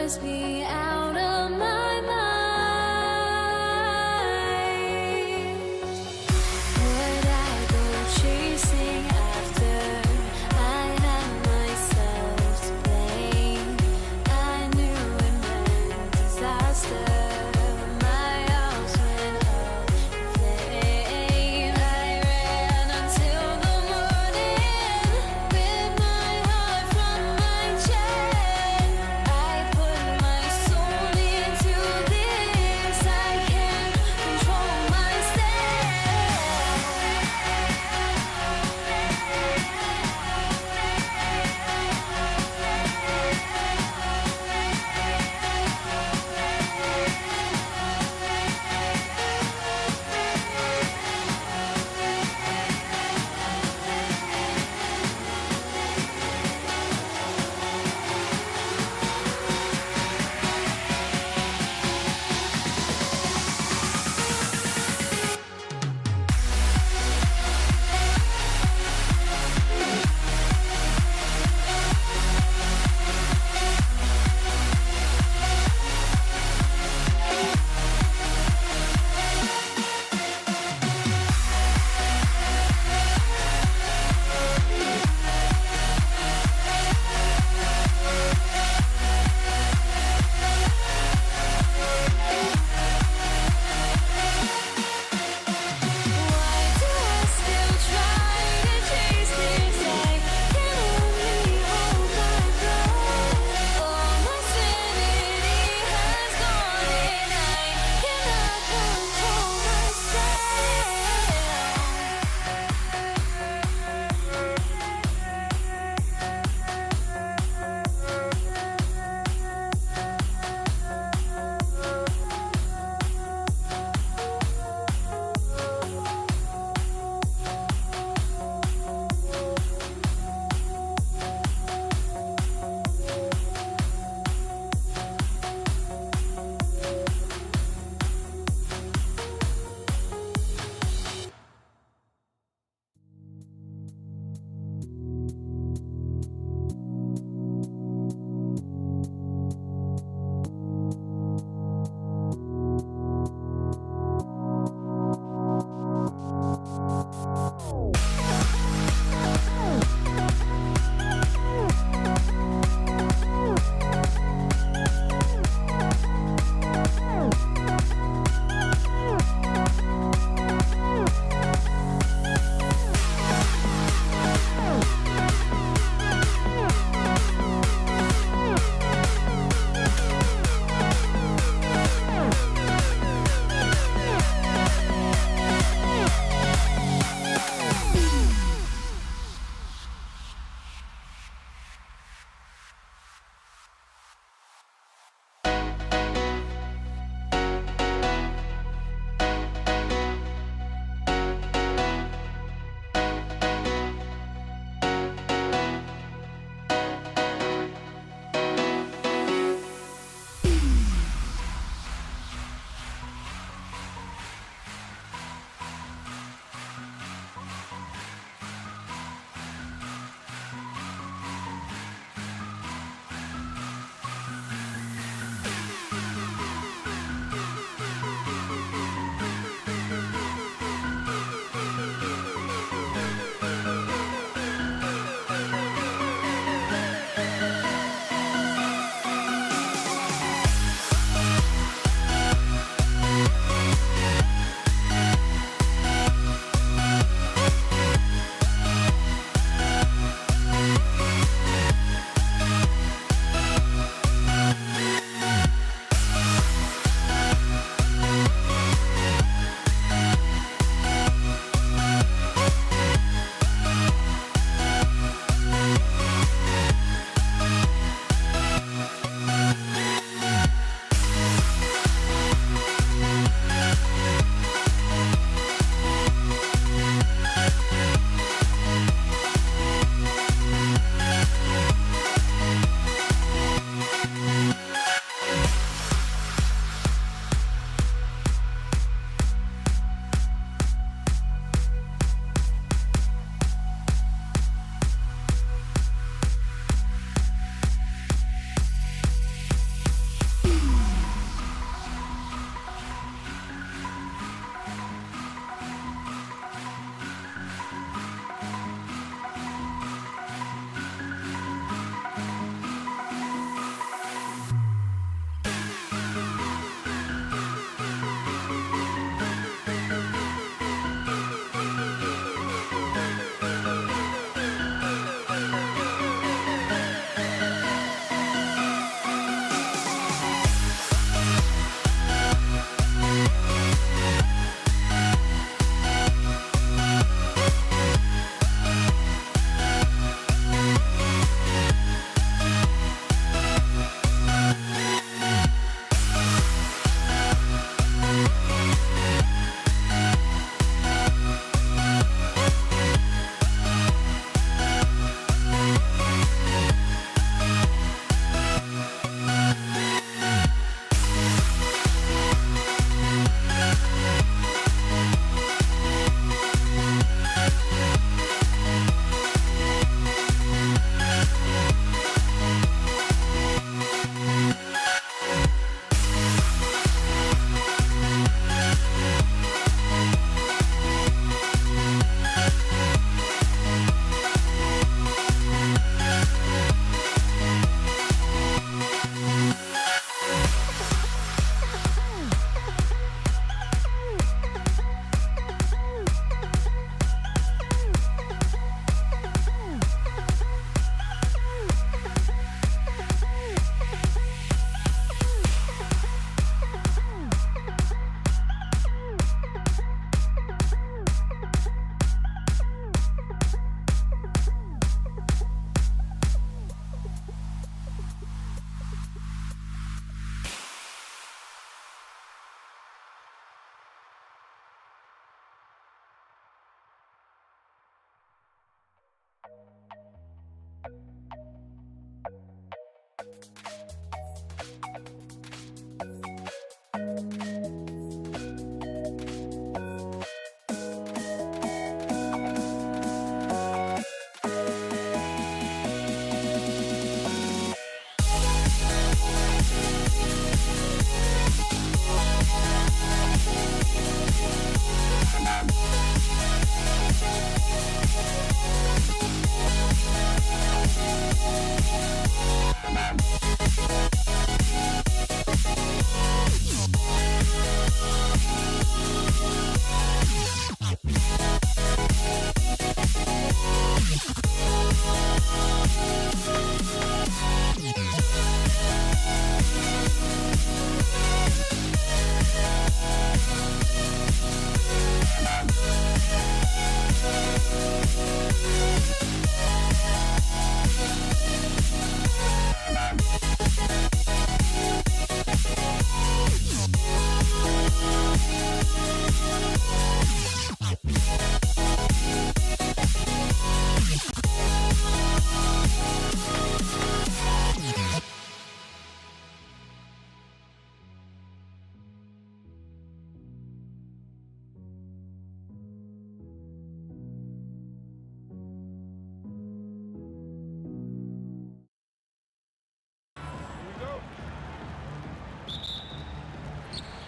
must be out of my mind. Would I go chasing after? I had myself to blame. I knew it meant disaster. My house went up in flames. I ran until the morning with my heart from my chest. I put my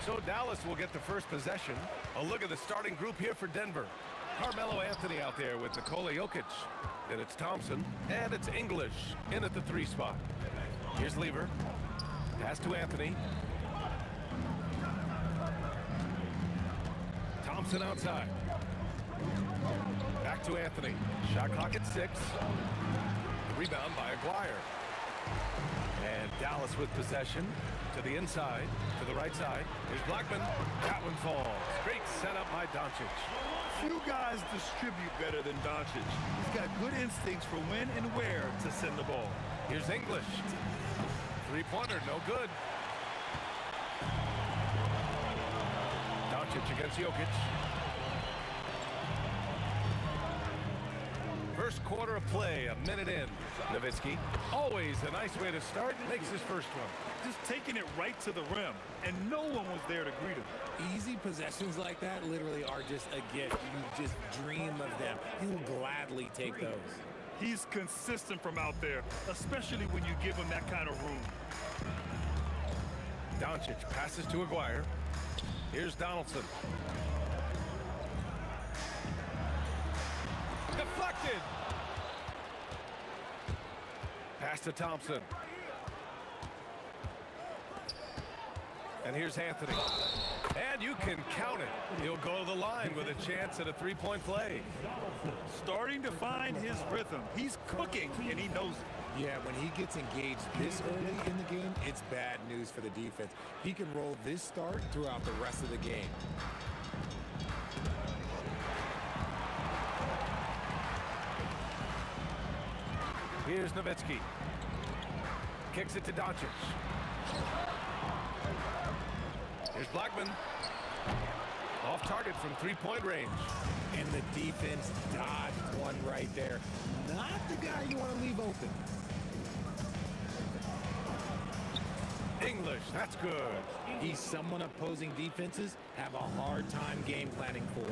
So Dallas will get the first possession. A look at the starting group here for Denver. Carmelo Anthony out there with Nikola Jokic. Then it's Thompson, and it's English in at the 3 spot. Here's Lever. Pass to Anthony. Thompson outside. Back to Anthony. Shot clock at 6. Rebound by Aguirre. And Dallas with possession to the inside, to the right side. Here's Blackman. That one falls. Great setup by Doncic. Few guys distribute better than Doncic. He's got good instincts for when and where to send the ball. Here's English. 3-pointer, no good. Doncic against Jokic. First quarter of play, a minute in. Nowitzki, always a nice way to start, makes his first one. Just taking it right to the rim, and no one was there to greet him. Easy possessions like that literally are just a gift. You just dream of them. He'll gladly take those. He's consistent from out there, especially when you give him that kind of room. Doncic passes to Aguirre. Here's Donaldson. Deflected. Pass to Thompson. And here's Anthony. And you can count it. He'll go to the line with a chance at a 3-point play. Starting to find his rhythm. He's cooking, and he knows it. Yeah, when he gets engaged this early in the game, it's bad news for the defense. He can roll this start throughout the rest of the game. Here's Nowitzki. Kicks it to Doncic. Here's Blackman. Off target from 3-point range. And the defense dodged one right there. Not the guy you want to leave open. English, that's good. He's someone opposing defenses have a hard time game planning for.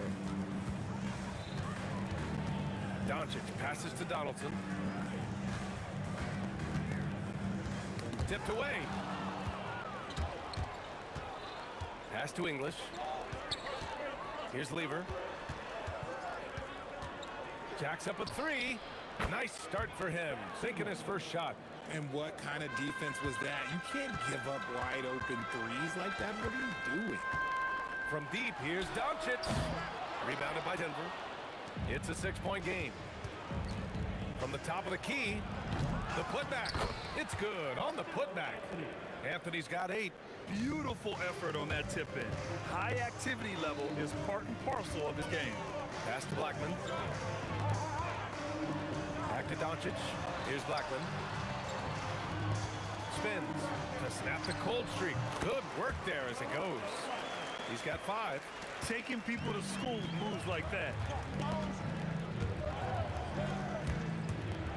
Doncic passes to Donaldson. Tipped away. Pass to English. Here's Lever. Jacks up a 3. Nice start for him. Sinking his first shot. And what kind of defense was that? You can't give up wide open threes like that. What are you doing? From deep, here's Doncic. Rebounded by Denver. It's a 6-point game. From the top of the key, the putback. It's good on the putback. Anthony's got 8. Beautiful effort on that tip-in. High activity level is part and parcel of his game. Pass to Blackman. Back to Doncic. Here's Blackman. Spins to snap the cold streak. Good work there as it goes. He's got 5. Taking people to school with moves like that.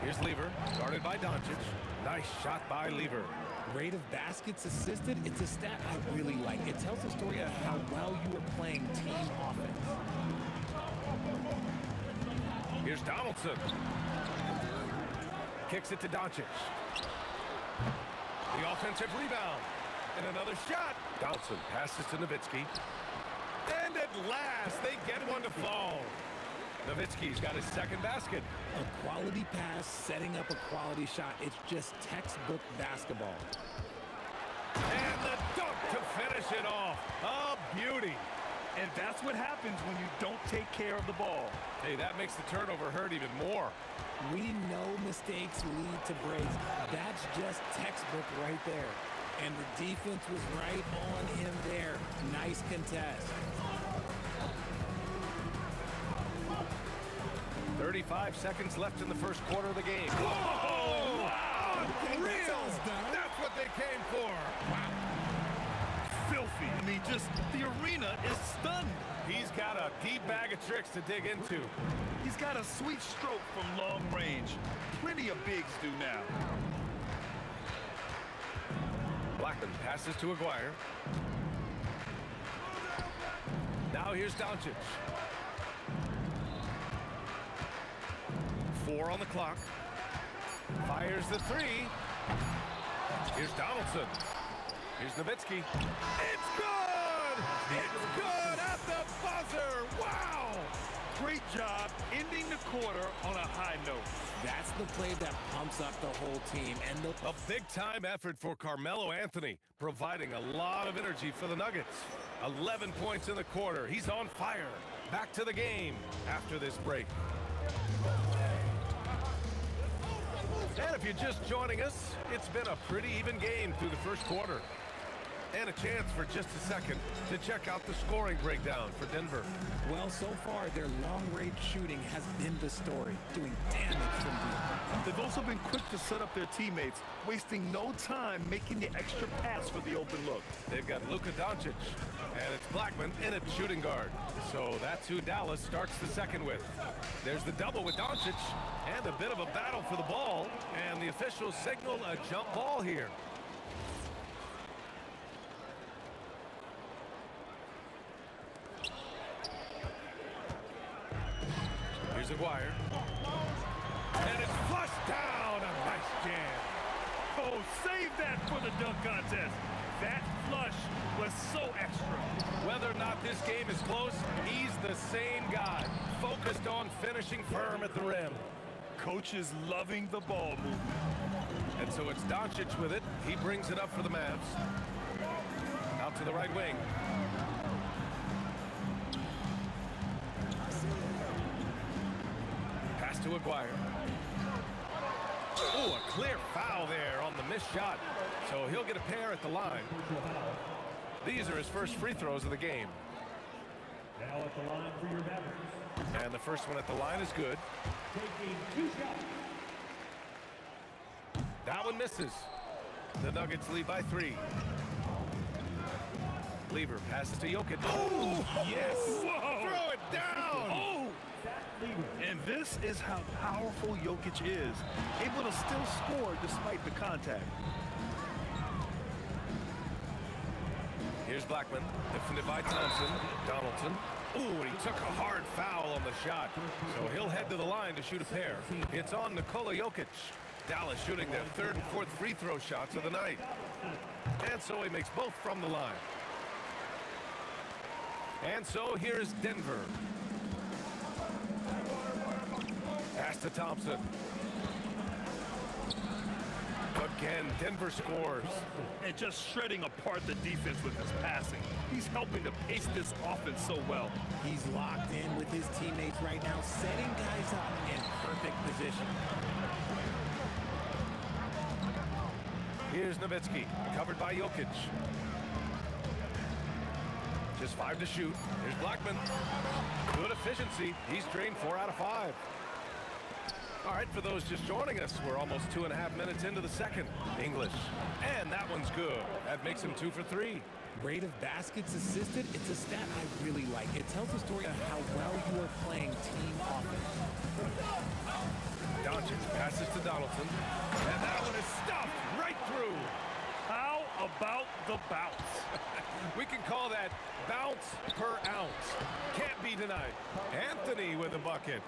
Here's Lever, guarded by Doncic. Nice shot by Lever. Rate of baskets assisted, it's a stat I really like. It tells the story of how well you are playing team offense. Here's Donaldson. Kicks it to Doncic. The offensive rebound. And another shot. Donaldson passes to Nowitzki. And at last, they get one to fall. Nowitzki's got his second basket. A quality pass, setting up a quality shot. It's just textbook basketball. And the dunk to finish it off. A beauty. And that's what happens when you don't take care of the ball. Hey, that makes the turnover hurt even more. We know mistakes lead to breaks. That's just textbook right there. And the defense was right on him there. Nice contest. 35 seconds left in the first quarter of the game. Whoa! Okay, Real! that's That's what they came for. Filthy. I mean, just the arena is stunned. He's got a deep bag of tricks to dig into. He's got a sweet stroke from long range. Plenty of bigs do now. Blackman passes to Aguirre. Now here's Doncic. 4 on the clock. Fires the 3. Here's Donaldson. Here's Nowitzki. It's good! good. It's good at the buzzer. Wow. Great job ending the quarter on a high note. That's the play that pumps up the whole team. And A big-time effort for Carmelo Anthony, providing a lot of energy for the Nuggets. 11 points in the quarter. He's on fire. Back to the game after this break. And if you're just joining us, it's been a pretty even game through the first quarter. And a chance for just a second to check out the scoring breakdown for Denver. well, so far, their long-range shooting has been the story, doing damage from deep. They've also been quick to set up their teammates, wasting no time making the extra pass for the open look. They've got Luka Doncic, and it's Blackman in at shooting guard. So that's who Dallas starts the second with. There's the double with Doncic, and a bit of a battle for the ball, and the officials signal a jump ball here. Here's Aguirre. And it's flushed down. A nice jam. Oh, save that for the dunk contest. That flush was so extra. Whether or not this game is close, he's the same guy, focused on finishing firm at the rim. Coach is loving the ball movement. And so it's Doncic with it. He brings it up for the Mavs. Out to the right wing. Pass to Aguirre. Oh, a clear foul there on the missed shot. So he'll get a pair at the line. These are his first free throws of the game. Now at the line for your Mavericks. And the first one at the line is good. Taking 2 shots. That one misses. The Nuggets lead by 3. Lever passes to Jokic. Oh, yes! Whoa. Throw it down! Oh! And this is how powerful Jokic is, able to still score despite the contact. Here's Blackman, defended by Thompson. Donaldson. Ooh, and he took a hard foul on the shot. So he'll head to the line to shoot a pair. It's on Nikola Jokic. Dallas shooting their third and fourth free throw shots of the night. And so he makes both from the line. And so here's Denver. Pass to Thompson. Again, Denver scores. And just shredding apart the defense with his passing. He's helping to pace this offense so well. He's locked in with his teammates right now, setting guys up in perfect position. Here's Nowitzki, covered by Jokic. Just 5 to shoot. Here's Blackman. Good efficiency. He's drained 4 out of 5. All right, for those just joining us, we're almost 2.5 minutes into the second. English. And that one's good. That makes him 2 for 3. Rate of baskets assisted, it's a stat I really like. It tells the story of how well you are playing team offense. Doncic passes to Donaldson. And that one is stuffed right through. How about the bounce? We can call that bounce per ounce. Can't be denied. Anthony with a bucket.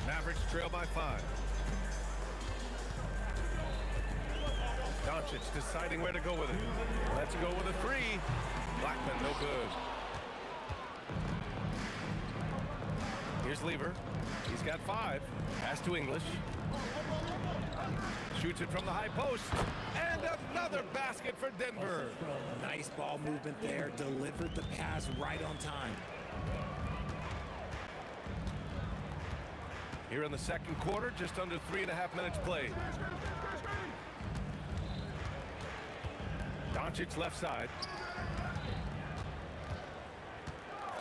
Mavericks trail by 5. Doncic deciding where to go with it. Let's go with a 3. Blackman, no good. Here's Lever. He's got 5. Pass to English. Shoots it from the high post. And another basket for Denver. Nice ball movement there, delivered the pass right on time. Here in the second quarter, just under 3.5 minutes played. Doncic left side.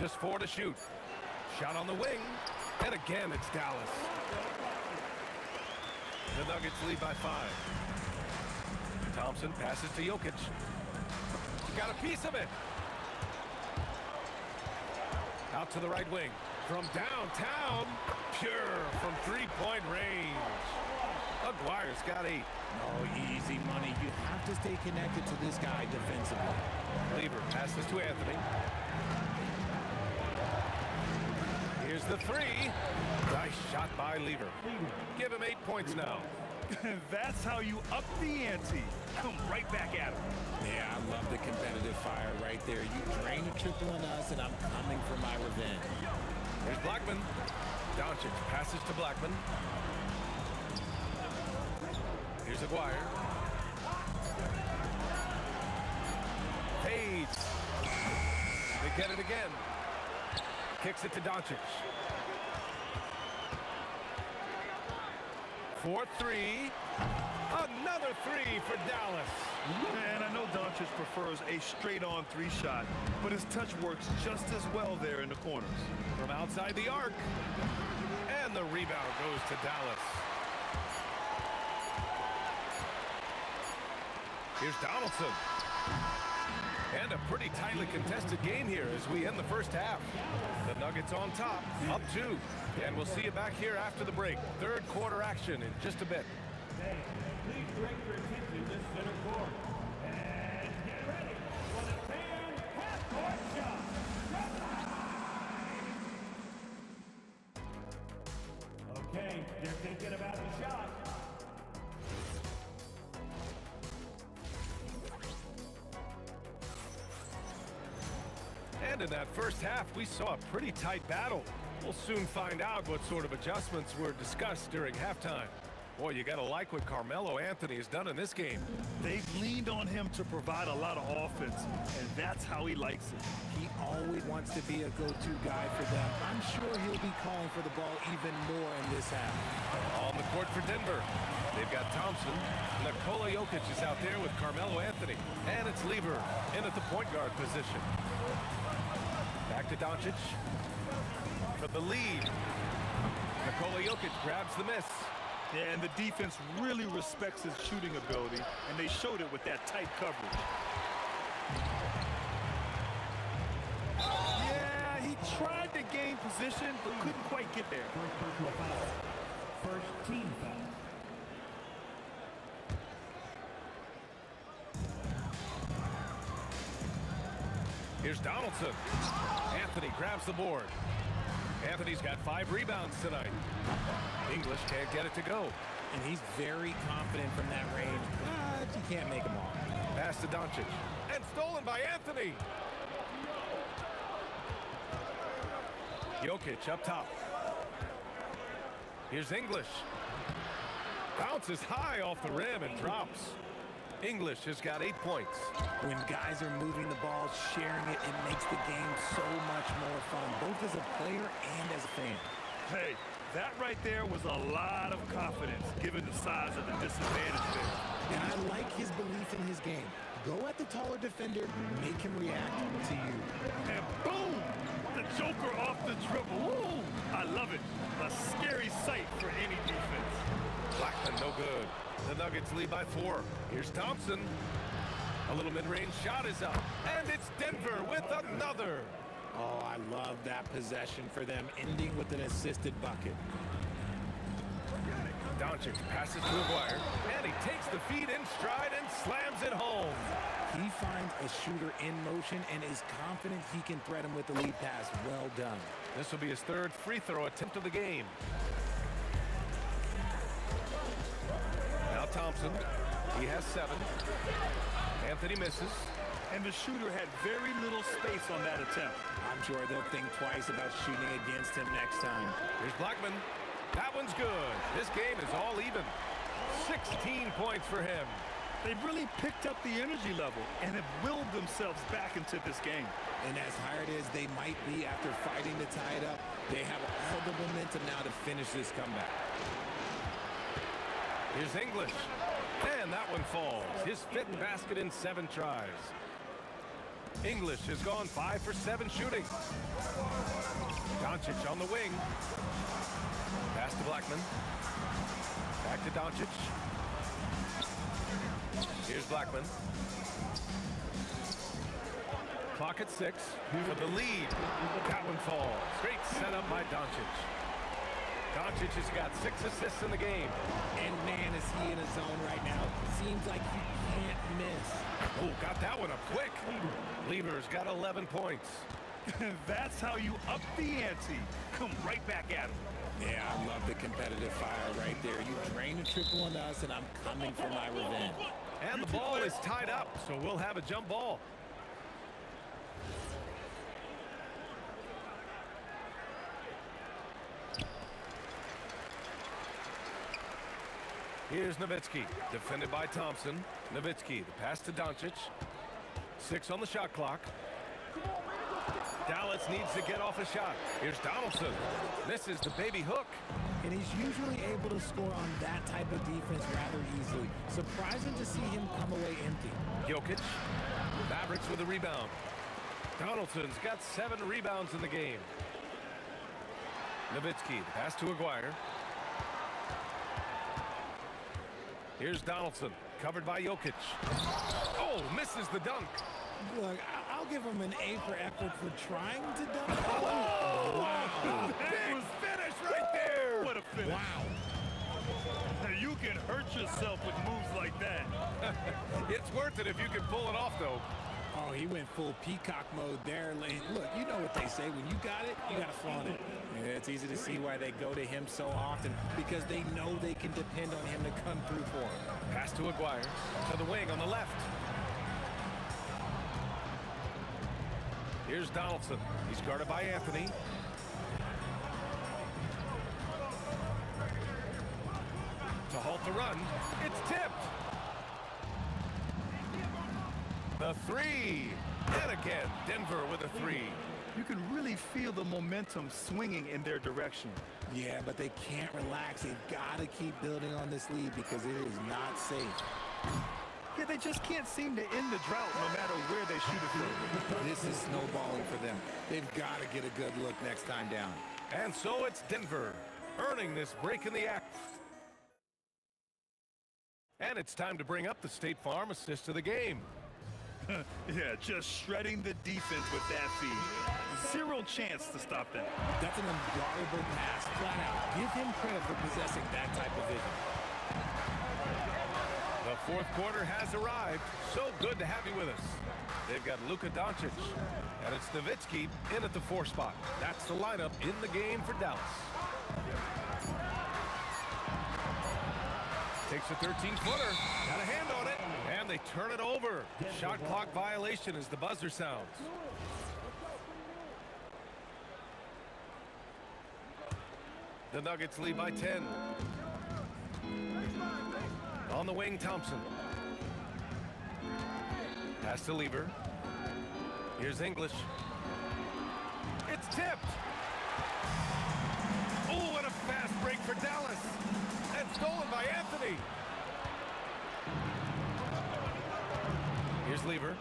Just 4 to shoot. Shot on the wing. And again, it's Dallas. The Nuggets lead by 5. Thompson passes to Jokic. Got a piece of it. Out to the right wing. From downtown, pure from three-point range. Aguirre's got 8. Oh, easy money. You have to stay connected to this guy defensively. Lever passes to Anthony. Here's the 3. Nice shot by Lever. Give him 8 points now. That's how you up the ante. Come right back at him. Yeah, I love the competitive fire right there. You drain a triple on us, and I'm coming for my revenge. Here's Blackman. Doncic passes to Blackman. Here's Aguirre. Fades. They get it again. Kicks it to Doncic. 4-3. Another three for Dallas. Man, I know Doncic prefers a straight-on three-shot, but his touch works just as well there in the corners. From outside the arc. And the rebound goes to Dallas. Here's Donaldson. And a pretty tightly contested game here as we end the first half. The Nuggets on top, up 2. And we'll see you back here after the break. Third quarter action in just a bit. Hey, please direct your attention to center court. And get ready for the fan half-court shot. Okay, they're thinking about the shot. And in that first half, we saw a pretty tight battle. We'll soon find out what sort of adjustments were discussed during halftime. Boy, you gotta like what Carmelo Anthony has done in this game. They've leaned on him to provide a lot of offense, and that's how he likes it. He always wants to be a go-to guy for them. I'm sure he'll be calling for the ball even more in this half. On the court for Denver, they've got Thompson. Nikola Jokic is out there with Carmelo Anthony. And it's Lever in at the point guard position. Back to Doncic for the lead. Nikola Jokic grabs the miss. Yeah, and the defense really respects his shooting ability, and they showed it with that tight coverage. Yeah, he tried to gain position, but couldn't quite get there. First personal foul. First team foul. Here's Donaldson. Anthony grabs the board. Anthony's got 5 rebounds tonight. English can't get it to go. And he's very confident from that range, but he can't make them all. Pass to Doncic. And stolen by Anthony. Jokic up top. Here's English. Bounces high off the rim and drops. English has got 8 points. When guys are moving the ball, sharing it, it makes the game so much more fun, both as a player and as a fan. Hey, that right there was a lot of confidence, given the size of the disadvantage there. And I like his belief in his game. Go at the taller defender, make him react to you. And boom! The Joker off the dribble. Woo! I love it. A scary sight for any defense. Blackman no good. The Nuggets lead by 4. Here's Thompson. A little mid-range shot is up. And it's Denver with another. Oh, I love that possession for them, ending with an assisted bucket. Doncic passes to Aguirre. And he takes the feed in stride and slams it home. He finds a shooter in motion and is confident he can thread him with the lead pass. Well done. This will be his 3rd free throw attempt of the game. Now Thompson. He has 7. Anthony misses. And the shooter had very little space on that attempt. I'm sure they'll think twice about shooting against him next time. Here's Blackman. That one's good. This game is all even. 16 points for him. They've really picked up the energy level and have willed themselves back into this game. And as hard as they might be after fighting to tie it up, they have all the momentum now to finish this comeback. Here's English. And that one falls. His 5th basket in 7 tries. English has gone 5 for 7 shooting. Doncic on the wing. Pass to Blackman. Back to Doncic. Here's Blackman. Clock at 6 for the lead. That one falls. Great setup by Doncic. Doncic has got 6 assists in the game. And man, is he in a zone right now. Seems like he can't miss. Oh, got that one up quick. Lever's got 11 points. That's how you up the ante. Come right back at him. Yeah, I love the competitive fire right there. You drain a triple on us, and I'm coming for my revenge. And the ball is tied up, so we'll have a jump ball. Here's Nowitzki, defended by Thompson. Nowitzki, the pass to Doncic. 6 on the shot clock. Dallas needs to get off a shot. Here's Donaldson. Misses the baby hook. And he's usually able to score on that type of defense rather easily. Surprising to see him come away empty. Jokic. Mavericks with a rebound. Donaldson's got 7 rebounds in the game. Nowitzki, the pass to Aguirre. Here's Donaldson, covered by Jokic. Oh, misses the dunk. Look, I'll give him an A for effort for trying to dunk. Oh, wow. Big finish right there. What a finish. Wow. You can hurt yourself with moves like that. It's worth it if you can pull it off, though. Oh, he went full peacock mode there. Look, you know what they say. When you got it, you got to flaunt it. And it's easy to see why they go to him so often, because they know they can depend on him to come through for them. Pass to Aguirre, to the wing on the left. Here's Donaldson. He's guarded by Anthony. To halt the run. It's tipped. The 3. And again, Denver with a 3. You can really feel the momentum swinging in their direction. Yeah, but they can't relax. They've got to keep building on this lead because it is not safe. Yeah, they just can't seem to end the drought no matter where they shoot it from. This is snowballing for them. They've got to get a good look next time down. And so it's Denver, earning this break in the act. And it's time to bring up the State Farm assist of the game. Yeah, just shredding the defense with that feed. 0 chance to stop that. That's an unguardable pass, flat out. Give him credit for possessing that type of vision. The 4th quarter has arrived. So good to have you with us. They've got Luka Doncic, and it's Nowitzki in at the 4 spot. That's the lineup in the game for Dallas. Takes a 13-footer, got a hand on it, and they turn it over. Shot clock violation as the buzzer sounds. The Nuggets lead by 10. On the wing, Thompson. Pass to Lever. Here's English. It's tipped. Oh, and a fast break for Dallas. And stolen by Anthony. Here's Lever.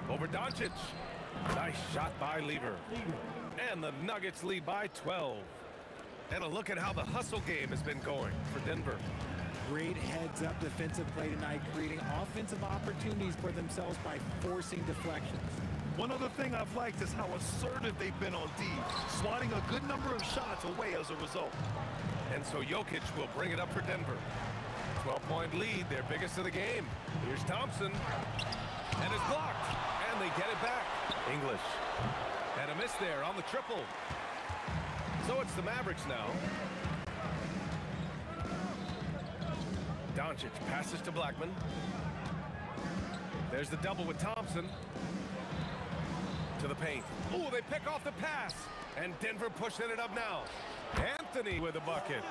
Over Doncic. Nice shot by Lever. And the Nuggets lead by 12. And a look at how the hustle game has been going for Denver. Great heads-up defensive play tonight, creating offensive opportunities for themselves by forcing deflections. One other thing I've liked is how assertive they've been on D, swatting a good number of shots away as a result. And so Jokic will bring it up for Denver. 12-point lead, their biggest of the game. Here's Thompson. And it's blocked. And they get it back. English. And a miss there on the triple. So it's the Mavericks now. Doncic passes to Blackman. There's the double with Thompson. To the paint. Oh, they pick off the pass. And Denver pushing it up now. Anthony with a bucket.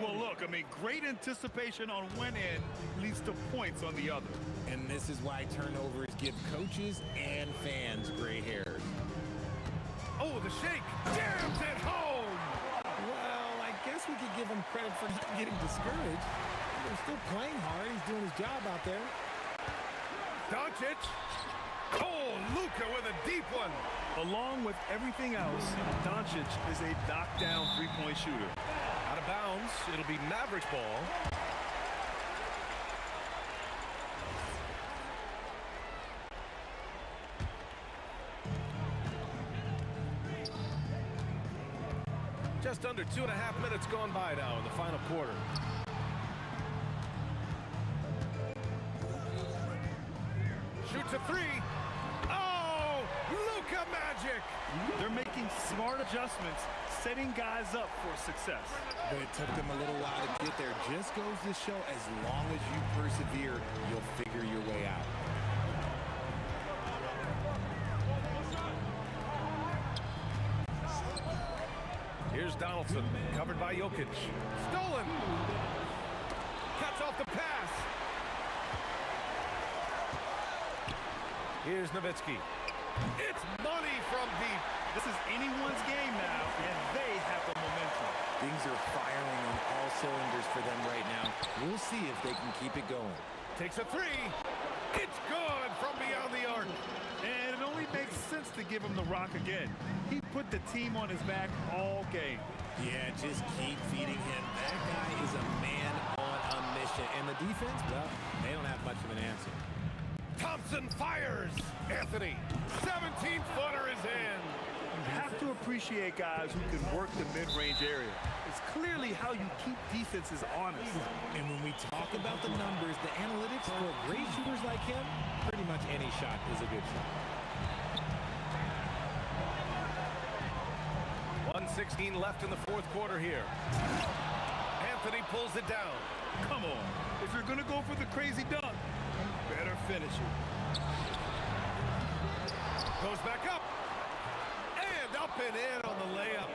Well, look, I mean, great anticipation on one end leads to points on the other. And this is why turnovers give coaches and fans gray hairs. Oh, the shake. Jams it home. Well, I guess we could give him credit for not getting discouraged. He's still playing hard. He's doing his job out there. Doncic. Oh, Luka with a deep one. Along with everything else, Doncic is a knockdown three-point shooter. Out of bounds. It'll be Mavericks ball. Just under 2.5 minutes gone by now in the final quarter. Shoots a 3. Oh, Luka Magic! They're making smart adjustments, setting guys up for success. But it took them a little while to get there. Just goes to show, as long as you persevere, you'll figure your way out. Here's Donaldson, covered by Jokic. Stolen! Cuts off the pass. Here's Nowitzki. It's money from deep. This is anyone's game now, and they have the momentum. Things are firing on all cylinders for them right now. We'll see if they can keep it going. Takes a three. It's good from beyond the arc. And it only makes sense to give him the rock again. He put the team on his back all game. Yeah, just keep feeding him. That guy is a man on a mission. And the defense, well, they don't have much of an answer. Thompson fires. Anthony, 17-footer is in. You have to appreciate guys who can work the mid-range area. It's clearly how you keep defenses honest. And when we talk about the numbers, the analytics for great shooters like him, pretty much any shot is a good shot. 1:16 left in the fourth quarter here. Anthony pulls it down. Come on. If you're going to go for the crazy dunk, you better finish it. Goes back up. And up and in on the layup.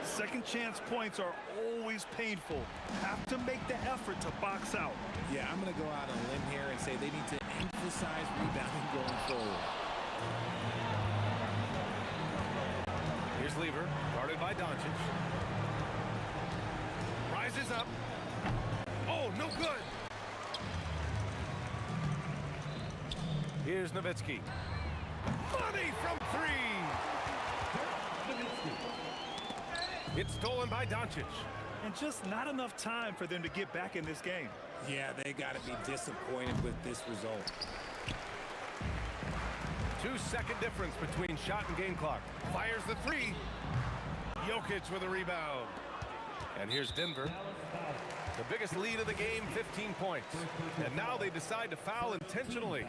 Second chance points are always painful. Have to make the effort to box out. Yeah, I'm going to go out on a limb here and say they need to emphasize rebounding going forward. Here's Lever, guarded by Doncic. Rises up. Oh, no good. Here's Nowitzki. Money from three. It's stolen by Doncic. And just not enough time for them to get back in this game. Yeah, they got to be disappointed with this result. 2-second difference between shot and game clock. Fires the three. Jokic with a rebound. And here's Denver. The biggest lead of the game, 15 points. And now they decide to foul intentionally.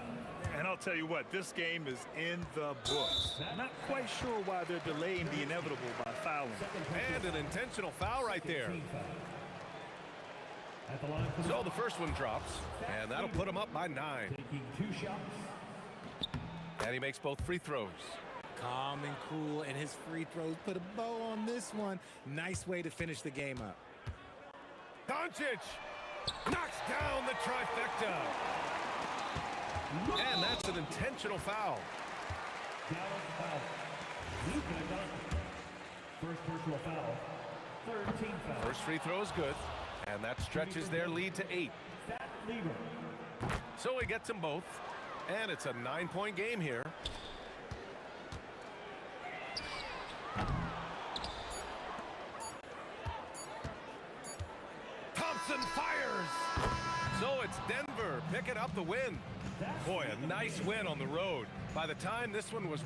And I'll tell you what, this game is in the books. Not quite sure why they're delaying the inevitable by fouling. And an intentional foul right there. So the first one drops, and that'll put him up by 9. Taking 2 shots. And he makes both free throws. Calm and cool, and his free throws put a bow on this one. Nice way to finish the game up. Doncic knocks down the trifecta. And that's an intentional foul. Dallas foul. Luka Doncic. First personal foul. Third team foul. First free throw is good, and that stretches their lead to 8. Fat Lever. So he gets them both, and it's a 9-point game here. Thompson fires. So it's Denver picking up the win. Boy, a nice win on the road. By the time this one was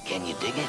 Can you dig it?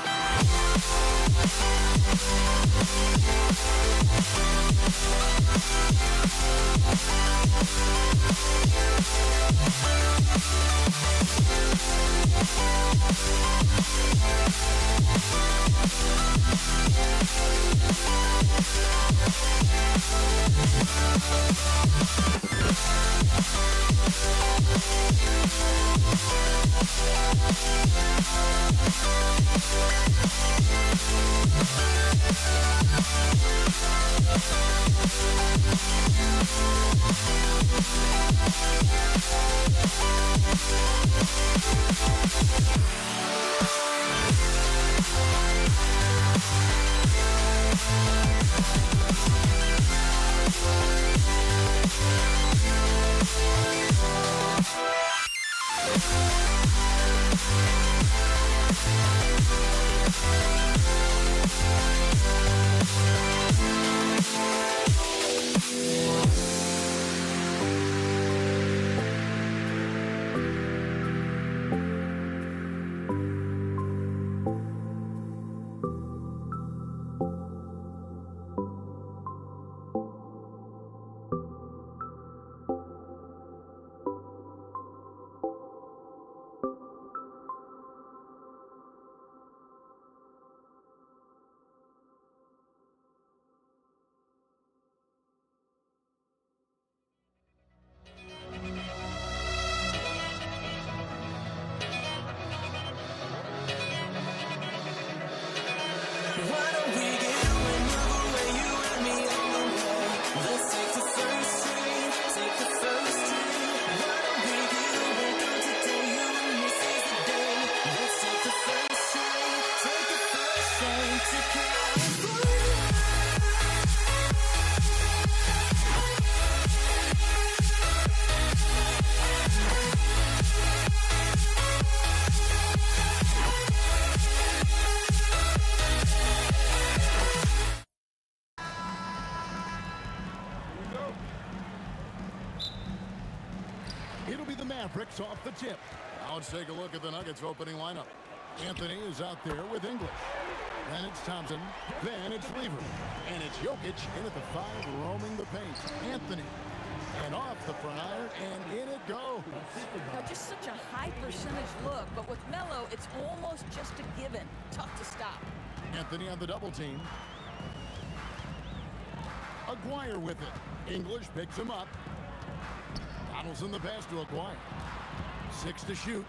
It'll be the Mavericks off the tip. Now let's take a look at the Nuggets opening lineup. Anthony is out there with English. Then it's Thompson. Then it's Lever. And it's Jokic in at the 5, roaming the paint. Anthony. And off the front iron, and in it goes. Now, just such a high percentage look, but with Melo, it's almost just a given. Tough to stop. Anthony on the double team. Aguirre with it. English picks him up. Donaldson the pass to Aguirre. 6 to shoot.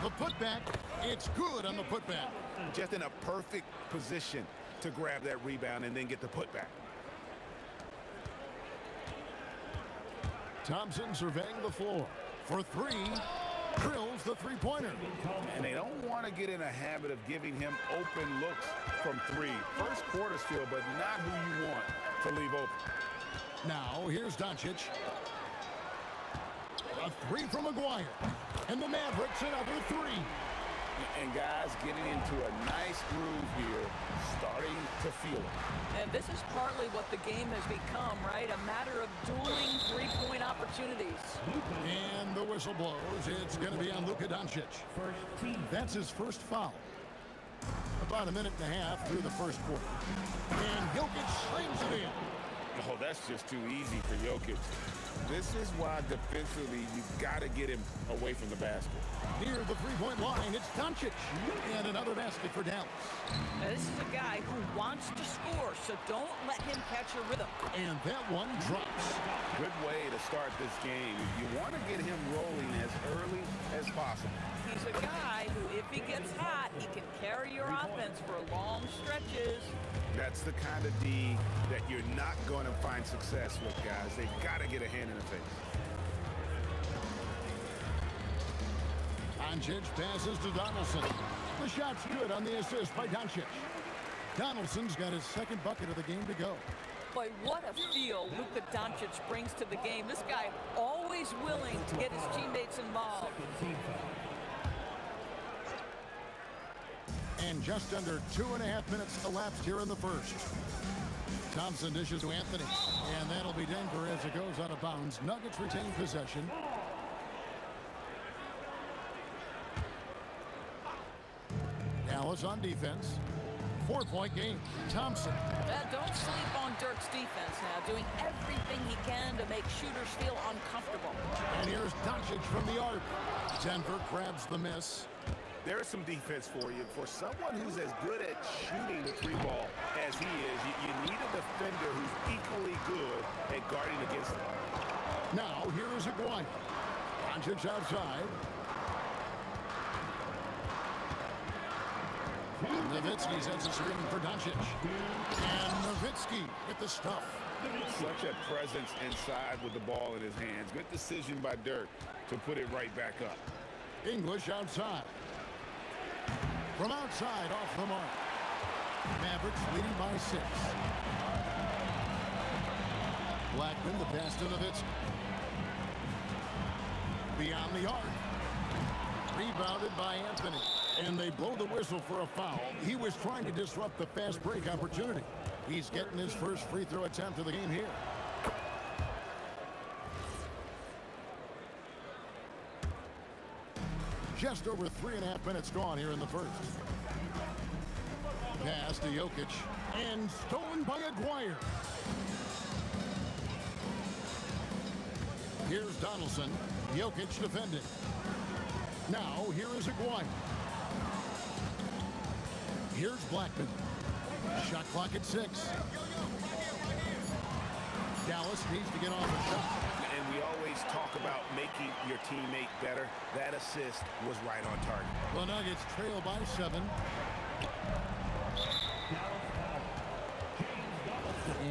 The putback. It's good on the putback. Just in a perfect position to grab that rebound and then get the putback. Thompson surveying the floor. For 3. drills the three-pointer. And they don't want to get in a habit of giving him open looks from three. First quarter still, but not who you want to leave open. Now, here's Doncic. A three from Maguire. And the Mavericks another three. And guys getting into a nice groove here, starting to feel it. And this is partly what the game has become, right? A matter of dueling three-point opportunities. And the whistle blows. It's going to be on Luka Doncic. That's his first foul. About a minute and a half through the first quarter. And Jokic slings it in. Oh, that's just too easy for Jokic. This is why defensively you've got to get him away from the basket. Near the three-point line, it's Doncic. And another basket for Dallas. Now, this is a guy who wants to score, so don't let him catch a rhythm. And that one drops. Good way to start this game. You want to get him rolling as early as possible. He's a guy who, if he gets hot, he can carry your offense for long stretches. That's the kind of D that you're not going to find success with, guys. They've got to get a hand in the face. Doncic passes to Donaldson. The shot's good on the assist by Doncic. Donaldson's got his second bucket of the game to go. Boy, what a feel Luka Doncic brings to the game. This guy always willing to get his teammates involved. And just under 2.5 minutes elapsed here in the first. Thompson dishes to Anthony. And that'll be Denver as it goes out of bounds. Nuggets retain possession. Dallas on defense. 4-point game. Thompson. Don't sleep on Dirk's defense now, doing everything he can to make shooters feel uncomfortable. And here's Doncic from the arc. Denver grabs the miss. There's some defense for you. For someone who's as good at shooting the three ball as he is, you need a defender who's equally good at guarding against him. Now, here is Aguayo. Doncic outside. Nowitzki sets a screen for Doncic. And Nowitzki with the stuff. Such a presence inside with the ball in his hands. Good decision by Dirk to put it right back up. English outside. From outside, off the mark. Mavericks leading by 6. Blackman, the pass to Nowitzki. Beyond the arc. Rebounded by Anthony. And they blow the whistle for a foul. He was trying to disrupt the fast break opportunity. He's getting his first free throw attempt of the game here. Just over 3.5 minutes gone here in the first. Pass to Jokic. And stolen by Aguayo. Here's Donaldson. Jokic defending. Now, here is Aguayo. Here's Blackman. Shot clock at 6. Dallas needs to get on the shot. And we always talk about making your teammate better. That assist was right on target. The Nuggets trail by 7.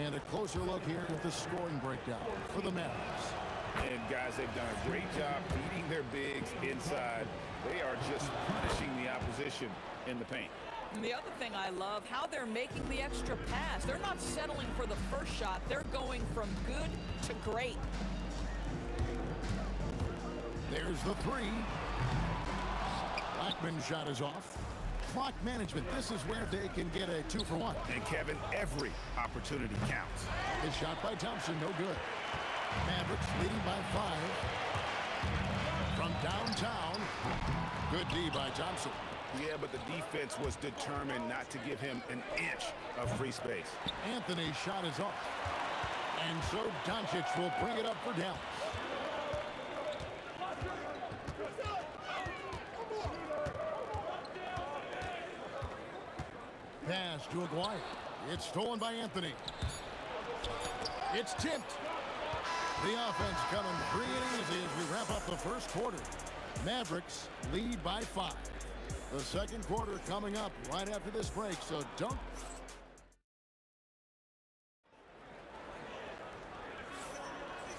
And a closer look here at the scoring breakdown for the Mavericks. And guys, they've done a great job beating their bigs inside. They are just punishing the opposition in the paint. And the other thing I love, how they're making the extra pass. They're not settling for the first shot. They're going from good to great. There's the 3. Blackman's shot is off. Clock management. This is where they can get a 2-for-1. And Kevin, every opportunity counts. His shot by Thompson, no good. Mavericks leading by 5. From downtown, good D by Thompson. Yeah, but the defense was determined not to give him an inch of free space. Anthony's shot is off. And so Doncic will bring it up for Dallas. Pass to Aguayo. It's stolen by Anthony. It's tipped. The offense coming free and easy as we wrap up the first quarter. Mavericks lead by 5. The second quarter coming up right after this break, so don't.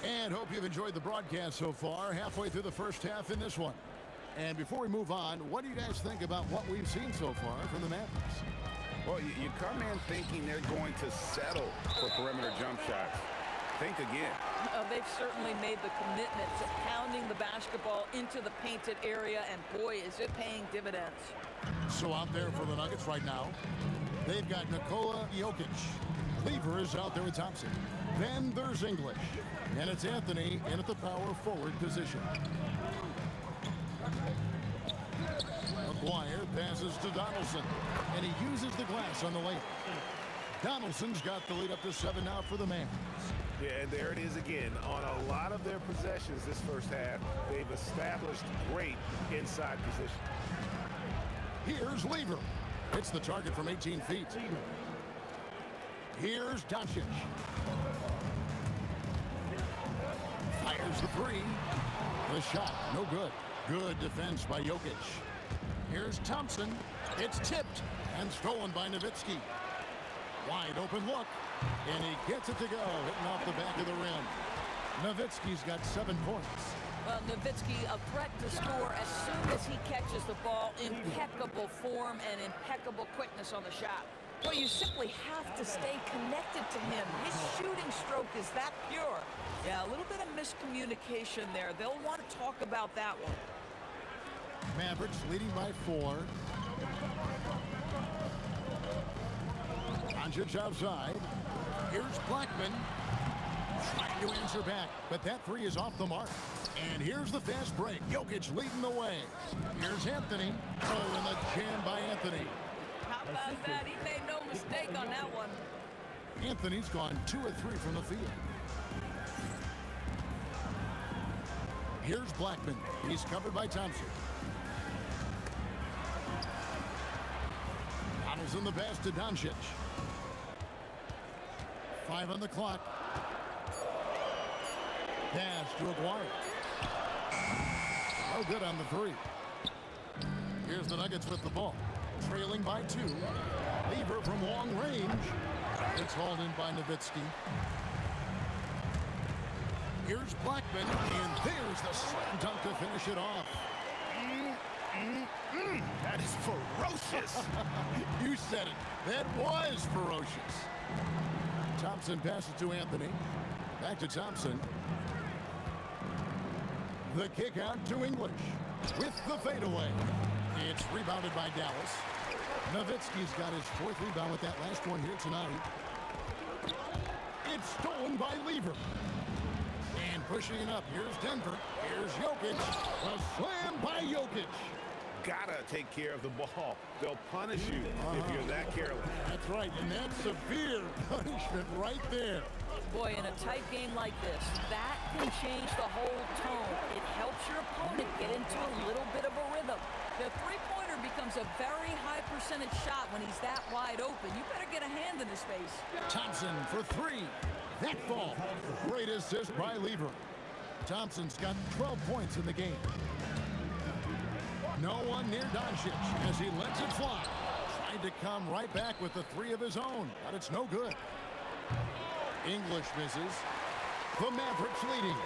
And hope you've enjoyed the broadcast so far. Halfway through the first half in this one. And before we move on, what do you guys think about what we've seen so far from the Mavericks? Well, you come in thinking they're going to settle for perimeter jump shots. Think again. They've certainly made the commitment to pounding the basketball into the painted area, and boy, is it paying dividends. So out there for the Nuggets right now, they've got Nikola Jokic. Lever is out there with Thompson. Then there's English. And it's Anthony in at the power forward position. McGuire passes to Donaldson. And he uses the glass on the layup. Donaldson's got the lead up to 7 now for the Mavs. Yeah, and there it is again. On a lot of their possessions this first half, they've established great inside position. Here's Lever. Hits the target from 18 feet. Here's Doncic. Fires the three. The shot, no good. Good defense by Jokic. Here's Thompson. It's tipped and stolen by Nowitzki. Wide open look. And he gets it to go, hitting off the back of the rim. Nowitzki's got 7 points. Well, Nowitzki, a threat to score as soon as he catches the ball. Impeccable form and impeccable quickness on the shot. Well, you simply have to stay connected to him. His shooting stroke is that pure. Yeah, a little bit of miscommunication there. They'll want to talk about that one. Mavericks leading by 4. Doncic outside. Here's Blackman. Trying to answer back, but that 3 is off the mark. And here's the fast break. Jokic leading the way. Here's Anthony. Oh, and the jam by Anthony. How about that? He made no mistake on that one. Anthony's gone 2 of 3 from the field. Here's Blackman. He's covered by Thompson. Donaldson the pass to Doncic. 5 on the clock. Pass to Aguirre. No good on the 3. Here's the Nuggets with the ball. Trailing by 2. Lever from long range. It's hauled in by Nowitzki. Here's Blackman, and there's the slam dunk to finish it off. That is ferocious. You said it. That was ferocious. Thompson passes to Anthony. Back to Thompson. The kick out to English with the fadeaway. It's rebounded by Dallas. Nowitzki's got his 4th rebound with that last one here tonight. It's stolen by Lever. And pushing it up, here's Denver. Here's Jokic. A slam by Jokic. Gotta take care of the ball. They'll punish you if you're that careless. That's right, and that's severe punishment right there. Boy, in a tight game like this, that can change the whole tone. It helps your opponent get into a little bit of a rhythm. The three-pointer becomes a very high percentage shot when he's that wide open. You better get a hand in his face. Thompson for 3. That fall. Great assist by Lever. Thompson's got 12 points in the game. No one near Doncic as he lets it fly. Tried to come right back with the 3 of his own, but it's no good. English misses. The Mavericks leading.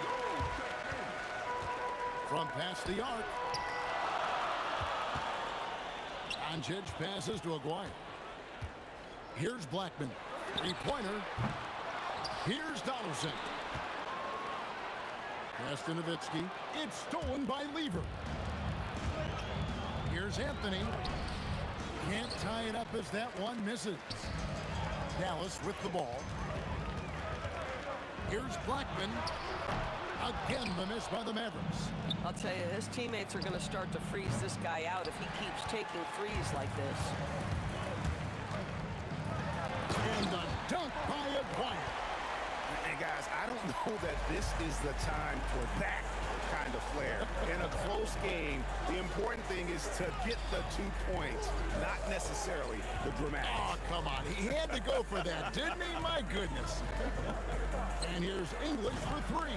From past the arc. Doncic passes to Aguirre. Here's Blackman. 3-pointer. Here's Donaldson. Pass to Nowitzki. It's stolen by Lever. Here's Anthony. Can't tie it up as that one misses. Dallas with the ball. Here's Blackman. Again, the miss by the Mavericks. I'll tell you, his teammates are going to start to freeze this guy out if he keeps taking threes like this. And the dunk by Aguirre. And guys, I don't know that this is the time for that kind of flair. In a close game, the important thing is to get the 2 points, not necessarily the dramatics. Oh, come on. He had to go for that, didn't he? My goodness. And here's English for 3.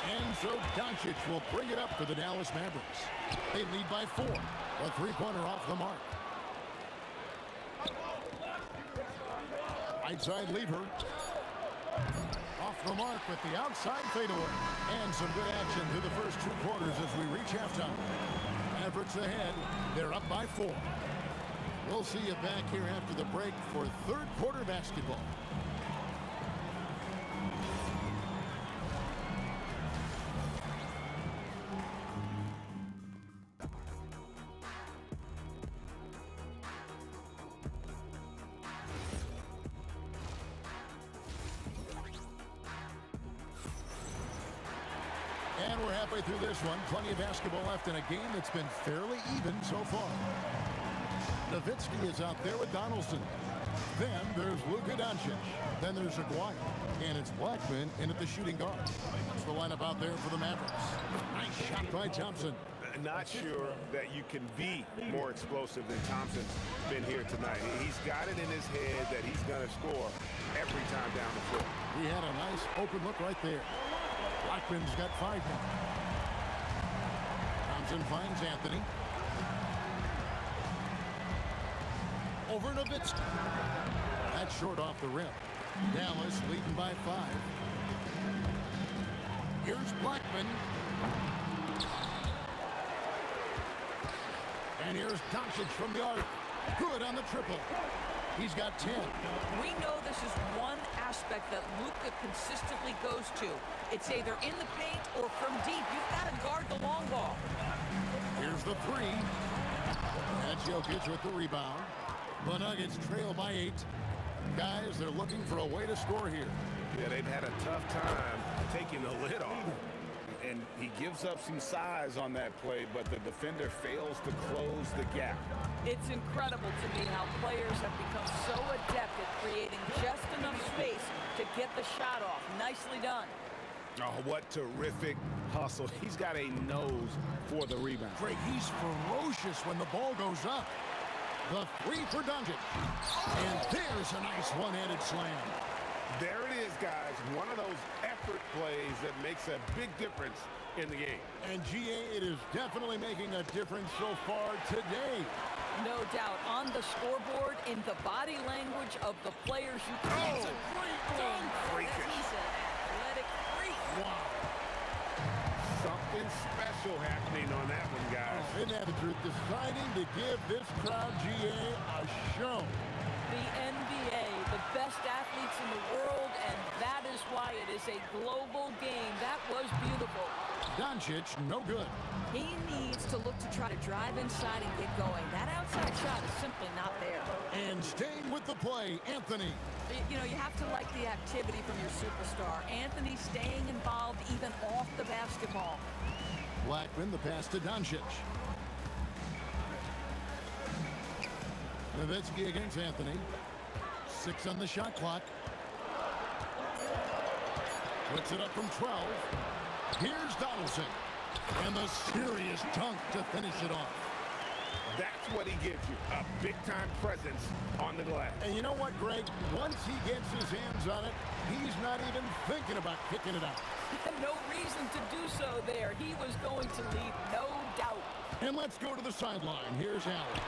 And so Doncic will bring it up for the Dallas Mavericks. They lead by 4. A 3-pointer off the mark. Right side Lever. Off off the mark with the outside fadeaway. And some good action through the first 2 quarters as we reach halftime. Mavericks ahead. They're up by 4. We'll see you back here after the break for third quarter basketball. And we're halfway through this one. Plenty of basketball left in a game that's been fairly even so far. Nowitzki is out there with Donaldson. Then there's Luka Doncic. Then there's Aguirre. And it's Blackman in at the shooting guard. That's the lineup out there for the Mavericks. Nice shot by Thompson. Not sure that you can be more explosive than Thompson's been here tonight. He's got it in his head that he's going to score every time down the floor. He had a nice open look right there. Blackman's got 5 now. Thompson finds Anthony. Over Nowitzki. That's short off the rim. Dallas leading by 5. Here's Blackman. And here's Doncic from the arc. Good on the triple. He's got 10. We know this is one aspect that Luka consistently goes to. It's either in the paint or from deep. You've got to guard the long ball. Here's the 3. That's Jokic with the rebound. The Nuggets trail by 8. Guys, they're looking for a way to score here. Yeah, they've had a tough time taking the lid off. And he gives up some size on that play, but the defender fails to close the gap. It's incredible to me how players have become so adept at creating just enough space to get the shot off. Nicely done. Oh, what terrific hustle. He's got a nose for the rebound. Greg, he's ferocious when the ball goes up. The 3 for Doncic. And there's a nice one-handed slam. There it is, guys. One of those effort plays that makes a big difference in the game. And GA, it is definitely making a difference so far today. No doubt. On the scoreboard, in the body language of the players, you can. Oh, It's a great dunk. freakish. He's an athletic freak. Wow. Something special happening on that one, guys. Isn't that the truth? Deciding to give this crowd, GA, a show. The NBA, the best athletes in the world, and that is why it is a global game. That was beautiful. Doncic, no good. He needs to look to try to drive inside and get going. That outside shot is simply not there. And staying with the play, Anthony. You know, you have to like the activity from your superstar. Anthony staying involved even off the basketball. Blackman, the pass to Doncic. Nowitzki against Anthony. 6 on the shot clock. Puts it up from 12. Here's Donaldson. And the serious dunk to finish it off. That's what he gives you, a big-time presence on the glass. And you know what, Greg? Once he gets his hands on it, he's not even thinking about kicking it out. No reason to do so there. He was going to lead, no doubt. And let's go to the sideline. Here's Allen.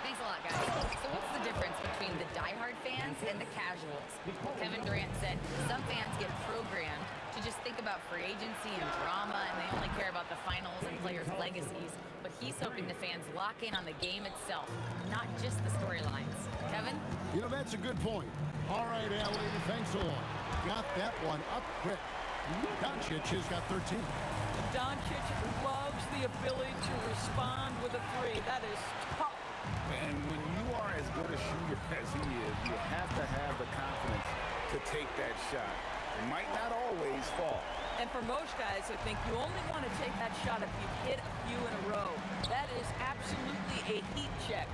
Thanks a lot, guys. So what's the difference between the diehard fans and the casuals? Kevin Durant said some fans get programmed to just think about free agency and drama, and they only care about the finals and players' legacies. But he's hoping the fans lock in on the game itself, not just the storylines. Kevin? You know, that's a good point. All right, Allen, thanks a lot. Got that one up quick. Doncic has got 13. Doncic loves the ability to respond with a 3. That is tough. And when you are as good a shooter as he is, you have to have the confidence to take that shot. It might not always fall. And for most guys, I think you only want to take that shot if you've hit a few in a row. That is absolutely a heat check.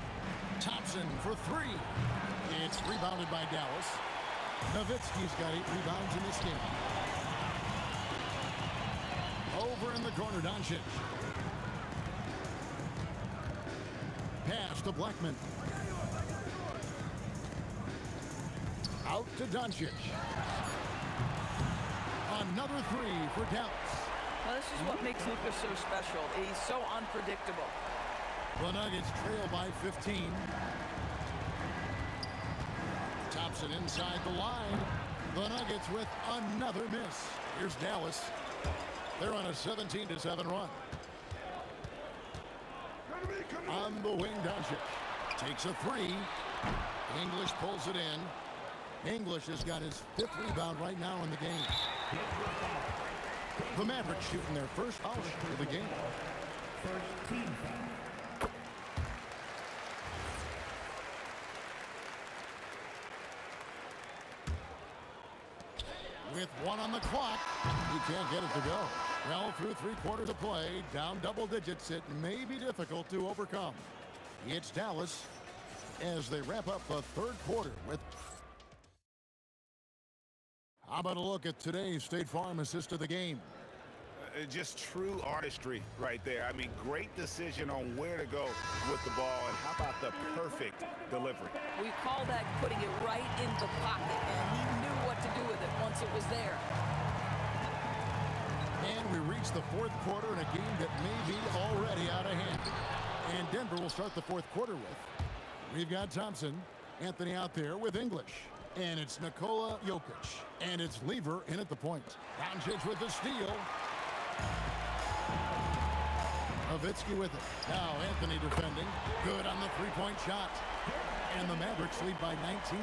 Thompson for 3. It's rebounded by Dallas. Nowitzki's got 8 rebounds in this game. Over in the corner, Doncic. Pass to Blackman. Out to Doncic. Another 3 for Dallas. Well, this is what makes Luka so special. He's so unpredictable. The Nuggets trail by 15. Thompson inside the line. The Nuggets with another miss. Here's Dallas. They're on a 17-7 run. On the wing, Doncic takes a three. English pulls it in. English has got his 5th rebound right now in the game. The Mavericks shooting their first foul of the game. First team foul. With 1 on the clock, he can't get it to go. Well, through 3/4 of play, down double digits, it may be difficult to overcome. It's Dallas as they wrap up the 3rd quarter with... How about a look at today's State Farm assist of the game? Just true artistry right there. I mean, great decision on where to go with the ball, and how about the perfect delivery? We call that putting it right in the pocket, and he knew what to do with it once it was there. And we reach the 4th quarter in a game that may be already out of hand. And Denver will start the 4th quarter with. We've got Thompson, Anthony out there with English. And it's Nikola Jokic. And it's Lever in at the point. Doncic with the steal. Nowitzki with it. Now Anthony defending. Good on the 3-point shot. And the Mavericks lead by 19.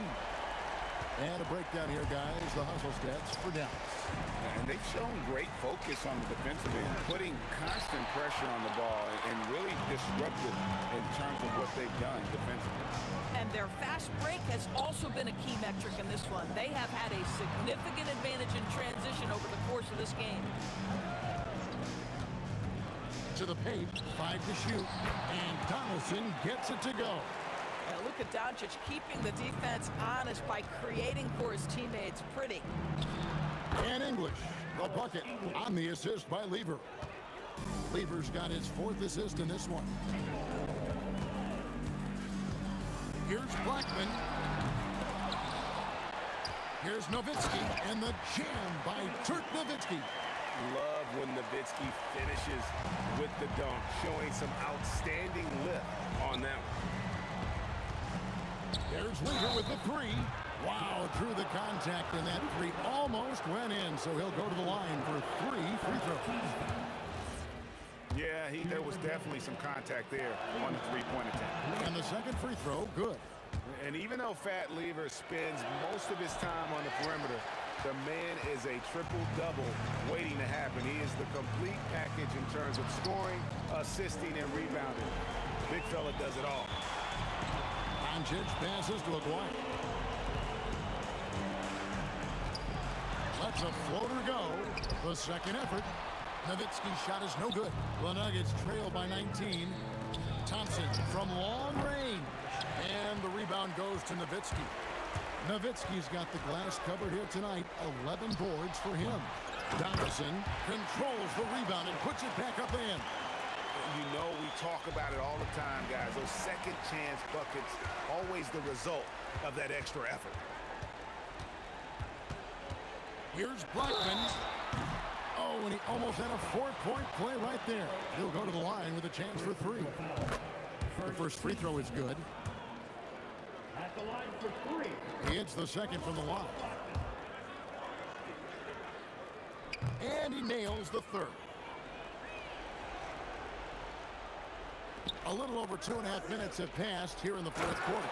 And a breakdown here, guys. The hustle stats for Dallas. And they've shown great focus on the defensive end, putting constant pressure on the ball and really disruptive in terms of what they've done defensively. And their fast break has also been a key metric in this one. They have had a significant advantage in transition over the course of this game. To the paint, 5 to shoot, and Donaldson gets it to go. And look at Doncic keeping the defense honest by creating for his teammates. Pretty. And English, the bucket on the assist by Lever. Lever's got his 4th assist in this one. Here's Blackman. Here's Nowitzki, and the jam by Dirk Nowitzki. Love when Nowitzki finishes with the dunk, showing some outstanding lift on that one. There's Lever with the 3. Wow, drew the contact, and that 3 almost went in, so he'll go to the line for 3 free throws. Yeah, there was definitely some contact there on the 3-point attempt. And the second free throw, good. And even though Fat Lever spends most of his time on the perimeter, the man is a triple-double waiting to happen. He is the complete package in terms of scoring, assisting, and rebounding. Big fella does it all. Doncic passes to Aguirre. Lets a floater go. The second effort. Nowitzki's shot is no good. The Nuggets trail by 19. Thompson from long range. And the rebound goes to Nowitzki. Nowitzki's got the glass covered here tonight. 11 boards for him. Donaldson controls the rebound and puts it back up in. You know, we talk about it all the time, guys. Those second chance buckets, always the result of that extra effort. Here's Blackman. Oh, and he almost had a 4-point play right there. He'll go to the line with a chance for 3. The first free throw is good. At the line for 3. He hits the second from the line. And he nails the 3rd. A little over 2.5 minutes have passed here in the 4th quarter.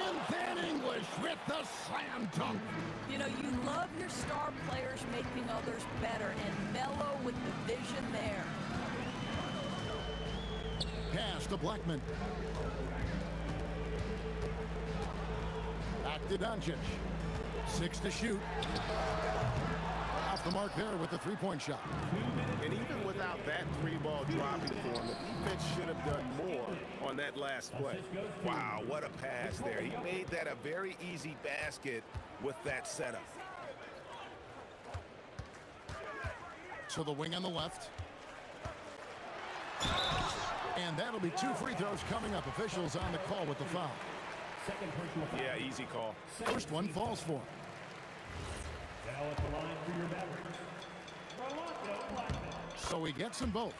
And then English with the slam dunk. You know, you love your star players making others better, and Melo with the vision there. Pass to Blackman. Back to Doncic. 6 to shoot. Off the mark there with the 3-point shot. And even without that 3-ball dropping for him, the defense should have done more on that last play. Wow, what a pass there. He made that a very easy basket with that setup. To the wing on the left. And that'll be 2 free throws coming up. Officials on the call with the foul. Second personal foul. Yeah, easy call. First one falls for him. Now at the line for your Mavericks, Rolando Blackman. So he gets them both.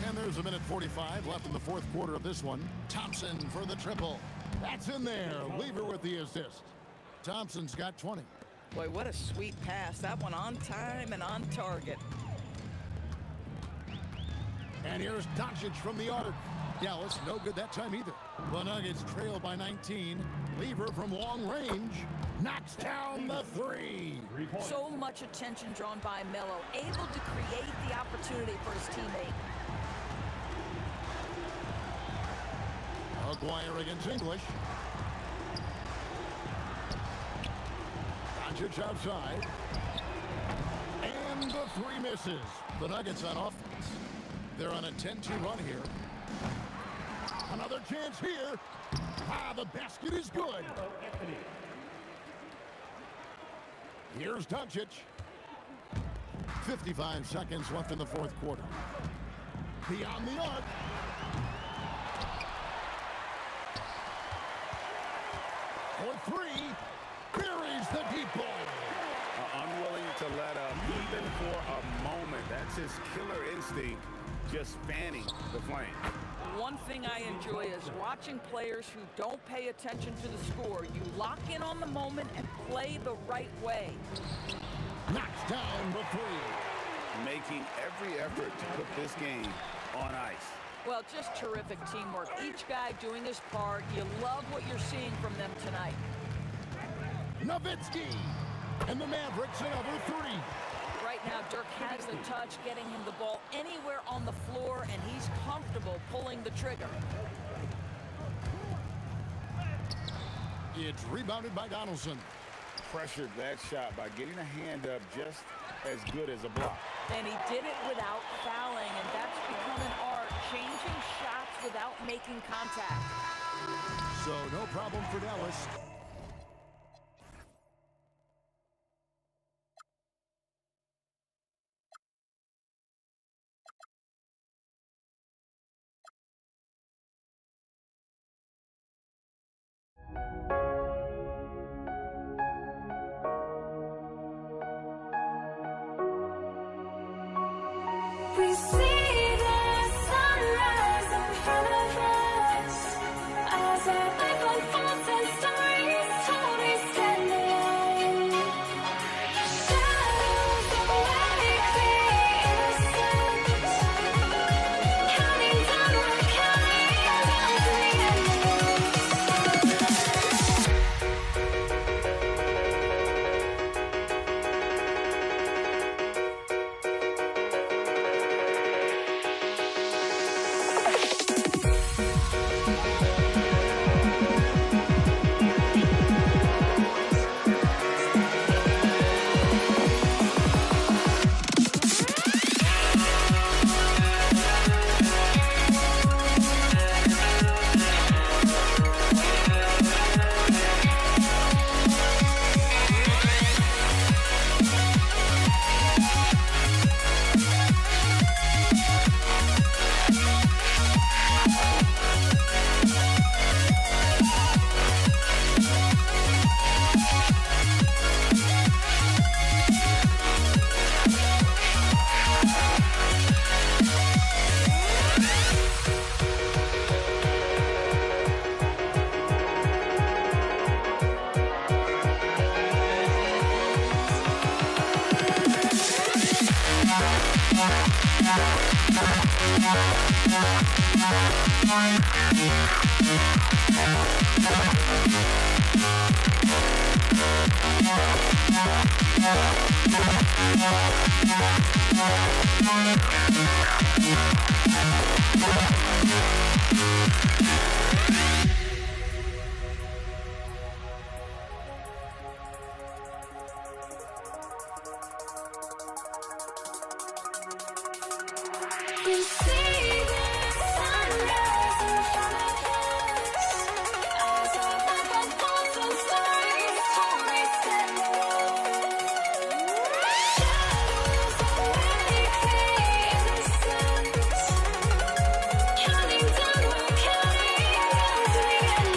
And there's a minute 45 left in the 4th quarter of this one. Thompson for the triple. That's in there. Lever with the assist. Thompson's got 20. Boy, what a sweet pass. That one on time and on target. And here's Doncic from the arc. Dallas, no good that time either. The Nuggets trail by 19. Lever from long range. Knocks down the three. So much attention drawn by Melo, able to create the opportunity for his teammate. Aguirre against English. Doncic outside. And the three misses. The Nuggets on offense. They're on a 10-2 run here. Another chance here. The basket is good. Here's Doncic. 55 seconds left in the fourth quarter. Beyond the arc. For three. Buries the deep ball. Unwilling to let up, even for a moment. That's his killer instinct, just fanning the flame. One thing I enjoy is watching players who don't pay attention to the score. You lock in on the moment and play the right way. Knocks down the three. Making every effort to put this game on ice. Well, just terrific teamwork. Each guy doing his part. You love what you're seeing from them tonight. Nowitzki. And the Mavericks another three. Right now, Dirk has the touch, getting him the ball anywhere on the floor, and he's comfortable pulling the trigger. It's rebounded by Donaldson. Pressured that shot by getting a hand up just as good as a block. And he did it without fouling, and that's become an art, changing shots without making contact. So no problem for Dallas. We see the sunrise in front of us as our life unfolds and stories told. We stand alone. Shadows awake the innocent, counting down, we're counting down to the end. We see the sunrise in front of us as our life unfolds and stories told. We stand alone. Shadows awake the innocent, counting down, we're counting down to the end.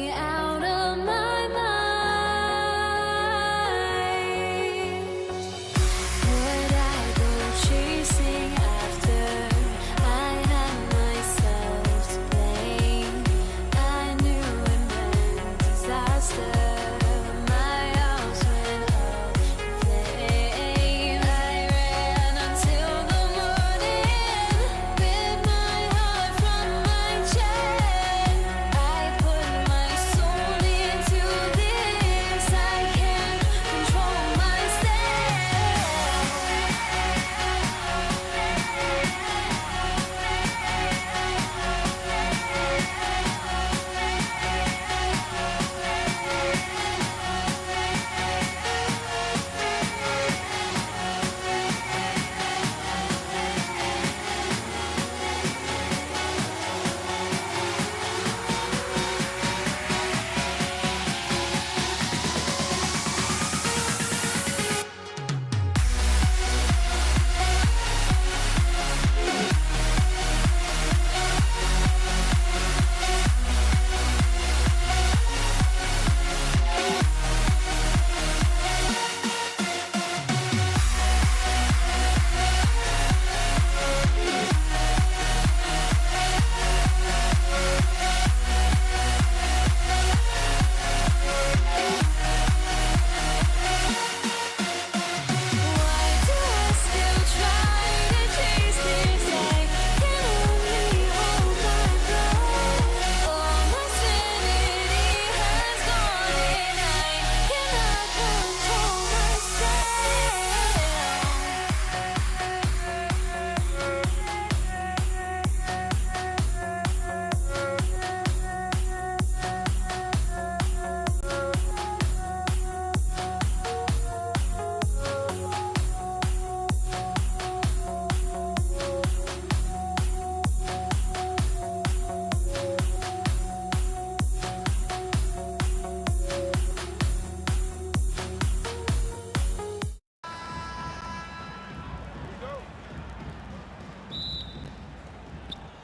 me out of my mind. Would I go chasing after? I had myself to blame. I knew it meant disaster. My house went up in flames. I ran until the morning with my heart from my chest. I put my soul into this. I can't control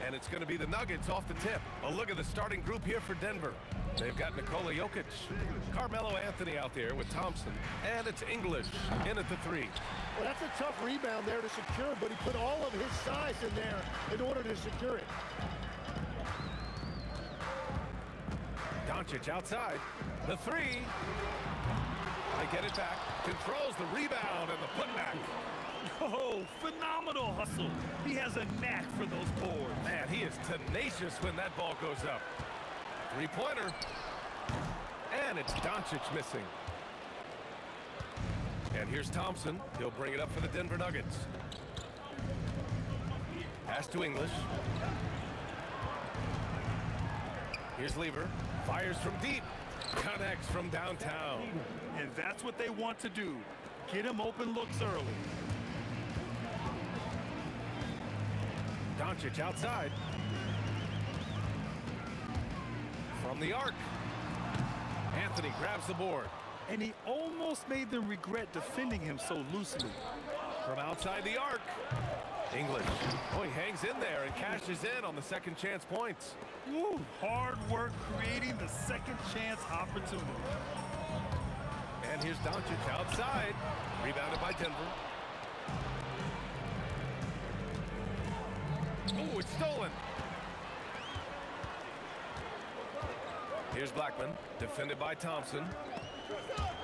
And it's going to be the Nuggets off the tip. A look at the starting group here for Denver. They've got Nikola Jokic, Carmelo Anthony out there with Thompson, and it's English in at the 3. Well, that's a tough rebound there to secure, but he put all of his size in there in order to secure it. Doncic outside. The 3. They get it back. Controls the rebound and the putback. Oh, phenomenal hustle. He has a knack for those boards. Man, he is tenacious when that ball goes up. Three-pointer. And it's Doncic missing. And here's Thompson. He'll bring it up for the Denver Nuggets. Pass to English. Here's Lever. Fires from deep. Connects from downtown. And that's what they want to do. Get him open looks early. Doncic outside. From the arc. Anthony grabs the board. And he almost made them regret defending him so loosely. From outside the arc. English. Oh, he hangs in there and cashes in on the second chance points. Woo, hard work creating the second chance opportunity. And here's Doncic outside. Rebounded by Denver. Oh, it's stolen. Here's Blackman, defended by Thompson.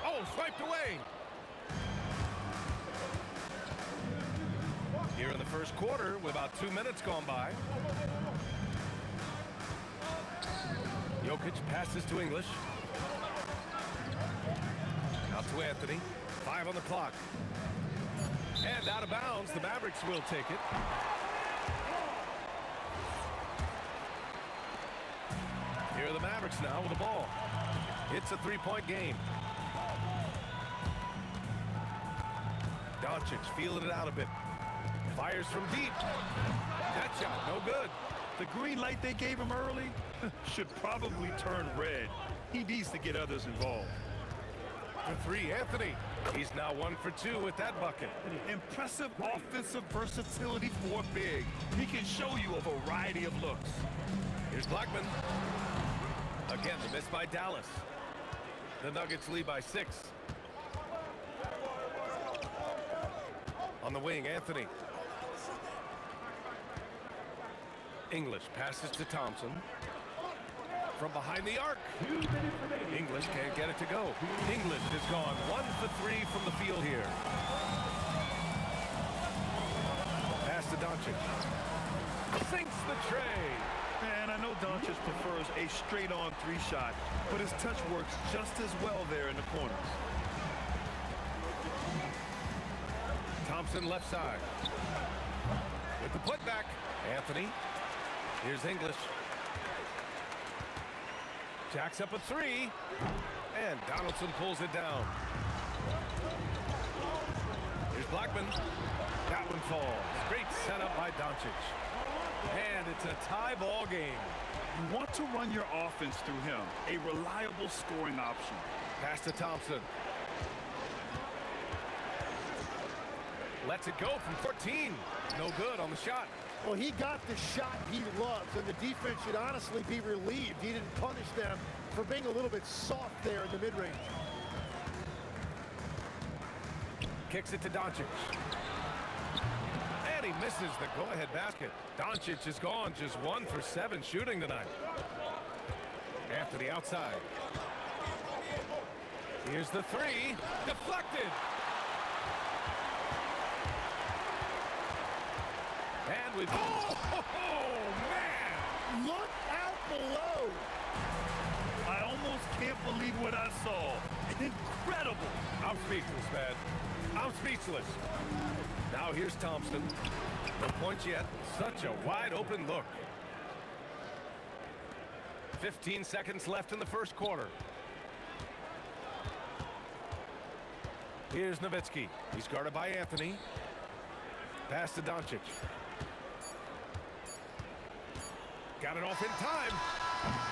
Oh, swiped away. Here in the first quarter, with about 2 minutes gone by. Jokic passes to English. Out to Anthony. 5 on the clock. And out of bounds, the Mavericks will take it. Here are the Mavericks now with the ball. It's a 3-point game. Doncic feeling it out a bit. Fires from deep. That shot, no good. The green light they gave him early should probably turn red. He needs to get others involved. For 3, Anthony. He's now 1 for 2 with that bucket. Impressive offensive versatility for a big. He can show you a variety of looks. Here's Blackman. Again, the miss by Dallas. The Nuggets lead by 6. On the wing, Anthony. English passes to Thompson. From behind the arc. English can't get it to go. English has gone 1 for 3 from the field here. Pass to Doncic. Sinks the tray. And I know Doncic prefers a straight-on 3-shot, but his touch works just as well there in the corners. Thompson left side. With the putback, Anthony. Here's English. Jacks up a 3. And Donaldson pulls it down. Here's Blackman. That one falls. Great setup by Doncic. And it's a tie ball game. You want to run your offense through him, a reliable scoring option. Pass to Thompson. Lets it go from 14. No good on the shot. Well, he got the shot he loves, and the defense should honestly be relieved he didn't punish them for being a little bit soft there in the mid-range. Kicks it to Doncic. And he misses the go-ahead basket. Doncic is gone, just 1 for 7 shooting tonight. Anthony outside. Here's the 3. Deflected. And we've... Oh, man! Look out below! I almost can't believe what I saw. Incredible! I'm speechless, man. I'm speechless. Now here's Thompson. No points yet. Such a wide open look. 15 seconds left in the first quarter. Here's Nowitzki. He's guarded by Anthony. Pass to Doncic. Got it off in time.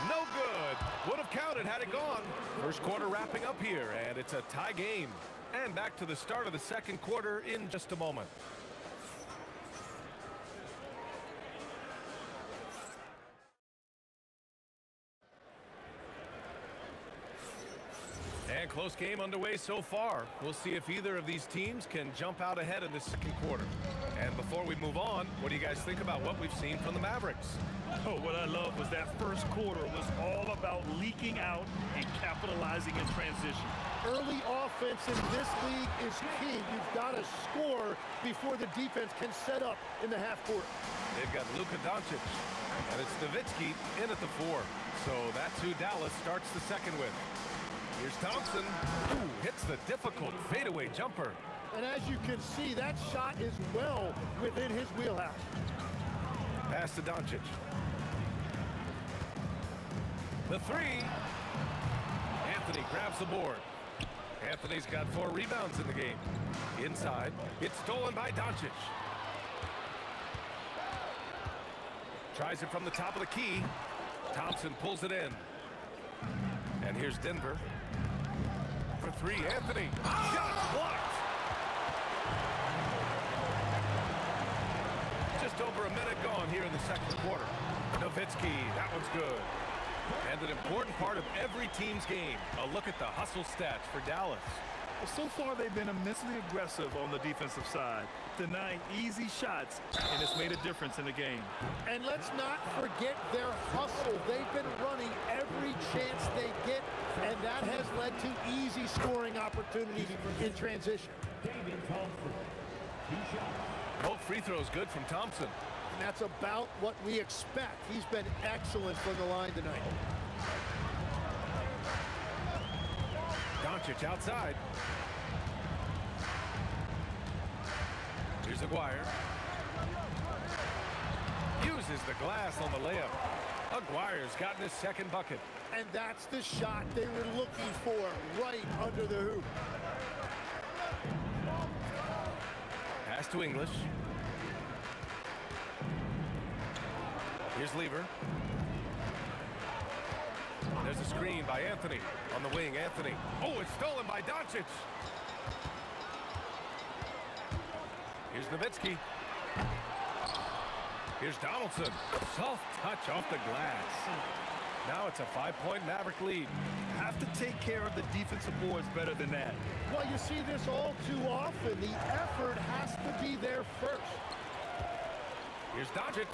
No good. Would have counted had it gone. First quarter wrapping up here, and it's a tie game. And back to the start of the second quarter in just a moment. And close game underway so far. We'll see if either of these teams can jump out ahead in this second quarter. And before we move on, what do you guys think about what we've seen from the Mavericks? Oh, what I love was that first quarter was all about leaking out and capitalizing in transition. Early offense in this league is key. You've got to score before the defense can set up in the half court. They've got Luka Doncic, and it's Nowitzki in at the 4. So that's who Dallas starts the second with. Here's Thompson. Ooh, hits the difficult fadeaway jumper. And as you can see, that shot is well within his wheelhouse. Pass to Doncic. The 3. Anthony grabs the board. Anthony's got 4 rebounds in the game. Inside. It's stolen by Doncic. Tries it from the top of the key. Thompson pulls it in. And here's Denver. For 3, Anthony. Shot blocked. Just over a minute gone here in the second quarter. Nowitzki, that one's good. And an important part of every team's game. A look at the hustle stats for Dallas. Well, so far they've been immensely aggressive on the defensive side, denying easy shots, and it's made a difference in the game. And let's not forget their hustle. They've been running every chance they get, and that has led to easy scoring opportunities in transition. David Thompson. 2 shots. Both free throws good from Thompson. And that's about what we expect. He's been excellent from the line tonight. Doncic outside. Here's Aguirre. Uses the glass on the layup. Aguirre's gotten his second bucket. And that's the shot they were looking for, right under the hoop. Pass to English. Here's Lever. There's a screen by Anthony. On the wing, Anthony. Oh, it's stolen by Doncic. Here's Nowitzki. Here's Donaldson. Soft touch off the glass. Now it's a 5-point Maverick lead. Have to take care of the defensive boards better than that. Well, you see this all too often. The effort has to be there first. Here's Doncic.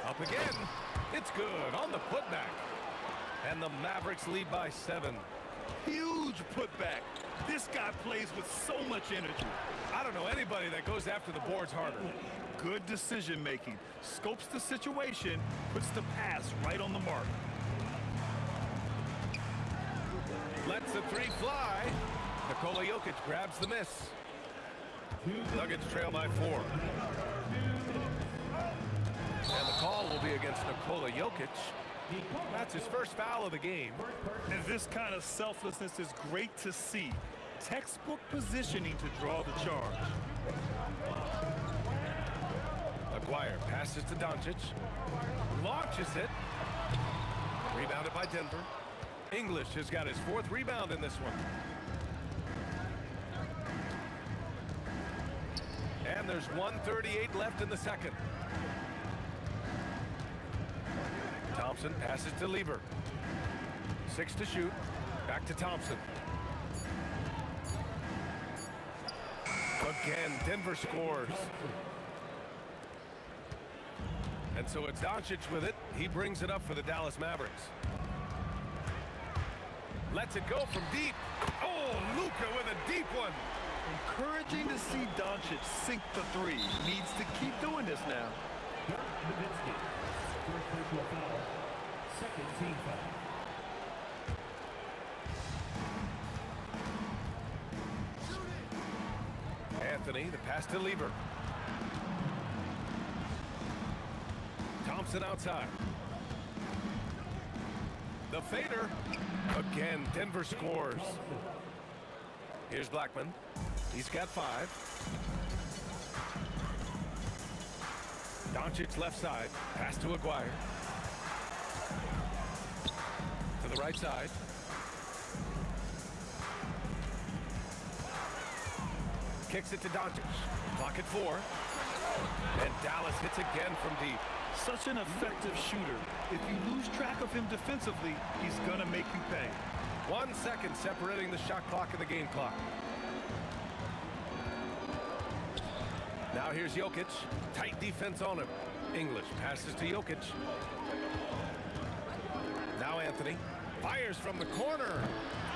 Up again. It's good on the putback. And the Mavericks lead by 7. Huge putback. This guy plays with so much energy. I don't know anybody that goes after the boards harder. Good decision making. Scopes the situation, puts the pass right on the mark. Lets the 3 fly. Nikola Jokic grabs the miss. Nuggets trail by 4. And the call will be against Nikola Jokic. That's his first foul of the game. And this kind of selflessness is great to see. Textbook positioning to draw the charge. Aguirre passes to Doncic. Launches it. Rebounded by Denver. English has got his 4th rebound in this one. And there's 1:38 left in the second. Thompson passes to Lever. 6 to shoot. Back to Thompson. Again, Denver scores. And so it's Doncic with it. He brings it up for the Dallas Mavericks. Lets it go from deep. Oh, Luka with a deep one. Encouraging to see Doncic sink the 3. Needs to keep doing this now. Nowitzki, first personal foul, second team foul. Anthony, the pass to Lever. Thompson outside. The fader. Again, Denver scores. Here's Blackman. He's got 5. Doncic left side. Pass to Aguirre. To the right side. Kicks it to Doncic. Clock at 4. And Dallas hits again from deep. Such an effective shooter. If you lose track of him defensively, he's gonna make you pay. 1 second separating the shot clock and the game clock. Now here's Jokic. Tight defense on him. English passes to Jokic. Now Anthony fires from the corner.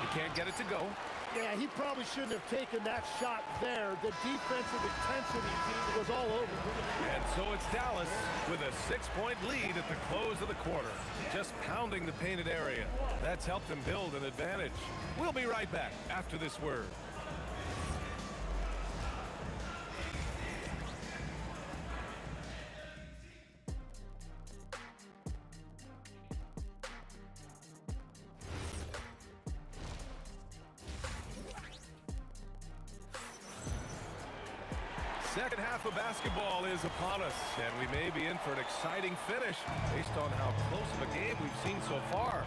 He can't get it to go. Yeah, he probably shouldn't have taken that shot there. The defensive intensity was all over. And so it's Dallas with a 6-point lead at the close of the quarter. Just pounding the painted area. That's helped them build an advantage. We'll be right back after this word. Second half of basketball is upon us, and we may be in for an exciting finish based on how close of a game we've seen so far.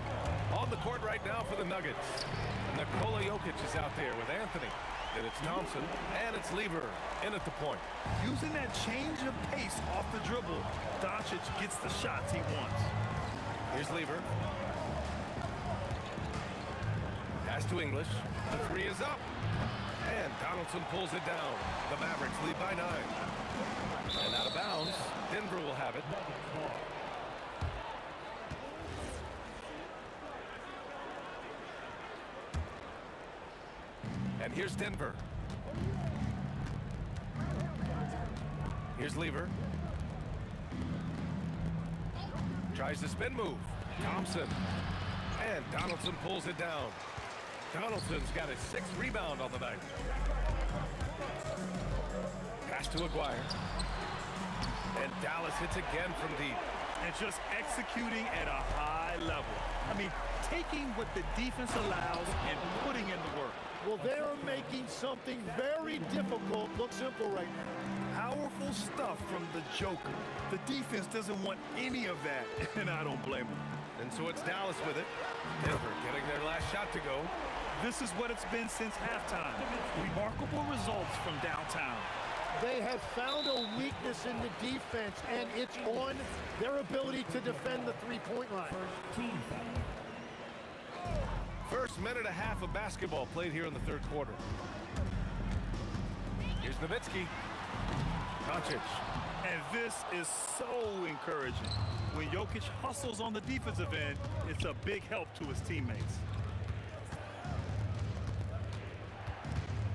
On the court right now for the Nuggets. Nikola Jokic is out there with Anthony. Then it's Thompson, and it's Lever in at the point. Using that change of pace off the dribble, Doncic gets the shots he wants. Here's Lever. Pass to English. The 3 is up. And Donaldson pulls it down. The Mavericks lead by 9. And out of bounds, Denver will have it. And here's Denver. Here's Lever. Tries the spin move. Thompson. And Donaldson pulls it down. Donaldson's got his 6th rebound on the night. Pass to Aguirre. And Dallas hits again from deep. And just executing at a high level. I mean, taking what the defense allows and putting in the work. Well, they're making something very difficult look simple right now. Powerful stuff from the Joker. The defense doesn't want any of that, and I don't blame them. And so it's Dallas with it. Denver getting their last shot to go. This is what it's been since halftime. Remarkable results from downtown. They have found a weakness in the defense, and it's on their ability to defend the three-point line. First minute and a half of basketball played here in the third quarter. Here's Nowitzki. Doncic. And this is so encouraging. When Jokic hustles on the defensive end, it's a big help to his teammates.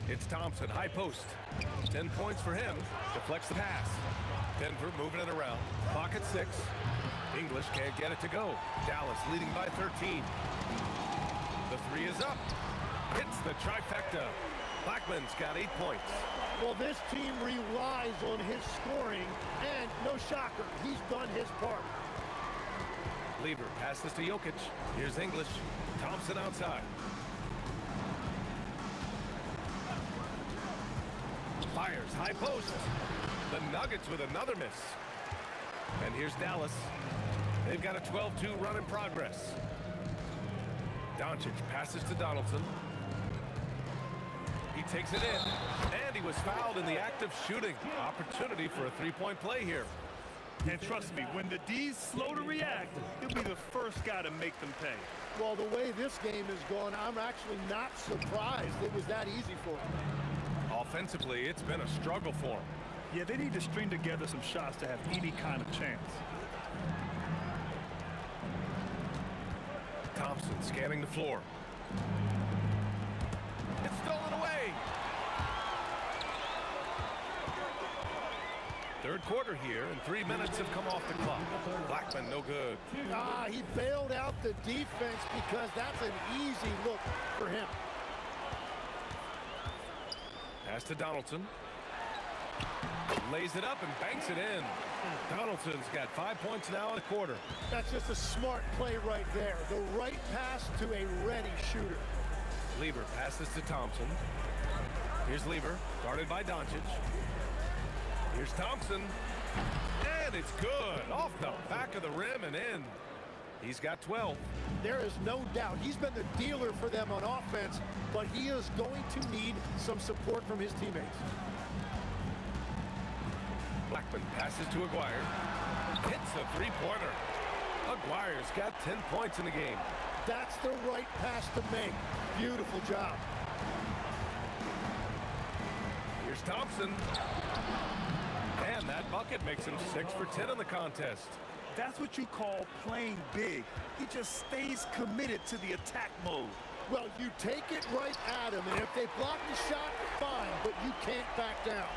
It's Thompson, high post. 10 points for him. Deflects the pass. Denver moving it around. Clock at 6. English can't get it to go. Dallas leading by 13. The three is up. Hits the trifecta. Blackman's got 8 points. Well, this team relies on his scoring, and no shocker, he's done his part. Lever passes to Jokic. Here's English. Thompson outside. Fires, high post. The Nuggets with another miss. And here's Dallas. They've got a 12-2 run in progress. Doncic passes to Donaldson. He takes it in. And he was fouled in the act of shooting. Opportunity for a three-point play here. And trust me, when the D's slow to react, he'll be the first guy to make them pay. Well, the way this game has gone, I'm actually not surprised it was that easy for him. Offensively, it's been a struggle for him. Yeah, they need to string together some shots to have any kind of chance. Thompson scanning the floor. It's stolen away. Third quarter here, and 3 minutes have come off the clock. Blackman, no good. He bailed out the defense because that's an easy look for him. Pass to Donaldson. Lays it up and banks it in. Donaldson's got 5 points now in the quarter. That's just a smart play right there. The right pass to a ready shooter. Lever passes to Thompson. Here's Lever, guarded by Doncic. Here's Thompson. And it's good. Off the back of the rim and in. He's got 12. There is no doubt he's been the dealer for them on offense, but he is going to need some support from his teammates. Blackman passes to Aguirre. Hits a three-pointer. Aguirre's got 10 points in the game. That's the right pass to make. Beautiful job. Here's Thompson. And that bucket makes him 6 for 10 in the contest. That's what you call playing big. He just stays committed to the attack mode. Well, you take it right at him, and if they block the shot, fine, but you can't back down.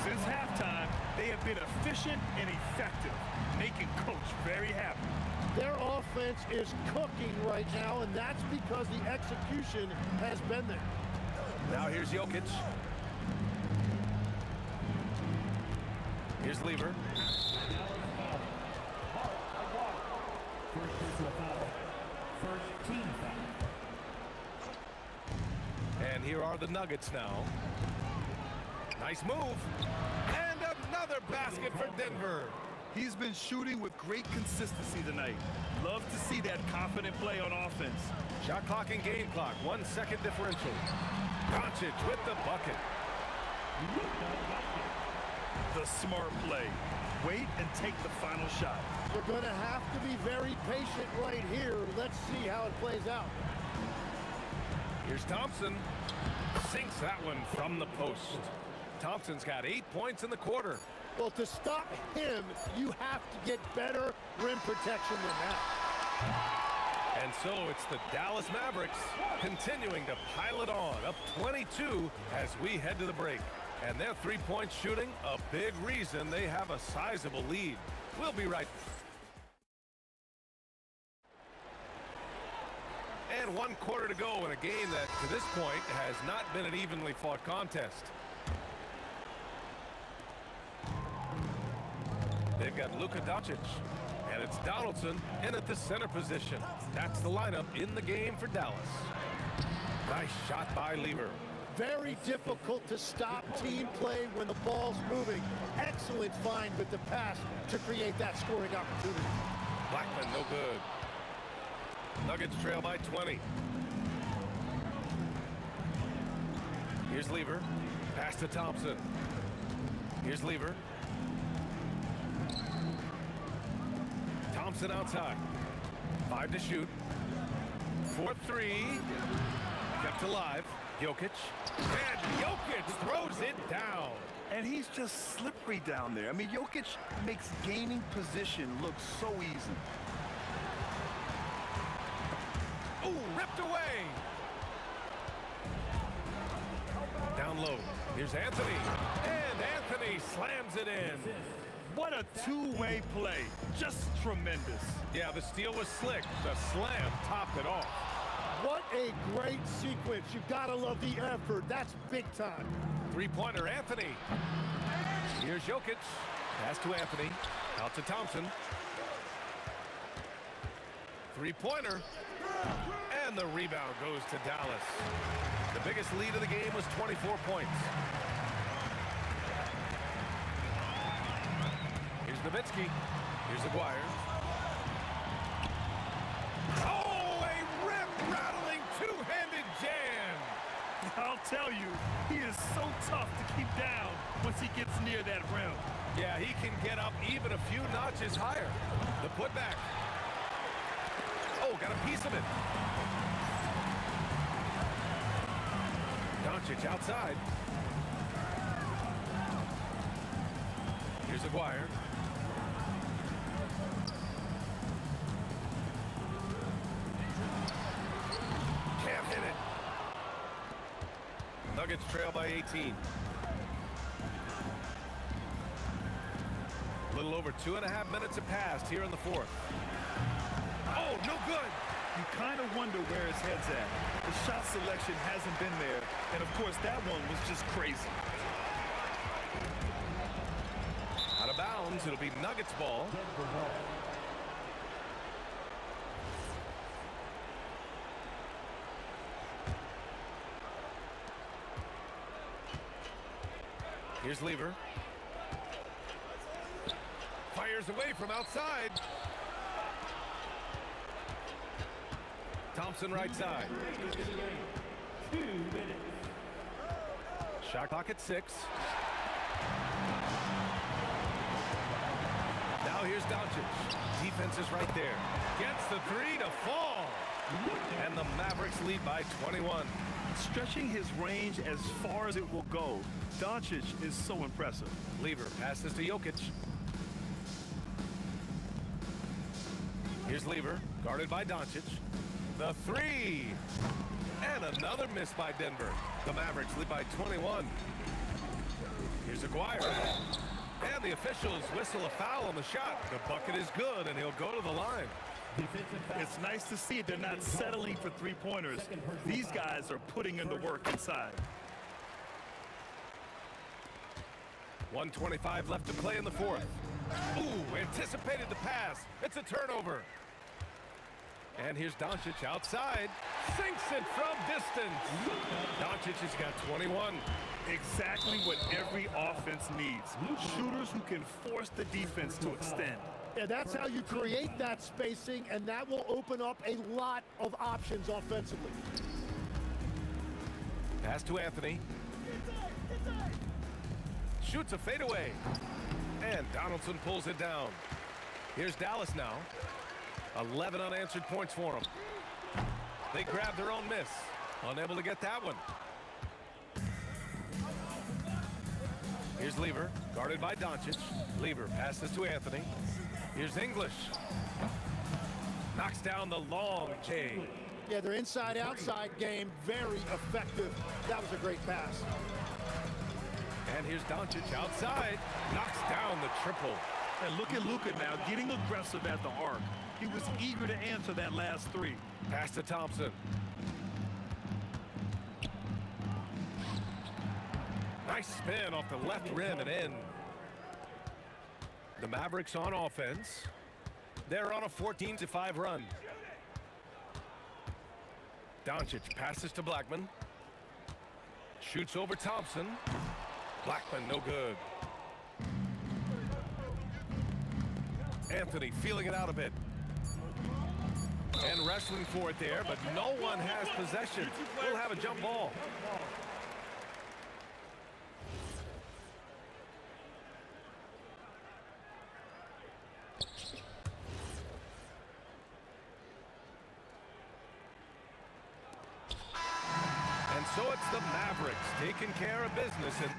Since halftime, they have been efficient and effective, making Coach very happy. Their offense is cooking right now, and that's because the execution has been there. Now here's Jokic. Here's Lever. First team foul. And here are the Nuggets now. Nice move. And another basket for Denver. He's been shooting with great consistency tonight. Love to see that confident play on offense. Shot clock and game clock, 1 second differential. Doncic with the bucket. The smart play. Wait and take the final shot. You're going to have to be very patient right here. Let's see how it plays out. Here's Thompson. Sinks that one from the post. Thompson's got 8 points in the quarter. Well, to stop him, you have to get better rim protection than that. And so it's the Dallas Mavericks continuing to pile it on, up 22 as we head to the break. And their three-point shooting, a big reason they have a sizable lead. We'll be right back. And 1 quarter to go in a game that, to this point, has not been an evenly fought contest. They've got Luka Doncic, and it's Donaldson in at the center position. That's the lineup in the game for Dallas. Nice shot by Lever. Very difficult to stop team play when the ball's moving. Excellent find with the pass to create that scoring opportunity. Blackman, no good. Nuggets trail by 20. Here's Lever. Pass to Thompson. Here's Lever. Thompson outside. 5 to shoot. 4-3. Kept alive. Jokic. And Jokic throws it down. And he's just slippery down there. I mean, Jokic makes gaining position look so easy. Ooh, ripped away. Down low. Here's Anthony. And Anthony slams it in. What a two-way play. Just tremendous. Yeah, the steal was slick. The slam topped it off. What a great sequence. You've got to love the effort. That's big time. Three-pointer, Anthony. Here's Jokic. Pass to Anthony. Out to Thompson. Three-pointer. And the rebound goes to Dallas. The biggest lead of the game was 24 points. Here's Nowitzki. Here's Aguirre. Oh, a rip-rattling two-handed jam. I'll tell you, he is so tough to keep down once he gets near that rim. Yeah, he can get up even a few notches higher. The putback. Oh, got a piece of it. Doncic outside. Here's Aguirre. Can't hit it. Nuggets trail by 18. A little over 2.5 minutes have passed here in the fourth. Oh, no good. You kind of wonder where his head's at. The shot selection hasn't been there. And, of course, that one was just crazy. Out of bounds. It'll be Nuggets ball. Here's Lever. Fires away from outside. Thompson right side. 2 minutes. Shot clock at 6. Now here's Doncic. Defense is right there. Gets the three to fall. And the Mavericks lead by 21. Stretching his range as far as it will go, Doncic is so impressive. Lever passes to Jokic. Here's Lever, guarded by Doncic. The three. And another miss by Denver. The Mavericks lead by 21. Here's Aguirre. And the officials whistle a foul on the shot. The bucket is good, and he'll go to the line. It's nice to see they're not settling for three-pointers. These guys are putting in the work inside. 1:25 left to play in the fourth. Ooh, anticipated the pass. It's a turnover. And here's Doncic outside. Sinks it from distance. Doncic has got 21. Exactly what every offense needs. Shooters who can force the defense to extend. Yeah, that's how you create that spacing, and that will open up a lot of options offensively. Pass to Anthony. Shoots a fadeaway. And Donaldson pulls it down. Here's Dallas now. 11 unanswered points for them. They grabbed their own miss. Unable to get that one. Here's Lever, guarded by Doncic. Lever passes to Anthony. Here's English. Knocks down the long J. Yeah, their inside-outside game, very effective. That was a great pass. And here's Doncic outside. Knocks down the triple. And look at Luka now getting aggressive at the arc. He was eager to answer that last three. Pass to Thompson. Nice spin off the left rim and in. The Mavericks on offense. They're on a 14-5 run. Doncic passes to Blackman. Shoots over Thompson. Blackman no good. Anthony feeling it out a bit. And wrestling for it there, but no one has possession. We'll have a jump ball. So it's the Mavericks taking care of business. And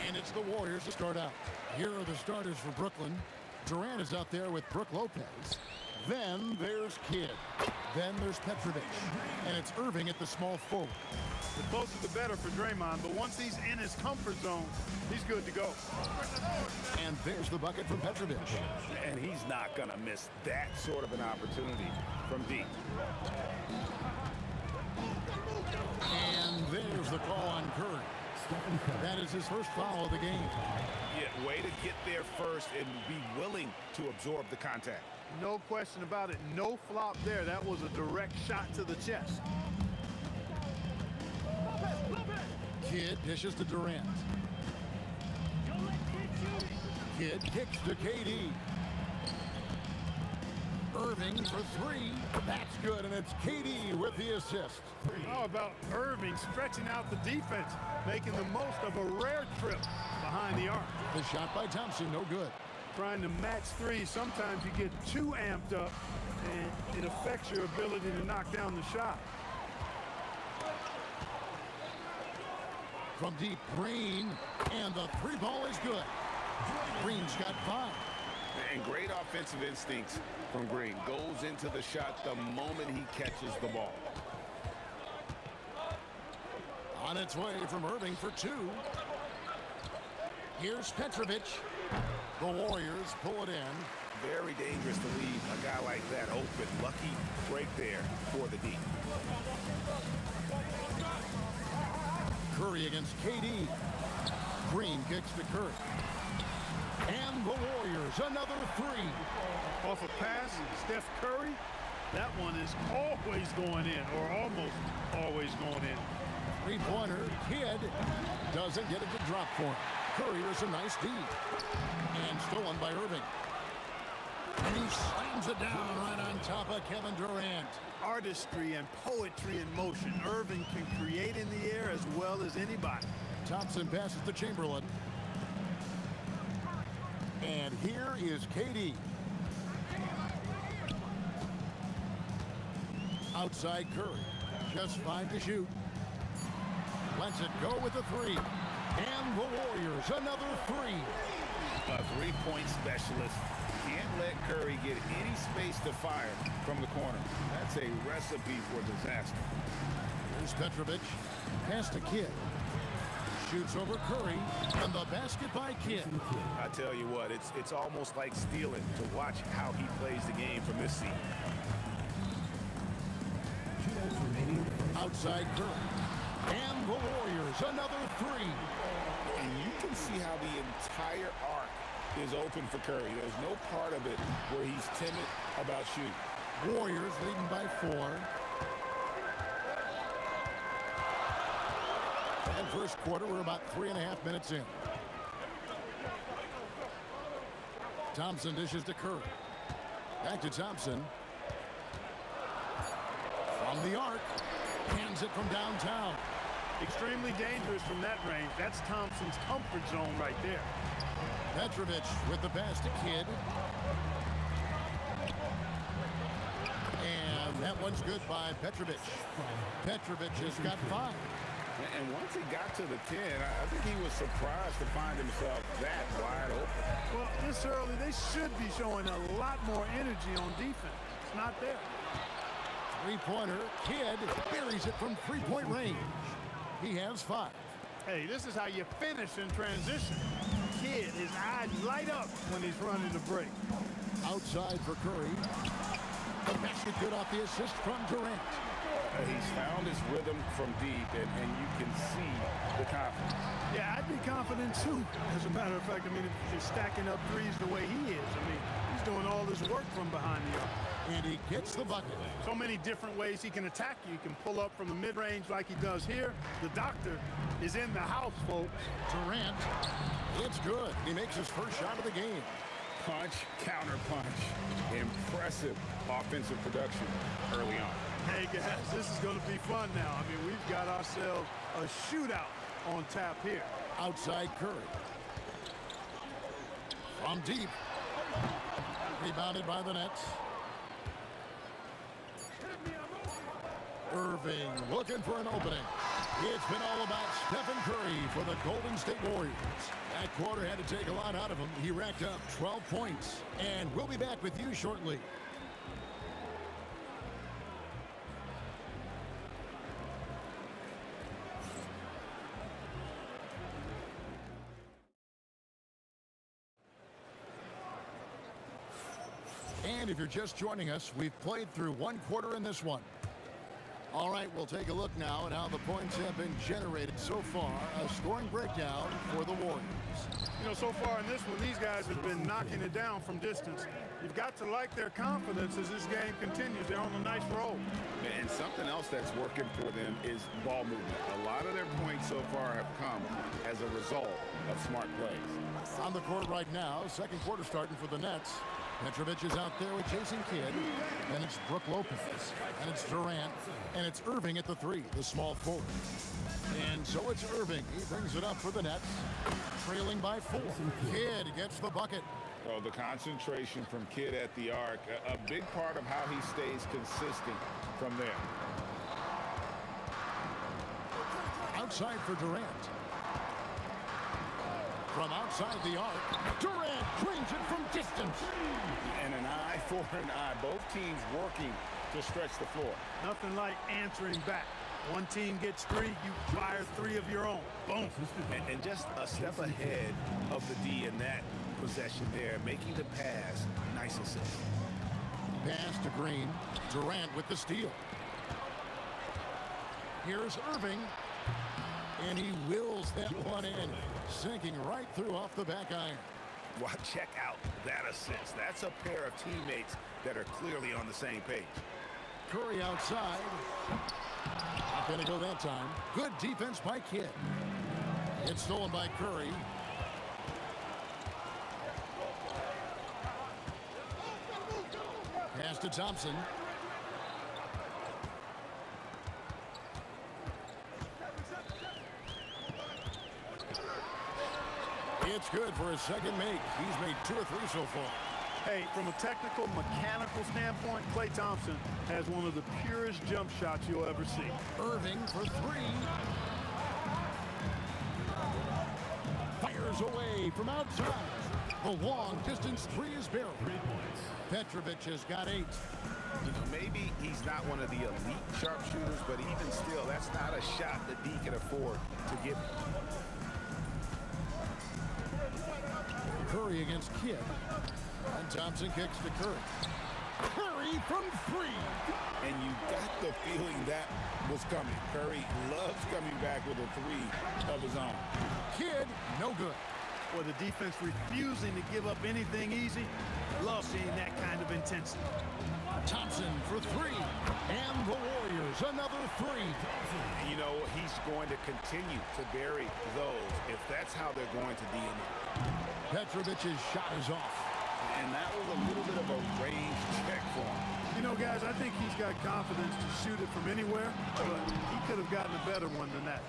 And it's the Warriors to start out. Here are the starters for Brooklyn. Durant is out there with Brook Lopez. Then there's Kidd. Then there's Petrovic. And it's Irving at the small forward. The closer the better for Draymond, but once he's in his comfort zone, he's good to go. And there's the bucket from Petrovic. And he's not going to miss that sort of an opportunity from deep. And there's the call on Curry. That is his first foul of the game. Yeah, way to get there first and be willing to absorb the contact. No question about it. No flop there. That was a direct shot to the chest. Kidd dishes to Durant. Kidd kicks to KD. Irving for three. That's good, and it's KD with the assist. How about Irving stretching out the defense, making the most of a rare trip behind the arc? The shot by Thompson, no good. Trying to match three, sometimes you get too amped up, and it affects your ability to knock down the shot. From deep, Green, and the three ball is good. Green's got 5. And great offensive instincts from Green. Goes into the shot the moment he catches the ball. On its way from Irving for 2. Here's Petrovic. The Warriors pull it in. Very dangerous to leave a guy like that open. Lucky break there for the D. Curry against KD. Green kicks to Curry. And the Warriors, another 3. Off a pass, Steph Curry, that one is always going in, or almost always going in. Three-pointer, Kidd doesn't get it to drop for him. Curry is a nice D. And stolen by Irving. And he slams it down right on top of Kevin Durant. Artistry and poetry in motion. Irving can create in the air as well as anybody. Thompson passes to Chamberlain. And here is KD. Outside Curry. Just 5 to shoot. Lets it go with the 3. And the Warriors, another 3. A three-point specialist. Can't let Curry get any space to fire from the corner. That's a recipe for disaster. Here's Petrovic. Pass to Kidd. Shoots over Curry. And the basket by Kidd. I tell you what, it's almost like stealing to watch how he plays the game from this seat. Outside Curry. And the Warriors, another 3. And you can see how the entire arc is open for Curry. There's no part of it where he's timid about shooting. Warriors leading by 4. And first quarter, we're about 3.5 minutes in. Thompson dishes to Curry. Back to Thompson. From the arc. Hands it from downtown. Extremely dangerous from that range. That's Thompson's comfort zone right there. Petrovic with the pass to Kidd. And that one's good by Petrovic. Petrovic has got 5. And once he got to the 10, I think he was surprised to find himself that wide open. Well, this early, they should be showing a lot more energy on defense. It's not there. Three-pointer. Kidd buries it from three-point range. He has 5. Hey, this is how you finish in transition. Kidd, his eyes light up when he's running the break. Outside for Curry. The basket good off the assist from Durant. He's found his rhythm from deep, and you can see the confidence. Yeah, I'd be confident too. As a matter of fact, I mean, if you're stacking up threes the way he is, I mean, he's doing all this work from behind the arc. And he gets the bucket. So many different ways he can attack you. He can pull up from the mid-range like he does here. The doctor is in the house, folks. Durant, it's good. He makes his first shot of the game. Punch, counter punch. Impressive offensive production early on. Hey, guys, this is going to be fun now. I mean, we've got ourselves a shootout on tap here. Outside Curry. From deep. Rebounded by the Nets. Irving looking for an opening. It's been all about Stephen Curry for the Golden State Warriors. That quarter had to take a lot out of him. He racked up 12 points. And we'll be back with you shortly. And if you're just joining us, we've played through one quarter in this one. All right, we'll take a look now at how the points have been generated so far. A scoring breakdown for the Warriors. You know, so far in this one, these guys have been knocking it down from distance. You've got to like their confidence as this game continues. They're on a nice roll. And something else that's working for them is ball movement. A lot of their points so far have come as a result of smart plays. On the court right now, second quarter starting for the Nets. Petrovic is out there with Jason Kidd. Then it's Brook Lopez. And it's Durant. And it's Irving at the 3, the small forward. And so it's Irving. He brings it up for the Nets. Trailing by 4. Kidd gets the bucket. Oh, the concentration from Kidd at the arc, a big part of how he stays consistent from there. Outside for Durant. From outside the arc, Durant drains it from distance. And an eye for an eye. Both teams working to stretch the floor. Nothing like answering back. One team gets 3, you fire 3 of your own. Boom. And just a step ahead of the D in that possession there, making the pass. Nice assist. Pass to Green. Durant with the steal. Here's Irving. And he wills that one in, sinking right through off the back iron. Well, check out that assist. That's a pair of teammates that are clearly on the same page. Curry outside. Not going to go that time. Good defense by Kidd. It's stolen by Curry. Pass to Thompson. It's good for his second make. He's made 2 or 3 so far. Hey, from a technical, mechanical standpoint, Klay Thompson has one of the purest jump shots you'll ever see. Irving for 3. Fires away from outside. The long distance 3 is barreled. Petrovic has got 8. You know, maybe he's not one of the elite sharpshooters, but even still, that's not a shot that D can afford to give. Curry against Kidd. And Thompson kicks to Curry. Curry from 3. And you got the feeling that was coming. Curry loves coming back with a 3 of his own. Kidd, no good. or the defense refusing to give up anything easy. Love seeing that kind of intensity. Thompson for three. And the Warriors, another three. You know, he's going to continue to bury those if that's how they're going to DM it. Petrovic's shot is off. And that was a little bit of a range check for him. You know, guys, I think he's got confidence to shoot it from anywhere, but he could have gotten a better one than that.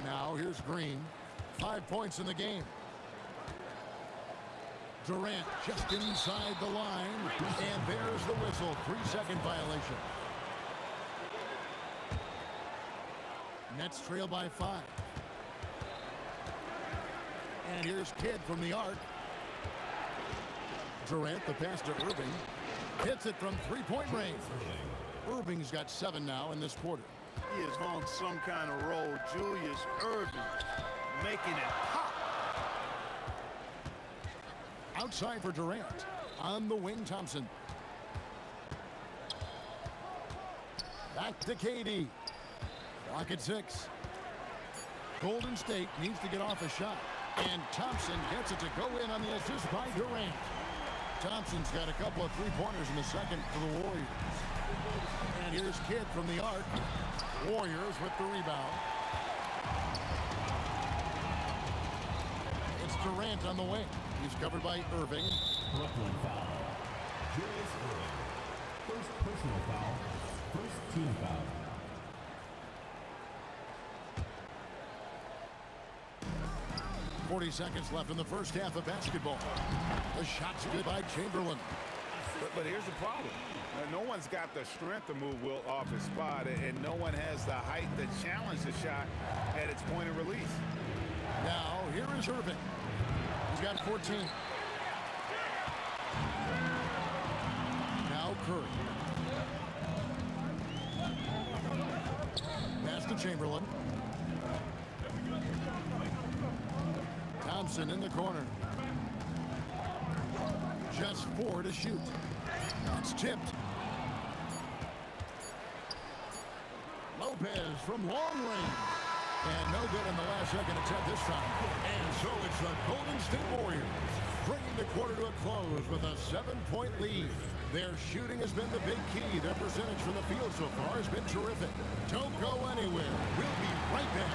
Now here's Green. 5 points in the game. Durant just inside the line. And there's the whistle. 3-second violation. Nets trail by 5. And here's Kidd from the arc. Durant, the pass to Irving. Hits it from three-point range. Irving's got 7 now in this quarter. He is on some kind of roll. Julius Irving making it pop. Outside for Durant. On the wing, Thompson. Back to KD. Clock at 6. Golden State needs to get off a shot. And Thompson gets it to go in on the assist by Durant. Thompson's got a couple of three-pointers in the second for the Warriors. And here's Kidd from the arc. Warriors with the rebound. It's Durant on the wing. He's covered by Irving. Brooklyn foul. Julius Irving. First personal foul. First team foul. .40 left in the first half of basketball. The shot's good by Chamberlain. But here's the problem. No one's got the strength to move Wilt off his spot, and no one has the height to challenge the shot at its point of release. Now, here is Irving. He's got 14. Now Curry. Pass to Chamberlain. Thompson in the corner. Just 4 to shoot. It's tipped. Lopez from long range. And no good in the last second attempt this time. And so it's the Golden State Warriors bringing the quarter to a close with a 7-point lead. Their shooting has been the big key. Their percentage from the field so far has been terrific. Don't go anywhere. We'll be right back.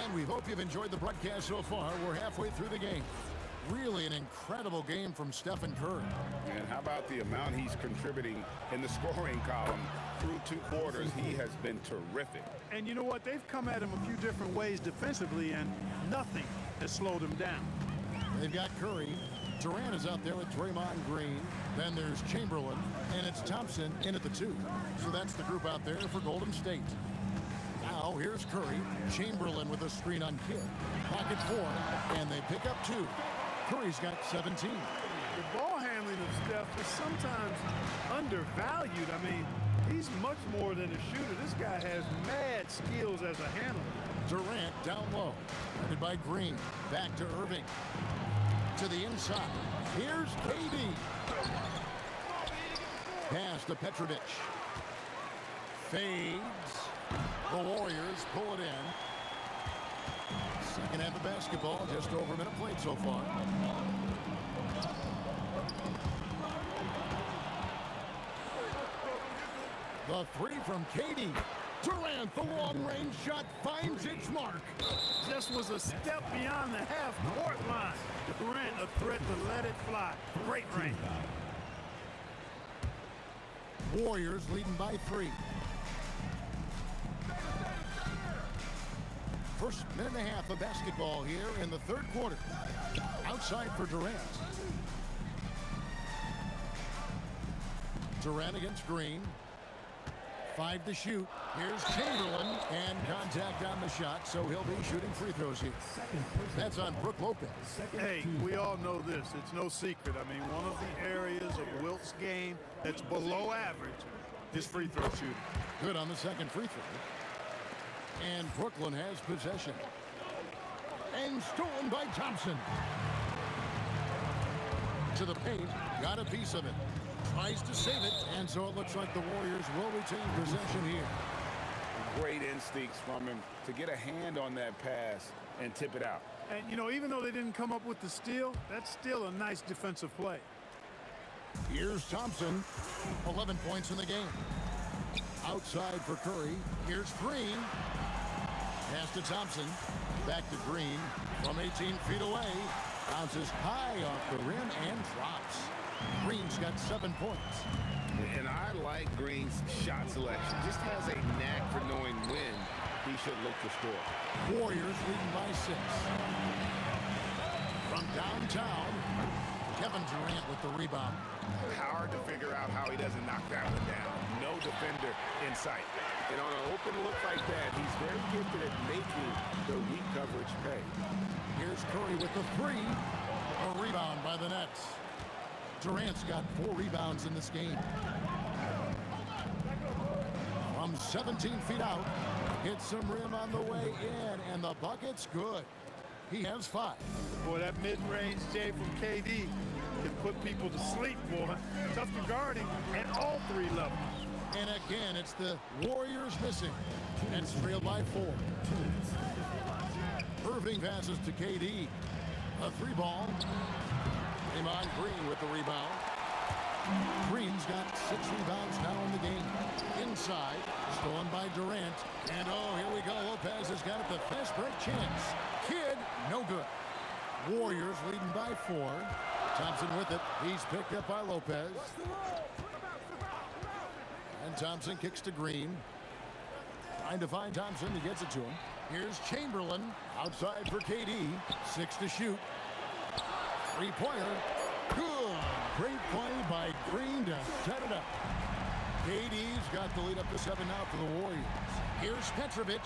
And we hope you've enjoyed the broadcast so far. We're halfway through the game. Really an incredible game from Stephen Curry. And how about the amount he's contributing in the scoring column through 2 quarters? He has been terrific. And you know what? They've come at him a few different ways defensively, and nothing has slowed him down. They've got Curry. Durant is out there with Draymond Green. Then there's Chamberlain, and it's Thompson in at the 2. So that's the group out there for Golden State. Now here's Curry. Chamberlain with a screen on Kidd. Pocket 4, and they pick up 2. Curry's got 17. The ball handling of Steph is sometimes undervalued. I mean, he's much more than a shooter. This guy has mad skills as a handler. Durant down low. Guarded by Green. Back to Irving. To the inside. Here's KD. Pass to Petrovic. Fades. The Warriors pull it in. Second half of basketball, just over a minute played so far. The 3 from KD. Durant, the long-range shot finds its mark. Just was a step beyond the half-court line. Durant a threat to let it fly. Great range. Warriors leading by 3. First minute and a half of basketball here in the third quarter. Outside for Durant. Durant against Green. 5 to shoot. Here's Chamberlain, and contact on the shot, so he'll be shooting free throws here. That's on Brook Lopez. Hey, we all know this. It's no secret. I mean, one of the areas of Wilt's game that's below average is free throw shooting. Good on the second free throw. And Brooklyn has possession. And stolen by Thompson. To the paint, got a piece of it. Tries to save it, and so it looks like the Warriors will retain possession here. Great instincts from him to get a hand on that pass and tip it out. And, you know, even though they didn't come up with the steal, that's still a nice defensive play. Here's Thompson, 11 points in the game. Outside for Curry. Here's Green. Pass to Thompson. Back to Green from 18 feet away. Bounces high off the rim and drops. Green's got 7 points. And I like Green's shot selection. Just has a knack for knowing when he should look to score. Warriors leading by 6. From downtown, Kevin Durant with the rebound. Hard to figure out how he doesn't knock that one down. No defender in sight. And on an open look like that, he's very gifted at making the weak coverage pay. Here's Curry with the 3. A rebound by the Nets. Durant's got 4 rebounds in this game. From 17 feet out, hits some rim on the way in, and the bucket's good. He has 5. Boy, that mid-range J from KD can put people to sleep, boy. Tough to guard him at all 3 levels. And again, it's the Warriors missing. Nets trail by 4. Irving passes to KD. A 3-ball. Draymond Green with the rebound. Green's got 6 rebounds now in the game. Inside, stolen by Durant. And oh, here we go. Lopez has got it, the fast break chance. Kidd, no good. Warriors leading by 4. Thompson with it. He's picked up by Lopez. And Thompson kicks to Green. Trying to find Thompson. He gets it to him. Here's Chamberlain. Outside for KD. 6 to shoot. 3-pointer. Good. Great play by Green to set it up. KD's got the lead up to 7 now for the Warriors. Here's Petrovic.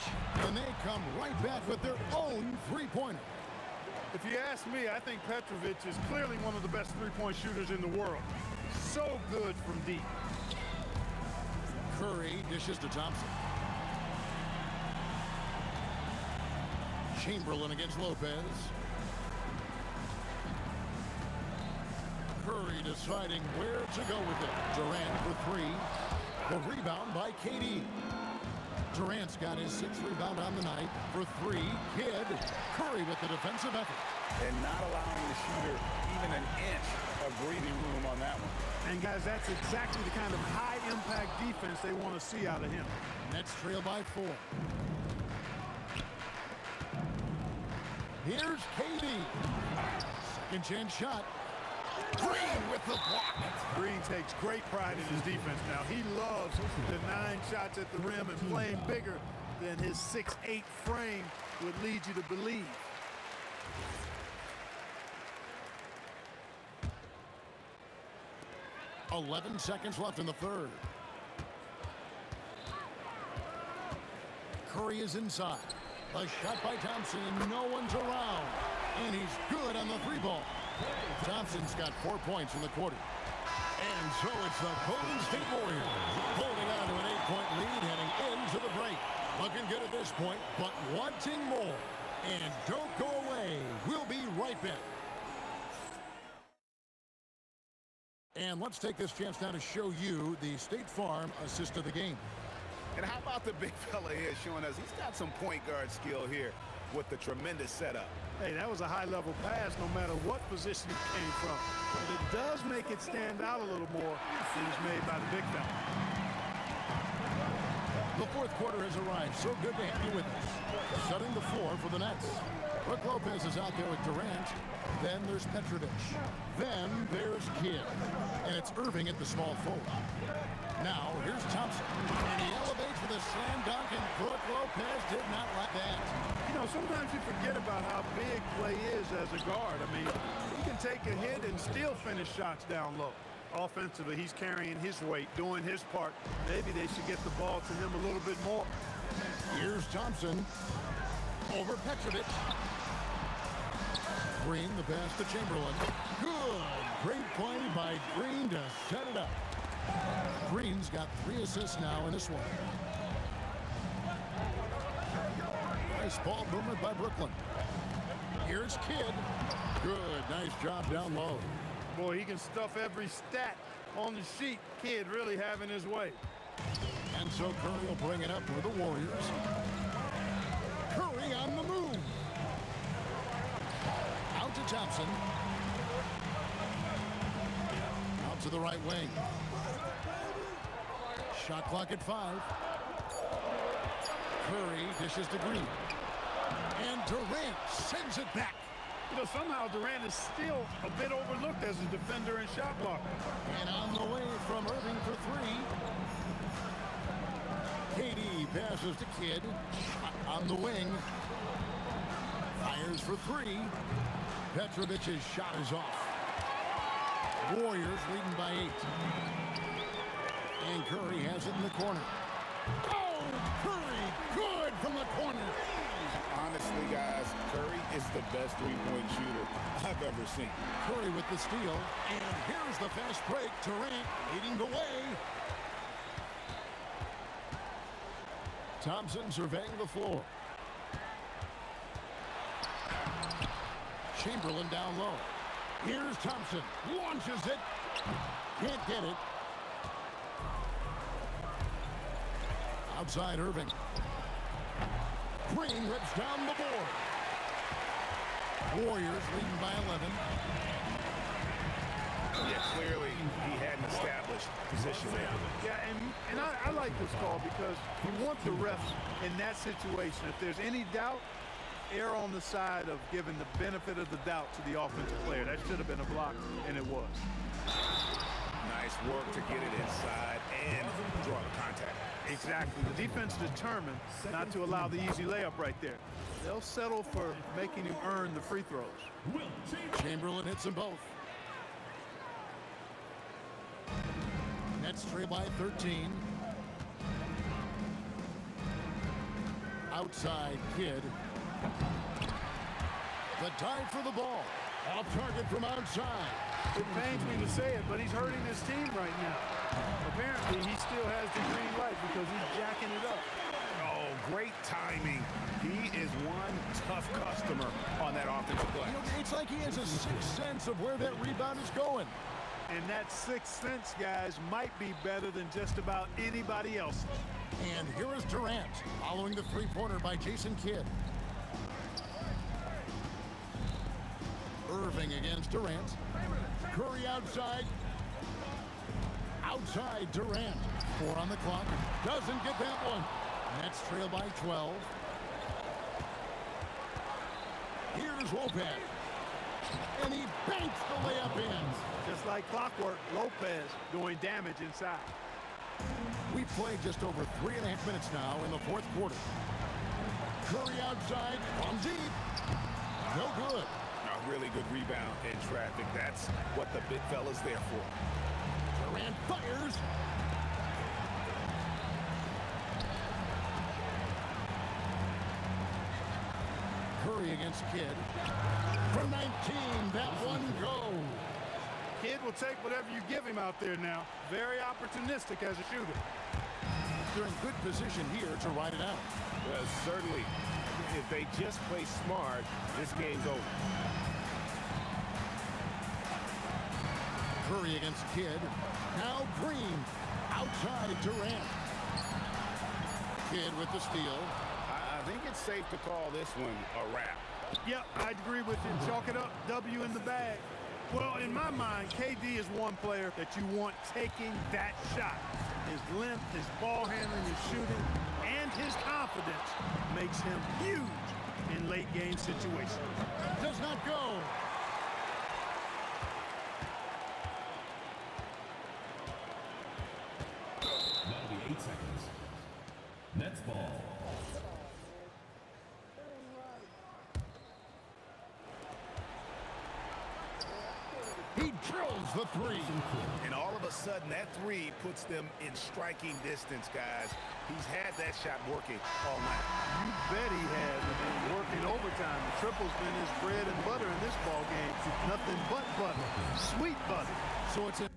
And they come right back with their own 3-pointer. If you ask me, I think Petrovic is clearly one of the best 3-point shooters in the world. So good from deep. Curry dishes to Thompson. Chamberlain against Lopez. Curry deciding where to go with it. Durant for 3. The rebound by KD. Durant's got his 6th rebound on the night for 3. Kidd. Curry with the defensive effort. And not allowing the shooter even an inch of breathing room on that one. And guys, that's exactly the kind of high-impact defense they want to see out of him. Nets trail by 4. Here's KD. Second chance shot. Green with the block. Green takes great pride in his defense now. He loves the 9 shots at the rim and playing bigger than his 6'8" frame would lead you to believe. .11 seconds left in the 3rd. Curry is inside. A shot by Thompson, and no one's around. And he's good on the 3-ball. Thompson's got 4 points in the quarter. And so it's the Golden State Warriors holding on to an 8-point lead heading into the break. Looking good at this point, but wanting more. And don't go away. We'll be right back. And let's take this chance now to show you the State Farm assist of the game. And how about the big fella here showing us he's got some point guard skill here with the tremendous setup. Hey, that was a high-level pass no matter what position it came from. But it does make it stand out a little more than it's made by the big fella. The 4th quarter has arrived. So good to have you with us. Setting the floor for the Nets. Brook Lopez is out there with Durant. Then there's Petrovic. Then there's Kidd. And it's Irving at the small forward. Now, here's Thompson. And he elevates with a slam dunk, and Brook Lopez did not like that. You know, sometimes you forget about how big Clay is as a guard. I mean, he can take a hit and still finish shots down low. Offensively, he's carrying his weight, doing his part. Maybe they should get the ball to him a little bit more. Here's Thompson. Over Petrovic. Green, the pass to Chamberlain. Good. Great play by Green to set it up. Green's got 3 assists now in this one. Nice ball movement by Brooklyn. Here's Kidd. Good, nice job down low. Boy, he can stuff every stat on the sheet. Kidd really having his way. And so Curry will bring it up for the Warriors. Curry on the move. Out to Thompson. Out to the right wing. Shot clock at 5. Curry dishes to Green. And Durant sends it back. You know, somehow Durant is still a bit overlooked as a defender and shot blocker. And on the way from Irving for 3. KD passes to Kidd. On the wing. Fires for 3. Petrovic's shot is off. Warriors leading by 8. And Curry has it in the corner. Oh, Curry, good from the corner. Honestly, guys, Curry is the best three-point shooter I've ever seen. Curry with the steal. And here's the fast break. Durant leading the way. Thompson surveying the floor. Chamberlain down low. Here's Thompson. Launches it. Can't get it. Outside Irving. Green rips down the board. Warriors leading by 11. Yeah, clearly he had an established position there. Yeah, and I like this call because you want the refs in that situation. If there's any doubt, err on the side of giving the benefit of the doubt to the offensive player. That should have been a block, and it was. Nice work to get it inside and draw the contact. Exactly. The defense determined not to allow the easy layup right there. They'll settle for making him earn the free throws. Chamberlain hits them both. Nets trail by 13. Outside Kidd. The dive for the ball. Off target from outside. It pains me to say it, but he's hurting his team right now. Apparently, he still has the green light because he's jacking it up. Oh, great timing. He is one tough customer on that offensive play. You know, it's like he has a sixth sense of where that rebound is going. And that sixth sense, guys, might be better than just about anybody else. And here is Durant following the three-pointer by Jason Kidd. Irving against Durant. Curry outside. Outside Durant. 4 on the clock. Doesn't get that one. Nets trail by 12. Here's Lopez. And he banks the layup in. Just like clockwork, Lopez doing damage inside. We've played just over 3.5 minutes now in the fourth quarter. Curry outside from deep. No good. A really good rebound in traffic. That's what the big fella's there for. Durant fires. Curry against Kidd. From 19, that one goes. Kidd will take whatever you give him out there now. Very opportunistic as a shooter. They're in good position here to ride it out. Certainly, if they just play smart, this game's over. Curry against Kidd. Now Green. Outside Durant. Kidd with the steal. I think it's safe to call this one a wrap. Yep, I'd agree with you. Chalk it up. W in the bag. Well, in my mind, KD is one player that you want taking that shot. His length, his ball handling, his shooting, and his confidence makes him huge in late game situations. Does not go. That'll be 8 seconds. Nets ball. He drills the three. And all of a sudden, that three puts them in striking distance, guys. He's had that shot working all night. You bet he has. Been working overtime. The triple's been his bread and butter in this ball game. Nothing but butter. Sweet butter. So it's a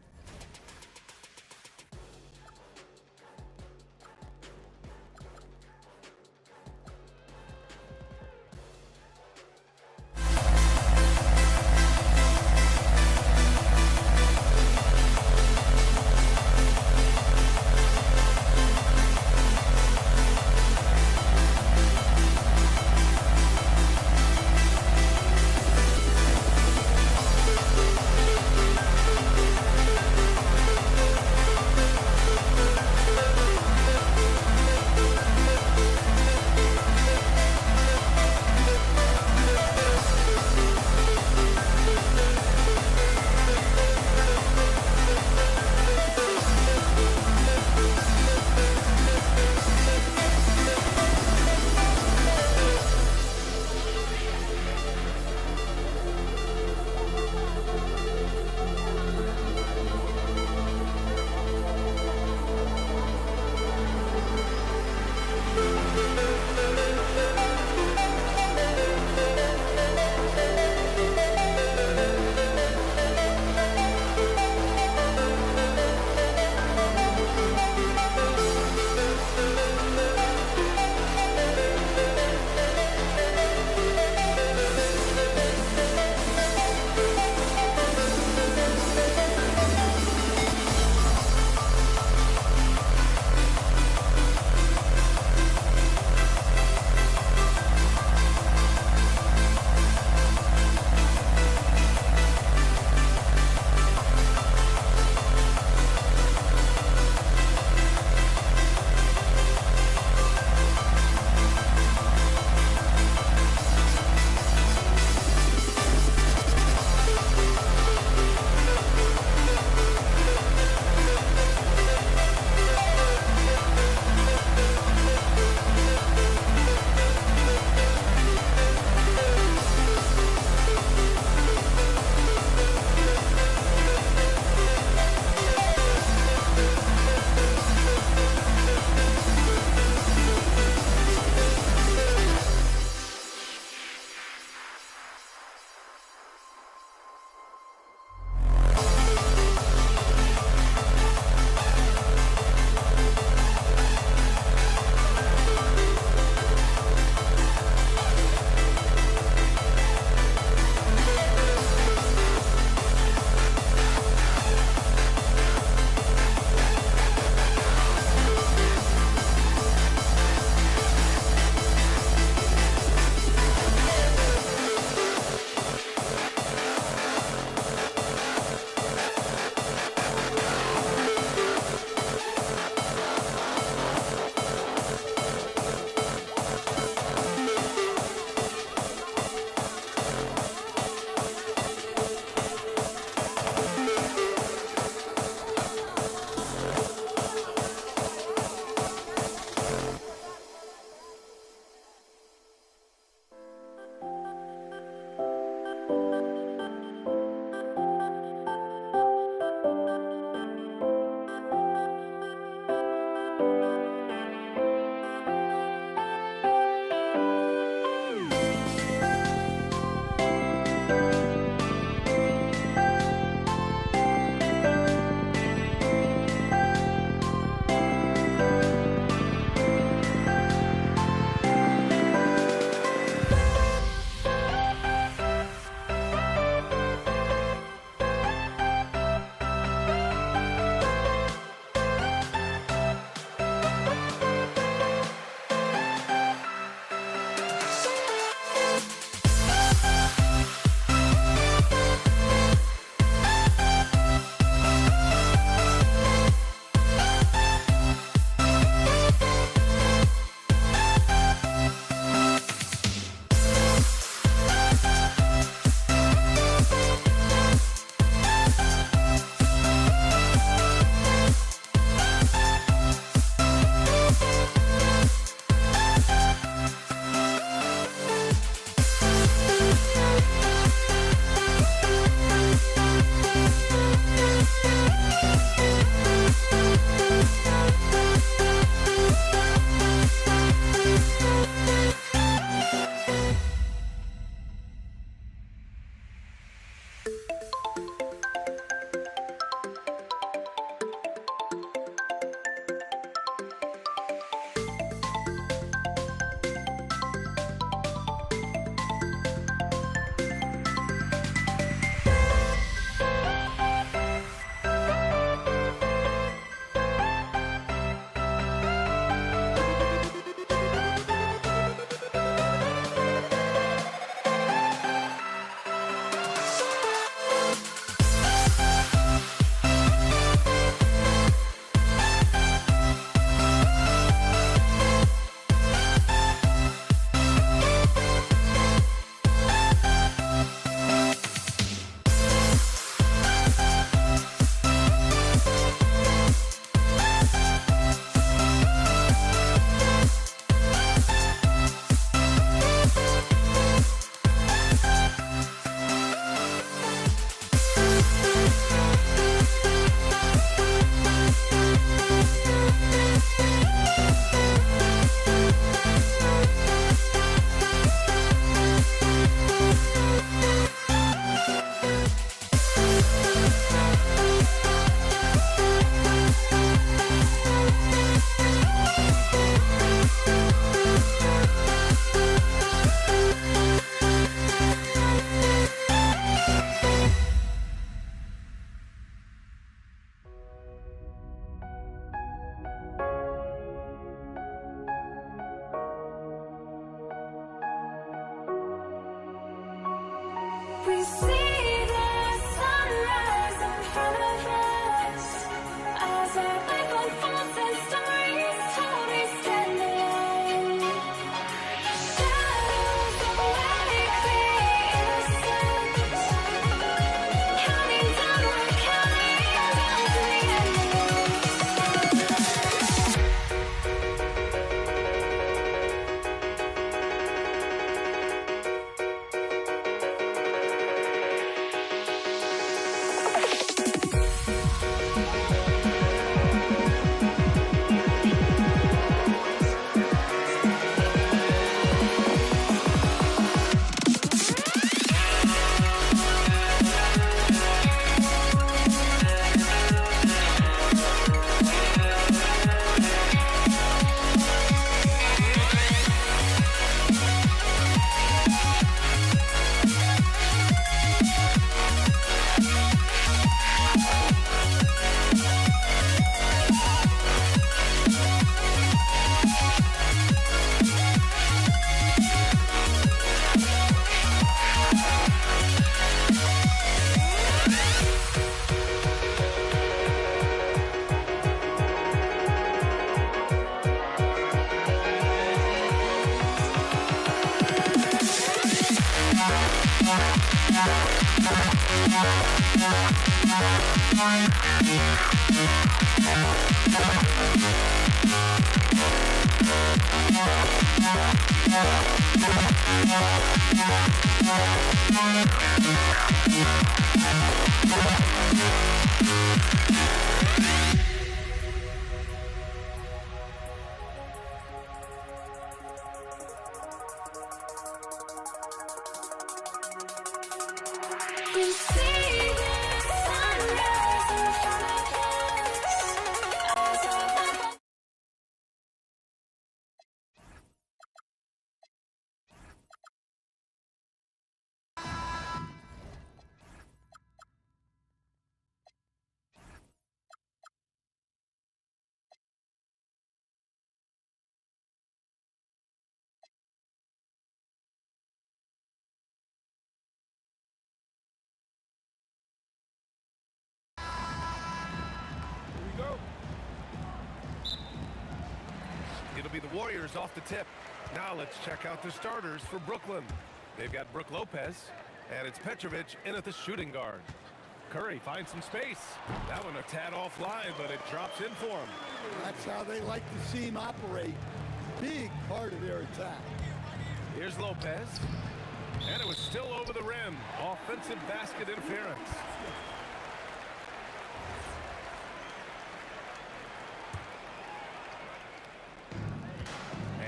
We see the sunrise in front of us. Eyes are like It'll be the Warriors off the tip. Now let's check out the starters for Brooklyn. They've got Brook Lopez, and it's Petrovic in at the shooting guard. Curry finds some space. That one a tad offline, but it drops in for him. That's how they like to see him operate. Big part of their attack. Here's Lopez, and it was still over the rim. Offensive basket interference.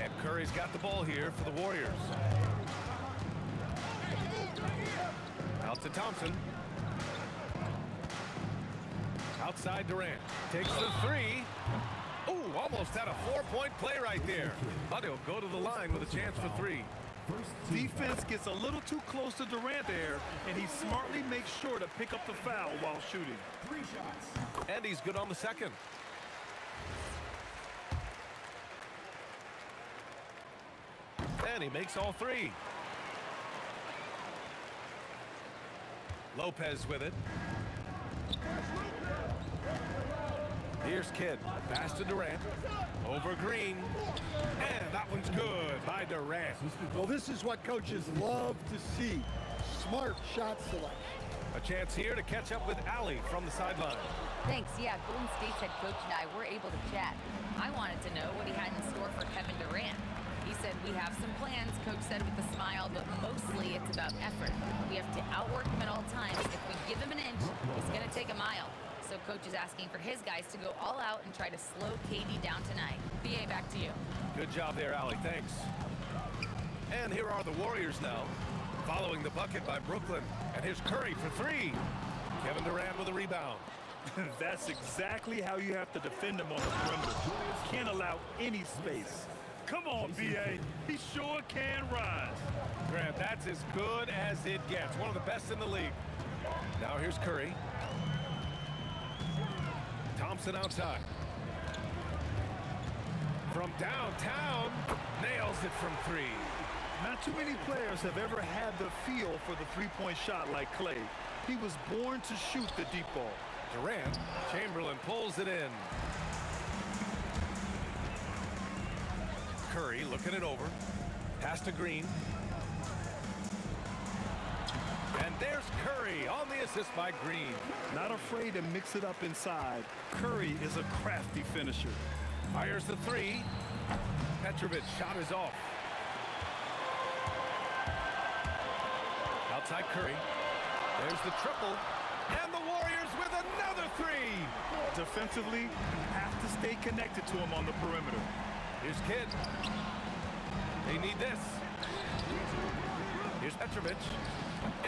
And Curry's got the ball here for the Warriors. Out to Thompson. Outside Durant. Takes the three. Ooh, almost had a 4-point play right there. But he'll go to the line with a chance for three. Defense gets a little too close to Durant there, and he smartly makes sure to pick up the foul while shooting. 3 shots. And he's good on the second. And he makes all three. Lopez with it. Here's Kidd. Pass to Durant. Over Green. And that one's good by Durant. Well, this is what coaches love to see. Smart shot selection. A chance here to catch up with Allie from the sideline. Thanks. Yeah, Golden State's head coach and I were able to chat. I wanted to know what he had in store for Kevin Durant. He said, we have some plans, Coach said with a smile, but mostly it's about effort. We have to outwork him at all times. If we give him an inch, he's going to take a mile. So Coach is asking for his guys to go all out and try to slow KD down tonight. BA, back to you. Good job there, Allie. Thanks. And here are the Warriors now, following the bucket by Brooklyn. And here's Curry for three. Kevin Durant with a rebound. That's exactly how you have to defend him on the perimeter. Can't allow any space. Come on, B.A. He sure can rise. Grant, that's as good as it gets. One of the best in the league. Now here's Curry. Thompson outside. From downtown, nails it from three. Not too many players have ever had the feel for the three-point shot like Clay. He was born to shoot the deep ball. Durant, Chamberlain pulls it in. Curry looking it over. Pass to Green. And there's Curry on the assist by Green. Not afraid to mix it up inside. Curry is a crafty finisher. Fires the three. Petrovic shot is off. Outside Curry. There's the triple. And the Warriors with another three. Defensively, you have to stay connected to him on the perimeter. Here's Kidd. They need this. Here's Petrovic.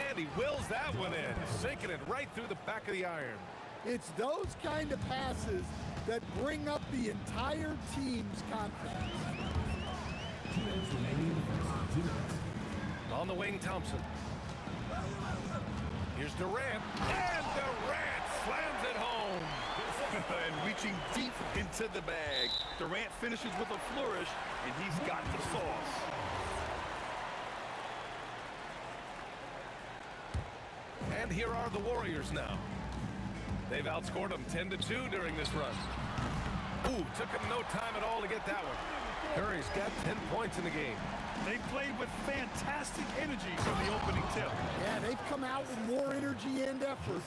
And he wills that one in, sinking it right through the back of the iron. It's those kind of passes that bring up the entire team's confidence. 2 minutes remaining in the first. 2 minutes. On the wing, Thompson. Here's Durant. And Durant slams it home. And reaching deep into the bag. Durant finishes with a flourish, and he's got the sauce. And here are the Warriors now. They've outscored them 10-2 during this run. Ooh, took him no time at all to get that one. Curry's got 10 points in the game. They played with fantastic energy from the opening tip. Yeah, they've come out with more energy and effort,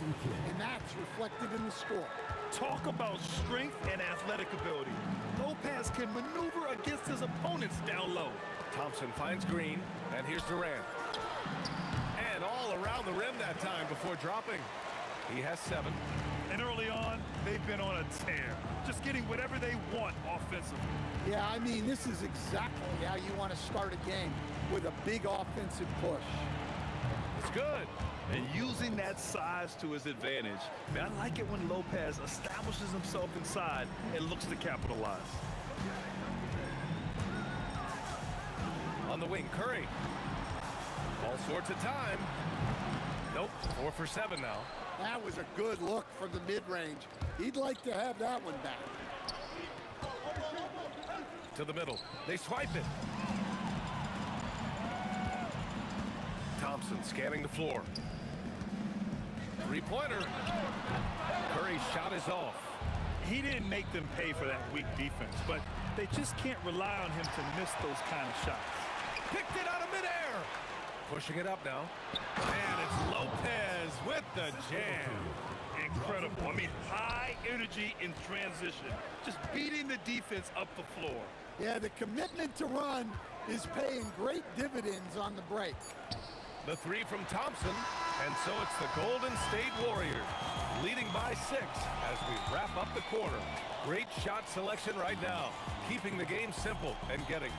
and that's reflected in the score. Talk about strength and athletic ability. Lopez can maneuver against his opponents down low. Thompson finds Green, and here's Durant. And all around the rim that time before dropping. He has 7. And early on, they've been on a tear, just getting whatever they want offensively. Yeah, I mean, this is exactly how you want to start a game, with a big offensive push. It's good. And using that size to his advantage. Man, I like it when Lopez establishes himself inside and looks to capitalize. On the wing, Curry. All sorts of time. Nope, 4 for 7 now. That was a good look from the mid-range. He'd like to have that one back. To the middle. They swipe it. Thompson scanning the floor. Three-pointer. Curry's shot is off. He didn't make them pay for that weak defense, but they just can't rely on him to miss those kind of shots. Picked it out of midair. Pushing it up now. And it's Lopez with the jam. Incredible. I mean, high energy in transition. Just beating the defense up the floor. Yeah, the commitment to run is paying great dividends on the break. The 3 from Thompson, and so it's the Golden State Warriors leading by 6 as we wrap up the quarter. Great shot selection right now, keeping the game simple and getting.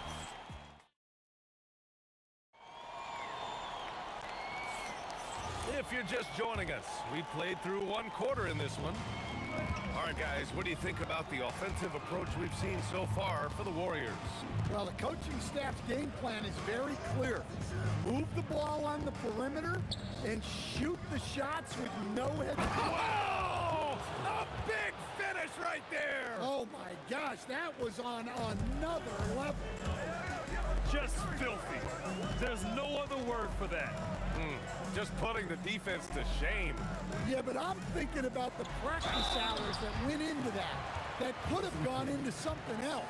If you're just joining us, we played through 1 quarter in this one. All right, guys, what do you think about the offensive approach we've seen so far for the Warriors? Well, the coaching staff's game plan is very clear. Move the ball on the perimeter and shoot the shots with no hesitation. Whoa! A big finish right there! Oh, my gosh, that was on another level. Just filthy. There's no other word for that. Just putting the defense to shame. Yeah, but I'm thinking about the practice hours that went into that could have gone into something else.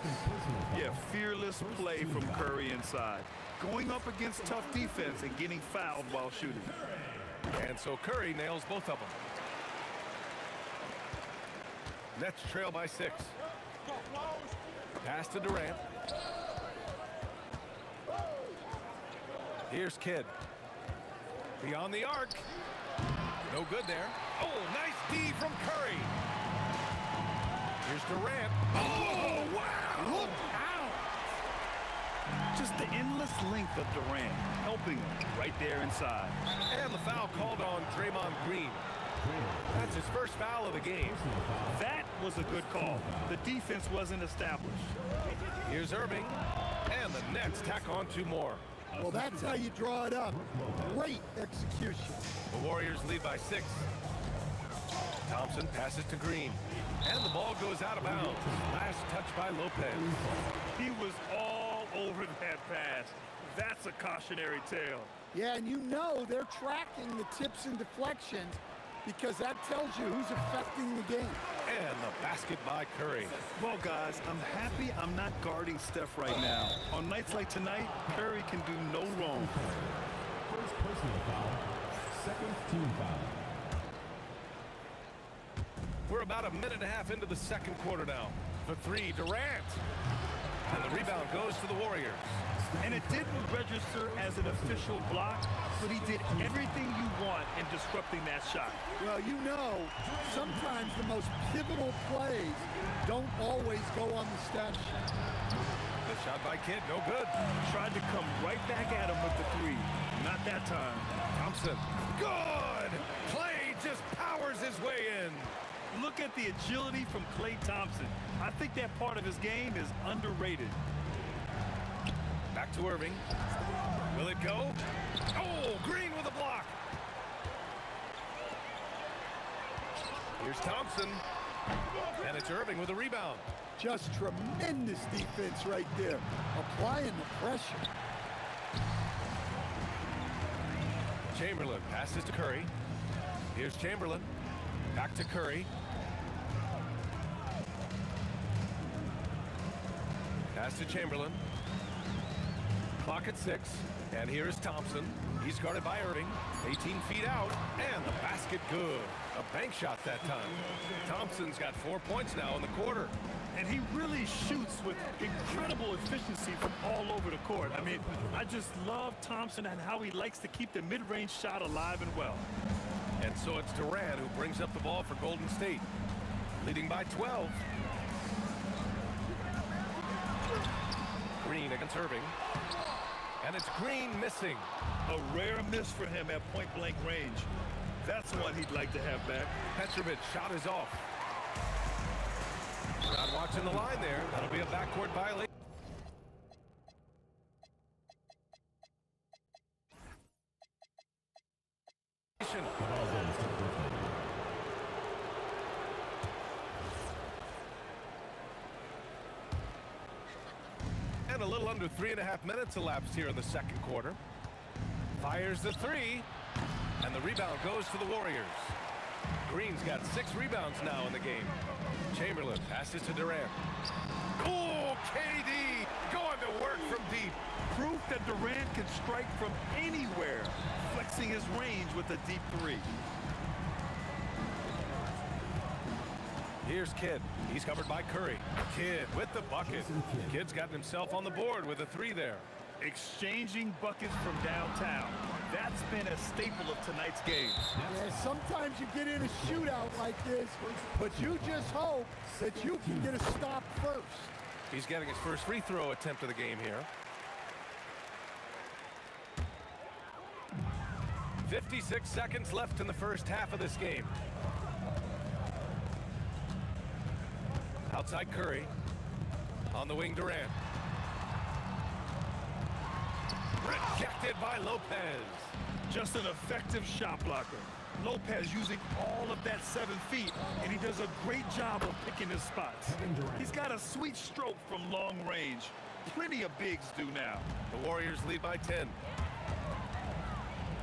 Yeah, fearless play from Curry inside. Going up against tough defense and getting fouled while shooting. And so Curry nails both of them. Nets trail by 6. Pass to Durant. Here's Kidd. Beyond the arc. No good there. Oh, nice D from Curry. Here's Durant. Oh, wow! Look out! Just the endless length of Durant, helping him right there inside. And the foul called on Draymond Green. That's his first foul of the game. That was a good call. The defense wasn't established. Here's Irving. And the Nets tack on 2 more. Well, that's how you draw it up. Great execution. The Warriors lead by 6. Thompson passes to Green. And the ball goes out of bounds. Last touch by Lopez. He was all over that pass. That's a cautionary tale. Yeah, and you know they're tracking the tips and deflections because that tells you who's affecting the game. And the basket by Curry. Well, guys, I'm happy I'm not guarding Steph right now. On nights like tonight, Curry can do no wrong. First personal foul, second team foul. We're about a minute and a half into the second quarter now. The 3, Durant. And the rebound goes to the Warriors. And it didn't register as an official block, but he did everything you want in disrupting that shot. Well, you know, sometimes the most pivotal plays don't always go on the stat sheet. The shot by Kidd, no good. Tried to come right back at him with the 3. Not that time. Thompson, good! Clay just powers his way in. Look at the agility from Klay Thompson. I think that part of his game is underrated. Back to Irving. Will it go? Oh, Green with a block. Here's Thompson. And it's Irving with a rebound. Just tremendous defense right there. Applying the pressure. Chamberlain passes to Curry. Here's Chamberlain. Back to Curry. Pass to Chamberlain. Clock at 6. And here is Thompson. He's guarded by Irving. 18 feet out. And the basket good. A bank shot that time. Thompson's got 4 points now in the quarter. And he really shoots with incredible efficiency from all over the court. I mean, I just love Thompson and how he likes to keep the mid-range shot alive and well. And so it's Durant who brings up the ball for Golden State, leading by 12. Green against Irving. And it's Green missing. A rare miss for him at point-blank range. That's one he'd like to have back. Petrovich shot is off. Not watching the line there. That'll be a backcourt violation. And a little under 3.5 minutes elapsed here in the second quarter. Fires the three. And the rebound goes to the Warriors. Green's got 6 rebounds now in the game. Chamberlain passes to Durant. Oh, KD going to work from deep. Proof that Durant can strike from anywhere, flexing his range with a deep three. Here's Kidd. He's covered by Curry. Kidd with the bucket. Kidd's gotten himself on the board with a 3 there. Exchanging buckets from downtown. That's been a staple of tonight's game. Yeah, sometimes you get in a shootout like this, but you just hope that you can get a stop first. He's getting his first free throw attempt of the game here. 56 seconds left in the first half of this game. Outside Curry. On the wing, Durant. Rejected by Lopez. Just an effective shot blocker. Lopez using all of that 7 feet, and he does a great job of picking his spots. He's got a sweet stroke from long range. Plenty of bigs do now. The Warriors lead by 10.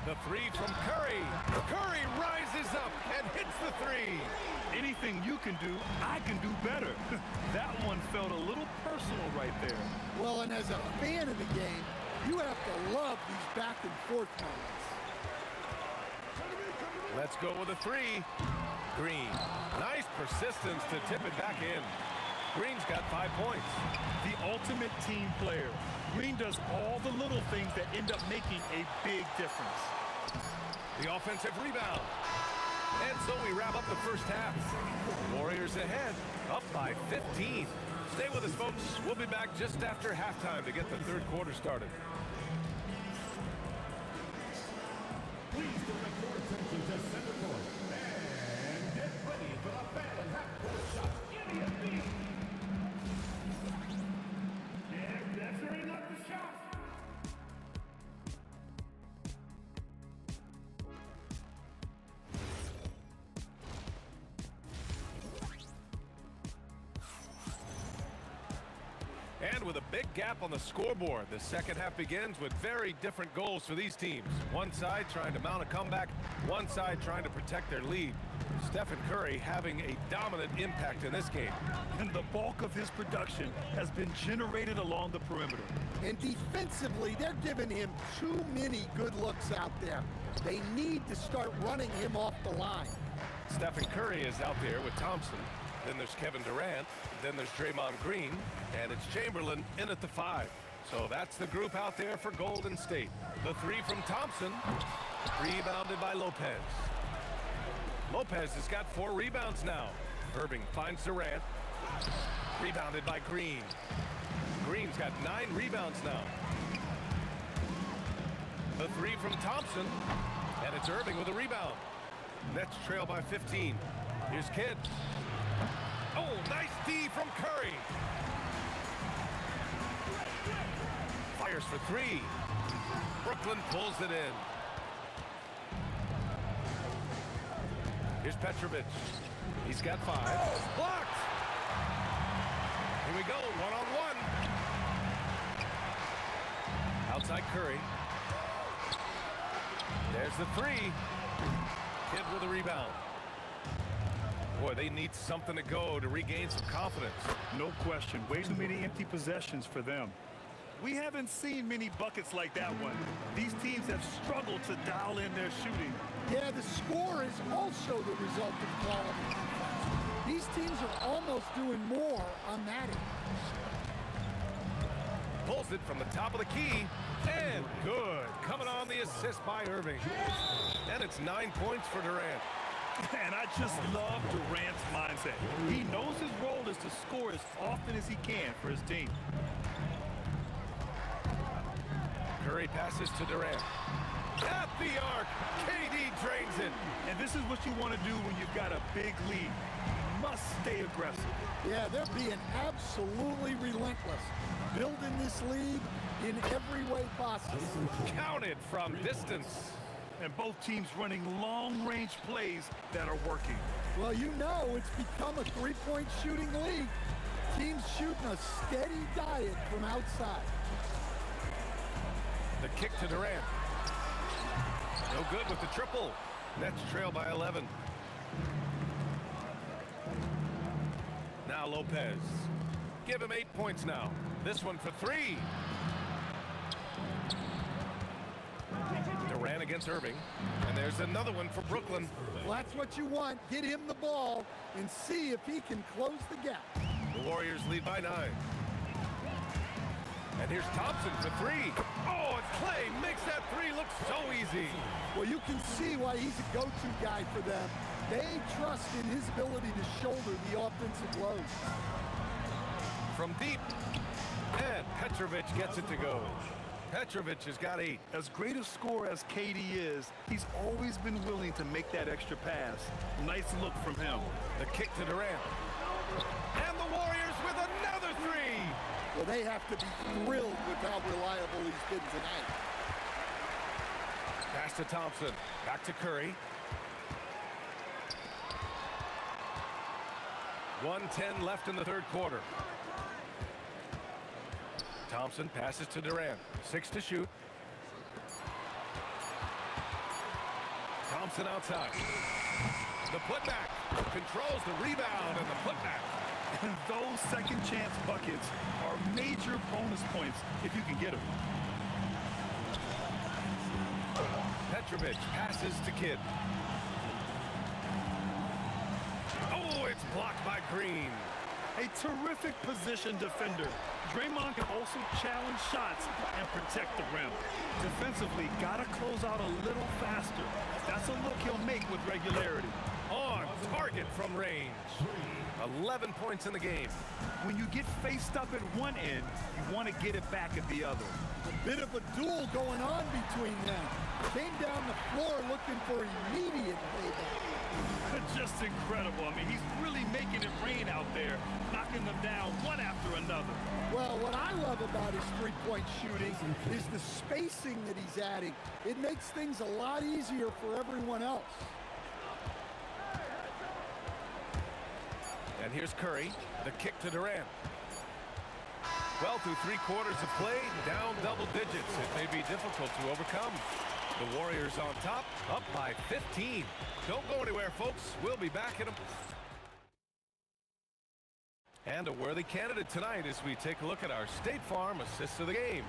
The 3 from Curry. Curry rises up and hits the 3. Anything you can do, I can do better. That one felt a little personal right there. Well, and as a fan of the game, you have to love these back and forth moments. Let's go with a 3. Green. Nice persistence to tip it back in. Green's got 5 points. The ultimate team player. Green does all the little things that end up making a big difference. The offensive rebound. And so we wrap up the first half. Warriors ahead, up by 15. Stay with us, folks. We'll be back just after halftime to get the third quarter started. Please direct your attention to center court and get ready for the fan half-court shot. Immediately. And measuring up the shot. And with a big gap on the scoreboard, the second half begins with very different goals for these teams. One side trying to mount a comeback, one side trying to protect their lead. Stephen Curry having a dominant impact in this game. And the bulk of his production has been generated along the perimeter. And defensively, they're giving him too many good looks out there. They need to start running him off the line. Stephen Curry is out there with Thompson. Then there's Kevin Durant. Then there's Draymond Green. And it's Chamberlain in at the 5. So that's the group out there for Golden State. The 3 from Thompson. Rebounded by Lopez. Lopez has got 4 rebounds now. Irving finds Durant. Rebounded by Green. Green's got 9 rebounds now. The 3 from Thompson. And it's Irving with a rebound. Nets trail by 15. Here's Kidd. Oh, nice D from Curry. Fires for 3. Brooklyn pulls it in. Here's Petrovich. He's got 5. Blocked. Here we go, one-on-one. Outside Curry. There's the 3. Kidd with a rebound. Boy, they need something to go to regain some confidence. No question. Way too many empty possessions for them. We haven't seen many buckets like that one. These teams have struggled to dial in their shooting. Yeah, the score is also the result of quality defense. These teams are almost doing more on that end. Pulls it from the top of the key. And good. Coming on the assist by Irving. And it's 9 points for Durant. And I just love Durant's mindset. He knows his role is to score as often as he can for his team. Curry passes to Durant. At the arc, KD drains it. And this is what you want to do when you've got a big lead. You must stay aggressive. Yeah, they're being absolutely relentless. Building this lead in every way possible. Counted from distance. And both teams running long-range plays that are working. Well, you know it's become a three-point shooting league. Teams shooting a steady diet from outside. The kick to Durant. No good with the triple. Nets trail by 11. Now Lopez. Give him 8 points now. This one for 3. Durant against Irving. And there's another one for Brooklyn. Well, that's what you want. Get him the ball and see if he can close the gap. The Warriors lead by 9. And here's Thompson for 3. Oh, and Clay makes that 3 look so easy. Well, you can see why he's a go-to guy for them. They trust in his ability to shoulder the offensive load. From deep. And Petrovic gets it to go. Petrovic has got 8. As great a scorer as KD is, he's always been willing to make that extra pass. Nice look from him. The kick to Durant. And the Warriors with another 3. Well, they have to be thrilled with how reliable he's been tonight. Pass to Thompson. Back to Curry. 1:10 left in the third quarter. Thompson passes to Durant. 6 to shoot. Thompson outside. The putback. Controls the rebound and the putback. And those second chance buckets are major bonus points if you can get them. Petrovic passes to Kidd. Oh, it's blocked by Green. A terrific position defender. Draymond can also challenge shots and protect the rim. Defensively, gotta close out a little faster. That's a look he'll make with regularity. On target from range. 11 points in the game. When you get faced up at one end, you want to get it back at the other. A bit of a duel going on between them. Came down the floor looking for immediate payback. Just incredible. I mean, he's really making it rain out there, knocking them down one after another. Well, what I love about his three-point shooting is the spacing that he's adding. It makes things a lot easier for everyone else. And here's Curry, the kick to Durant. Well, through 3 quarters of play, down double digits. It may be difficult to overcome. The Warriors on top, up by 15. Don't go anywhere, folks. We'll be back in a... And a worthy candidate tonight as we take a look at our State Farm assists of the game.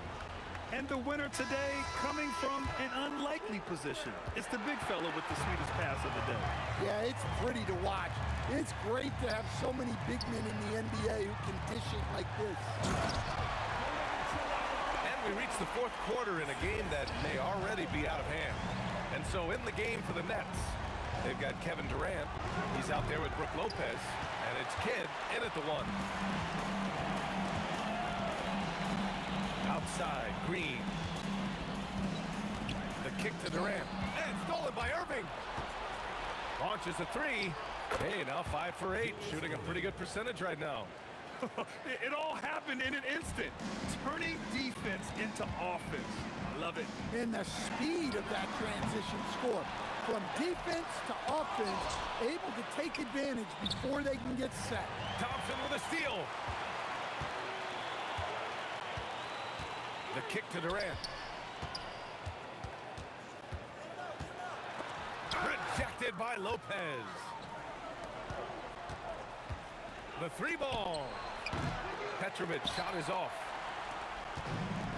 And the winner today coming from an unlikely position. It's the big fella with the sweetest pass of the day. Yeah, it's pretty to watch. It's great to have so many big men in the NBA who can dish it like this. And we reach the fourth quarter in a game that may already be out of hand. And so in the game for the Nets, they've got Kevin Durant. He's out there with Brook Lopez. And it's Kidd in at the 1. Outside, Green. The kick to Durant. And stolen by Irving. Launches a 3. Hey, now 5 for 8. Shooting a pretty good percentage right now. It all happened in an instant. Turning defense into offense. I love it. And the speed of that transition score. From defense to offense, able to take advantage before they can get set. Thompson with a steal. The kick to Durant. Rejected by Lopez. The 3 ball. Petrovic shot is off.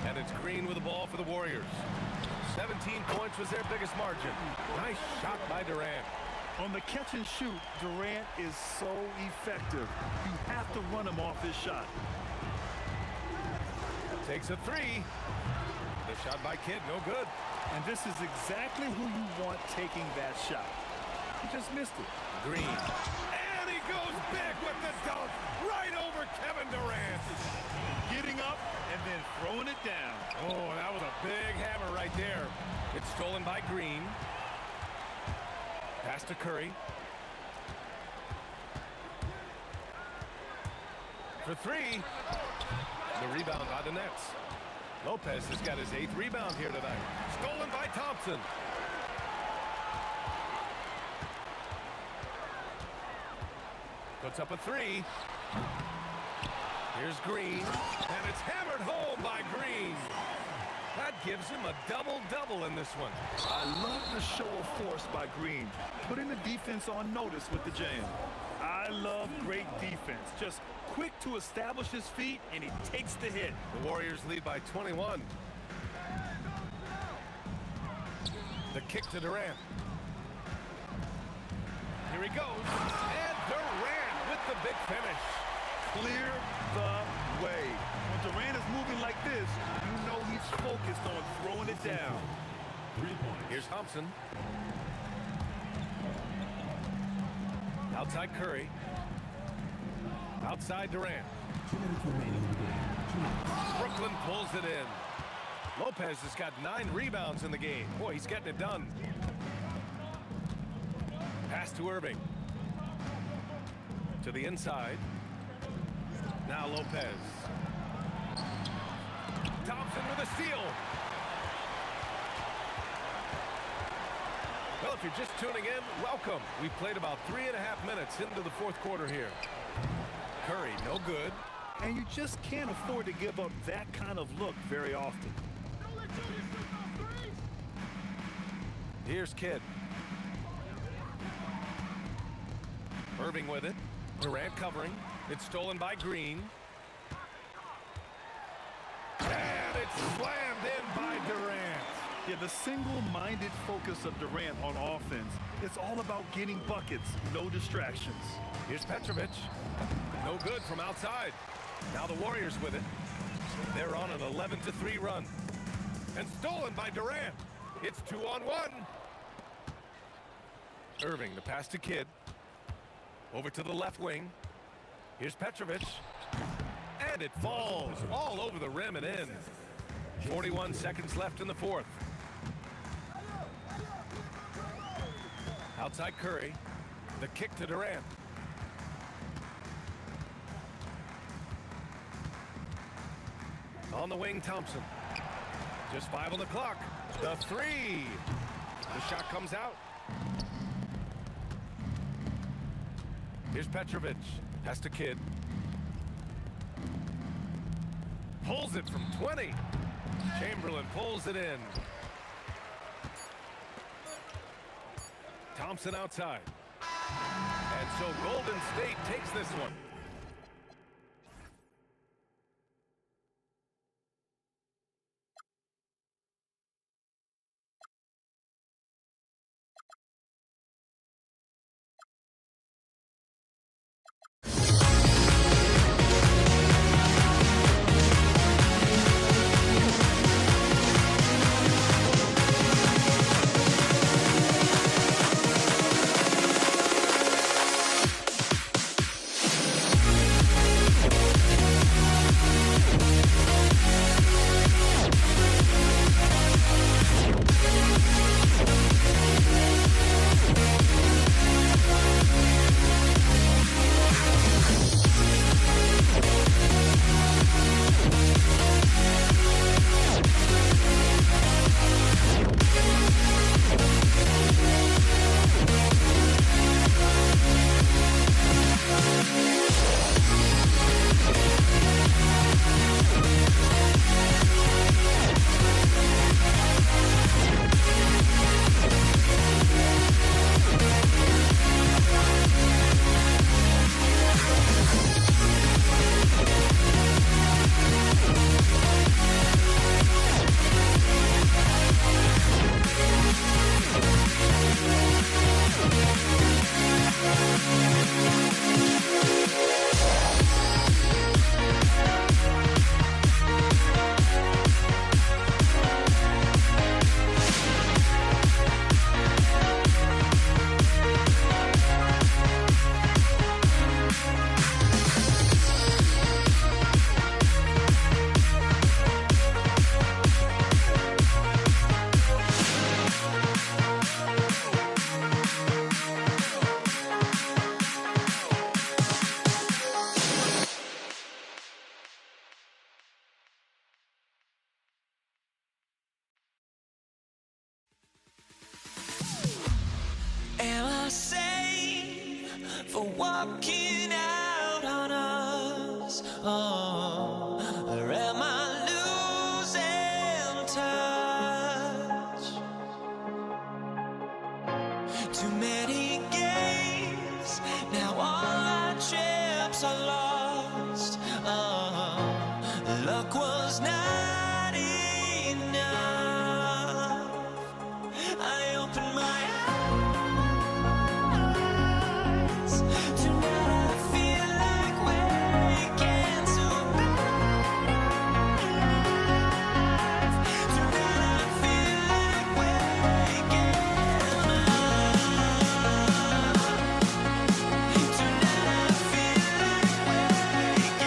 And it's Green with the ball for the Warriors. 17 points was their biggest margin. Nice shot by Durant. On the catch and shoot, Durant is so effective. You have to run him off his shot. Takes a three. The shot by Kidd, no good. And this is exactly who you want taking that shot. He just missed it. Green. And he goes big with the dunk. Right over Kevin Durant. Getting up and then throwing it down. Oh, that was a big hammer right there. It's stolen by Green. Pass to Curry. For three. The rebound by the Nets. Lopez has got his 8th rebound here tonight. Stolen by Thompson. Puts up a three. Here's Green. And it's hammered home by Green. That gives him a double-double in this one. I love the show of force by Green, putting the defense on notice with the jam. I love great defense. Just quick to establish his feet, and he takes the hit. The Warriors lead by 21. The kick to Durant. Here he goes. And Durant with the big finish. Clear the way. When Durant is moving like this, you know he's focused on throwing it down. Here's Thompson. Outside Curry. Outside Durant. 2 minutes remaining in the game. Brooklyn pulls it in. Lopez has got 9 rebounds in the game. Boy, he's getting it done. Pass to Irving. To the inside. Now Lopez. Thompson with a steal. Well, if you're just tuning in, welcome. We've played about 3.5 minutes into the 4th quarter here. Curry, no good. And you just can't afford to give up that kind of look very often. Here's Kidd. Irving with it. Durant covering. It's stolen by Green. And it's slammed in by Durant. Yeah, the single-minded focus of Durant on offense, it's all about getting buckets, no distractions. Here's Petrovic. No good from outside. Now the Warriors with it. They're on an 11-3 run. And stolen by Durant. It's 2-on-1. Irving, the pass to Kidd. Over to the left wing. Here's Petrovic. And it falls all over the rim and in. 41 seconds left in the 4th. Outside Curry. The kick to Durant. On the wing, Thompson. Just 5 on the clock. The 3. The shot comes out. Here's Petrovic. Pass to Kidd. Pulls it from 20. Chamberlain pulls it in. Thompson outside. And so Golden State takes this one. for walking out on us. Oh, or am I losing touch? Too many games, now all our chips are lost. Oh, luck was not enough. I opened my eyes. Tonight I feel like waking to a better life. Tonight I feel like waking up. Tonight I feel like waking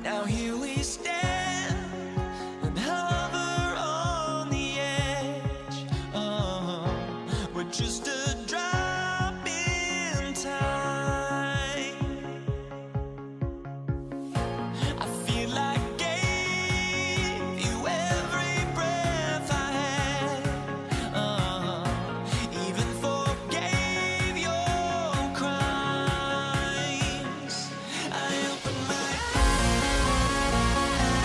Now here we stand and hover on the edge. Oh, we're just a drop in time. I feel like I gave you every breath I had. Even forgave your crimes. I opened my eyes.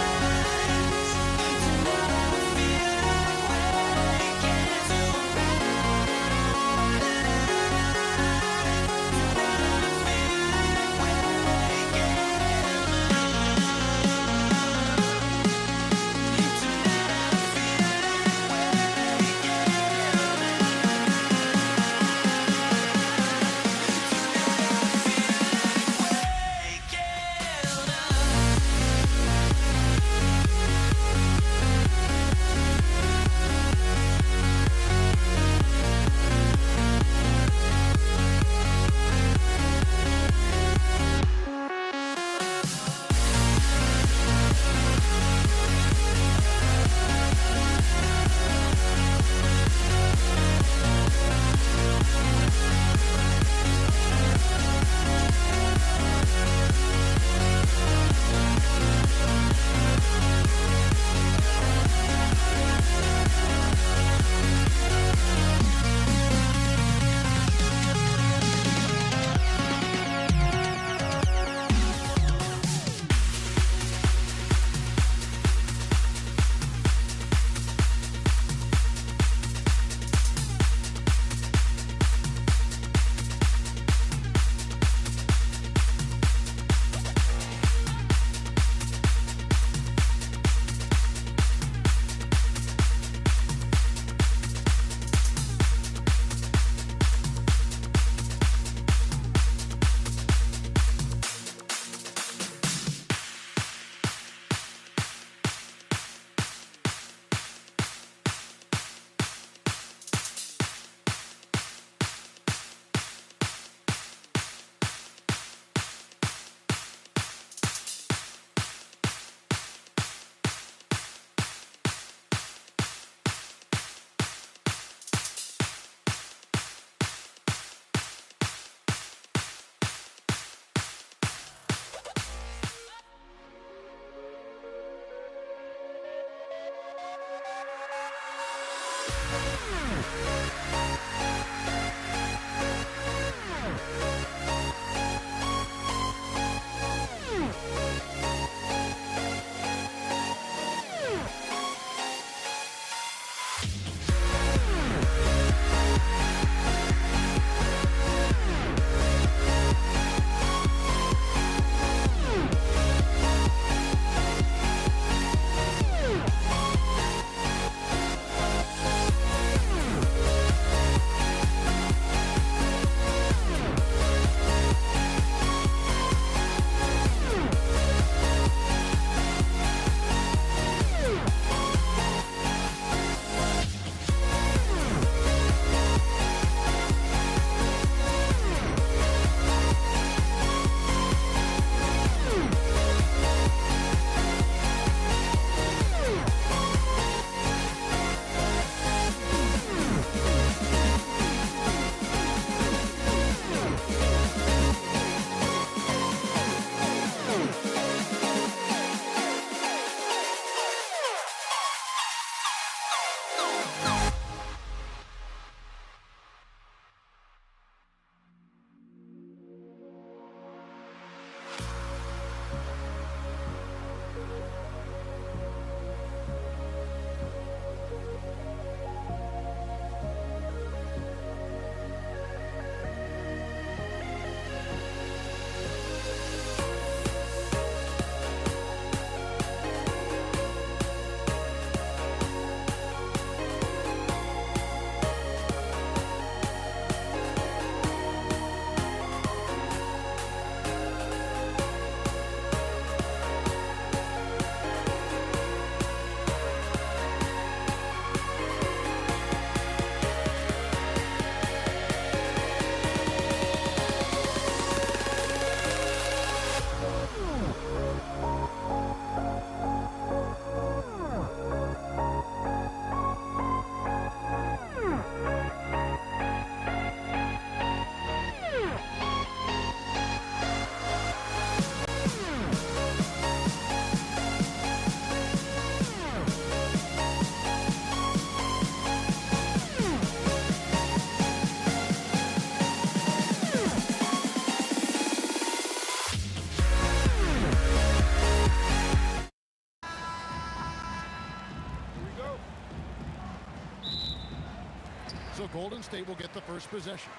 So Golden State will get the first possession.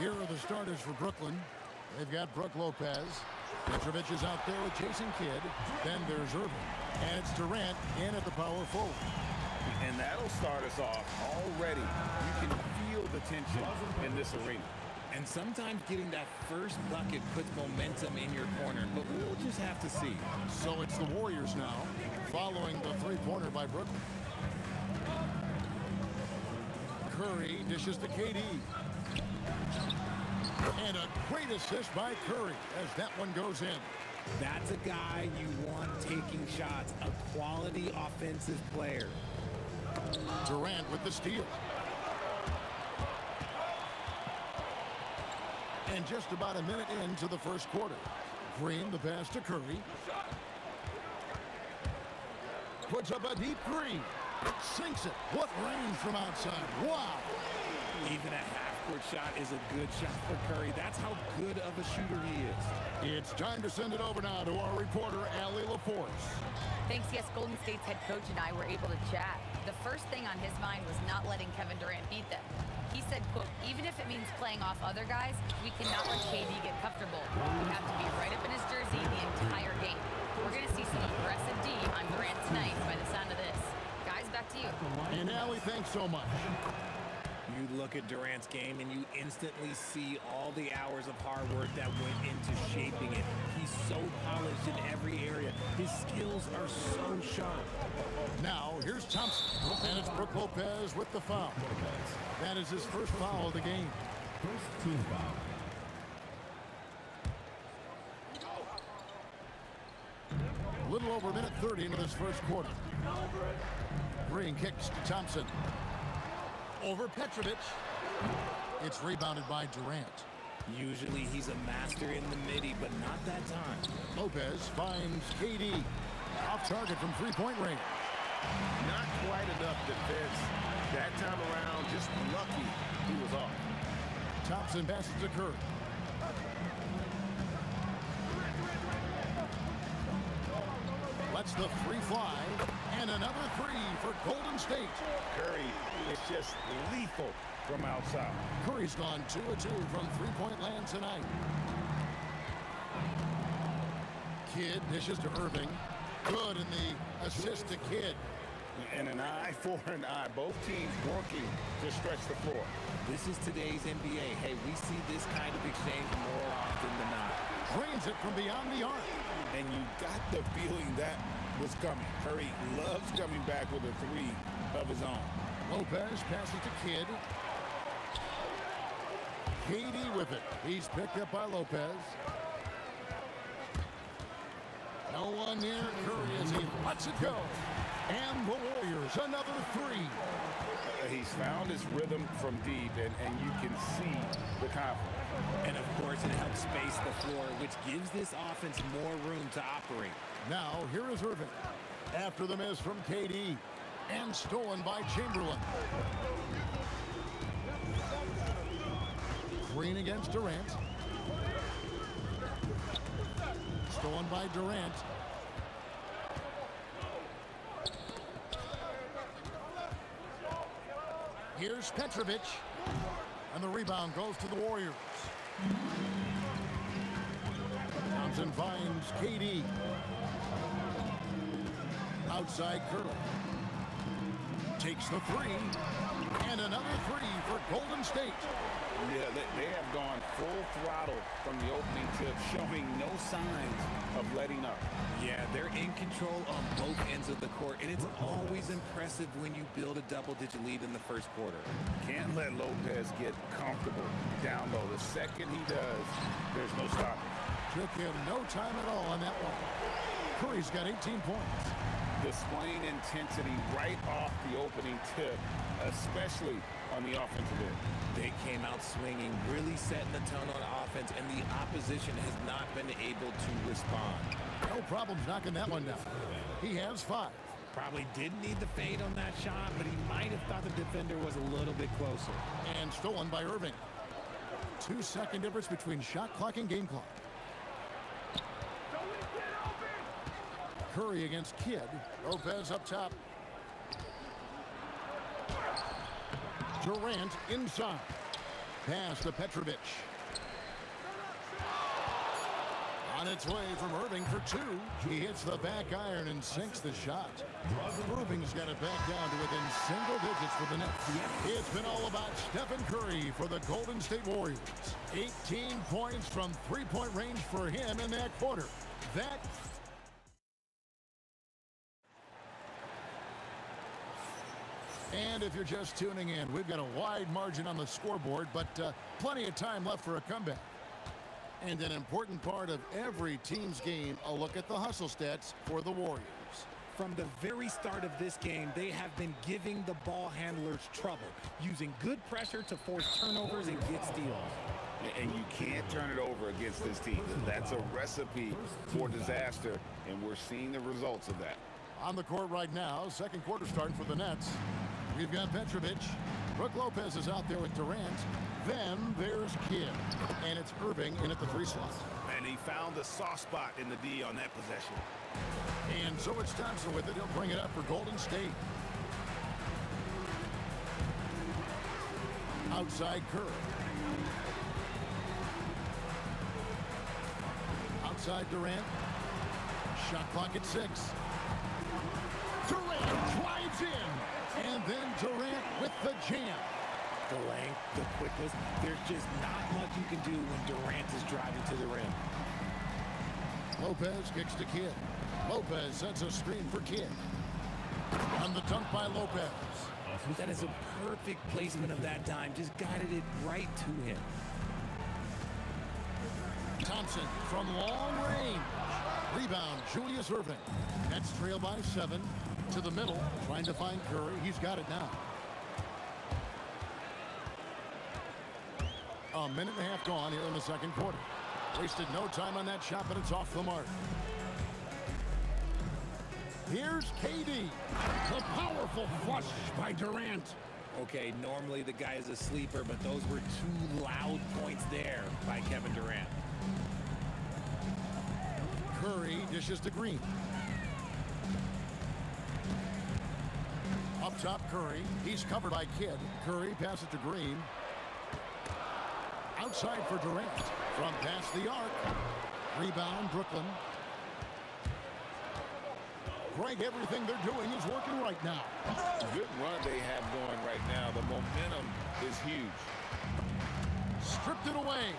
Here are the starters for Brooklyn. They've got Brook Lopez. Petrovic is out there with Jason Kidd. Then there's Irving. And it's Durant in at the power forward. And that'll start us off already. You can feel the tension in this arena. And sometimes getting that first bucket puts momentum in your corner, but we'll just have to see. So it's the Warriors now, following the three-pointer by Brooklyn. Curry dishes to KD. And a great assist by Curry as that one goes in. That's a guy you want taking shots, a quality offensive player. Durant with the steal. And just about a minute into the first quarter. Green, the pass to Curry. Puts up a deep three. Sinks it. What range from outside. Wow. Even a half-court shot is a good shot for Curry. That's how good of a shooter he is. It's time to send it over now to our reporter, Allie LaForce. Thanks, yes, Golden State's head coach and I were able to chat. The first thing on his mind was not letting Kevin Durant beat them. He said, quote, even if it means playing off other guys, we cannot let KD get comfortable. We have to be right up in his jersey the entire game. We're going to see some aggressive D on Durant tonight by the sound of this. Guys, back to you. And Allie, thanks so much. You look at Durant's game and you instantly see all the hours of hard work that went into shaping it. He's so polished in every area. His skills are so sharp. Now, here's Thompson. And it's Brook Lopez with the foul. That is his first foul of the game. First team foul. A little over a minute 30 into this first quarter. Green kicks to Thompson. Over Petrovic. It's rebounded by Durant. Usually he's a master in the midi, but not that time. Lopez finds KD. Off target from three-point range. Not quite enough defense. That time around, just lucky he was off. Thompson passes to Curry. Lets the three fly. And another three for Golden State. Curry is just lethal from outside. Curry's gone 2 of 2 from three-point land tonight. Kidd dishes to Irving. Good in the assist to Kidd. And an eye for an eye. Both teams working to stretch the floor. This is today's NBA. Hey, we see this kind of exchange more often than not. Drains it from beyond the arc. And you got the feeling that was coming. Curry loves coming back with a three of his own. Lopez passes to Kidd. KD with it. He's picked up by Lopez. No one near Curry as he lets it go. And the Warriors, another three. He's found his rhythm from deep, and you can see the confidence. And, of course, it helps space the floor, which gives this offense more room to operate. Now, here is Irving. After the miss from KD. And stolen by Chamberlain. Green against Durant. Stolen by Durant. Here's Petrovic. And the rebound goes to the Warriors. Thompson finds KD. Outside Curry. Takes the three. And another three for Golden State. Yeah, they have gone full throttle from the opening tip, showing no signs of letting up. Yeah, they're in control on both ends of the court, and it's always impressive when you build a double-digit lead in the first quarter. Can't let Lopez get comfortable down low. The second he does, there's no stopping. Took him no time at all on that one. Curry's got 18 points. Displaying intensity right off the opening tip, especially on the offensive end. They came out swinging, really setting the tone on offense, and the opposition has not been able to respond. No problems knocking that one down. He has 5. Probably didn't need the fade on that shot, but he might have thought the defender was a little bit closer. And stolen by Irving. 2-second difference between shot clock and game clock. Curry against Kidd. Lopez up top. Durant inside. Pass to Petrovic. On its way from Irving for two. He hits the back iron and sinks the shot. Irving's got it back down to within single digits for the Nets. It's been all about Stephen Curry for the Golden State Warriors. 18 points from three-point range for him in that quarter. And if you're just tuning in, we've got a wide margin on the scoreboard, but plenty of time left for a comeback. And an important part of every team's game, a look at the hustle stats for the Warriors. From the very start of this game, they have been giving the ball handlers trouble, using good pressure to force turnovers and get steals. And you can't turn it over against this team. That's a recipe for disaster, and we're seeing the results of that. On the court right now, second quarter start for the Nets. We've got Petrovic. Brook Lopez is out there with Durant. Then there's Kidd. And it's Irving in at the free slot. And he found the soft spot in the D on that possession. And so it's Thompson with it. He'll bring it up for Golden State. Outside Curry. Outside Durant. Shot clock at 6. Durant drives in. And then Durant with the jam. The length, the quickness, there's just not much you can do when Durant is driving to the rim. Lopez kicks to Kidd. Lopez sets a screen for Kidd. On the dunk by Lopez. That is a perfect placement of that dime. Just guided it right to him. Thompson from long range. Rebound, Julius Irving. Nets trail by 7. To the middle, trying to find Curry. He's got it now. A minute and a half gone here in the second quarter. Wasted no time on that shot, but it's off the mark. Here's KD. The powerful flush by Durant. Okay, normally the guy is a sleeper, but those were two loud points there by Kevin Durant. Curry dishes to Green. Up top, Curry. He's covered by Kidd. Curry passes to Green. Outside for Durant. From past the arc. Rebound, Brooklyn. Greg, everything they're doing is working right now. Good run they have going right now. The momentum is huge. Stripped it away.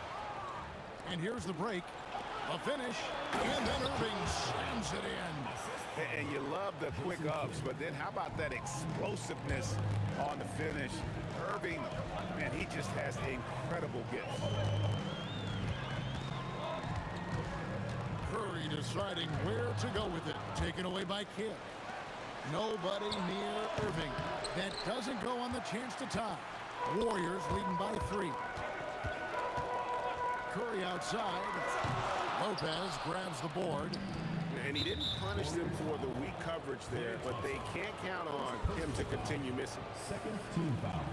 And here's the break. A finish. And then Irving slams it in. And you love the quick ups, but then how about that explosiveness on the finish? Irving, man, he just has an incredible gift. Curry deciding where to go with it. Taken away by Kidd. Nobody near Irving. That doesn't go on the chance to tie. Warriors leading by 3. Curry outside. Lopez grabs the board. And he didn't punish them for the weak coverage there, but they can't count on him to continue missing. Second team foul.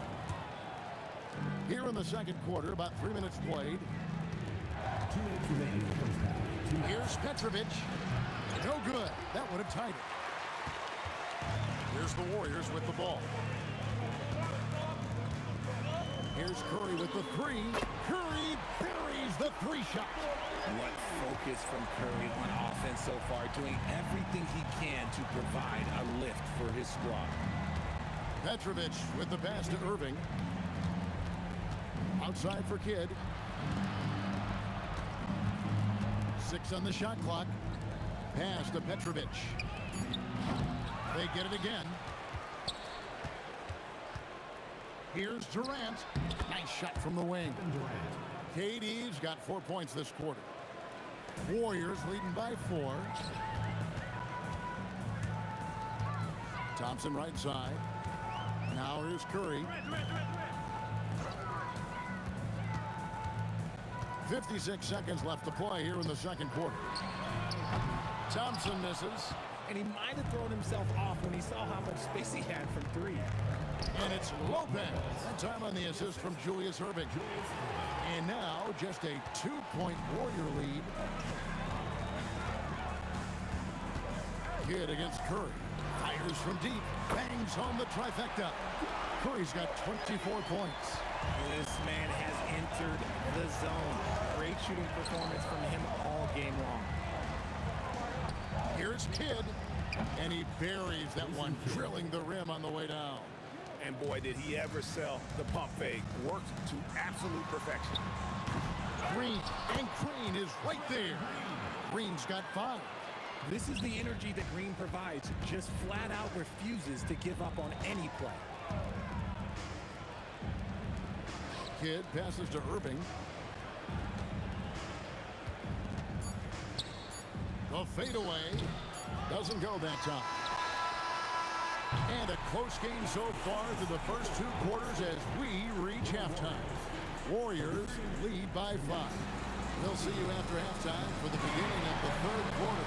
Here in the second quarter, about 3 minutes played. 2 minutes remaining in the first half. Here's Petrovic. No good. That would have tied it. Here's the Warriors with the ball. Here's Curry with the 3. Curry buries the 3 shot. What focus from Curry on offense so far, doing everything he can to provide a lift for his squad. Petrovic with the pass to Irving. Outside for Kidd. 6 on the shot clock. Pass to Petrovic. They get it again. Here's Durant. Nice shot from the wing. KD's got 4 points this quarter. Warriors leading by 4. Thompson right side. Now here's Curry. 56 seconds left to play here in the second quarter. Thompson misses. And he might have thrown himself off when he saw how much space he had from 3. And it's Lopez. That time on the assist from Julius Irving. And now just a 2-point Warrior lead. Kidd against Curry. Fires from deep. Bangs home the trifecta. Curry's got 24 points. This man has entered the zone. Great shooting performance from him all game long. Here's Kidd, and he buries that one, drilling the rim on the way down. And boy, did he ever sell the pump fake. Worked to absolute perfection. Green, and Green is right there. Green's got 5. This is the energy that Green provides. Just flat out refuses to give up on any play. Kidd passes to Irving. The fadeaway doesn't go that time. And a close game so far through the first 2 quarters as we reach halftime. Warriors lead by 5. We'll see you after halftime for the beginning of the 3rd quarter.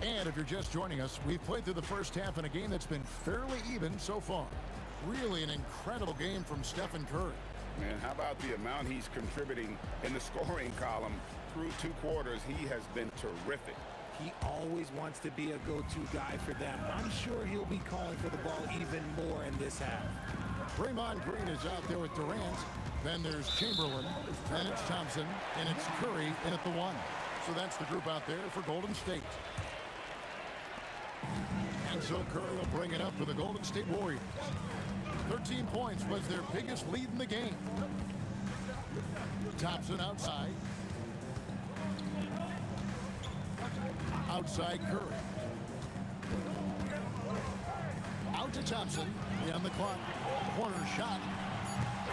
And if you're just joining us, we've played through the first half in a game that's been fairly even so far. Really an incredible game from Stephen Curry. Man, how about the amount he's contributing in the scoring column through 2 quarters? He has been terrific. He always wants to be a go-to guy for them. I'm sure he'll be calling for the ball even more in this half. Draymond Green is out there with Durant. Then there's Chamberlain. Then it's Thompson. And it's Curry in at the 1. So that's the group out there for Golden State. And so Curry will bring it up for the Golden State Warriors. 13 points was their biggest lead in the game. Thompson outside. Outside Curry. Out to Thompson. On the clock. Corner shot.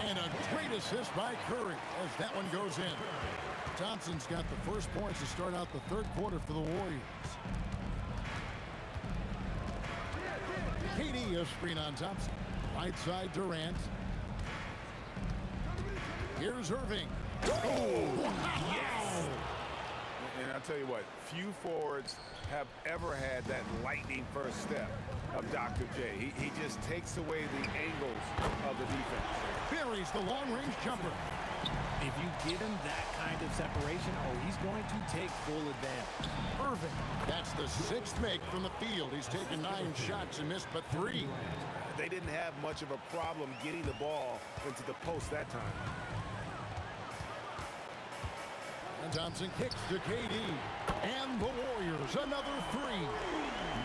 And a great assist by Curry as that one goes in. Thompson's got the first points to start out the 3rd quarter for the Warriors. KD a screen on Thompson. Right side Durant. Here's Irving. Oh, yes! And I'll tell you what, few forwards have ever had that lightning first step of Dr. J. He just takes away the angles of the defense. Buries the long-range jumper. If you give him that kind of separation, he's going to take full advantage. Irving. That's the 6th make from the field. He's taken 9 shots and missed but 3. They didn't have much of a problem getting the ball into the post that time. And Thompson kicks to KD. And the Warriors, another 3.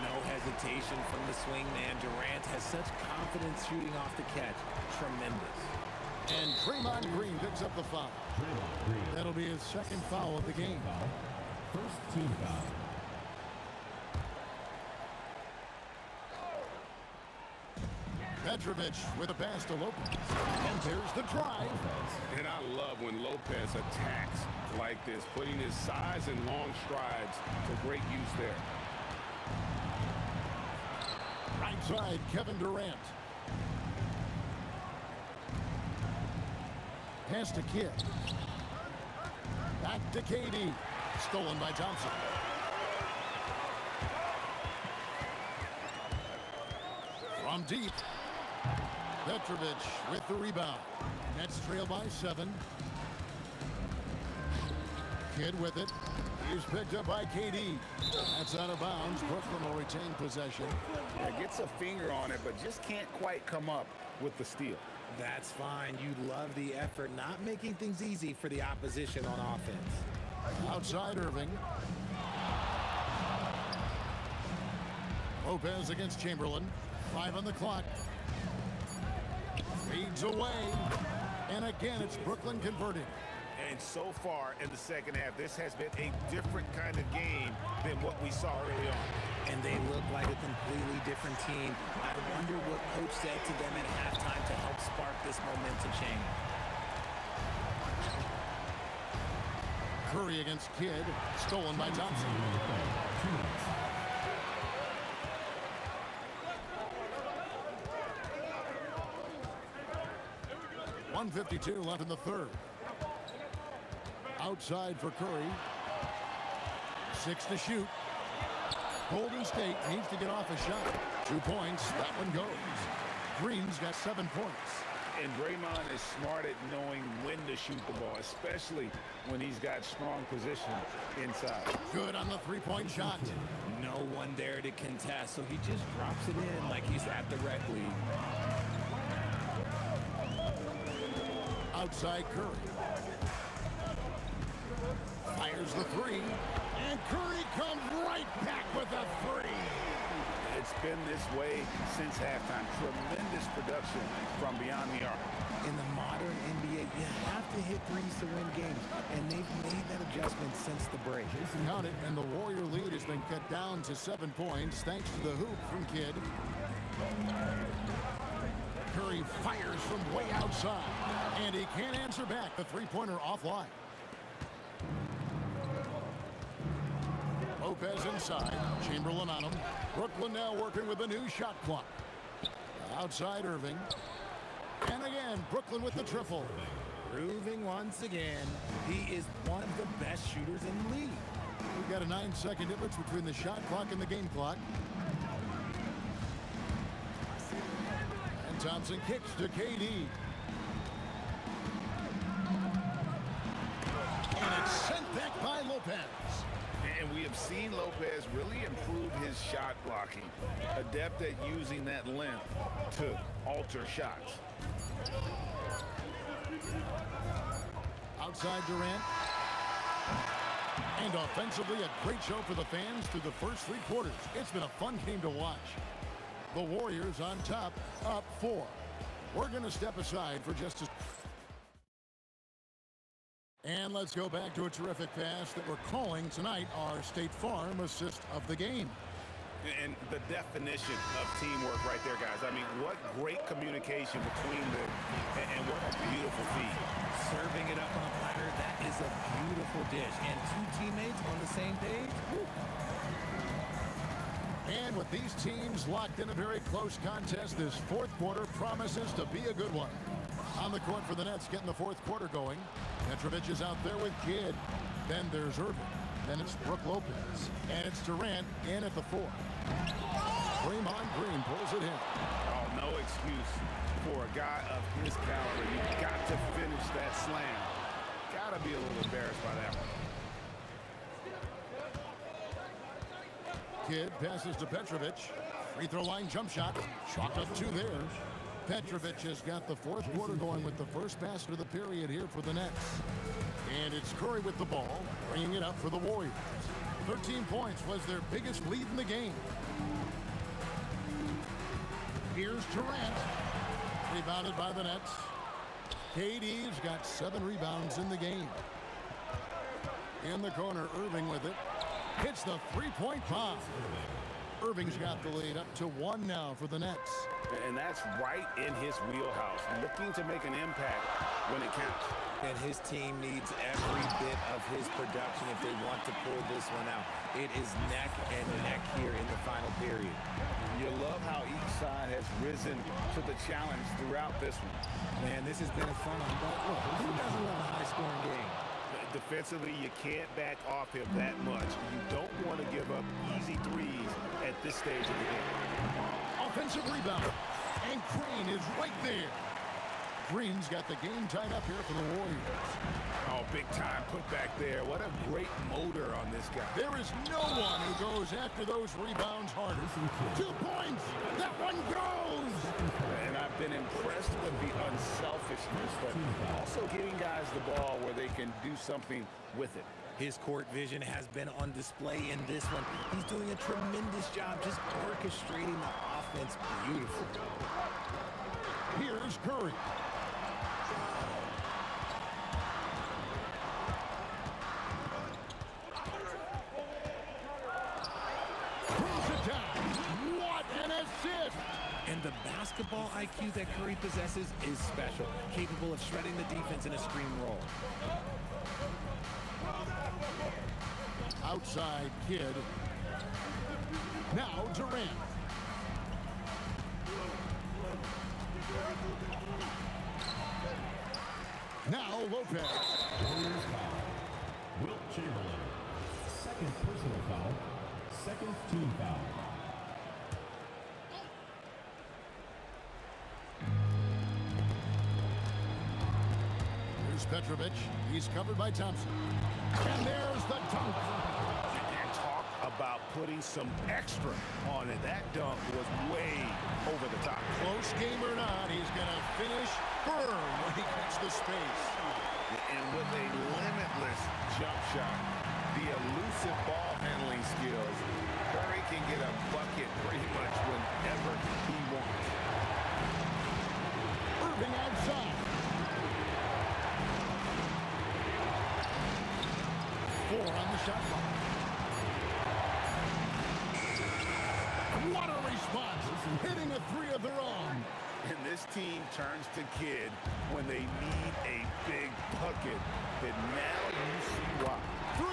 No hesitation from the swing man. Durant has such confidence shooting off the catch. Tremendous. And Draymond Green picks up the foul. That'll be his 2nd foul of the game. First team foul. Petrovic with a pass to Lopez. And there's the drive. And I love when Lopez attacks like this, putting his size and long strides to great use there. Right side, Kevin Durant. Pass to Kidd. Back to KD. Stolen by Thompson. From deep. Petrovic with the rebound. Nets trail by 7. Kidd with it. He's picked up by KD. That's out of bounds. Brooklyn will retain possession. Yeah, gets a finger on it, but just can't quite come up with the steal. That's fine. You love the effort, not making things easy for the opposition on offense. Outside Irving. Lopez against Chamberlain. 5 on the clock. Fades away. And again, it's Brooklyn converting. And so far in the second half, this has been a different kind of game than what we saw early on. And they look like a completely different team. I wonder what coach said to them at halftime to help spark this momentum change. Curry against Kidd. Stolen by Thompson. 1:52 left in the 3rd. Outside for Curry. 6 to shoot. Golden State needs to get off a shot. 2 points. That one goes. Green's got 7 points. And Draymond is smart at knowing when to shoot the ball, especially when he's got strong position inside. Good on the three-point shot. No one there to contest, so he just drops it in like he's at the rec league. Outside Curry. Fires the three. And Curry comes right back with a three. It's been this way since halftime. Tremendous production from beyond the arc. In the modern NBA, you have to hit threes to win games, and they've made that adjustment since the break. Count it, and the Warrior lead has been cut down to 7 points thanks to the hoop from Kidd. Curry fires from way outside, and he can't answer back. The three-pointer offline. Lopez inside. Chamberlain on him. Brooklyn now working with a new shot clock. Outside Irving. And again, Brooklyn with the triple. Proving once again, he is one of the best shooters in the league. We've got a 9-second difference between the shot clock and the game clock. And Thompson kicks to KD. And it's sent back by Lopez. And we have seen Lopez really improve his shot blocking. Adept at using that length to alter shots. Outside Durant. And offensively, a great show for the fans through the first 3 quarters. It's been a fun game to watch. The Warriors on top, up 4. We're going to step aside for just a... And let's go back to a terrific pass that we're calling tonight our State Farm assist of the game. And the definition of teamwork right there, guys. I mean, what great communication between them, and what a beautiful feed. Serving it up on a platter, that is a beautiful dish. And 2 teammates on the same page. Woo. And with these teams locked in a very close contest, this fourth quarter promises to be a good one. On the court for the Nets, getting the fourth quarter going. Petrovic is out there with Kidd. Then there's Irving. Then it's Brook Lopez. And it's Durant in at the 4. Draymond Green pulls it in. Oh, no excuse for a guy of his caliber. You've got to finish that slam. Got to be a little embarrassed by that one. Kidd passes to Petrovic. Free throw line jump shot. Chalked up 2 there. Petrovic has got the fourth quarter going with the first basket of the period here for the Nets. And it's Curry with the ball, bringing it up for the Warriors. 13 points was their biggest lead in the game. Here's Durant. Rebounded by the Nets. KD's got 7 rebounds in the game. In the corner, Irving with it. Hits the three-point bomb. Irving's got the lead up to 1 now for the Nets. And that's right in his wheelhouse. Looking to make an impact when it counts. And his team needs every bit of his production if they want to pull this one out. It is neck and neck here in the final period. You love how each side has risen to the challenge throughout this one. Man, this has been a fun one. But look, who doesn't love a high-scoring game? Defensively, you can't back off him that much. You don't want to give up easy threes at this stage of the game. Offensive rebound. And Green is right there. Green's got the game tied up here for the Warriors. Oh, big time put back there. What a great motor on this guy. There is no one who goes after those rebounds harder. 2 points. That one goes. And I've been impressed with the unselfishness, but also getting guys the ball where they can do something with it. His court vision has been on display in this one. He's doing a tremendous job just orchestrating the offense beautifully. Here's Curry. What an assist! And the basketball IQ that Curry possesses is special, capable of shredding the defense in a screen roll. Outside Kidd. Now Durant. Now Lopez. Wilt Chamberlain. Second personal foul. Second team foul. Here's Petrovic. He's covered by Thompson. And there's the dunk. And talk about putting some extra on it. That dunk was way over the top. Close game or not, he's going to finish firm when he gets the space. And with a limitless jump shot, the elusive ball handling skills, Curry can get a bucket pretty much whenever he wants. Irving outside. 4 on the shot clock. What a response! Hitting a 3 of their own. And this team turns to Kidd when they need a big bucket. And now you see why. 3,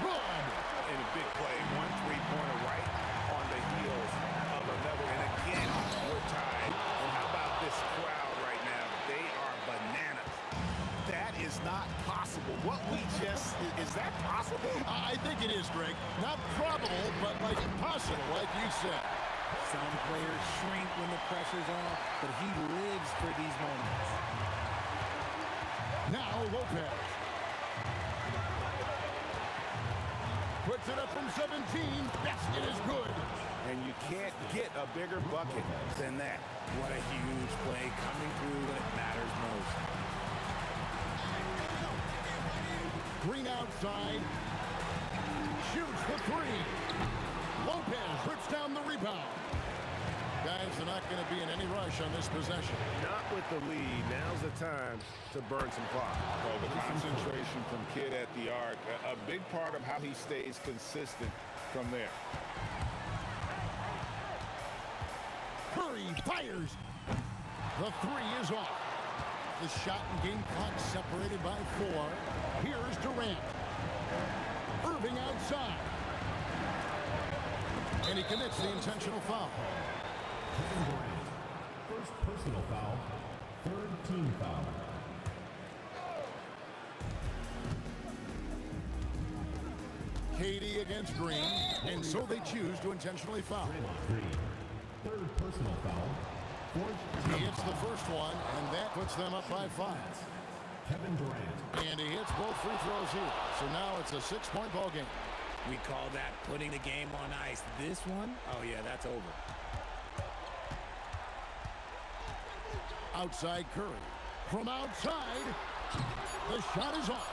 good! In a big play, 1 3-pointer right on the heels of another. And again, we're tied. And how about this crowd right now? They are bananas. That is not possible. What we just, is that possible? I think it is, Greg. Not probable, but like possible, like you said. Some players shrink when the pressure's on, but he lives for these moments. Now Lopez. Puts it up from 17. Basket is good. And you can't get a bigger bucket than that. What a huge play coming through when it matters most. Green outside. Shoots the 3. Lopez puts down the rebound. Guys are not going to be in any rush on this possession. Not with the lead. Now's the time to burn some clock. Well, the concentration from Kidd at the arc, a big part of how he stays consistent from there. Curry fires. The 3 is off. The shot and game clock separated by 4. Here's Durant. Irving outside. And he commits the intentional foul. Kevin Durant. First personal foul. Third team foul. KD against Green, and so they choose to intentionally foul. Green. Third personal foul. Fourth He team hits the foul. first one, and that puts them up by 5. Kevin Durant. And he hits both free throws here. So now it's a 6-point ball game. We call that putting the game on ice. This one, oh yeah, that's over. Outside Curry. From outside, the shot is off.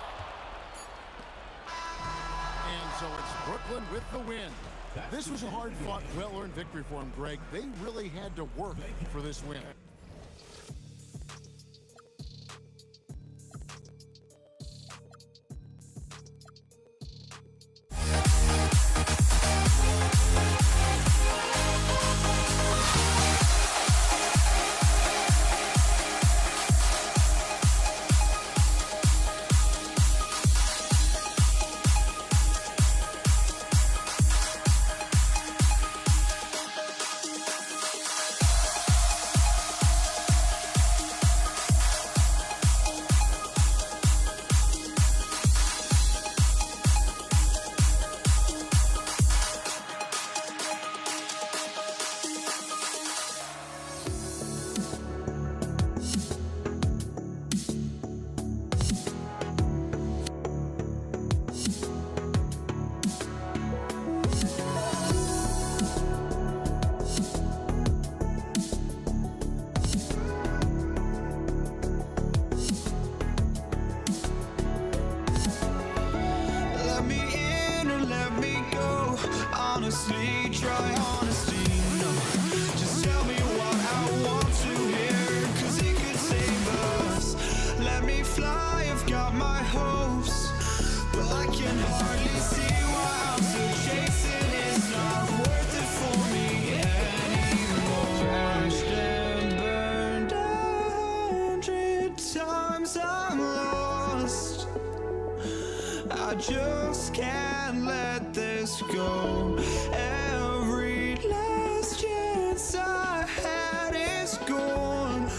And so it's Brooklyn with the win. This was a hard-fought, well-earned victory for him, Greg. They really had to work for this win. honestly, try honesty, no. Just tell me what I want to hear, 'cause it could save us. Let me fly, I've got my hopes, but I can hardly see why I'm still chasing. It's not worth it for me anymore. Crashed and burned 100 times, I'm lost. I just can't let this go. Every last chance I had is gone,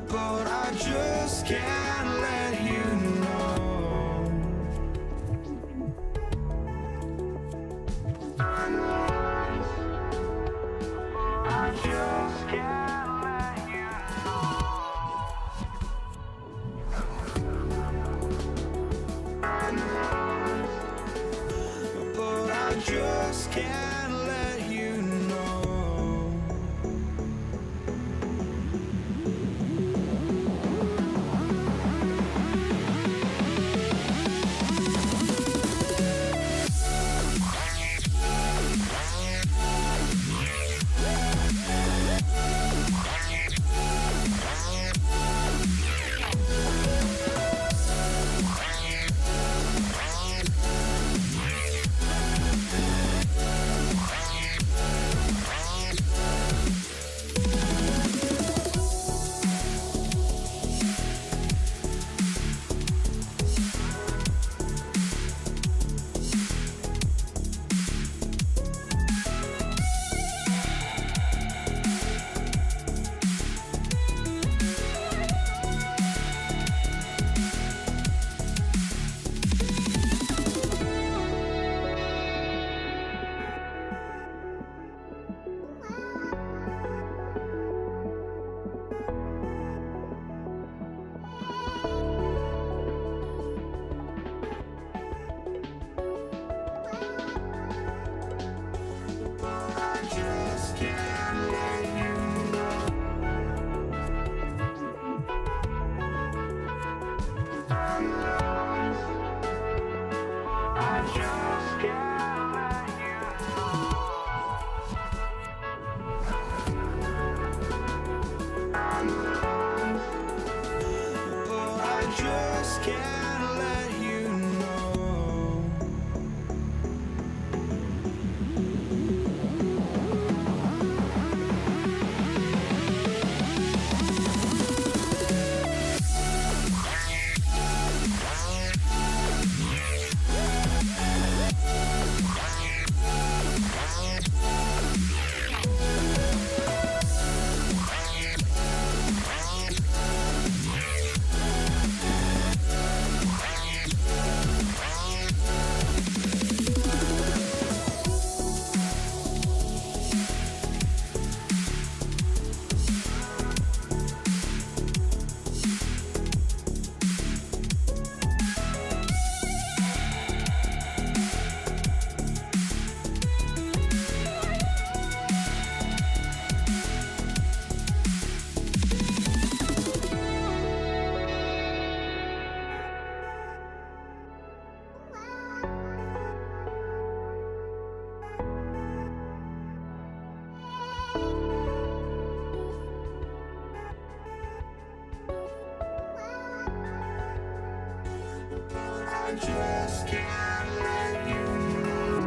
but I just can't let you know. can't let you know. Just can't let you know.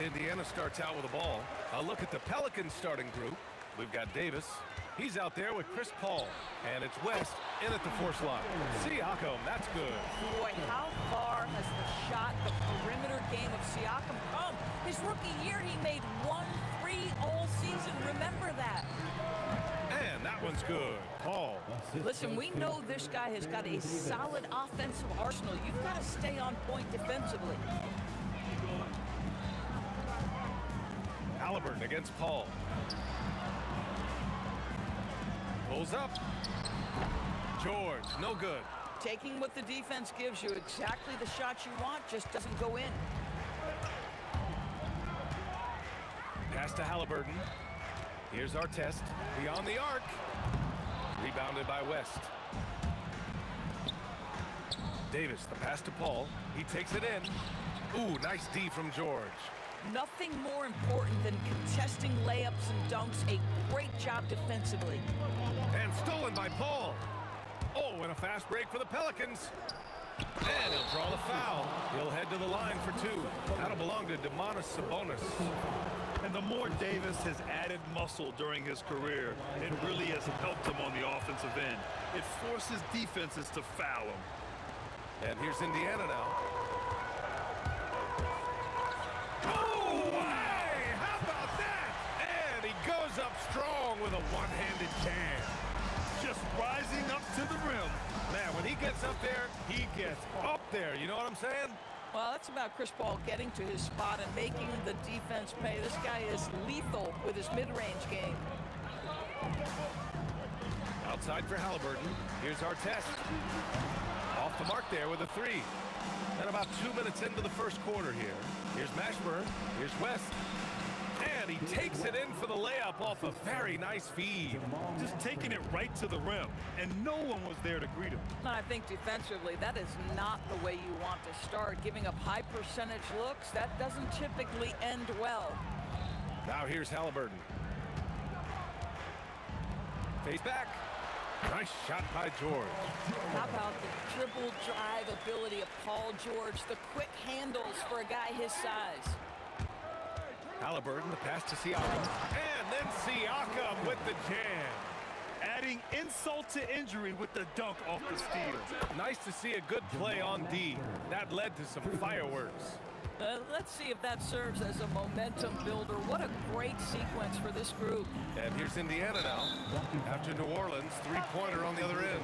Indiana starts out with the ball. A look at the Pelicans starting group. We've got Davis. He's out there with Chris Paul. And it's West in at the 4 slot. Siakam, that's good. Boy, how far has the shot, the perimeter game of Siakam come? His rookie year, he made 1 3 all season. Remember that. And that one's good. Paul. Listen, we know this guy has got a solid offensive arsenal. You've got to stay on point defensively. Halliburton against Paul. Pulls up. George, no good. Taking what the defense gives you, exactly the shot you want, just doesn't go in. Pass to Halliburton. Here's our test. Beyond the arc. Rebounded by West. Davis, the pass to Paul. He takes it in. Ooh, nice D from George. Nothing more important than contesting layups and dunks. A great job defensively. And stolen by Paul. Oh, and a fast break for the Pelicans. And he'll draw the foul. He'll head to the line for 2. That'll belong to Domantas Sabonis. And the more Davis has added muscle during his career, it really has helped him on the offensive end. It forces defenses to foul him. And here's Indiana now. Oh, hey, how about that? And he goes up strong with a one-handed jam. Just rising up to the rim. Man, when he gets up there, he gets up there. You know what I'm saying? Well, that's about Chris Paul getting to his spot and making the defense pay. This guy is lethal with his mid-range game. Outside for Halliburton. Here's our test. Off the mark there with a 3. And about 2 minutes into the first quarter here. Here's Mashburn. Here's West. And he takes it in for the layup off a very nice feed. Just taking it right to the rim, and no one was there to greet him. I think defensively, that is not the way you want to start. Giving up high percentage looks, that doesn't typically end well. Now here's Halliburton. Face back. Nice shot by George. How about the dribble drive ability of Paul George? The quick handles for a guy his size. Halliburton, the pass to Siakam. And then Siakam with the jam. Adding insult to injury with the dunk off the steal. Nice to see a good play on D. That led to some fireworks. Let's see if that serves as a momentum builder. What a great sequence for this group. And here's Indiana now. After New Orleans, 3-pointer on the other end.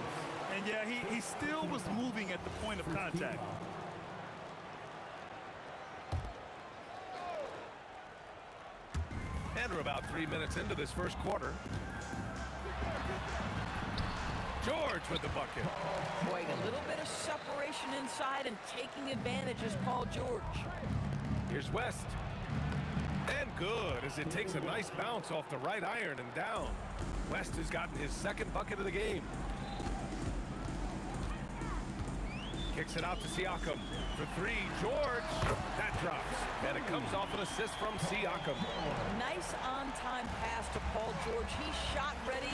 And yeah, he still was moving at the point of contact. And we're about 3 minutes into this first quarter. George with the bucket. Boy, a little bit of separation inside and taking advantage is Paul George. Here's West. And good as it takes a nice bounce off the right iron and down. West has gotten his second bucket of the game. Kicks it out to Siakam for 3. George, that drops. And it comes off an assist from Siakam. Nice on-time pass to Paul George. He's shot ready.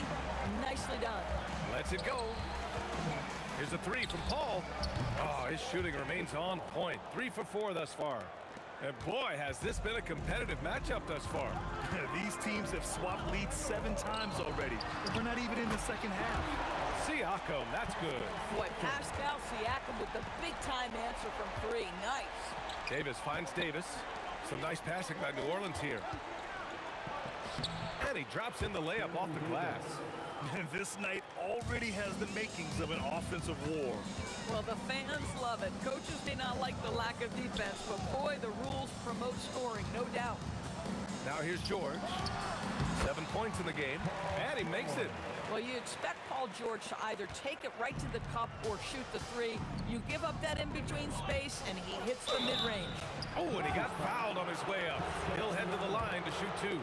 Nicely done. Lets it go. Here's a 3 from Paul. Oh, his shooting remains on point. 3 for 4 thus far. And boy, has this been a competitive matchup thus far. These teams have swapped leads 7 times already. We're not even in the second half. Siakam, that's good. Boy, Pascal Siakam with the big-time answer from 3. Nice. Davis finds Davis. Some nice passing by New Orleans here. And he drops in the layup off the glass. And this night already has the makings of an offensive war. Well, the fans love it. Coaches may not like the lack of defense, but boy, the rules promote scoring, no doubt. Now here's George. 7 points in the game, and he makes it. Well, you expect Paul George to either take it right to the cup or shoot the 3. You give up that in-between space, and he hits the mid-range. Oh, and he got fouled on his way up. He'll head to the line to shoot 2.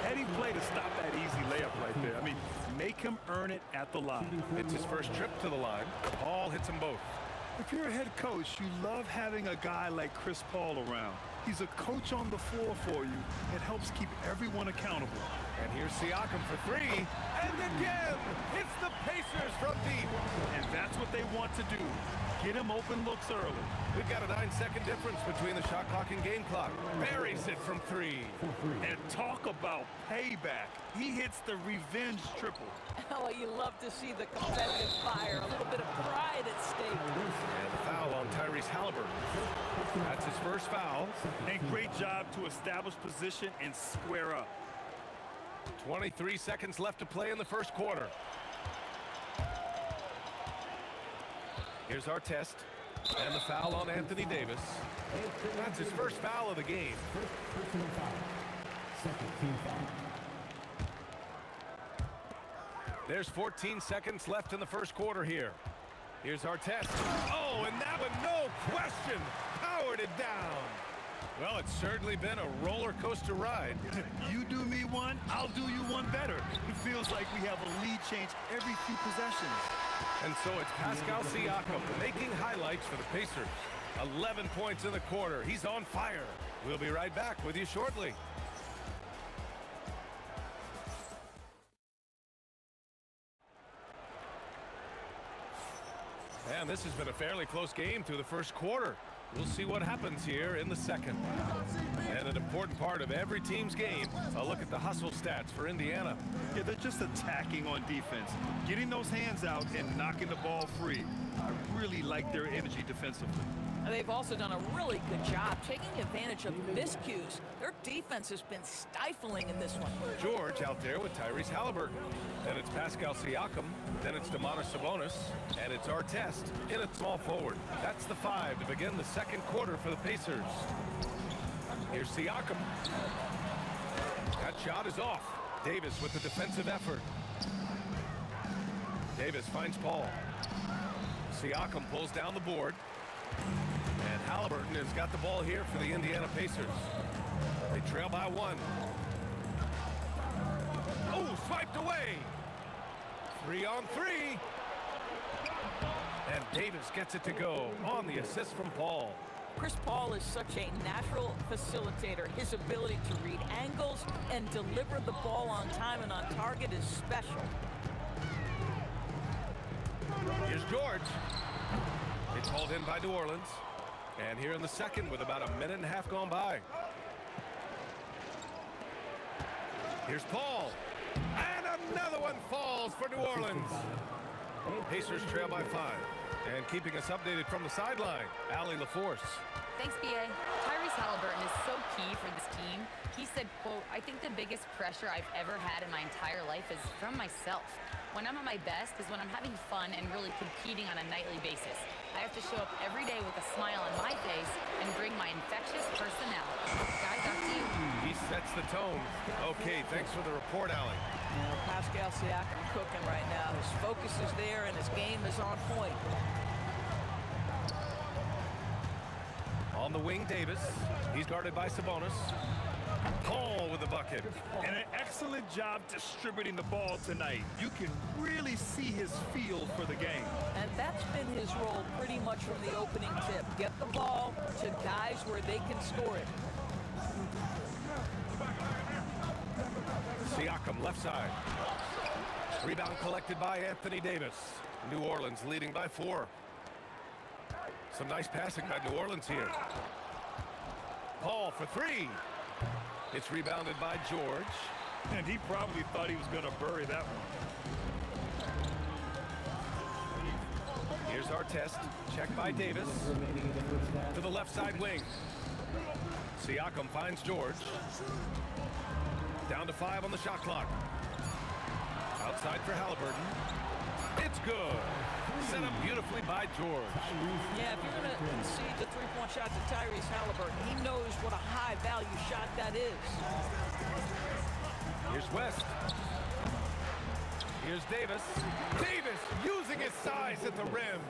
Heady play to stop that easy layup right there. I mean, make him earn it at the line. It's his first trip to the line. Paul hits them both. If you're a head coach, you love having a guy like Chris Paul around. He's a coach on the floor for you and helps keep everyone accountable. And here's Siakam for three. And again, it's the Pacers from deep. And that's what they want to do. Get him open looks early. We've got a 9-second difference between the shot clock and game clock. Buries it from three. And talk about payback. He hits the revenge triple. Oh, you love to see the competitive fire. A little bit of pride at stake. And the foul on Tyrese Halliburton. That's his first foul. And great job to establish position and square up. 23 seconds left to play in the first quarter. Here's our test. And the foul on Anthony Davis. That's his first foul of the game. Personal foul. Second team foul. There's 14 seconds left in the first quarter here. Here's our test. Oh, and that one, no question, powered it down. Well, it's certainly been a roller coaster ride. You do me one, I'll do you one better. It feels like we have a lead change every few possessions. And so it's Pascal Siakam making highlights for the Pacers. 11 points in the quarter. He's on fire. We'll be right back with you shortly. And this has been a fairly close game through the first quarter. We'll see what happens here in the second. And an important part of every team's game, a look at the hustle stats for Indiana. Yeah, they're just attacking on defense, getting those hands out and knocking the ball free. I really like their energy defensively. And they've also done a really good job taking advantage of miscues. Their defense has been stifling in this one. George out there with Tyrese Halliburton. Then it's Pascal Siakam. Then it's Domantas Sabonis. And it's our test in a small forward. That's the 5 to begin the second quarter for the Pacers. Here's Siakam. That shot is off. Davis with the defensive effort. Davis finds Paul. Siakam pulls down the board. And Halliburton has got the ball here for the Indiana Pacers. They trail by 1. Oh, swiped away. 3 on 3. And Davis gets it to go on the assist from Paul. Chris Paul is such a natural facilitator. His ability to read angles and deliver the ball on time and on target is special. Here's George. It's hauled in by New Orleans. And here in the second with about a minute and a half gone by. Here's Paul. And another one falls for New Orleans. Pacers trail by 5. And keeping us updated from the sideline, Allie LaForce. Thanks, B.A. Tyrese Halliburton is so key for this team. He said, quote, "I think the biggest pressure I've ever had in my entire life is from myself. When I'm at my best is when I'm having fun and really competing on a nightly basis. I have to show up every day with a smile on my face and bring my infectious personality." Guys, back to you. He sets the tone. Okay, thanks for the report, Allie. Pascal Siakam cooking right now. His focus is there and his game is on point. On the wing, Davis. He's guarded by Sabonis. Paul with the bucket. And an excellent job distributing the ball tonight. You can really see his feel for the game. And that's been his role pretty much from the opening tip. Get the ball to guys where they can score it. Siakam left side. Rebound collected by Anthony Davis. New Orleans leading by 4. Some nice passing by New Orleans here. Paul for 3. It's rebounded by George. And he probably thought he was going to bury that one. Here's our test. Check by Davis. To the left side wing. Siakam finds George. Down to 5 on the shot clock. Outside for Halliburton. It's good. Set up beautifully by George. Yeah, if you're going to concede the three-point shot to Tyrese Halliburton, he knows what a high-value shot that is. Here's West. Here's Davis. Davis using his size at the rim.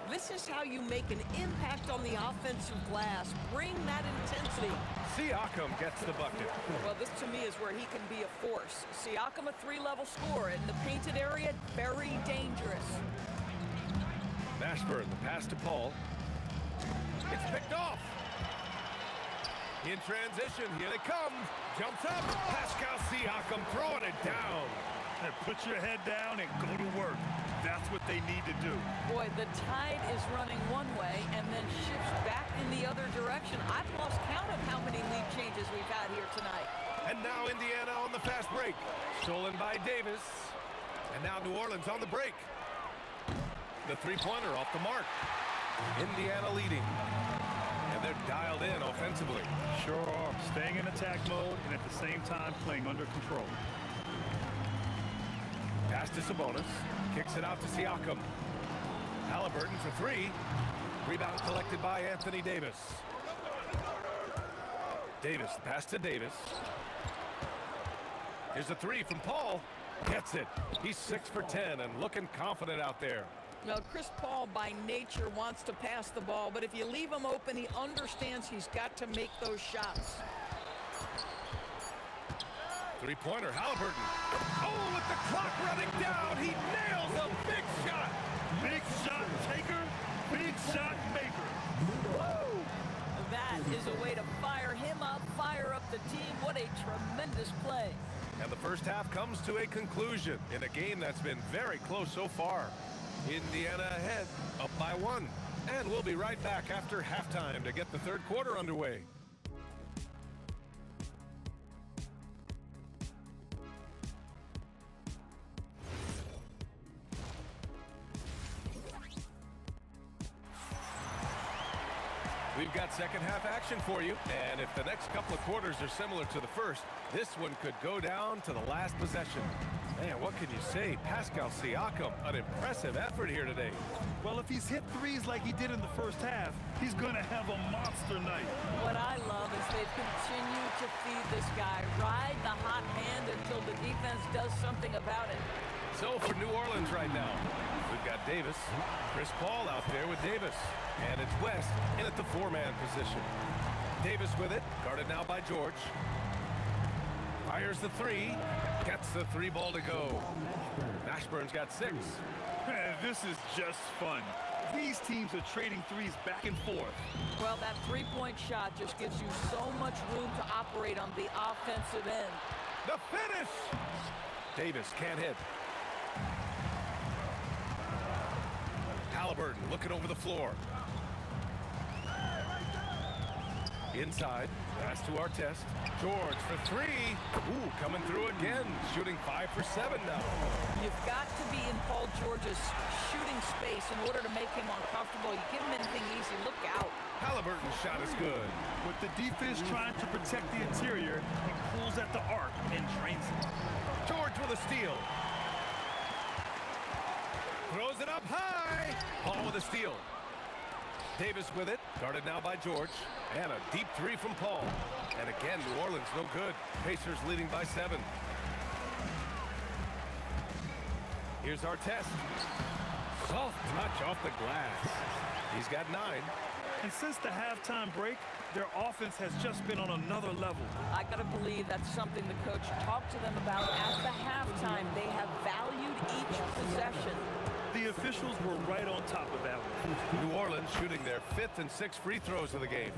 This is how you make an impact on the offensive glass. Bring that intensity. Siakam gets the bucket. Well, this to me is where he can be a force. Siakam, a 3-level scorer in the painted area, very dangerous. Mashburn, the pass to Paul. It's picked off. In transition, here they come. Jumps up. Pascal Siakam throwing it down. And put your head down and go to work. That's what they need to do. Boy, the tide is running one way and then shifts back in the other direction. I've lost count of how many lead changes we've had here tonight. And now Indiana on the fast break. Stolen by Davis. And now New Orleans on the break. The three-pointer off the mark. Indiana leading. And they're dialed in offensively. Sure are. Staying in attack mode and at the same time playing under control. Pass to Sabonis. Kicks it out to Siakam. Halliburton for three. Rebound collected by Anthony Davis. Davis, pass to Davis. Here's a three from Paul. Gets it. He's 6 for 10 and looking confident out there. Well, Chris Paul by nature wants to pass the ball, but if you leave him open, he understands he's got to make those shots. Three-pointer, Halliburton. Oh, with the clock running down, he nails a big shot. Big shot taker, big shot maker. Woo! That is a way to fire him up, fire up the team. What a tremendous play. And the first half comes to a conclusion in a game that's been very close so far. Indiana ahead, up by 1. And we'll be right back after halftime to get the third quarter underway. We've got second half action for you, and if the next couple of quarters are similar to the first, this one could go down to the last possession. Man, what can you say? Pascal Siakam, an impressive effort here today. Well, if he's hit threes like he did in the first half, he's going to have a monster night. What I love is they've continued to feed this guy, ride the hot hand until the defense does something about it. So for New Orleans right now, we've got Davis, Chris Paul out there with Davis, and it's West in at the four-man position. Davis with it, guarded now by George. Fires the three, gets the three ball to go. Mashburn's got 6. Man, this is just fun. These teams are trading threes back and forth. Well, that three-point shot just gives you so much room to operate on the offensive end. The finish! Davis can't hit. Halliburton looking over the floor. Inside, pass to Artest. George for three. Ooh, coming through again. Shooting 5 for 7 now. You've got to be in Paul George's shooting space in order to make him uncomfortable. You give him anything easy, look out. Halliburton's shot is good. With the defense trying to protect the interior, he pulls at the arc and drains it. George with a steal. Throws it up high. Paul with a steal. Davis with it. Guarded now by George. And a deep three from Paul. And again, New Orleans no good. Pacers leading by 7. Here's Artest. Soft touch off the glass. He's got 9. And since the halftime break, their offense has just been on another level. I got to believe that's something the coach talked to them about at the halftime. They have valued each possession. The officials were right on top of that one. New Orleans shooting their 5th and 6th free throws of the game.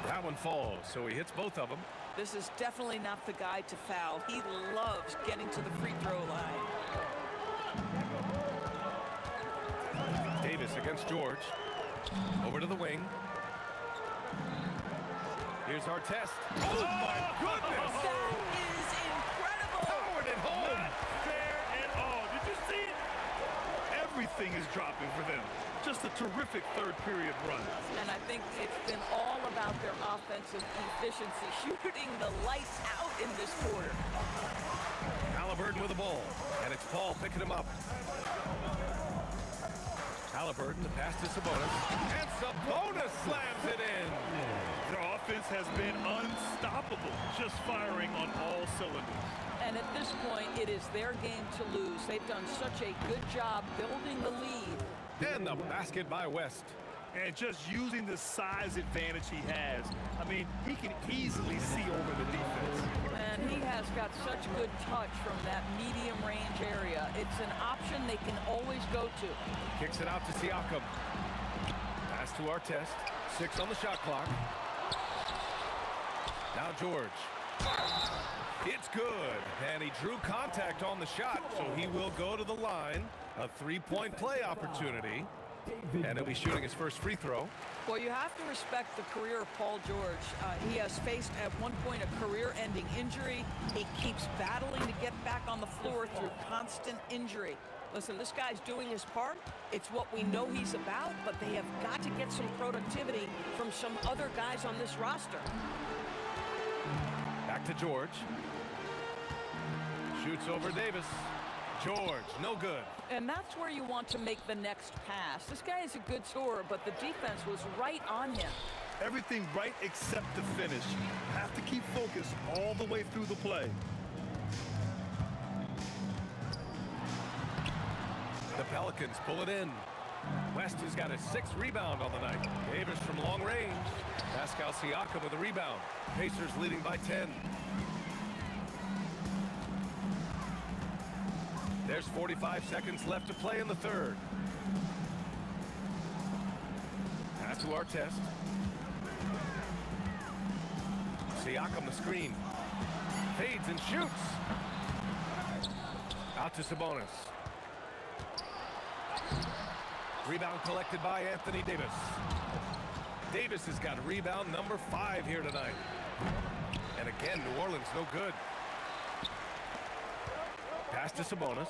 That one falls, so he hits both of them. This is definitely not the guy to foul. He loves getting to the free throw line. Davis against George. Over to the wing. Here's Artest. Oh, my goodness! That is incredible! Powered it home! Not fair at all. Did you see it? Everything is dropping for them. Just a terrific third period run. And I think it's been all about their offensive efficiency, shooting the lights out in this quarter. Halliburton with the ball, and it's Paul picking him up. Halliburton, the pass to Sabonis, and Sabonis slams it in. Their offense has been unstoppable, just firing on all cylinders. And at this point, it is their game to lose. They've done such a good job building the lead. And the basket by West. And just using the size advantage he has, I mean, he can easily see over the defense. And he has got such good touch from that medium range area. It's an option they can always go to. Kicks it out to Siakam. Pass to our test. 6 on the shot clock. Now George. It's good. And he drew contact on the shot, so he will go to the line. A 3-point play opportunity. And he'll be shooting his first free throw. Well, you have to respect the career of Paul George. He has faced at one point a career-ending injury. He keeps battling to get back on the floor through constant injury. Listen, this guy's doing his part. It's what we know he's about, but they have got to get some productivity from some other guys on this roster. Back to George. Shoots over Davis. George, no good. And that's where you want to make the next pass. This guy is a good scorer, but the defense was right on him. Everything right except the finish. Have to keep focused all the way through the play. The Pelicans pull it in. West has got his 6th rebound on the night. Davis from long range. Pascal Siakam with a rebound. Pacers leading by 10. There's 45 seconds left to play in the third. Pass to Artest. Siakam the screen. Fades and shoots. Out to Sabonis. Rebound collected by Anthony Davis. Davis has got rebound number 5 here tonight. And again, New Orleans no good. Pass to Sabonis.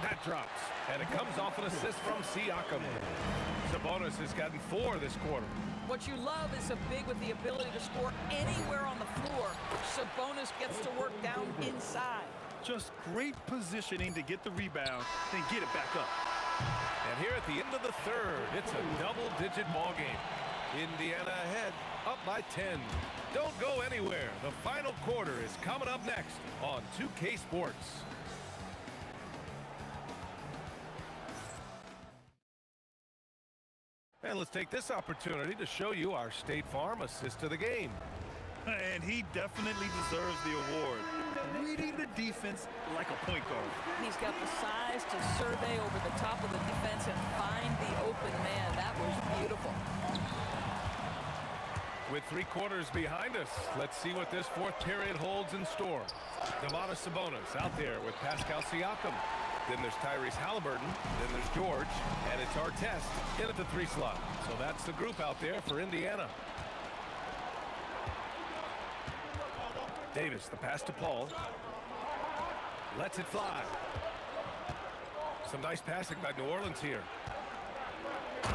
That drops. And it comes off an assist from Siakam. Sabonis has gotten 4 this quarter. What you love is a big with the ability to score anywhere on the floor. Sabonis gets to work down inside. Just great positioning to get the rebound, then get it back up. And here at the end of the third, it's a double-digit ball game. Indiana ahead, up by 10. Don't go anywhere. The final quarter is coming up next on 2K Sports. And let's take this opportunity to show you our State Farm assist of the game. And he definitely deserves the award. Reading the defense like a point guard. He's got the size to survey over the top of the defense and find the open man. That was beautiful. With 3 quarters behind us, let's see what this 4th period holds in store. Domantas Sabonis out there with Pascal Siakam. Then there's Tyrese Halliburton. Then there's George. And it's Artest in at the 3 slot. So that's the group out there for Indiana. Davis, the pass to Paul. Lets it fly. Some nice passing by New Orleans here.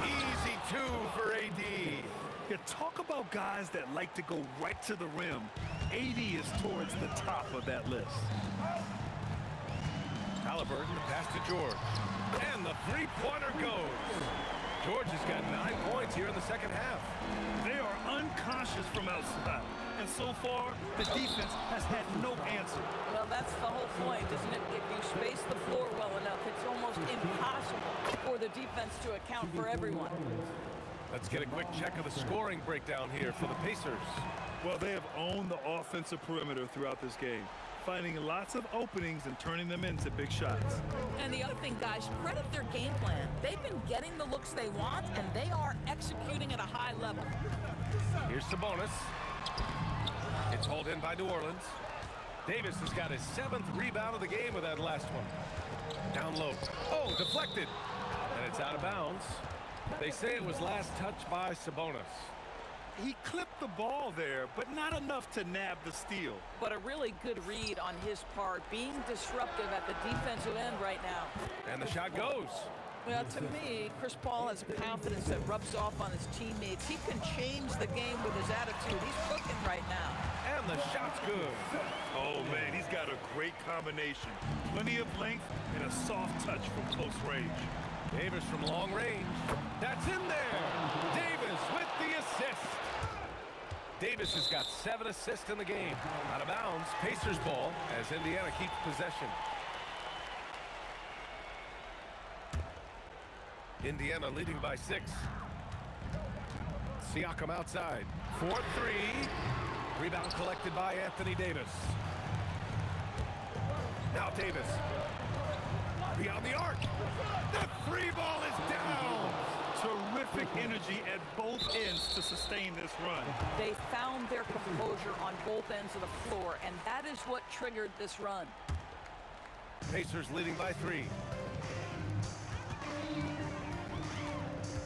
Easy 2 for AD. Yeah, talk about guys that like to go right to the rim. AD is towards the top of that list. Halliburton, the pass to George. And the 3-pointer goes. George has got 9 points here in the second half. They are unconscious from outside. And so far, the defense has had no answer. Well, that's the whole point, isn't it? If you space the floor well enough, it's almost impossible for the defense to account for everyone. Let's get a quick check of the scoring breakdown here for the Pacers. Well, they have owned the offensive perimeter throughout this game, finding lots of openings and turning them into big shots. And the other thing, guys, credit their game plan. They've been getting the looks they want, and they are executing at a high level. Here's Sabonis. It's hauled in by New Orleans. Davis has got his 7th rebound of the game with that last one. Down low. Oh, deflected. And it's out of bounds. They say it was last touched by Sabonis. He clipped the ball there, but not enough to nab the steal. But a really good read on his part, being disruptive at the defensive end right now. And the shot goes. Well, to me, Chris Paul has a confidence that rubs off on his teammates. He can change the game with his attitude. He's cooking right now. And the shot's good. Oh, man, he's got a great combination. Plenty of length and a soft touch from close range. Davis from long range. That's in there. Davis with the assist. Davis has got 7 assists in the game. Out of bounds, Pacers ball as Indiana keeps possession. Indiana leading by 6. Siakam outside. 4-3. Rebound collected by Anthony Davis. Now Davis. Beyond the arc. The 3 ball is down. Terrific terrific energy at both ends to sustain this run. They found their composure on both ends of the floor, and that is what triggered this run. Pacers leading by 3.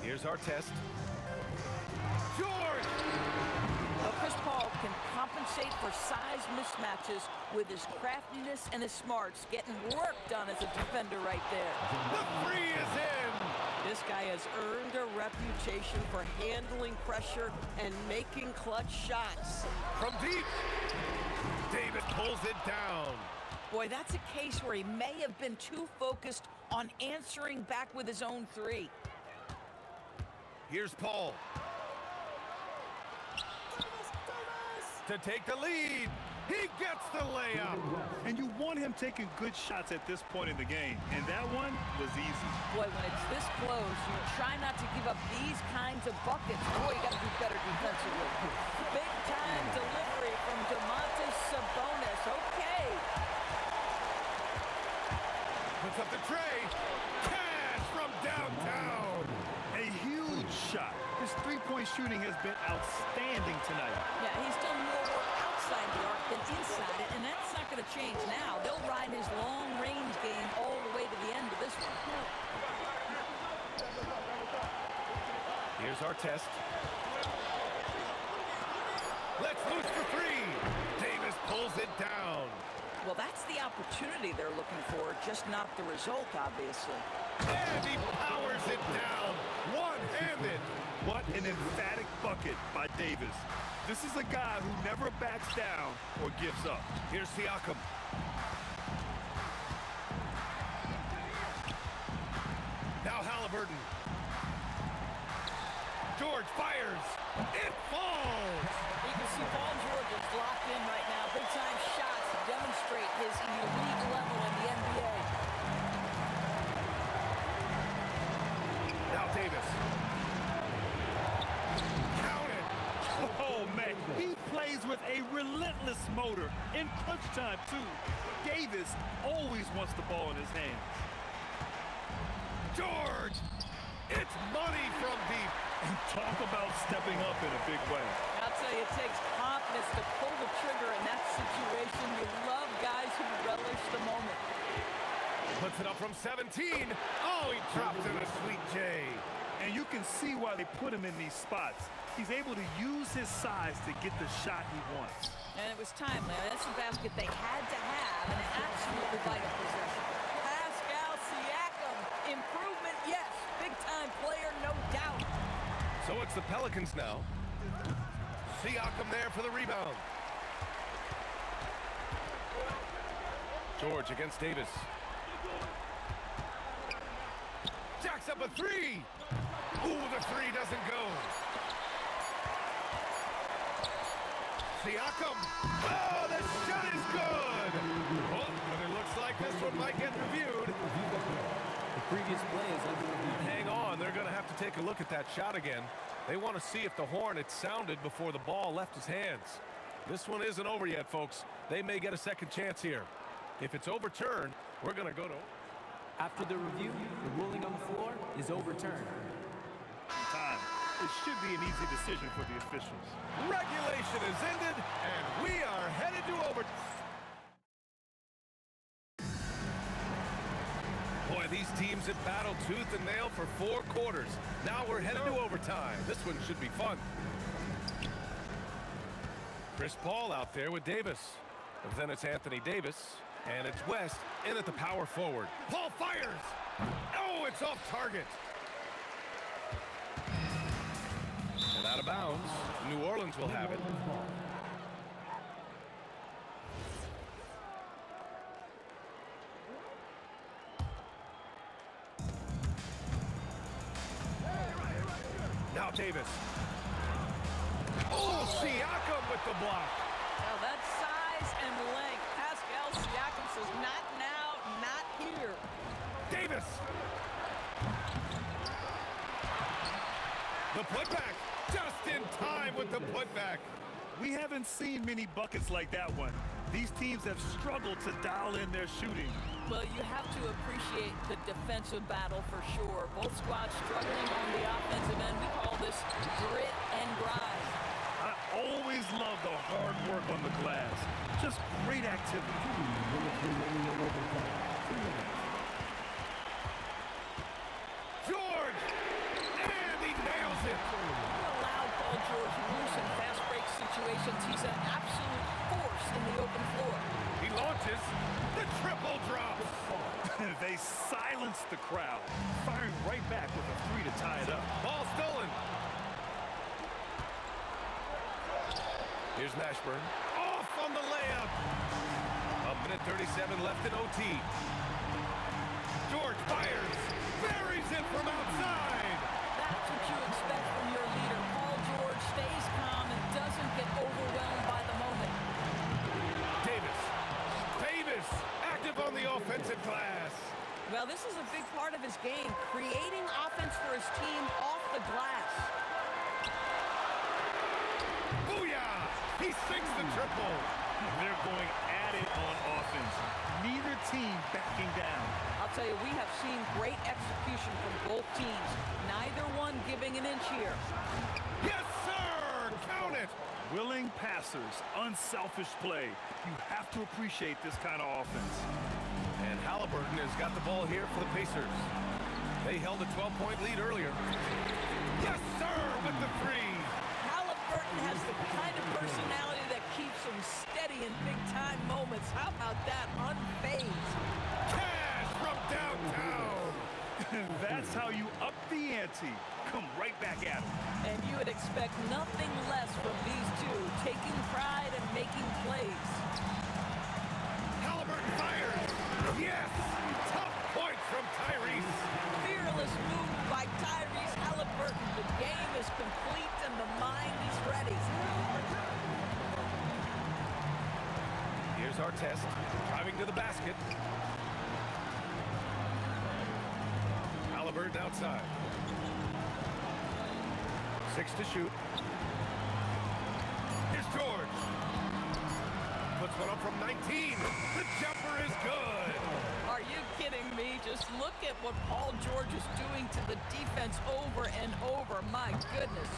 Here's our test. George! Well, Chris Paul can compensate for size mismatches with his craftiness and his smarts, getting work done as a defender right there. The 3 is in! This guy has earned a reputation for handling pressure and making clutch shots. From deep, Davis pulls it down. Boy, that's a case where he may have been too focused on answering back with his own 3. Here's Paul. To take the lead. He gets the layup. And you want him taking good shots at this point in the game. And that one was easy. Boy, when it's this close, you try not to give up these kinds of buckets. Boy, you got to do better defensively. Big-time delivery from DeMontis Sabonis. Okay. Puts up the tray. Cash from downtown. A huge shot. His three-point shooting has been outstanding tonight. Yeah, he's done more work outside the arc than inside it, and that's not going to change now. They'll ride his long-range game all the way to the end of this one. Here's our test. Let's loose for 3. Davis pulls it down. Well, that's the opportunity they're looking for, just not the result, obviously. And he powers it down. One-handed. What an emphatic bucket by Davis. This is a guy who never backs down or gives up. Here's Siakam. Now Halliburton. George fires. It falls. You can see Paul George is locked in right now. Big-time shots to demonstrate his elite level in the NBA. Now Davis. Count it. Oh, man. He plays with a relentless motor in clutch time, too. Davis always wants the ball in his hands. George. It's money from deep. And talk about stepping up in a big way. I'll tell you, it takes confidence to pull the trigger in that situation. You love guys who relish the moment. Puts it up from 17. Oh, he drops in a sweet J. And you can see why they put him in these spots. He's able to use his size to get the shot he wants. And it was timely. That's a basket they had to have, and an absolutely vital possession. Pascal Siakam, improvement, yes. Big-time player, no doubt. So it's the Pelicans now. Siakam there for the rebound. George against Davis. Jacks up a 3. Ooh, the 3 doesn't go. Siakam. Oh, the shot is good. Oh, but it looks like this one might get reviewed. The previous play is under review. Hang on, they're going to have to take a look at that shot again. They want to see if the horn had sounded before the ball left his hands. This one isn't over yet, folks. They may get a second chance here. If it's overturned, we're going to go to... After the review, the ruling on the floor is overturned. Time. It should be an easy decision for the officials. Regulation is ended, and we are headed to overtime. Boy, these teams have battled tooth and nail for 4 quarters. Now we're headed to overtime. This one should be fun. Chris Paul out there with Davis. And then it's Anthony Davis, and it's West in at the power forward. Paul fires! Oh, it's off target. And out of bounds. New Orleans will have it. Now Davis. Oh, Siakam with the block. Now that size and length, Pascal Siakam says, not now, not here. Davis. The putback. Just in time with the putback. We haven't seen many buckets like that one. These teams have struggled to dial in their shooting. Well, you have to appreciate the defensive battle for sure. Both squads struggling on the offensive end. We call this grit and grind. I always love the hard work on the glass. Just great activity. George! And he nails it! Allowed Paul George loose in fast break situations. He's an absolute force in the open floor. He launches the triple drop. They silenced the crowd, firing right back with a three to tie it up. Ball stolen. Here's Nashburn. Off on the layup. A minute 37 left in OT. George fires. Buries it from outside. That's what you expect from your leader. Paul George stays calm and doesn't get overwhelmed by the moment. Davis, active on the offensive glass. Well, this is a big part of his game, creating offense for his team off the glass. Booyah! He sinks the triple. They're going at it on offense. Neither team backing down. I'll tell you, we have seen great execution from both teams. Neither one giving an inch here. Yes, sir! Count it! Willing passers, unselfish play. You have to appreciate this kind of offense. And Halliburton has got the ball here for the Pacers. They held a 12-point lead earlier. Yes, sir, with the three. Halliburton has the kind of personality that keeps him steady in big-time moments. How about that? Unfazed. Cash from downtown. That's how you up the ante. Come right back at him. And you would expect nothing less from these two, taking pride and making plays. Halliburton fires. Yes! Tough point from Tyrese. Fearless move by Tyrese Halliburton. The game is complete and the mind is ready. Here's our test. Driving to the basket. Halliburton outside. 6 to shoot. Here's George. Puts one up from 19. The jumper is good. Are you kidding me? Just look at what Paul George is doing to the defense over and over. My goodness.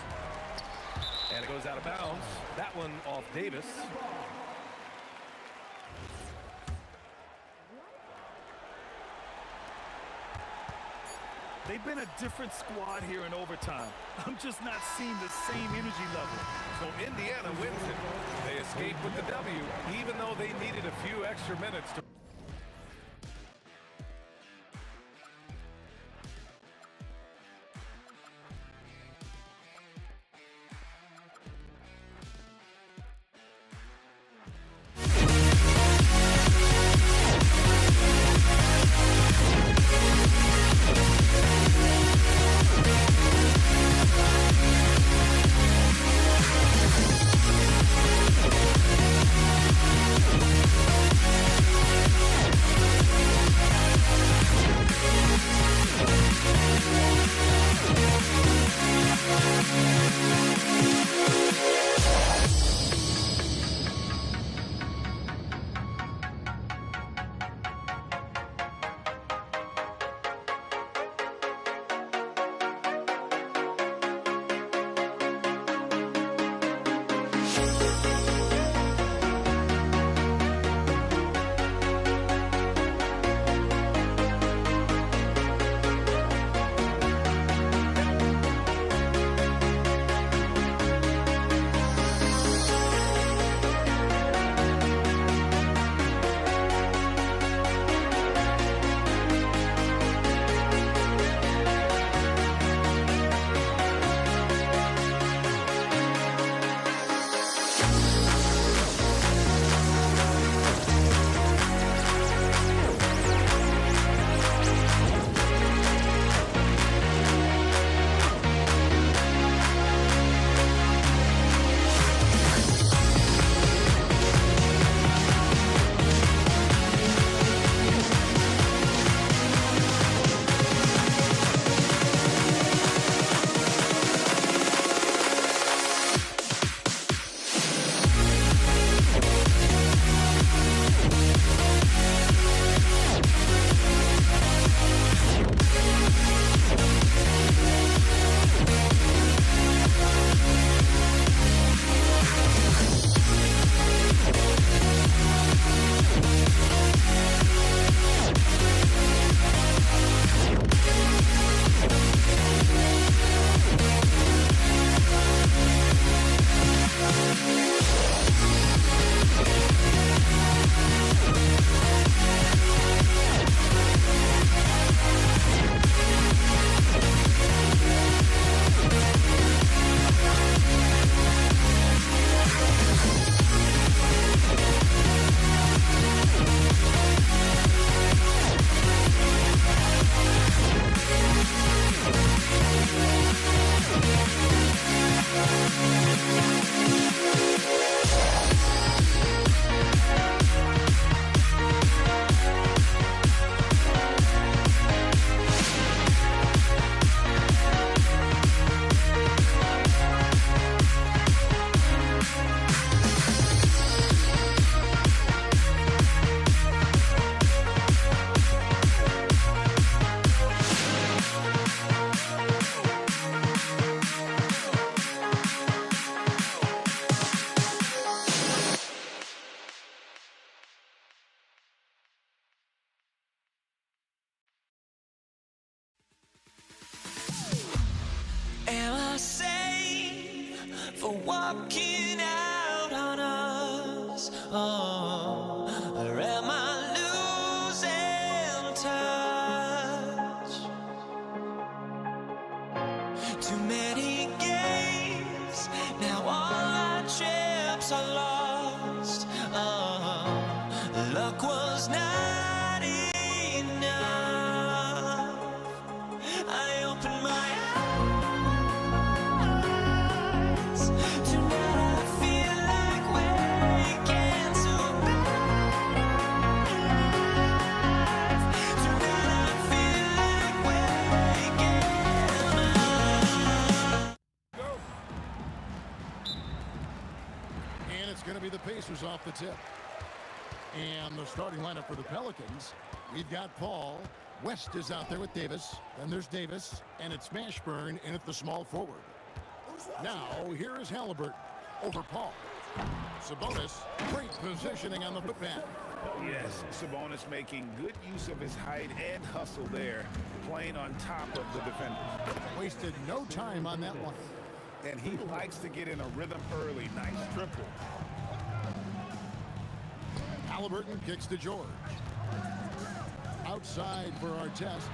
And it goes out of bounds. That one off Davis. They've been a different squad here in overtime. I'm just not seeing the same energy level. So Indiana wins it. They escape with the W, even though they needed a few extra minutes to looking out on us. Oh, or am I losing touch? Too many games, now all our chips are lost. Oh, luck was not enough. I opened my eyes. Tonight I feel like waking to life. Tonight I feel like waking up. And it's going to be the Pacers off the tip. And the starting lineup for the Pelicans, we've got Paul. West is out there with Davis. Then there's Davis. And it's Mashburn in at the small forward. Now, here is Halliburton over Paul. Sabonis, great positioning on the putback. Yes, Sabonis making good use of his height and hustle there, playing on top of the defender. Wasted no time on that one. And he likes to get in a rhythm early. Nice triple. Halliburton kicks to George. Outside for our test.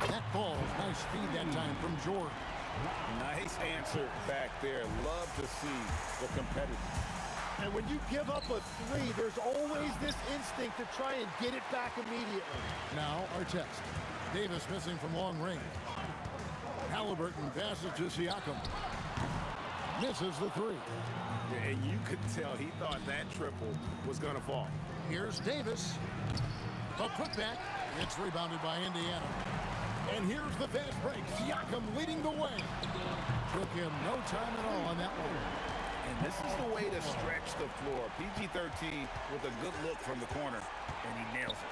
That ball, nice speed that time from George. Nice answer back there. Love to see the competitive. And when you give up a three, there's always this instinct to try and get it back immediately. Now our test. Davis missing from long range. Halliburton passes to Siakam. Misses the three. And you could tell he thought that triple was going to fall. Here's Davis. A putback. It's rebounded by Indiana. And here's the fast break. Siakam leading the way. Took him no time at all on that one. And this is the way to stretch the floor. PG-13 with a good look from the corner. And he nails it.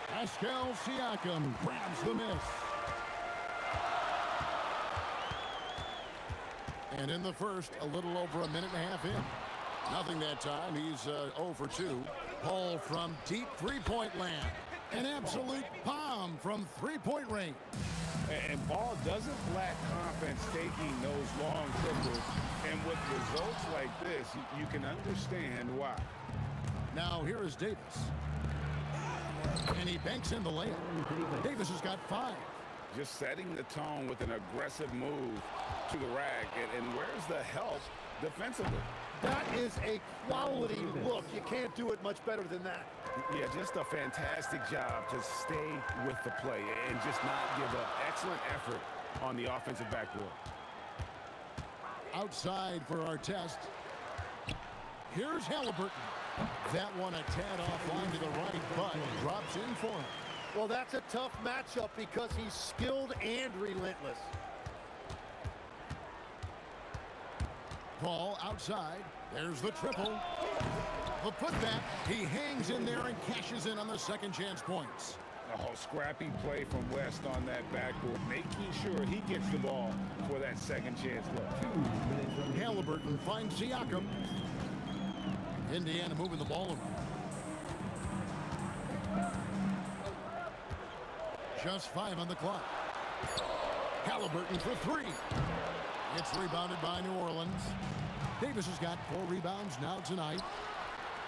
Pascal Siakam grabs the miss. And in the first, a little over a minute and a half in. Nothing that time. He's 0 for 2. Paul from deep three-point land. An absolute bomb from three-point range. And Paul doesn't lack confidence taking those long triples. And with results like this, you can understand why. Now here is Davis. And he banks in the layup. Davis has got 5. Just setting the tone with an aggressive move to the rack. And where's the help defensively? That is a quality look. You can't do it much better than that. Yeah, just a fantastic job to stay with the play and just not give up. Excellent effort on the offensive backboard. Outside for our test. Here's Halliburton. That one a tad offline to the right, but drops in for him. Well, that's a tough matchup because he's skilled and relentless. Paul outside. There's the triple. The putback. He hangs in there and cashes in on the second chance points. Oh, scrappy play from West on that backboard, making sure he gets the ball for that second chance look. Halliburton finds Siakam. Indiana moving the ball around. Just 5 on the clock. Halliburton for 3. It's rebounded by New Orleans. Davis has got 4 rebounds now tonight.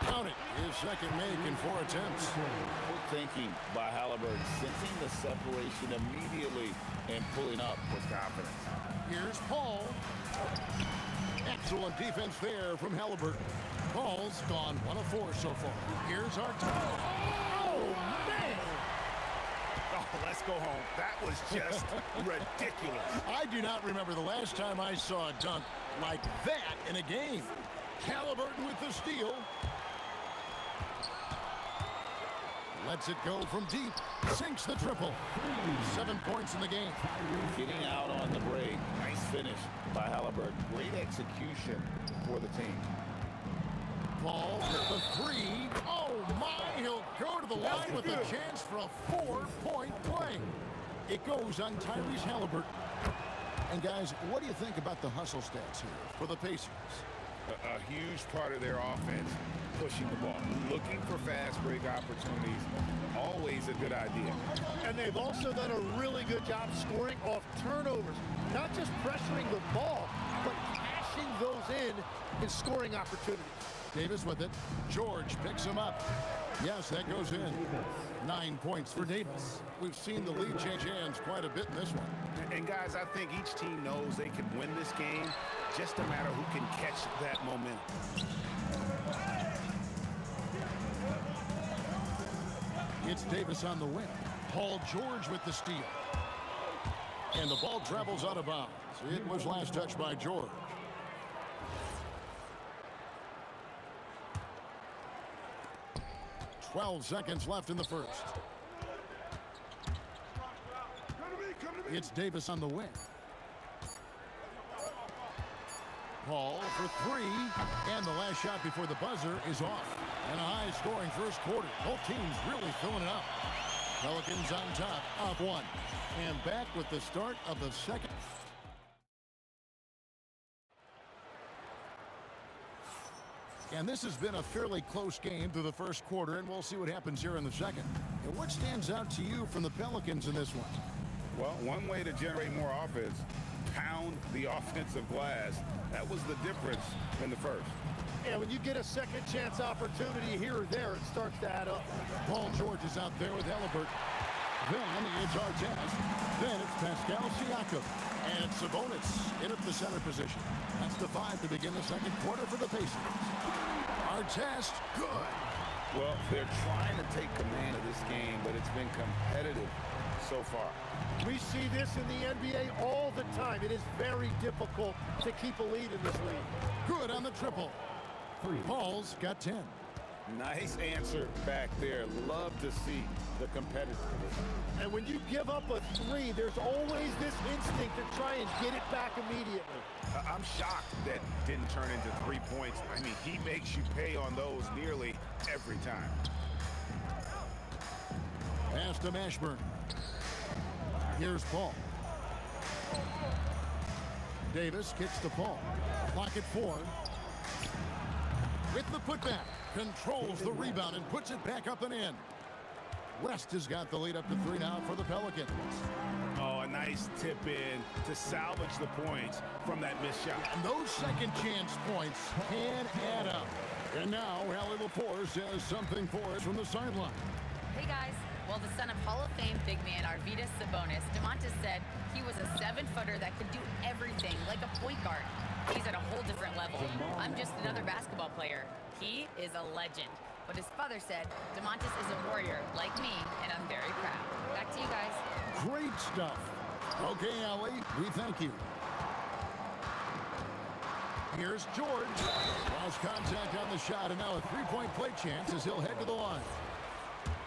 Count it. His second make in 4 attempts. Good thinking by Halliburton, sensing the separation immediately and pulling up with confidence. Here's Paul. Excellent defense there from Halliburton. Paul's gone 1 of 4 so far. Here's our time. Oh, man! Oh, let's go home. That was just ridiculous. I do not remember the last time I saw a dunk like that in a game. Halliburton with the steal. Lets it go from deep. Sinks the triple. 7 points in the game. Getting out on the break. Nice finish by Halliburton. Great execution for the team. Paul with the 3. Oh, my. He'll go to the line with a chance for a 4-point play. It goes on Tyrese Halliburton. And, guys, what do you think about the hustle stats here for the Pacers? A huge part of their offense, pushing the ball. Looking for fast break opportunities. Always a good idea. And they've also done a really good job scoring off turnovers. Not just pressuring the ball, but cashing those in his scoring opportunities. Davis with it. George picks him up. Yes, that goes in. 9 points for Davis. We've seen the lead change hands quite a bit in this one. And guys, I think each team knows they can win this game. Just a matter who can catch that momentum. It's Davis on the wing. Paul George with the steal. And the ball travels out of bounds. It was last touched by George. "12 seconds left in the first. It's Davis on the wing. Paul for three. And the last shot before the buzzer is off. And a high-scoring first quarter. Both teams really filling it up. Pelicans on top, up one. And back with the start of the second. And this has been a fairly close game through the first quarter, and we'll see what happens here in the second. And what stands out to you from the Pelicans in this one? Well, one way to generate more offense, pound the offensive glass. That was the difference in the first. Yeah, when you get a second chance opportunity here or there, it starts to add up. Paul George is out there with Halliburton. Then it's Artest. Then it's Pascal Siakam. And Sabonis in at the center position. That's the 5 to begin the second quarter for the Pacers. Artest, good. Well, they're trying to take command of this game, but it's been competitive so far. We see this in the NBA all the time. It is very difficult to keep a lead in this league. Good on the triple. Paul's got 10. Nice answer back there. Love to see the competitiveness. And when you give up a three, there's always this instinct to try and get it back immediately. I'm shocked that didn't turn into 3 points. I mean, he makes you pay on those nearly every time. Pass to Mashburn. Here's Paul. Davis kicks to Paul. Clock at 4. With the putback. Controls the rebound and puts it back up and in. West has got the lead up to 3 now for the Pelicans. Oh, a nice tip in to salvage the points from that missed shot. And those second chance points can add up. And now Allie Laforce has something for us from the sideline. Hey guys, well, the son of Hall of Fame big man Arvydas Sabonis, DeMontis said he was a 7-footer that could do everything like a point guard. He's at a whole different level. I'm just another basketball player. He is a legend. But his father said, DeMontis is a warrior like me, and I'm very proud. Back to you guys. Great stuff. Okay, Allie, we thank you. Here's George. Lost contact on the shot, and now a 3-point play chance as he'll head to the line.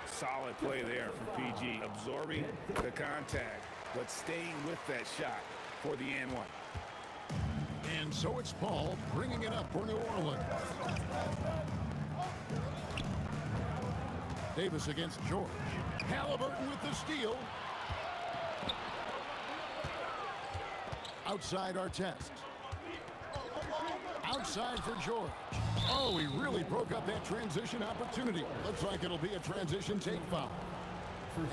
Solid play there from PG, absorbing the contact, but staying with that shot for the and one. And so it's Paul bringing it up for New Orleans. Davis against George. Halliburton with the steal. Outside Artest. Outside for George. Oh, he really broke up that transition opportunity. Looks like it'll be a transition take foul.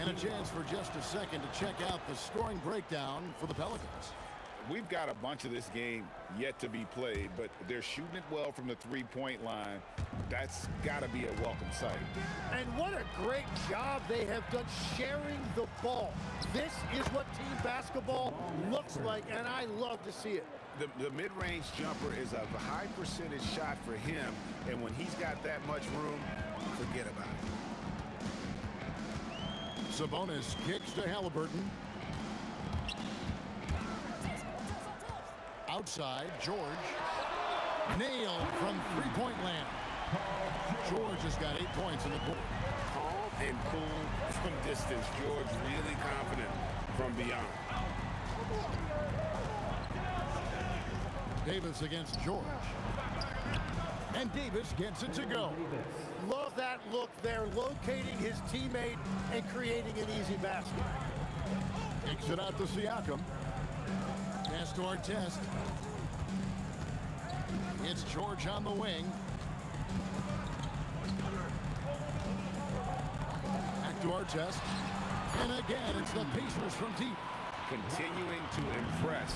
And a chance for just a second to check out the scoring breakdown for the Pelicans. We've got a bunch of this game yet to be played, but they're shooting it well from the three-point line. That's got to be a welcome sight. And what a great job they have done sharing the ball. This is what team basketball looks like, and I love to see it. The mid-range jumper is a high percentage shot for him, and when he's got that much room, forget about it. Sabonis kicks to Halliburton. Outside, George. Nailed from three-point land. George has got 8 points in the quarter. Calm and cool from distance. George really confident from beyond. Davis against George. And Davis gets it to go. Love that look there, locating his teammate and creating an easy basket. Kicks it out to Siakam. Pass to Artest. It's George on the wing. Back to Artest. And again, it's the Pacers from deep. continuing to impress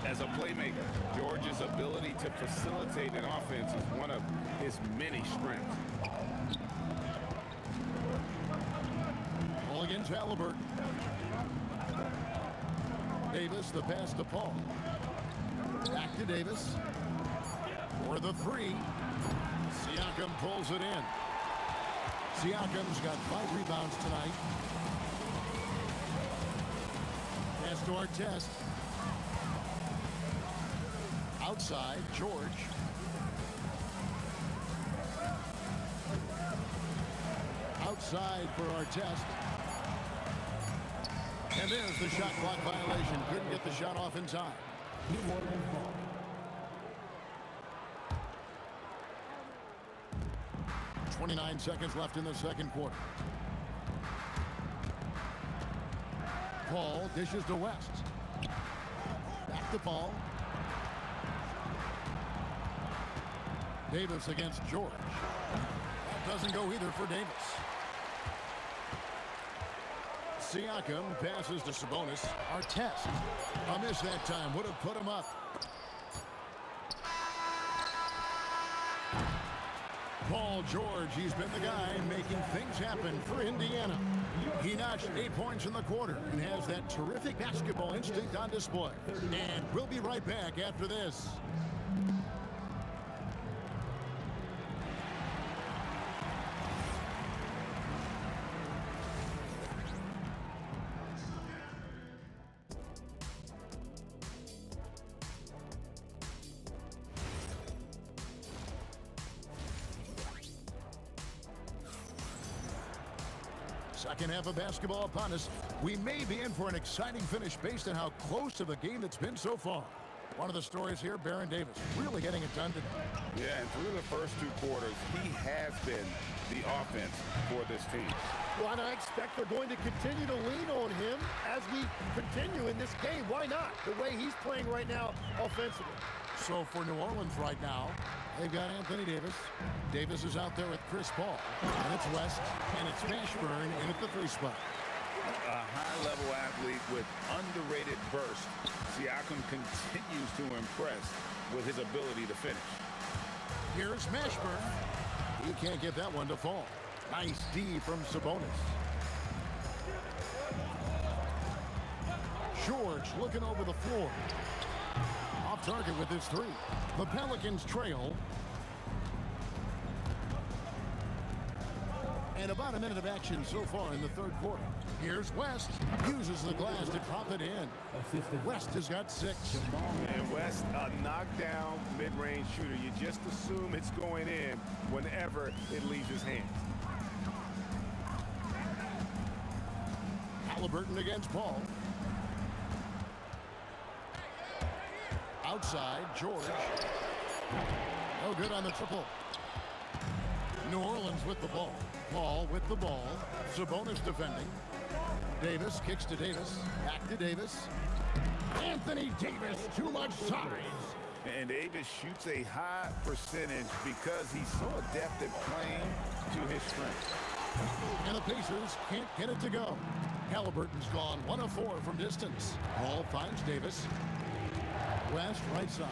as a playmaker. George's ability to facilitate an offense is one of his many strengths. Ball against Halliburton. Davis, the pass to Paul. Back to Davis. For the three. Siakam pulls it in. Siakam's got 5 rebounds tonight. Pass to Artest. Outside, George. Outside for Artest. And there's the shot clock violation. Couldn't get the shot off in time. 29 seconds left in the second quarter. Paul dishes to West. Back to Paul. Davis against George. That doesn't go either for Davis. Siakam passes to Sabonis. Artest. A miss that time. Would have put him up. Paul George, he's been the guy making things happen for Indiana. He notched 8 points in the quarter and has that terrific basketball instinct on display. And we'll be right back after this. Second half of basketball upon us. We may be in for an exciting finish based on how close to the game it's been so far. One of the stories here, Baron Davis really getting it done today. Yeah, and through the first 2 quarters, he has been the offense for this team. Well, and I expect they're going to continue to lean on him as we continue in this game. Why not? The way he's playing right now offensively. So for New Orleans right now, they've got Anthony Davis. Davis is out there with Chris Paul. And it's West, and it's Mashburn in at the 3 spot. A high-level athlete with underrated burst. Siakam continues to impress with his ability to finish. Here's Mashburn. He can't get that one to fall. Nice D from Sabonis. George looking over the floor. Off target with his 3. The Pelicans trail. And about a minute of action so far in the third quarter. Here's West. Uses the glass to drop it in. West has got 6. And West, a knockdown mid-range shooter. You just assume it's going in whenever it leaves his hands. Halliburton against Paul. Outside, George. No good on the triple. New Orleans with the ball. Paul with the ball. Sabonis defending. Davis kicks to Davis. Back to Davis. Anthony Davis, too much size. And Davis shoots a high percentage because he's so adept at playing to his strengths. And the Pacers can't get it to go. Halliburton's gone 1 of 4 from distance. Paul finds Davis. West, right side.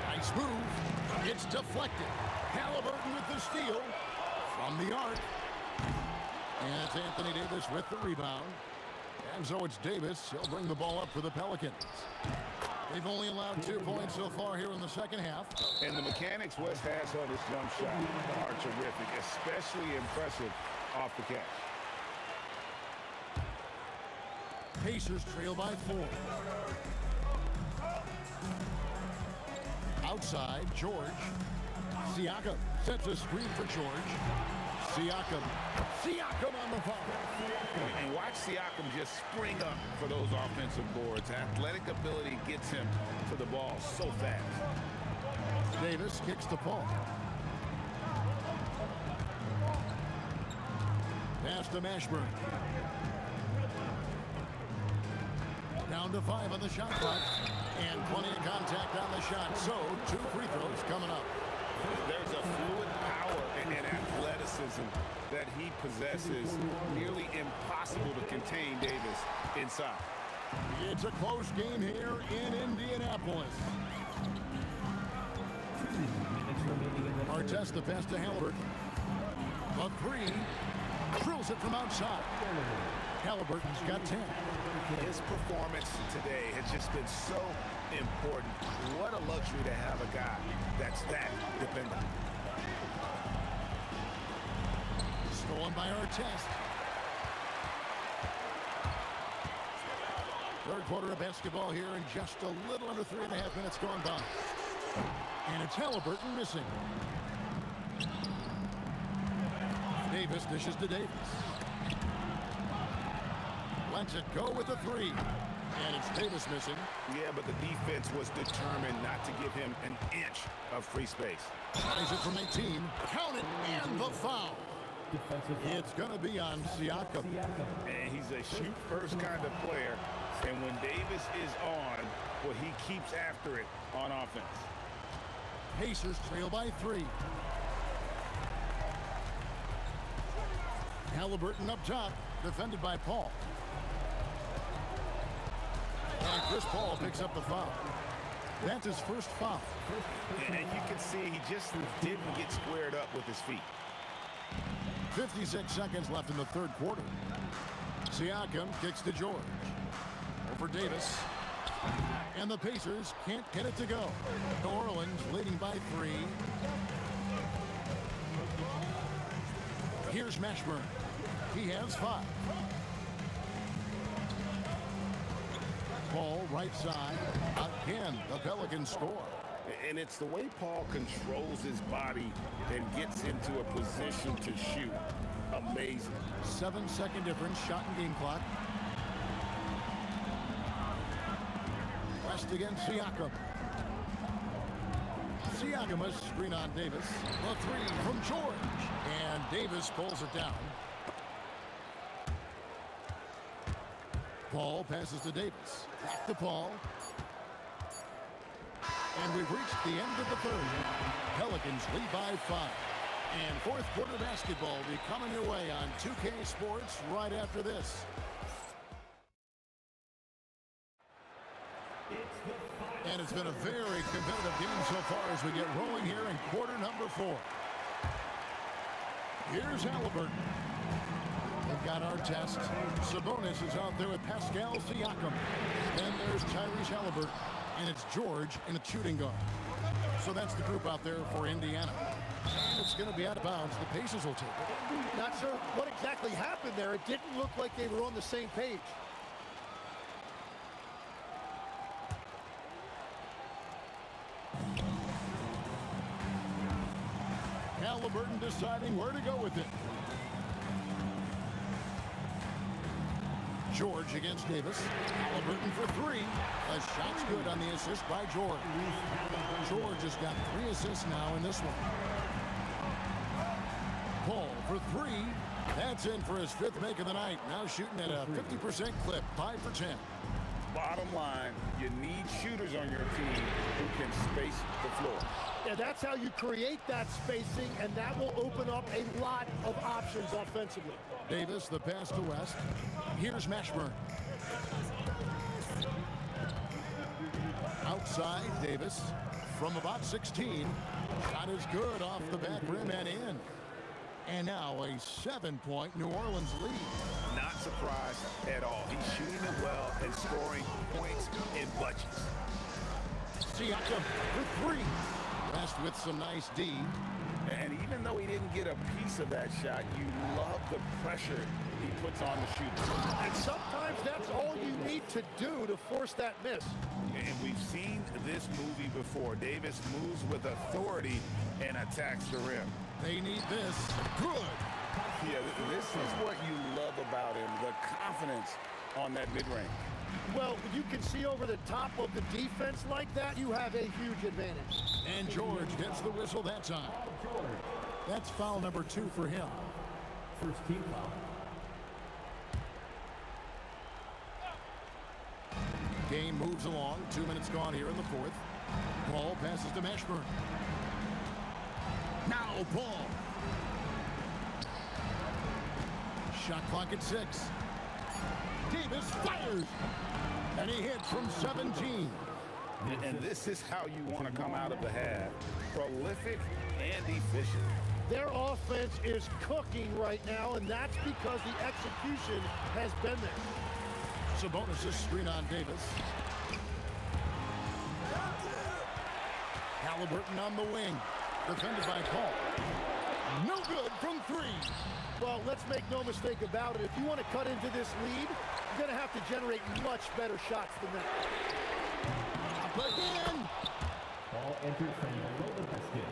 Nice move. It's deflected. Halliburton with the steal from the arc. And it's Anthony Davis with the rebound. And so it's Davis. He'll bring the ball up for the Pelicans. They've only allowed 2 points so far here in the second half. And the mechanics West has on his jump shot are terrific, especially impressive off the catch. Pacers trail by 4. Outside, George. Siakam sets a screen for George. Siakam on the foul. And watch Siakam just spring up for those offensive boards. Athletic ability gets him to the ball so fast. Davis kicks to Paul. Pass to Mashburn. Down to 5 on the shot clock. And plenty of contact on the shot. So 2 free throws coming up. There's a fluid power and athleticism that he possesses, nearly impossible to contain Davis inside. It's a close game here in Indianapolis. Artest the pass to Halliburton. A three. Drills it from outside. Halliburton's got 10. His performance today has just been so important. What a luxury to have a guy that's that dependent. Stolen by Artest. Third quarter of basketball here in just a little under 3.5 minutes gone by. And it's Halliburton missing. Davis dishes to Davis. Lets it go with a three. And it's Davis missing. Yeah, but the defense was determined not to give him an inch of free space. Ties it from 18. Count it, and the foul. It's going to be on Siakam. And he's a shoot-first kind of player. And when Davis is on, well, he keeps after it on offense. Pacers trail by 3. Halliburton up top, defended by Paul. And Chris Paul picks up the foul. That's his first foul. And you can see he just didn't get squared up with his feet. 56 seconds left in the third quarter. Siakam kicks to George. Over Davis. And the Pacers can't get it to go. New Orleans leading by 3. Here's Mashburn. He has 5. Paul right side. Again, the Pelicans score. And it's the way Paul controls his body and gets into a position to shoot. Amazing. 7-second difference, shot and game clock. West against Siakam. Siakam a screen on Davis. A three from George. And Davis pulls it down. Paul passes to Davis. Back to Paul. And we've reached the end of the third. Pelicans lead by 5. And fourth quarter basketball will be coming your way on 2K Sports right after this. And it's been a very competitive game so far as we get rolling here in quarter number 4. Here's Halliburton. They've got Artest. Sabonis is out there with Pascal Siakam. Then there's Tyrese Halliburton. And it's George in a shooting guard. So that's the group out there for Indiana. And it's going to be out of bounds. The Pacers will take it. Not sure what exactly happened there. It didn't look like they were on the same page. Halliburton deciding where to go with it. George against Davis. Halliburton for 3. A shot's good on the assist by George. George has got 3 assists now in this one. Paul for 3. That's in for his 5th make of the night. Now shooting at a 50% clip. 5 for 10. Bottom line, you need shooters on your team who can space the floor. Yeah, that's how you create that spacing, and that will open up a lot of options offensively. Davis, the pass to West. Here's Mashburn. Outside, Davis from about 16. Shot is good off the back rim and in. And now a 7-point New Orleans lead. Not surprised at all. He's shooting it well and scoring points in bunches. Siakam for 3. West with some nice D. And even though he didn't get a piece of that shot, you love the pressure he puts on the shooter. And sometimes that's all you need to do to force that miss. And we've seen this movie before. Davis moves with authority and attacks the rim. They need this. Good. Yeah, this is what you love about him, the confidence on that mid-range. Well, when you can see over the top of the defense like that, you have a huge advantage. And George gets the whistle that time. That's foul number 2 for him. First team foul. Game moves along. 2 minutes gone here in the fourth. Paul passes to Mashburn. Now Paul. Shot clock at 6. Davis fires. And he hits from 17. And this is how you want to come out of the half. Prolific and efficient. Their offense is cooking right now, and that's because the execution has been there. Sabonis' screen on Davis. Halliburton on the wing. Defended by Paul. No good from 3. Well, let's make no mistake about it. If you want to cut into this lead, you're going to have to generate much better shots than that. Up again. Ball entered from below the basket.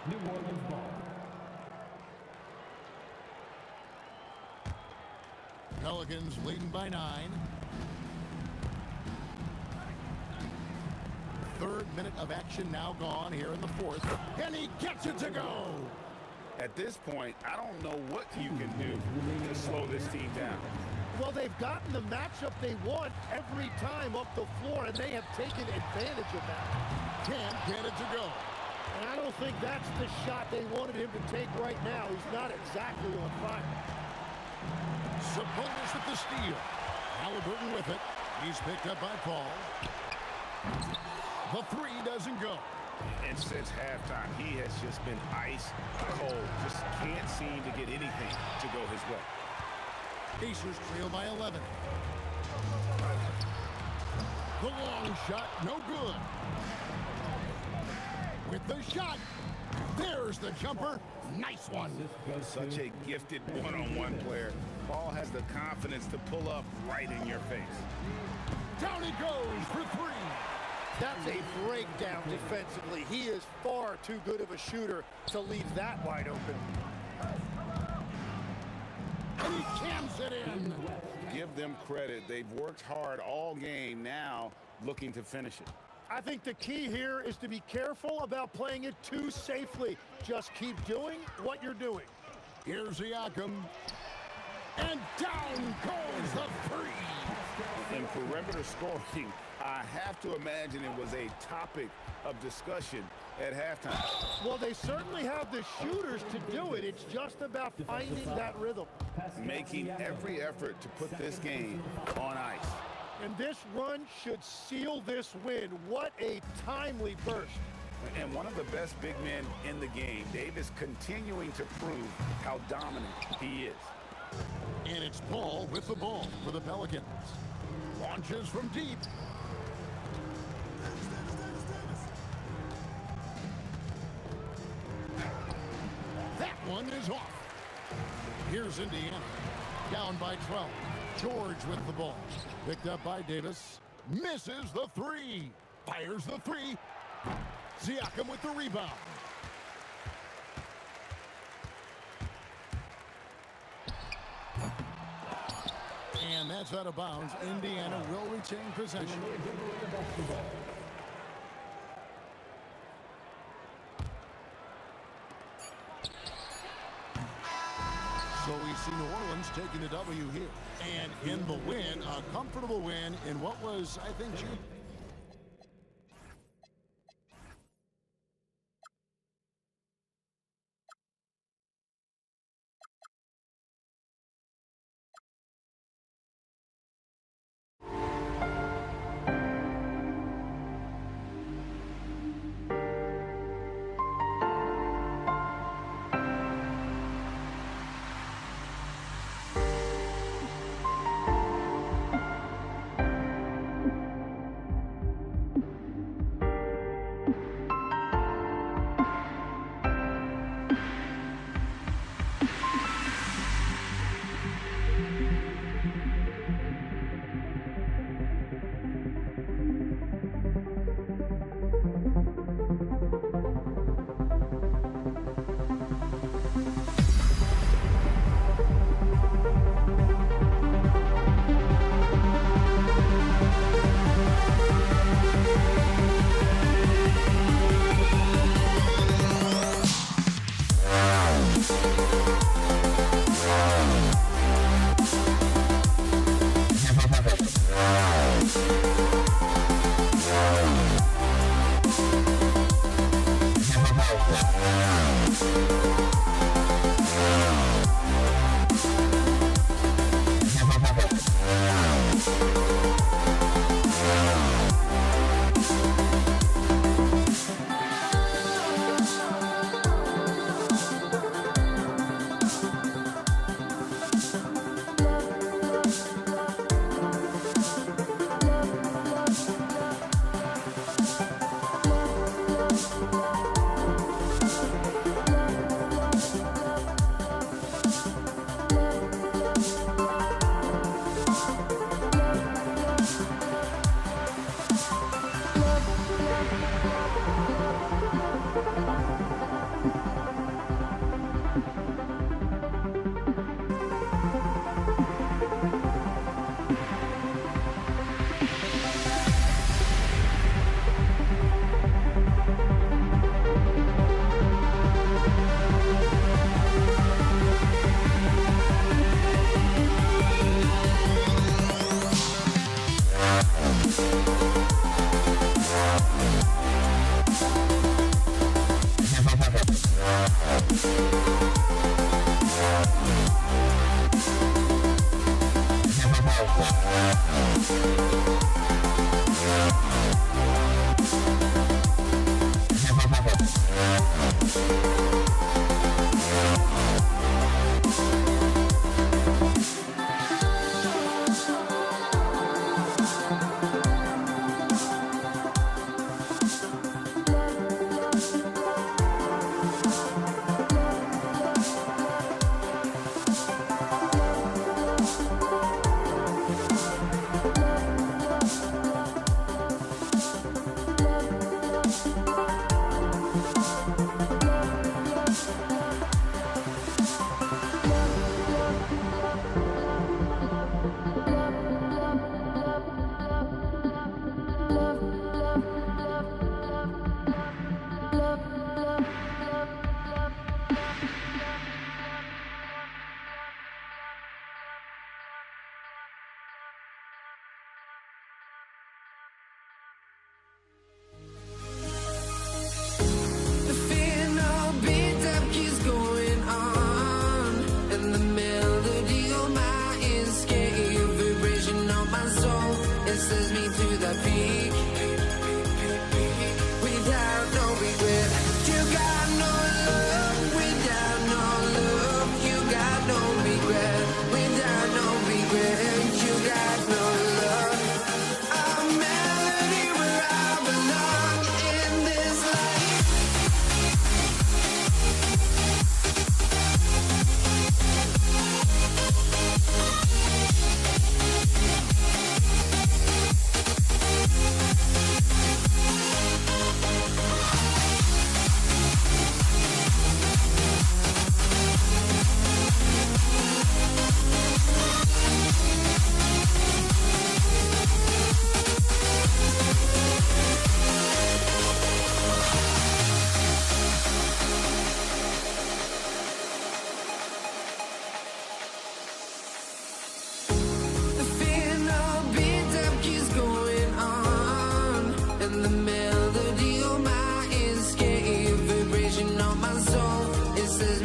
New Orleans ball. Pelicans leading by 9. Third minute of action now gone here in the 4th. And he gets it to go. At this point, I don't know what you can do to slow this team down. Well, they've gotten the matchup they want every time up the floor, and they have taken advantage of that. Can't get it to go. And I don't think that's the shot they wanted him to take right now. He's not exactly on fire. Sabonis with the steal. Halliburton with it. He's picked up by Paul. The 3 doesn't go. And since halftime, he has just been ice cold. Just can't seem to get anything to go his way. Pacers trail by 11. The long shot, no good. With the shot, there's the jumper. Nice one. Such a gifted one-on-one player. Paul has the confidence to pull up right in your face. Down he goes for 3. That's a breakdown defensively. He is far too good of a shooter to leave that wide open. And he jams it in. Give them credit. They've worked hard all game, now looking to finish it. I think the key here is to be careful about playing it too safely. Just keep doing what you're doing. Here's Siakam. And down goes the 3. In perimeter scoring, I have to imagine it was a topic of discussion at halftime. Well, they certainly have the shooters to do it. It's just about finding that rhythm. Making every effort to put this game on ice. And this run should seal this win. What a timely burst. And one of the best big men in the game. Davis continuing to prove how dominant he is. And it's Paul with the ball for the Pelicans. Launches from deep. That one is off. Here's Indiana. Down by 12. George with the ball. Picked up by Davis. Misses the 3. Fires the 3. Siakam with the rebound. And that's out of bounds. Indiana will retain possession. So we see New Orleans taking the W here. And in the win, a comfortable win in what was, I think,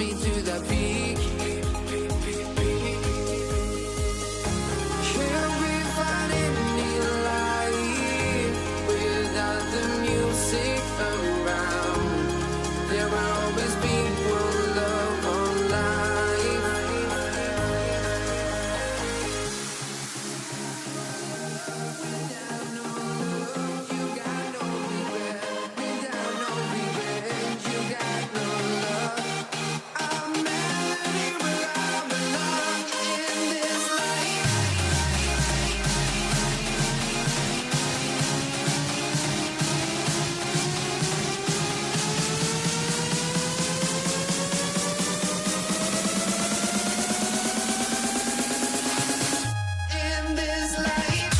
me to the peak. Can't we find any light without the music around? There will always be one love on life. Without no love, you got no regret. Without no revenge, you got no love. I'm melody where I belong in this life. In this life.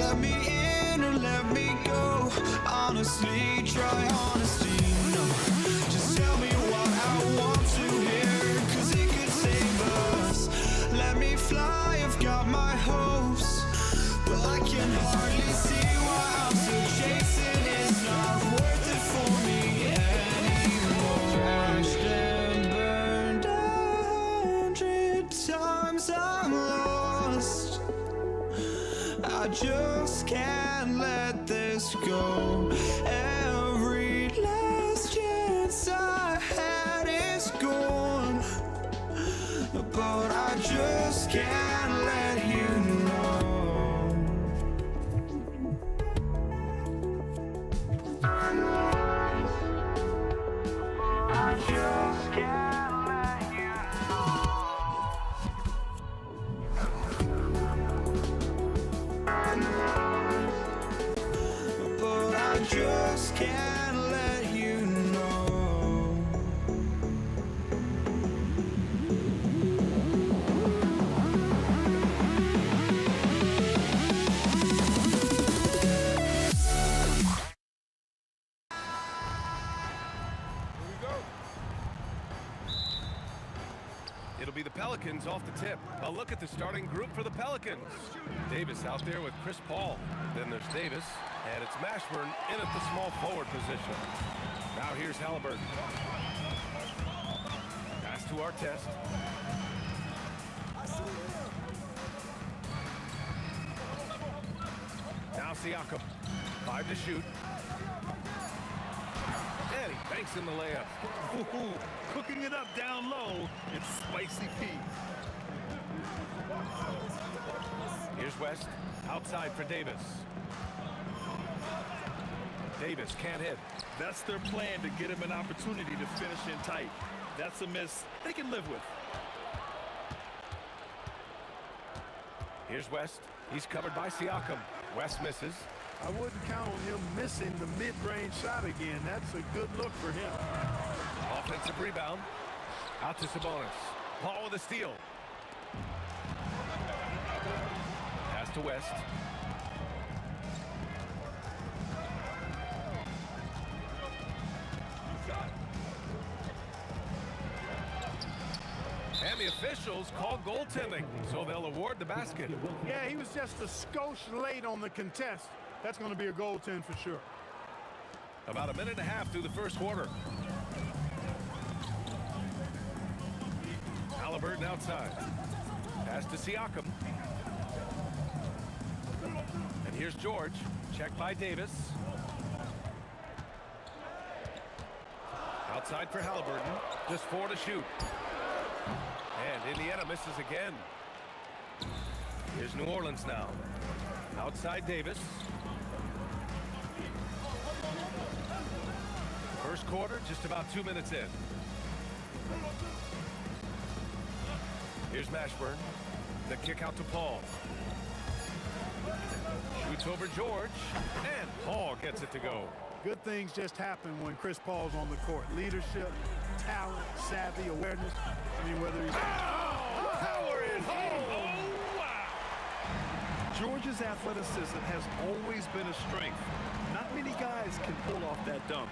Let me in or let me go. Honestly, try honesty. No, just tell me what I want to hear, 'cause it could save us. Let me fly, I've got my hopes, but I can hardly see why I'm still chasing. It's not worth it for me anymore. Crashed and burned 100 times, I'm lost. I just can't let this go. Every last chance I had is gone, but I just can't let you know. I just can't let you but I just can't let you know. It'll be the Pelicans off the tip. A look at the starting group for the Pelicans. Davis out there with Chris Paul. Then there's Davis, and it's Mashburn in at the small forward position. Now here's Halliburton. Pass to Artest. Now Siakam. 5 to shoot. And he banks in the layup. Ooh, cooking it up down low. It's Spicy P. Here's West. Outside for Davis. Davis can't hit. That's their plan, to get him an opportunity to finish in tight. That's a miss they can live with. Here's West. He's covered by Siakam. West misses. I wouldn't count on him missing the mid-range shot again. That's a good look for him. Offensive rebound. Out to Sabonis. Paul with a steal. Pass to West. And the officials called goaltending, so they'll award the basket. Yeah, he was just a skosh late on the contest. That's going to be a goaltend for sure. About a minute and a half through the first quarter. Halliburton outside. Pass to Siakam. And here's George. Checked by Davis. Outside for Halliburton. Just 4 to shoot. And Indiana misses again. Here's New Orleans now. Outside Davis. First quarter, just about 2 minutes in. Here's Mashburn. The kick out to Paul. Shoots over George. And Paul gets it to go. Good things just happen when Chris Paul's on the court. Leadership, talent, savvy, awareness. I mean, whether he's... Power is home! Oh, wow! George's athleticism has always been a strength. Not many guys can pull off that dunk.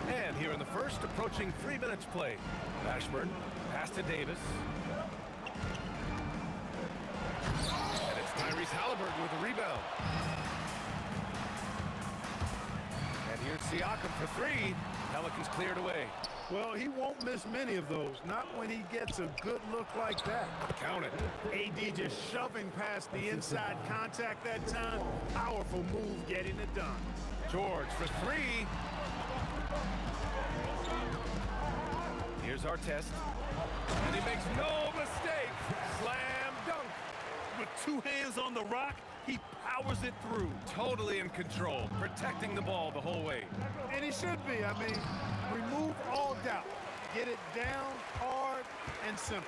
And here in the first, approaching 3 minutes play. Mashburn, pass to Davis. And it's Tyrese Halliburton with a rebound. And here's Siakam for 3. Pelicans cleared away. Well, he won't miss many of those. Not when he gets a good look like that. Count it. AD just shoving past the inside contact that time. Powerful move getting it done. George for 3. Here's Artest. And he makes no mistake. Slam dunk. With 2 hands on the rock, he powers it through. Totally in control, protecting the ball the whole way. And he should be. I mean, remove all doubt. Get it down, hard, and simple.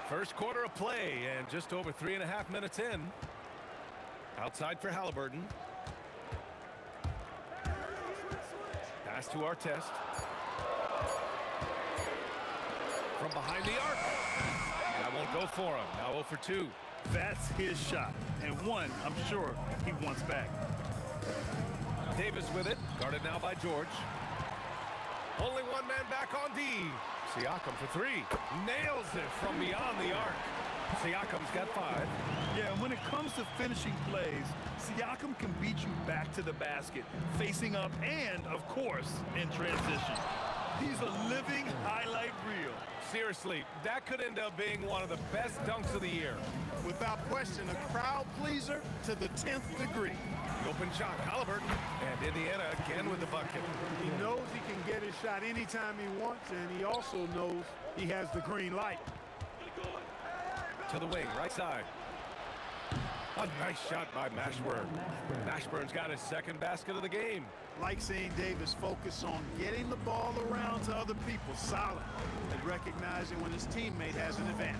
First quarter of play, and just over 3.5 minutes in. Outside for Halliburton. Pass to Artest. From behind the arc. That won't go for him. Now 0 for 2. That's his shot, and one I'm sure he wants back. Davis with it. Guarded now by George. Only one man back on D. Siakam for 3. Nails it from beyond the arc. Siakam's got 5. Yeah, and when it comes to finishing plays, Siakam can beat you back to the basket, facing up and, of course, in transition. He's a living highlight reel. Seriously, that could end up being one of the best dunks of the year. Without question, a crowd pleaser to the 10th degree. The open shot, Halliburton. And Indiana again with the bucket. He knows he can get his shot anytime he wants, and he also knows he has the green light. To the wing, right side. A nice shot by Mashburn. Mashburn's got his second basket of the game. Like seeing Davis focus on getting the ball around to other people, solid, and recognizing when his teammate has an advantage.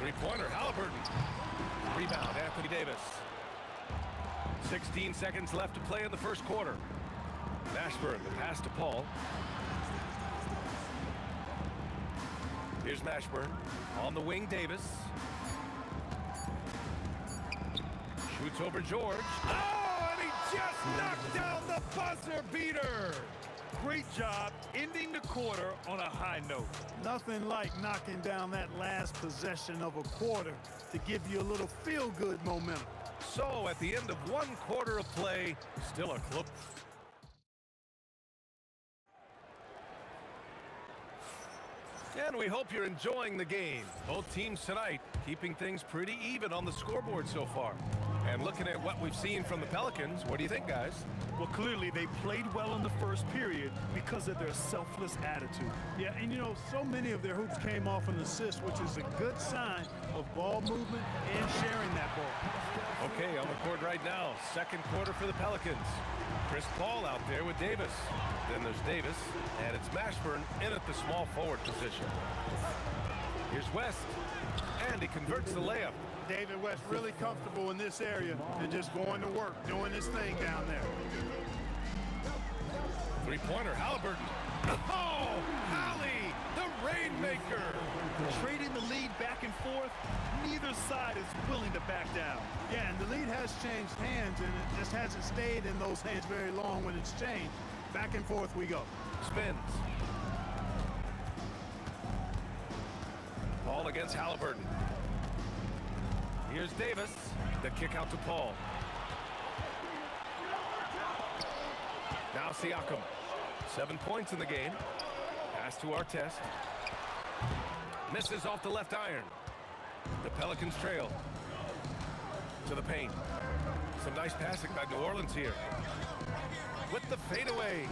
Three-pointer, Halliburton. Rebound, Anthony Davis. 16 seconds left to play in the first quarter. Mashburn, the pass to Paul. Here's Mashburn. On the wing, Davis. Shoots over George. Oh, and he just knocked down the buzzer beater. Great job ending the quarter on a high note. Nothing like knocking down that last possession of a quarter to give you a little feel-good momentum. So at the end of 1 quarter of play, still a close. And we hope you're enjoying the game. Both teams tonight keeping things pretty even on the scoreboard so far. And looking at what we've seen from the Pelicans, what do you think, guys? Well, clearly they played well in the first period because of their selfless attitude. Yeah, and you know, so many of their hoops came off an assist, which is a good sign of ball movement and sharing that ball. Okay, on the court right now, second quarter for the Pelicans. Chris Paul out there with Davis. Then there's Davis, and it's Mashburn in at the small forward position. Here's West, and he converts the layup. David West really comfortable in this area and just going to work, doing his thing down there. Three-pointer, Halliburton. Oh, Hallie, the rainmaker. Trading the lead back and forth, neither side is willing to back down. Yeah, and the lead has changed hands, and it just hasn't stayed in those hands very long when it's changed. Back and forth we go. Spins. Paul against Halliburton. Here's Davis. The kick out to Paul. Now Siakam. 7 points in the game. Pass to Artest. Misses off the left iron. The Pelicans trail. To the paint. Some nice passing by New Orleans here. With the fadeaway.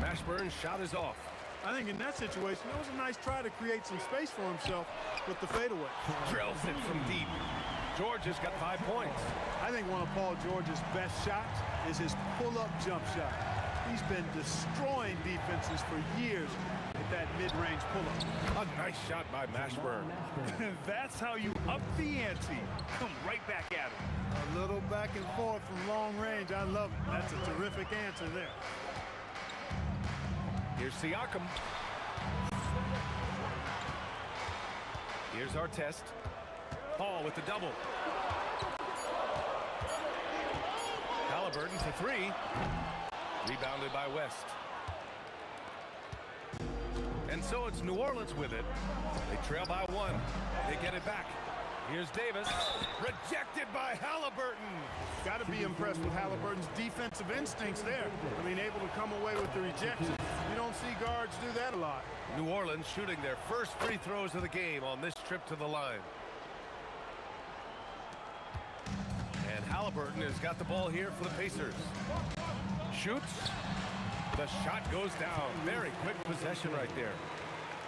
Mashburn's shot is off. I think in that situation, it was a nice try to create some space for himself with the fadeaway. Drills it from deep. George has got 5 points. I think one of Paul George's best shots is his pull-up jump shot. He's been destroying defenses for years with that mid-range pull-up. A nice shot by Mashburn. That's how you up the ante. Come right back at him. A little back and forth from long range. I love it. That's a terrific answer there. Here's Siakam. Here's Artest. Paul with the double. Halliburton for three. Rebounded by West. And so it's New Orleans with it. They trail by one. They get it back. Here's Davis. Rejected by Halliburton. Got to be impressed with Halliburton's defensive instincts there. I mean, able to come away with the rejection. You don't see guards do that a lot. New Orleans shooting their first free throws of the game on this trip to the line. And Halliburton has got the ball here for the Pacers. Shoots. The shot goes down. Very quick possession right there.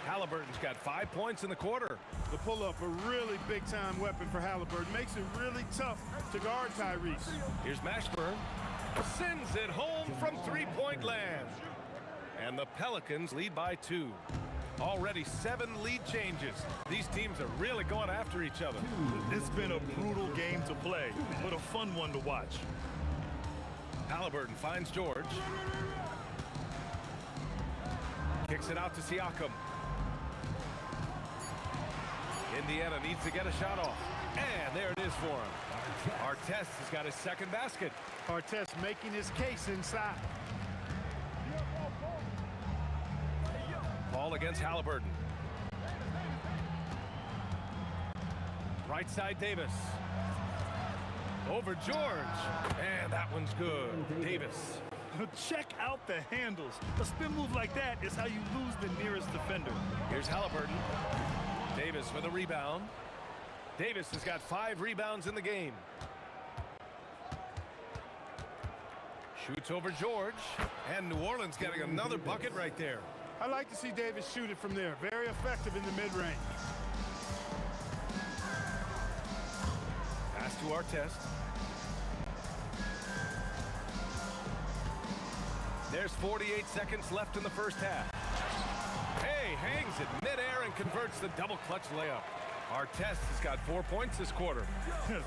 Halliburton's got 5 points in the quarter. The pull-up, a really big-time weapon for Halliburton. Makes it really tough to guard Tyrese. Here's Mashburn. Sends it home from three-point land. And the Pelicans lead by 2. Already 7 lead changes. These teams are really going after each other. It's been a brutal game to play, but a fun one to watch. Halliburton finds George. Kicks it out to Siakam. Indiana needs to get a shot off. And there it is for him. Artest has got his second basket. Artest making his case inside. Paul against Halliburton. Right side Davis. Over George. And that one's good. Davis. Check out the handles. A spin move like that is how you lose the nearest defender. Here's Halliburton. Davis with a rebound. Davis has got 5 rebounds in the game. Shoots over George. And New Orleans getting another bucket right there. I like to see Davis shoot it from there. Very effective in the mid-range. Pass to Artest. There's 48 seconds left in the first half. Hay hangs it midair and converts the double clutch layup. Artest has got 4 points this quarter.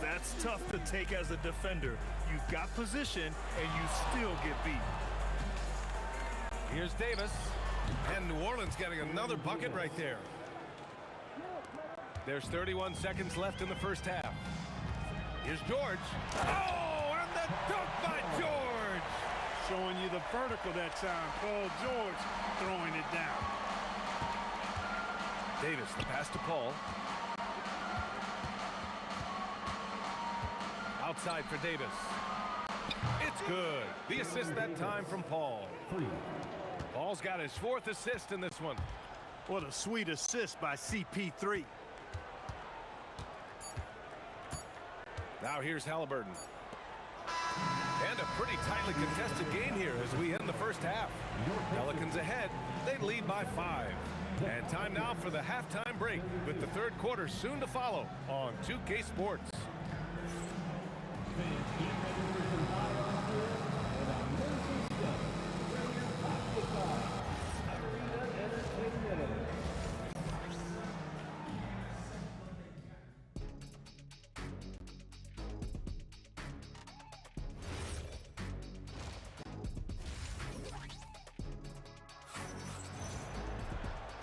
That's tough to take as a defender. You've got position and you still get beat. Here's Davis. And New Orleans getting another bucket right there. There's 31 seconds left in the first half. Here's George. Oh, and the dunk by George. Showing you the vertical that time. Paul George throwing it down. Davis, the pass to Paul. Outside for Davis. It's good. The assist that time from Paul. Paul's got his 4th assist in this one. What a sweet assist by CP3. Now here's Halliburton. And a pretty tightly contested game here as we end the first half. Pelicans ahead. They lead by 5. And time now for the halftime break with the third quarter soon to follow on 2K Sports.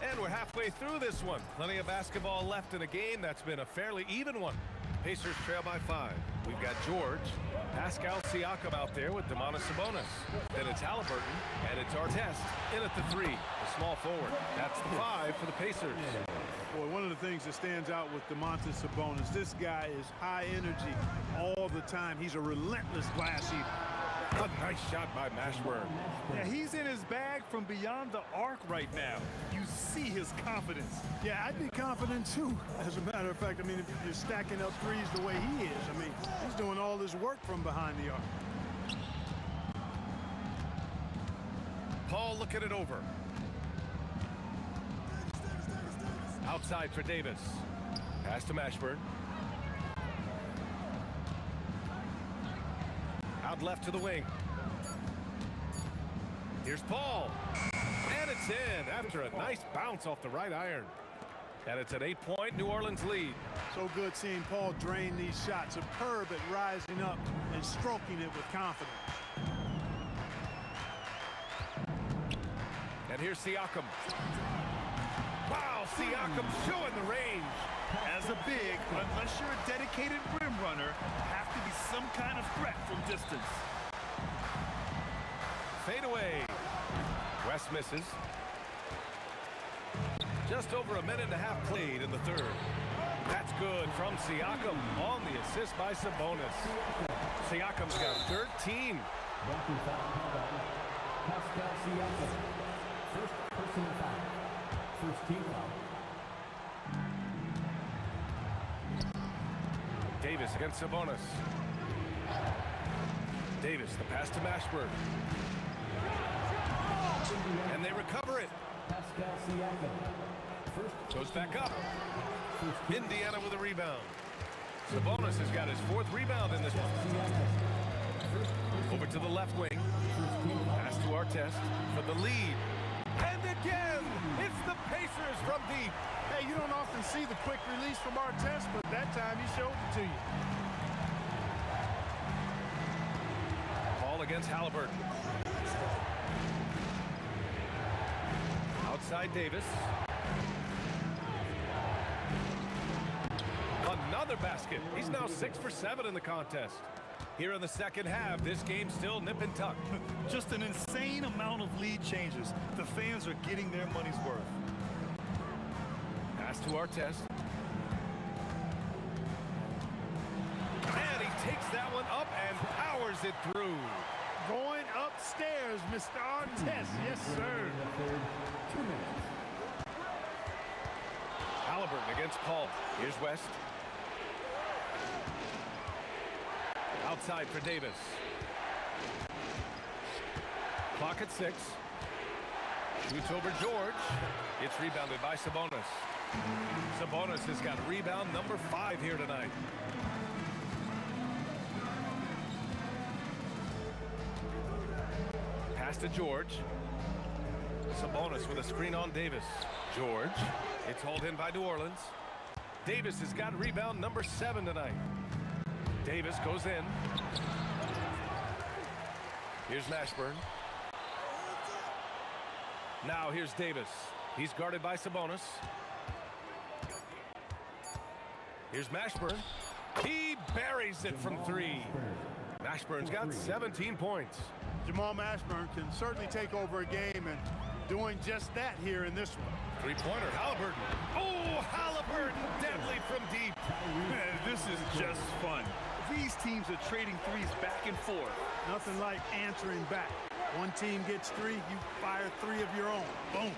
And we're halfway through this one. Plenty of basketball left in a game that's been a fairly even one. Pacers trail by 5. We've got George, Pascal Siakam out there with Domantas Sabonis. Then it's Halliburton, and it's Artest in at the 3, the small forward. That's the 5 for the Pacers. Boy, one of the things that stands out with Domantas Sabonis, this guy is high energy all the time. He's a relentless glass eater. A nice shot by Mashburn. Yeah, he's in his bag from beyond the arc right now. You see his confidence. Yeah, I'd be confident too. As a matter of fact, I mean, if you're stacking up threes the way he is, I mean, he's doing all this work from behind the arc. Paul looking it over. Outside for Davis. Pass to Mashburn. Out left to the wing. Here's Paul. And it's in after a nice bounce off the right iron. And it's an 8-point New Orleans lead. So good seeing Paul drain these shots. Superb at rising up and stroking it with confidence. And here's Siakam. Wow, Siakam showing the range. As a big, unless you're a dedicated rim runner, have to be some kind of threat from distance. Fade away. West misses. Just over a minute and a half played in the third. That's good from Siakam on the assist by Sabonis. Siakam's got 13. Pascal Siakam. First personal foul. First team foul. Davis against Sabonis. Davis, the pass to Mashburn. And they recover it. Pascal Siakam. Goes back up. Indiana with a rebound. Sabonis has got his 4th rebound in this one. Over to the left wing. Pass to Artest for the lead. And again, it's the Pacers from deep. Hey, you don't often see the quick release from Artest, but that time he showed it to you. Paul against Halliburton. Outside Davis. Another basket. He's now 6 for 7 in the contest. Here in the second half, this game's still nip and tuck. Just an insane amount of lead changes. The fans are getting their money's worth. Pass to Artest. And he takes that one up and powers it through. Going upstairs, Mr. Artest. Yes, sir. Halliburton against Paul. Here's West. Outside for Davis. Clock at 6. Shoots over George. It's rebounded by Sabonis. Sabonis has got rebound number 5 here tonight. Pass to George. Sabonis with a screen on Davis. George. It's hauled in by New Orleans. Davis has got rebound number 7 tonight. Davis goes in. Here's Mashburn. Now here's Davis. He's guarded by Sabonis. Here's Mashburn. He buries it from 3. Mashburn's got 17 points. Jamal Mashburn can certainly take over a game, and doing just that here in this one. 3-pointer, Halliburton. Oh, Halliburton, deadly from deep. Man, this is just fun. These teams are trading threes back and forth. Nothing like answering back. One team gets 3, you fire 3 of your own. Boom.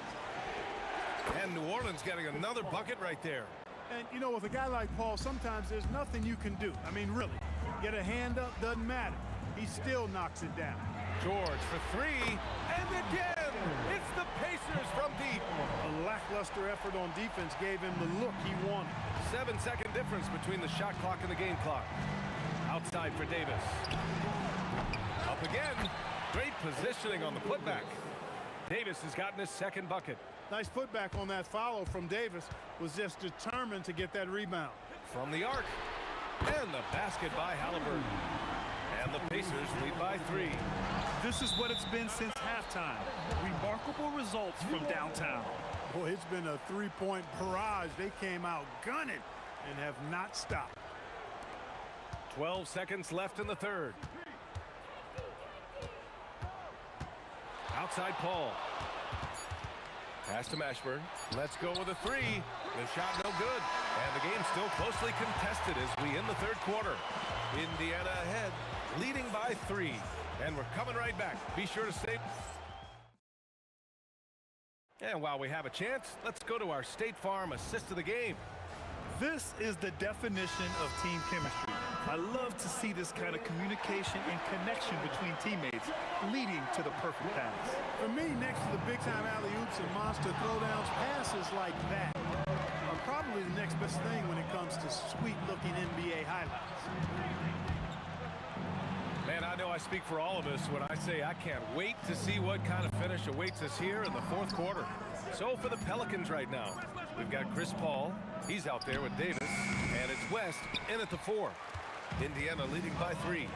And New Orleans getting another bucket right there. And, you know, with a guy like Paul, sometimes there's nothing you can do. I mean, really. Get a hand up, doesn't matter. He still knocks it down. George for three, and again, it's the Pacers from deep. A lackluster effort on defense gave him the look he wanted. 7-second difference between the shot clock and the game clock. Outside for Davis. Up again. Great positioning on the putback. Davis has gotten his second bucket. Nice putback on that follow from Davis. Was just determined to get that rebound. From the arc. And the basket by Halliburton. And the Pacers lead by 3. This is what it's been since halftime. Remarkable results from downtown. Boy, it's been a three-point barrage. They came out gunning and have not stopped. 12 seconds left in the third. Outside Paul. Pass to Mashburn. Let's go with a three. The shot no good. And the game still closely contested as we end the third quarter. Indiana ahead, leading by 3. And we're coming right back. Be sure to stay. And while we have a chance, let's go to our State Farm assist of the game. This is the definition of team chemistry. I love to see this kind of communication and connection between teammates leading to the perfect pass. For me, next to the big-time alley-oops and monster throwdowns, passes like that are probably the next best thing when it comes to sweet-looking NBA highlights. Man, I know I speak for all of us when I say I can't wait to see what kind of finish awaits us here in the fourth quarter. So for the Pelicans right now, we've got Chris Paul. He's out there with Davis. And it's West in at the 4. Indiana leading by 3.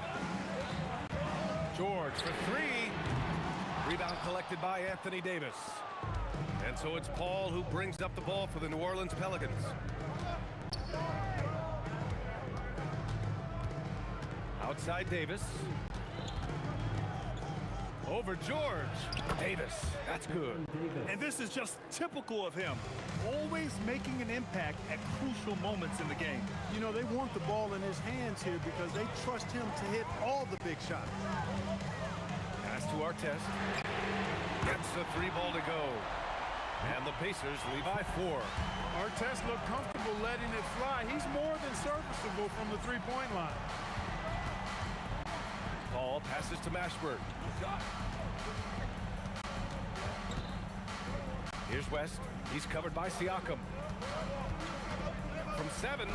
George for 3. Rebound collected by Anthony Davis. And so it's Paul who brings up the ball for the New Orleans Pelicans. Outside Davis. Over George. Davis. That's good. And this is just typical of him. Always making an impact at crucial moments in the game. You know, they want the ball in his hands here because they trust him to hit all the big shots. Pass to Artest. Gets the 3 ball to go. And the Pacers lead by 4. Artest looked comfortable letting it fly. He's more than serviceable from the three-point line. Paul passes to Mashburn. Here's West. He's covered by Siakam. From 7.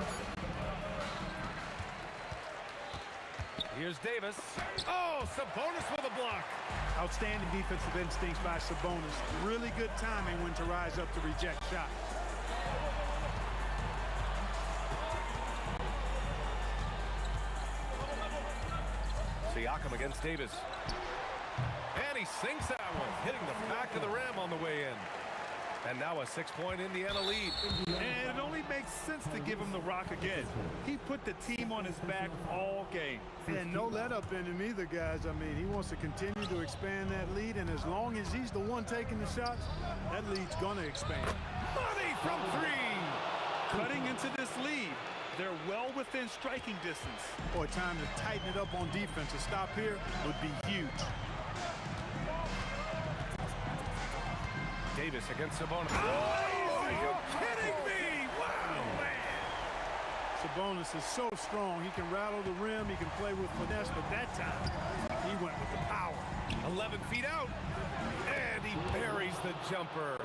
Here's Davis. Oh, Sabonis with a block. Outstanding defensive instincts by Sabonis. Really good timing when to rise up to reject shots. Siakam against Davis. And he sinks that one, hitting the back of the rim on the way in. And now a 6-point Indiana lead. And it only makes sense to give him the rock again. He put the team on his back all game. And no let up in him either, guys. I mean, he wants to continue to expand that lead, and as long as he's the one taking the shots, that lead's going to expand. Money from 3. Cutting into this lead. They're well within striking distance. Boy, time to tighten it up on defense. A stop here would be huge. Davis against Sabonis. Oh, are you kidding me? Wow, man. Sabonis is so strong. He can rattle the rim. He can play with finesse, but that time he went with the power. 11 feet out. And he buries the jumper.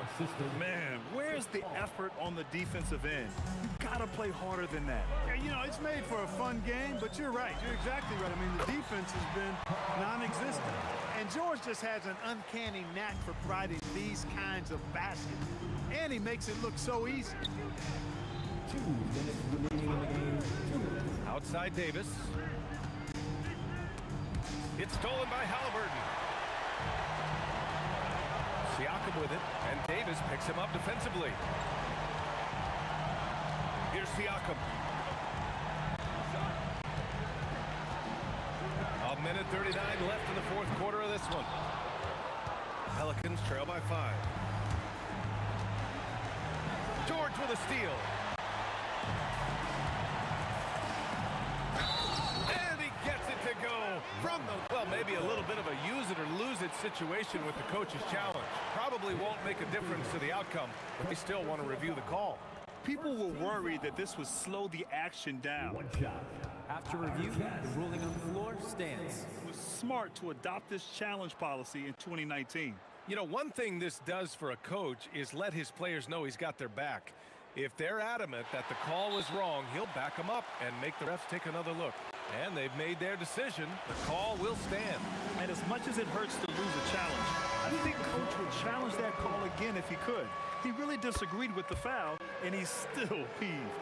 Man, where's the effort on the defensive end? You gotta play harder than that. Yeah, you know, it's made for a fun game, but you're right. You're exactly right. I mean, the defense has been non-existent. And George just has an uncanny knack for providing these kinds of baskets. And he makes it look so easy. 2 minutes remaining in the game. Outside Davis. It's stolen by Halliburton. Siakam with it, and Davis picks him up defensively. Here's Siakam. A minute 39 left in the fourth quarter of this one. Pelicans trail by 5. George with a steal. And he gets it to go from the, well, maybe a little bit of a use it or lose it situation with the coach's challenge. Probably won't make a difference to the outcome, but they still want to review the call. People were worried that this would slow the action down. One shot. After review, the ruling on the floor stands. It was smart to adopt this challenge policy in 2019. You know, one thing this does for a coach is let his players know he's got their back. If they're adamant that the call was wrong, he'll back them up and make the refs take another look. And they've made their decision. The call will stand. And as much as it hurts to lose a challenge, I think Coach would challenge that call again if he could. He really disagreed with the foul, and he's still peeved.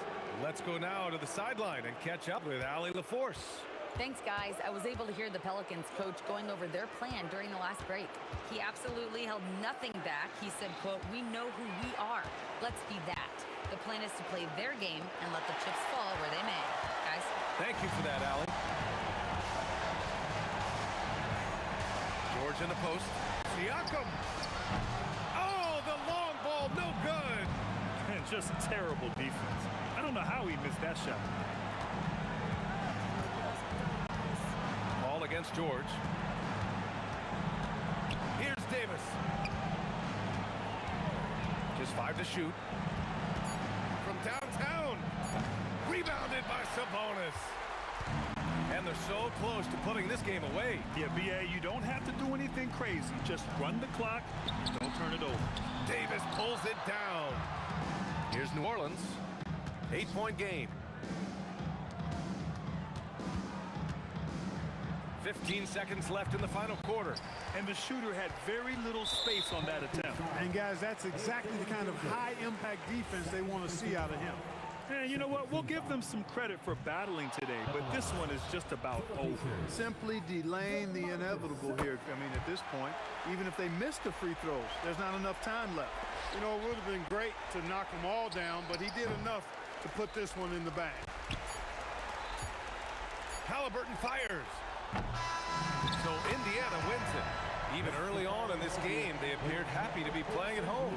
Let's go now to the sideline and catch up with Allie LaForce. Thanks, guys. I was able to hear the Pelicans coach going over their plan during the last break. He absolutely held nothing back. He said, quote, "We know who we are. Let's be that." The plan is to play their game and let the chips fall where they may. Guys. Thank you for that, Allie. George in the post. Siakam. Oh, the long ball, no good. And just terrible defense. I don't know how he missed that shot. Ball against George. Here's Davis. Just 5 to shoot. From downtown. Rebounded by Sabonis. And they're so close to putting this game away. Yeah, BA, you don't have to do anything crazy. Just run the clock. Don't turn it over. Davis pulls it down. Here's New Orleans. 8-point game. 15 seconds left in the final quarter. And the shooter had very little space on that attempt. And guys, that's exactly the kind of high-impact defense they want to see out of him. And you know what? We'll give them some credit for battling today, but this one is just about over. Simply delaying the inevitable here. I mean, at this point, even if they miss the free throws, there's not enough time left. You know, it would have been great to knock them all down, but he did enough to put this one in the bag. Halliburton fires. So Indiana wins it. Even early on in this game, they appeared happy to be playing at home.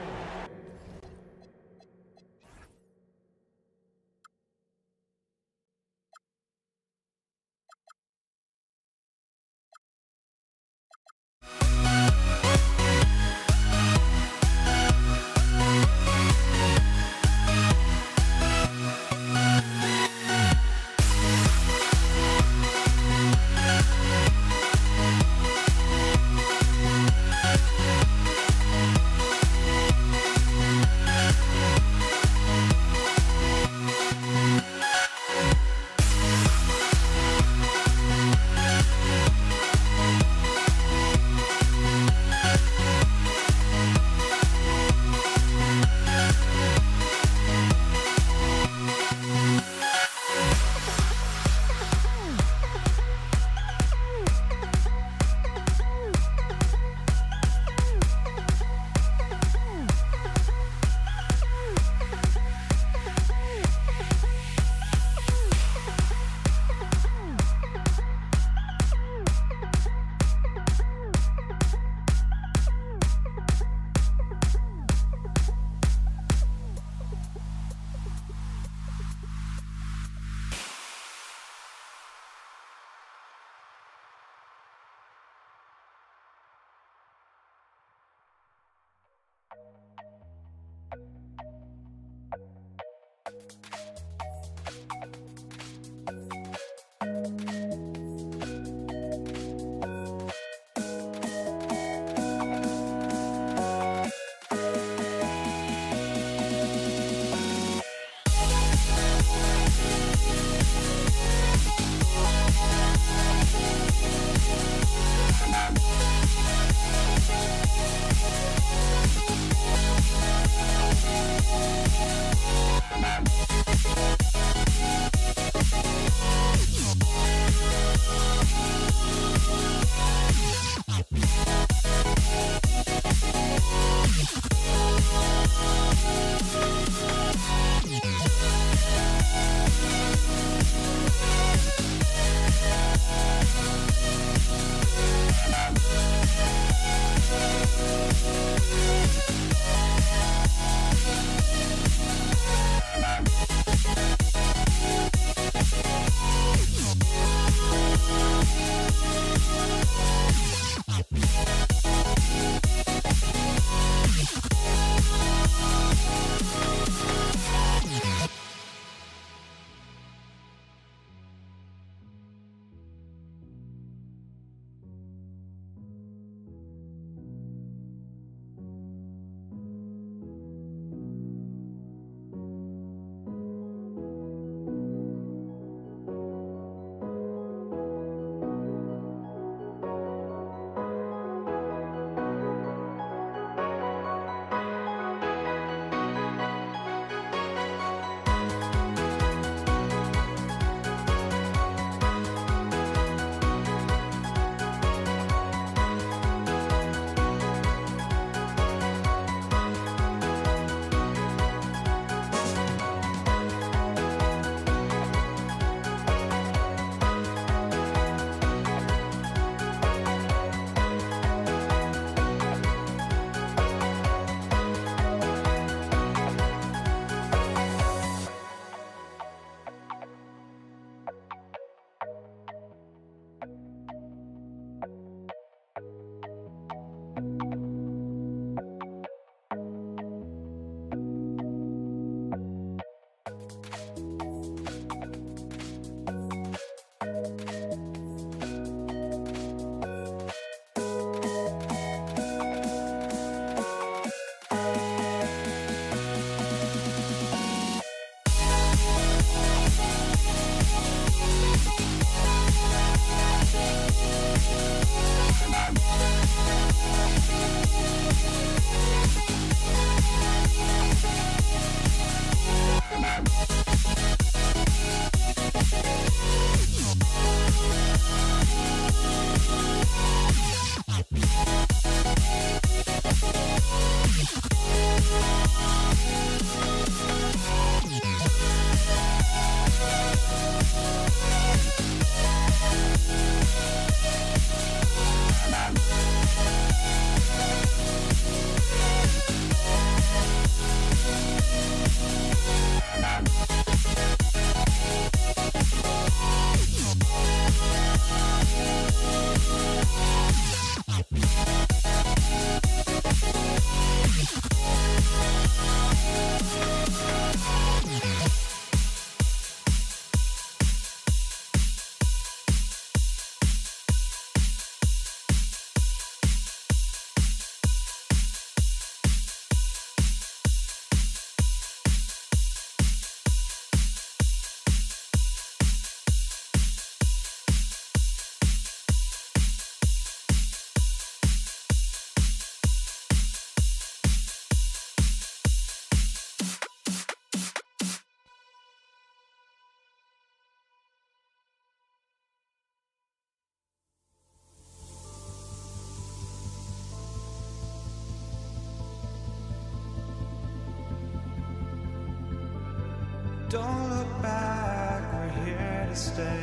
Don't look back, we're here to stay.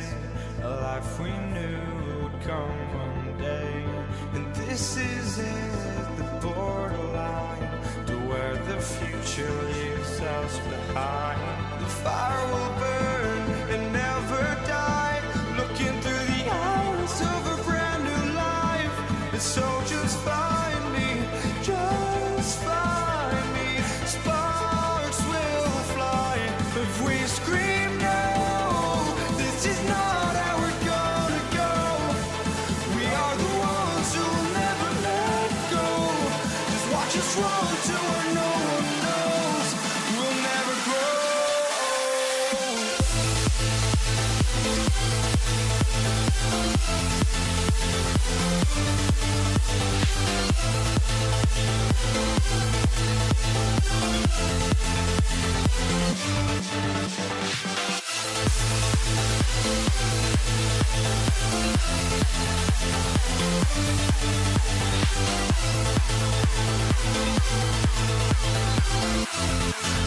A life we knew would come one day. And this is it, the borderline to where the future leaves us behind. The fire will burn and never die, looking through the eyes of a brand new life. And so just find me, just find me. Sparks will fly if we scream no. This is not how we're gonna go. We are the ones who will never let go. Just watch us run to where no one knows. We'll never grow.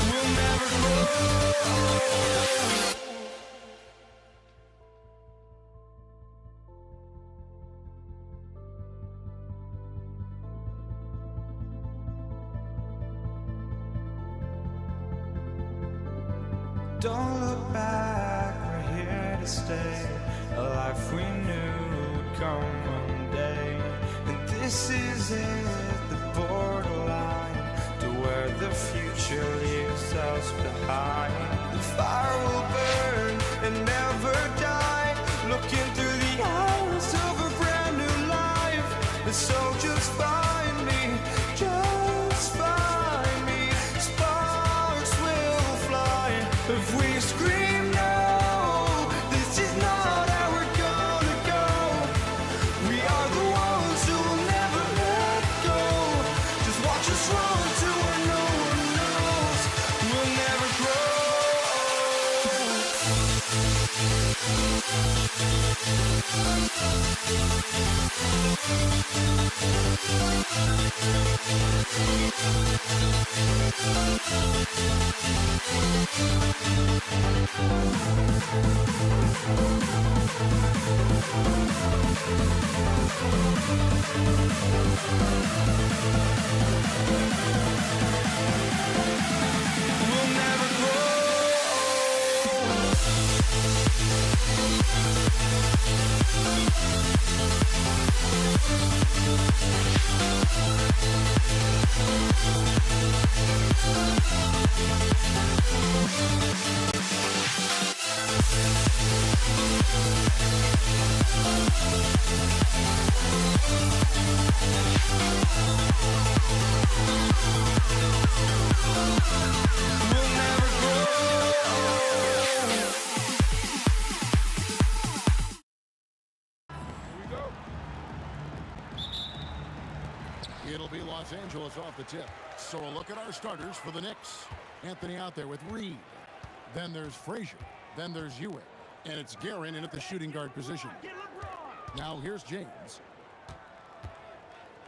We'll never grow. Don't look back, we're here to stay. A life we knew would come one day. And this is it, the borderline to where the future leaves us behind. The fire will burn and never die, looking through the eyes of a brand new life. And so just find me, just find me. Sparks will fly if we scream no. This is not how we're gonna go. We are the ones who will never let go. Just watch us run to where no one knows. We'll never grow. We'll never grow. We'll never grow. Los Angeles off the tip. So a look at our starters for the Knicks. Anthony out there with Reed. Then there's Frazier. Then there's Ewing. And it's Guerin in at the shooting guard position. Now here's James.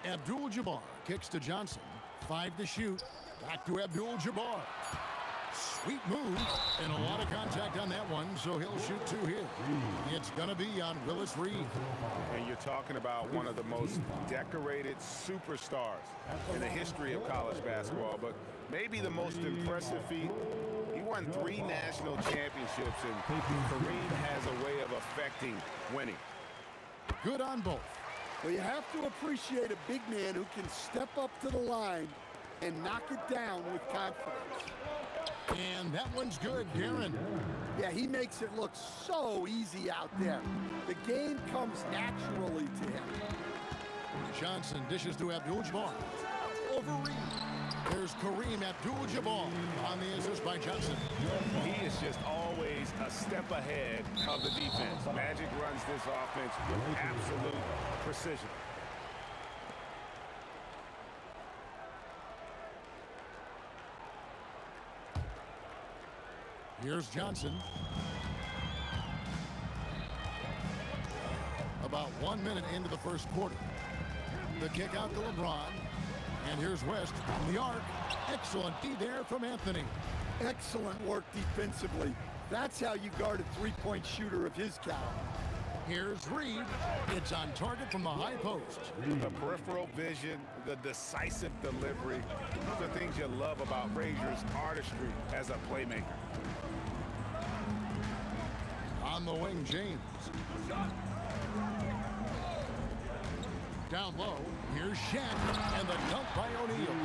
Abdul-Jabbar kicks to Johnson. 5 to shoot. Back to Abdul-Jabbar. Sweet move. And a lot of contact on that one, so he'll shoot 2 here. It's going to be on Willis Reed. And you're talking about one of the most decorated superstars in the history of college basketball, but maybe the most impressive feat. He won 3 national championships, and Kareem has a way of affecting winning. Good on both. Well, you have to appreciate a big man who can step up to the line and knock it down with confidence. And that one's good, Guerin. Yeah, he makes it look so easy out there. The game comes naturally to him. Johnson dishes to Abdul-Jabbar. Over Reed. There's Kareem Abdul-Jabbar on the assist by Johnson. He is just always a step ahead of the defense. Magic runs this offense with absolute precision. Here's Johnson. About 1 minute into the first quarter. The kick out to LeBron. And here's West from the arc. Excellent D there from Anthony. Excellent work defensively. That's how you guard a three-point shooter of his caliber. Here's Reed. It's on target from the high post. The peripheral vision, the decisive delivery. Those are things you love about Frazier's artistry as a playmaker. On the wing, James. Down low, here's Shaq, and the dunk by O'Neal.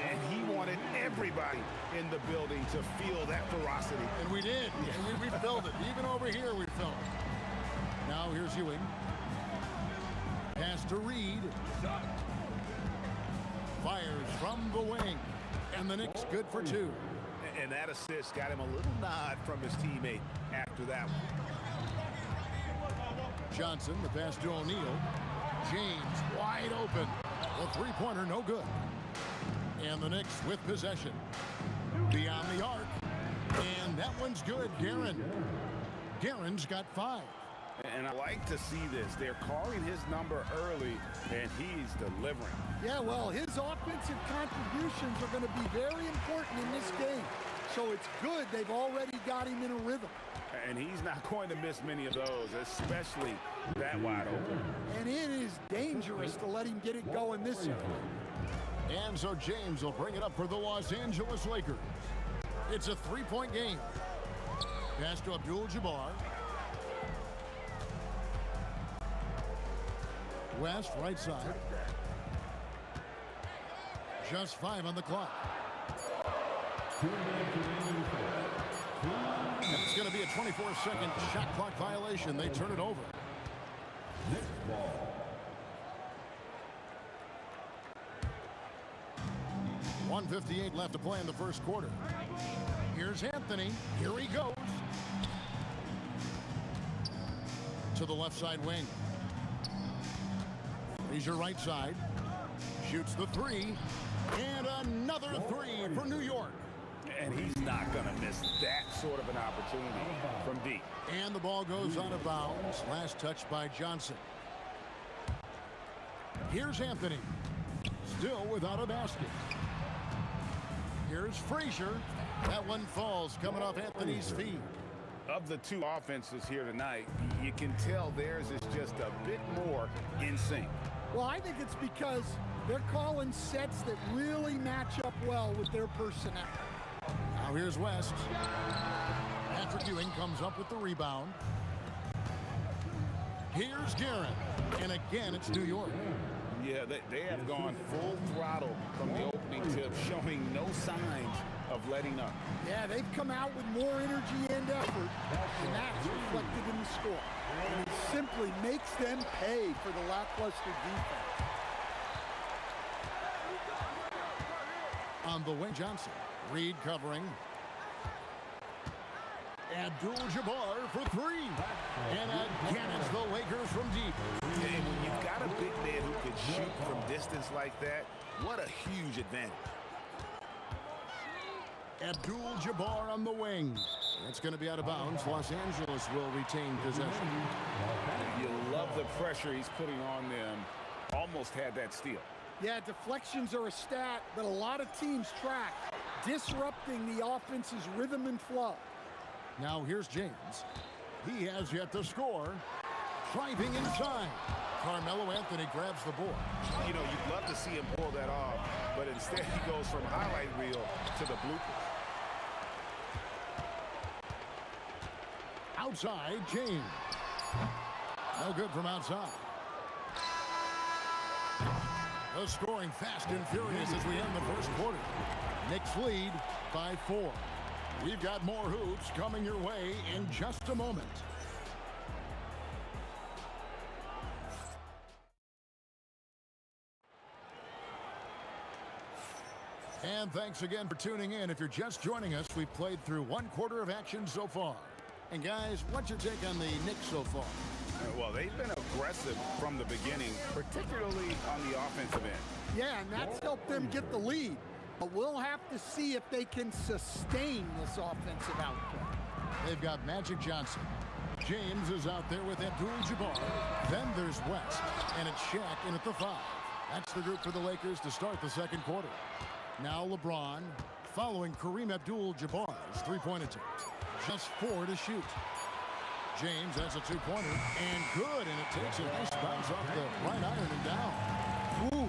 And he wanted everybody in the building to feel that ferocity. And we did. And we felt it. Even over here, we felt it. Now here's Ewing. Pass to Reed. Fires from the wing. And the Knicks good for 2. And that assist got him a little nod from his teammate after that one. Johnson, the pass to O'Neal. James wide open. The three-pointer no good. And the Knicks with possession. Beyond the arc. And that one's good, Guerin. Guerin's got 5. And I like to see this. They're calling his number early, and he's delivering. Yeah, well, his offensive contributions are going to be very important in this game. So it's good they've already got him in a rhythm. And he's not going to miss many of those, especially that wide open. And it is dangerous to let him get it going this early. And so James will bring it up for the Los Angeles Lakers. It's a 3-point game. Pass to Abdul-Jabbar. West, right side. Just 5 on the clock. And it's going to be a 24-second shot clock violation. They turn it over. 1:58 left to play in the first quarter. Here's Anthony. Here he goes. To the left side wing. Frazier right side. Shoots the 3. And another 3 for New York. And he's not going to miss that sort of an opportunity from deep. And the ball goes out of bounds. Last touch by Johnson. Here's Anthony. Still without a basket. Here's Frazier. That one falls coming off Anthony's feet. Of the 2 offenses here tonight, you can tell theirs is just a bit more in sync. Well, I think it's because they're calling sets that really match up well with their personnel. Now here's West. Patrick Ewing comes up with the rebound. Here's Guerin. And again, it's New York. Yeah, they have gone full throttle from the opening tip, showing no signs of letting up. Yeah, they've come out with more energy and effort, and that's reflected in the score. And it simply makes them pay for the lackluster defense. On the wing, Johnson. Reed covering. Abdul-Jabbar for 3. And again, it's the Lakers from deep. And when you've got a big man who can shoot from distance like that, What a huge advantage. Abdul-Jabbar on the wing. It's going to be out of bounds. Los Angeles will retain possession. You love the pressure he's putting on them. Almost had that steal. Yeah, deflections are a stat that a lot of teams track, disrupting the offense's rhythm and flow. Now here's James. He has yet to score. Driving inside. Carmelo Anthony grabs the board. You know, you'd love to see him pull that off, but instead he goes from highlight reel to the bloopers. Outside, James. No good from outside. The scoring fast and furious as we end the first quarter. Knicks lead by 4. We've got more hoops coming your way in just a moment. And thanks again for tuning in. If you're just joining us, we've played through 1 quarter of action so far. And guys, what's your take on the Knicks so far? Well, they've been aggressive from the beginning, particularly on the offensive end. Yeah, and that's helped them get the lead. But we'll have to see if they can sustain this offensive output. They've got Magic Johnson. James is out there with Abdul-Jabbar. Then there's West, and it's Shaq in at the 5. That's the group for the Lakers to start the second quarter. Now LeBron, following Kareem Abdul-Jabbar's three-point attempt. Just 4 to shoot. James has a 2-pointer, and good, and it takes a nice bounce off the right iron and down. Ooh,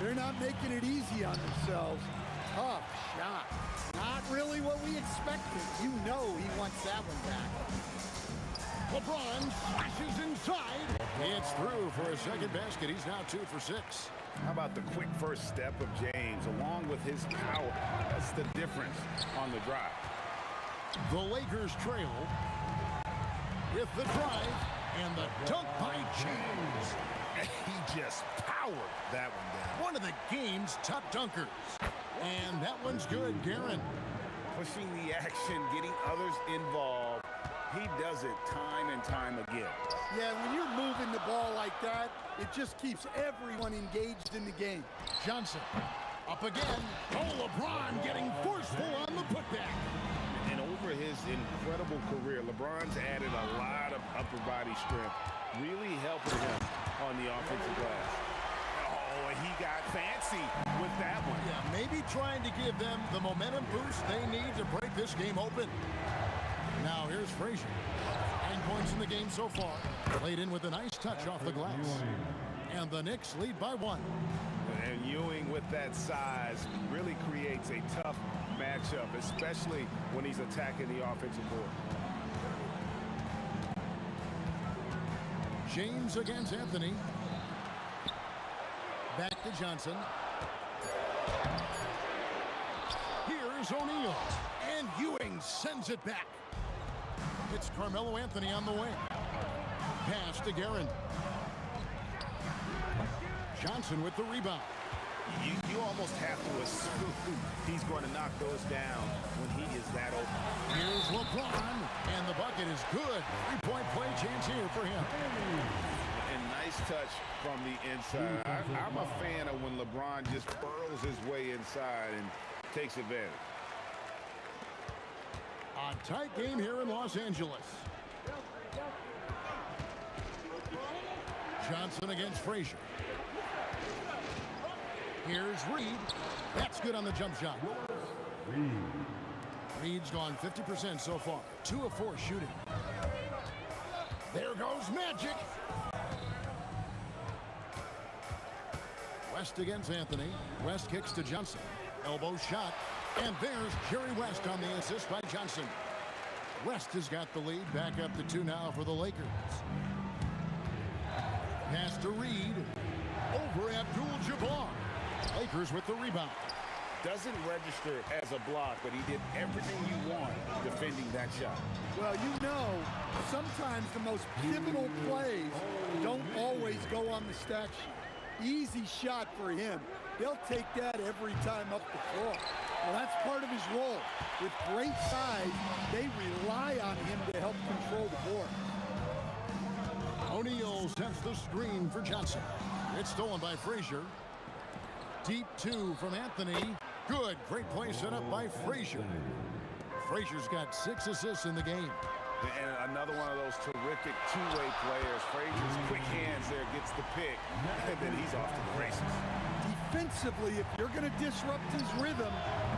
they're not making it easy on themselves. Tough shot. Not really what we expected. You know he wants that one back. LeBron flashes inside. It's through for a second basket. He's now 2 for 6. How about the quick first step of James, along with his power? That's the difference on the drive. The Lakers trail with the drive and the dunk by James. He just powered that one down. One of the game's top dunkers. And that one's good, Guerin. Pushing the action, getting others involved. He does it time and time again. Yeah, when you're moving the ball like that, it just keeps everyone engaged in the game. Johnson up again. Oh, LeBron getting forceful on the putback. And over his incredible career, LeBron's added a lot of upper body strength, really helping him on the offensive glass. Oh, and he got fancy with that one. Yeah, maybe trying to give them the momentum boost they need to break this game open. Now here's Frazier. 9 points in the game so far. Played in with a nice touch off the glass. And the Knicks lead by 1. And Ewing with that size really creates a tough matchup, especially when he's attacking the offensive board. James against Anthony. Back to Johnson. Here's O'Neal. And Ewing sends it back. It's Carmelo Anthony on the wing. Pass to Guerin. Johnson with the rebound. You almost have to assume he's going to knock those down when he is that open. Here's LeBron, and the bucket is good. 3-point play chance here for him. And nice touch from the inside. I'm a fan of when LeBron just burrows his way inside and takes advantage. A tight game here in Los Angeles. Johnson against Frazier. Here's Reed. That's good on the jump shot. Reed's gone 50% so far. 2 of 4 shooting. There goes Magic. West against Anthony. West kicks to Johnson. Elbow shot. And there's Jerry West on the assist by Johnson. West has got the lead. Back up to 2 now for the Lakers. Pass to Reed. Over Abdul-Jabbar. Lakers with the rebound. Doesn't register as a block, but he did everything you want defending that shot. Well, you know, sometimes the most pivotal plays don't always go on the stat sheet. Easy shot for him. They'll take that every time up the floor. Well, that's part of his role. With great size, they rely on him to help control the board. O'Neal sets the screen for Johnson. It's stolen by Frazier. Deep two from Anthony. Good. Great play set up by Frazier. Frazier's got 6 assists in the game. And another one of those terrific two-way players. Frazier's quick hands there gets the pick, and then he's off to the races. Defensively, if you're going to disrupt his rhythm,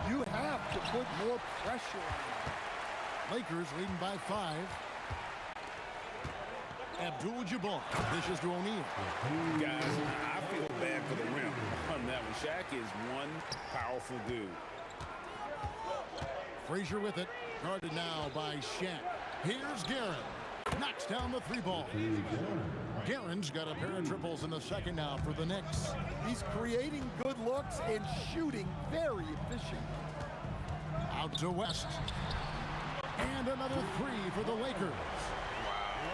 you have to put more pressure on him. Lakers leading by 5. Abdul-Jabbar dishes to O'Neal. Guys, I feel bad for the rim on that one. Shaq is one powerful dude. Frazier with it. Guarded now by Shaq. Here's Guerin. Knocks down the 3-ball. Guerin's got a pair of triples in the second now for the Knicks. He's creating good looks and shooting very efficient. Out to West. And another 3 for the Lakers.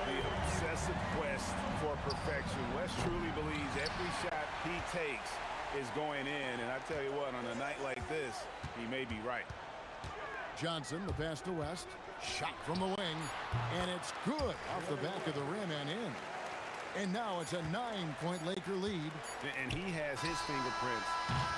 The obsessive quest for perfection. West truly believes every shot he takes is going in. And I tell you what, on a night like this, he may be right. Johnson, the pass to West. Shot from the wing. And it's good off the back of the rim and in. And now it's a 9-point Laker lead. And he has his fingerprints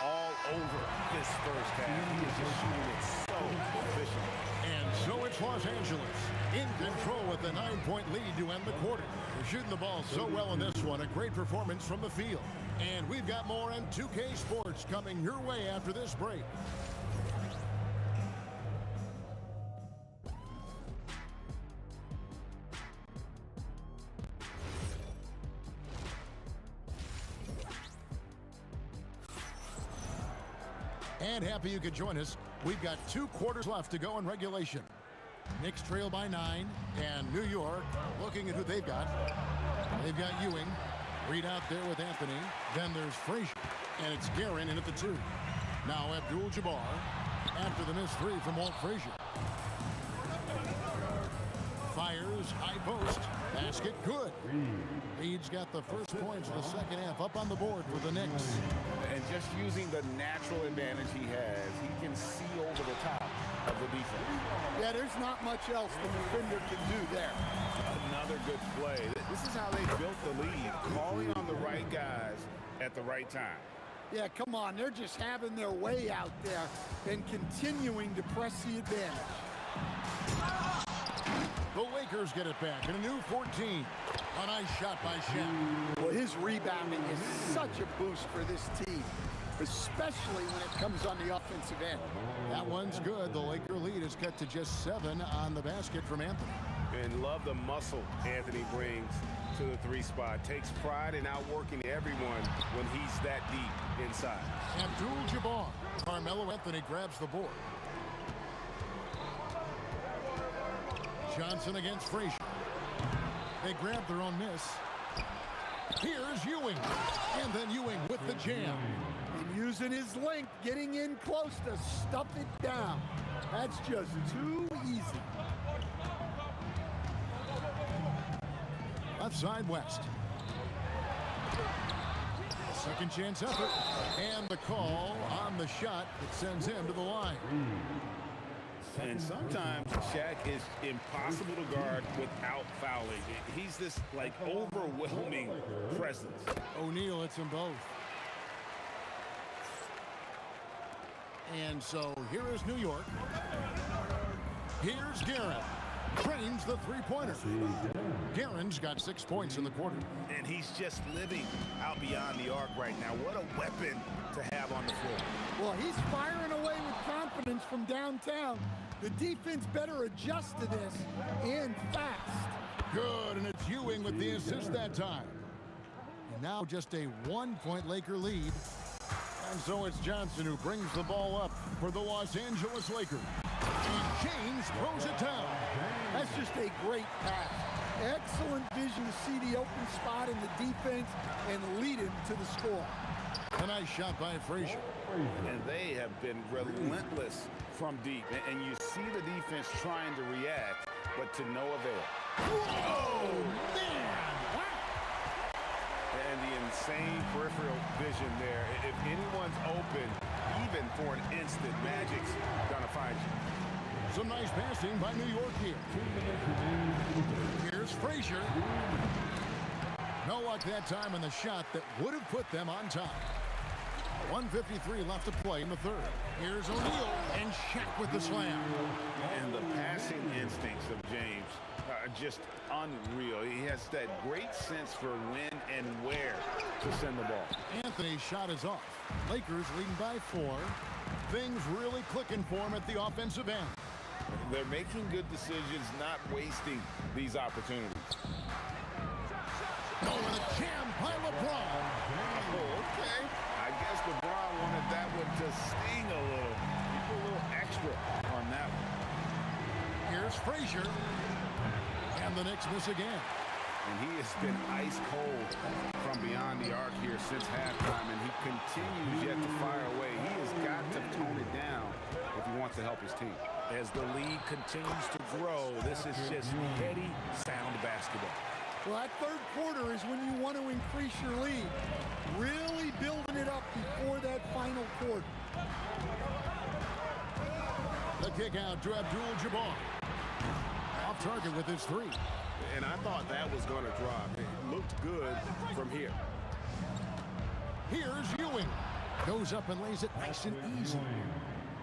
all over this first half. He is just shooting it so efficiently. And so it's Los Angeles in control with the 9-point lead to end the quarter. They're shooting the ball so well in this one. A great performance from the field. And we've got more on 2K Sports coming your way after this break. And happy you could join us. We've got 2 quarters left to go in regulation. Knicks trail by 9, and New York looking at who they've got. They've got Ewing. Reed out there with Anthony. Then there's Frazier, and it's Guerin in at the 2. Now Abdul-Jabbar after the missed 3 from Walt Frazier. Fires, high post, basket good. Reed's got the first points of the second half up on the board for the Knicks. And just using the natural advantage he has, he can see over the top of the defense. Yeah, there's not much else the defender can do there. Another good play. This is how they built the lead, calling on the right guys at the right time. Yeah, come on. They're just having their way out there and continuing to press the advantage. The Lakers get it back in a new 14. A nice shot by Shaq. Well, his rebounding is such a boost for this team, especially when it comes on the offensive end. That one's good. The Laker lead is cut to just 7 on the basket from Anthony. And love the muscle Anthony brings to the 3 spot. Takes pride in outworking everyone when he's that deep inside. Abdul-Jabbar. Carmelo Anthony grabs the board. Johnson against Frazier. They grab their own miss. Here's Ewing. And then Ewing with the jam. And using his length, getting in close to stuff it down. That's just too easy. Left side West. Second chance effort. And the call on the shot that sends him to the line. And sometimes Shaq is impossible to guard without fouling. He's this, like, overwhelming presence. O'Neal hits them both. And so here is New York. Here's Guerin. Trains the 3-pointer. Guerin's got 6 points in the quarter. And he's just living out beyond the arc right now. What a weapon to have on the floor. Well, he's firing away with confidence from downtown. The defense better adjust to this, and fast. Good, and it's Ewing with the assist that time. And now just a 1-point Laker lead. And so it's Johnson who brings the ball up for the Los Angeles Lakers. And James throws it down. That's just a great pass. Excellent vision to see the open spot in the defense and lead him to the score. A nice shot by Frazier. And they have been relentless from deep. And you see the defense trying to react, but to no avail. Oh, man! And the insane peripheral vision there. If anyone's open, even for an instant, Magic's gonna find you. Some nice passing by New York here. Here's Frazier. No luck that time on the shot that would have put them on top. 1:53 left to play in the third. Here's O'Neal and Shaq with the slam. And the passing instincts of James are just unreal. He has that great sense for when and where to send the ball. Anthony's shot is off. Lakers leading by 4. Things really clicking for him at the offensive end. They're making good decisions, not wasting these opportunities. Oh, and a jam by LeBron. Oh, okay. I guess LeBron wanted that one to sting a little. He put a little extra on that one. Here's Frazier. And the Knicks miss again. And he has been ice cold from beyond the arc here since halftime, and he continues yet to fire away. He has got to tone it down if he wants to help his team. As the lead continues to grow, this is just heady, sound basketball. Well, that third quarter is when you want to increase your lead. Really building it up before that final quarter. The kick out to Abdul-Jabbar. Off target with his 3. And I thought that was going to drop. It looked good from here. Here's Ewing. Goes up and lays it nice and easy.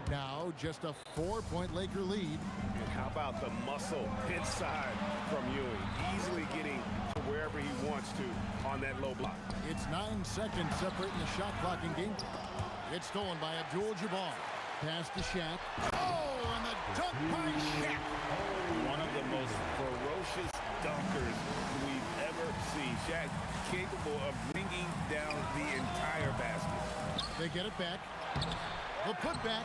Now just a 4-point Laker lead. And how about the muscle inside from Ewing? Easily getting to wherever he wants to on that low block. It's 9 seconds separating the shot clock and game. It's stolen by Abdul-Jabbar. Pass to Shaq. Oh, and the dunk by Shaq. One of the most ferocious dunkers we've ever seen. Shaq capable of bringing down the entire basket. They get it back. The putback.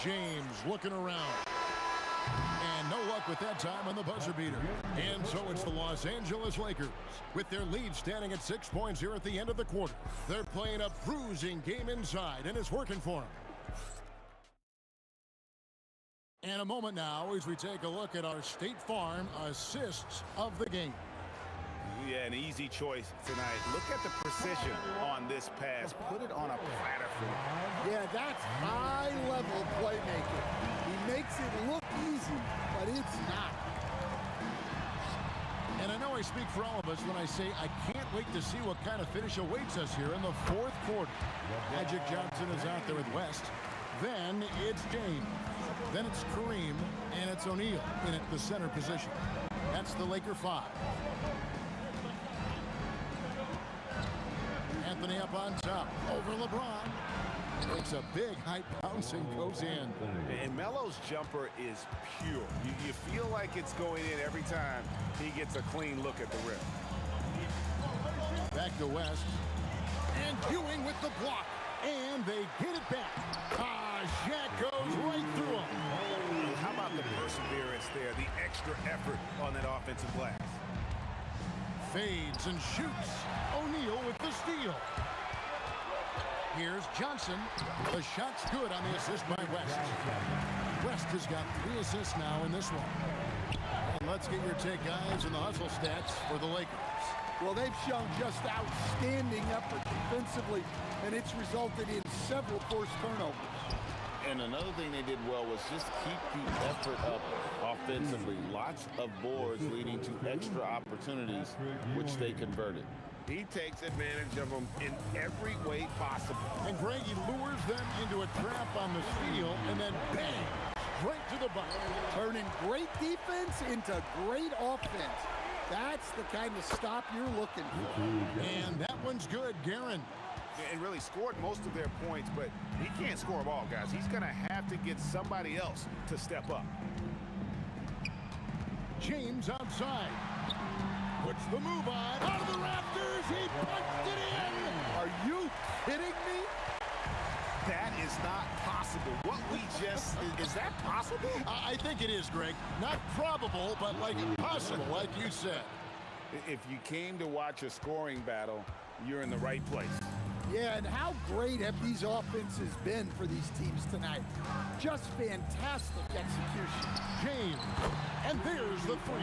James looking around. And no luck with that time on the buzzer beater. And so it's the Los Angeles Lakers with their lead standing at 6 points here at the end of the quarter. They're playing a bruising game inside, and it's working for them. And a moment now as we take a look at our State Farm assists of the game. Yeah, an easy choice tonight. Look at the precision on this pass. Put it on a platter for him. Yeah, that's high-level playmaking. He makes it look easy, but it's not. And I know I speak for all of us when I say I can't wait to see what kind of finish awaits us here in the fourth quarter. Magic Johnson is out there with West. Then it's James. Then it's Kareem, and it's O'Neal in at the center position. That's the Laker 5. Anthony up on top, over LeBron. Takes a big high bounce and goes in. And Melo's jumper is pure. You feel like it's going in every time he gets a clean look at the rim. Back to West. And Ewing with the block. And they get it back. Shaq goes right through him. How about the perseverance there, the extra effort on that offensive glass? Fades and shoots. O'Neal with the steal. Here's Johnson. The shot's good on the assist by West. West has got 3 assists now in this one. And let's get your take, guys, on the hustle stats for the Lakers. Well, they've shown just outstanding effort defensively, and it's resulted in several forced turnovers. And another thing they did well was just keep the effort up offensively. Lots of boards leading to extra opportunities, which they converted. He takes advantage of them in every way possible. And Greg, he lures them into a trap on the steal, and then bang, right to the bucket. Turning great defense into great offense. That's the kind of stop you're looking for. And that one's good, Guerin. And really scored most of their points, but he can't score them all, guys. He's going to have to get somebody else to step up. James outside. Puts the move on. Out of the rafters. He punched it in. Are you kidding me? That is not possible. What we just... Is that possible? I think it is, Greg. Not probable, but like possible, like you said. If you came to watch a scoring battle, you're in the right place. Yeah, and how great have these offenses been for these teams tonight? Just fantastic execution. James, and there's the 3.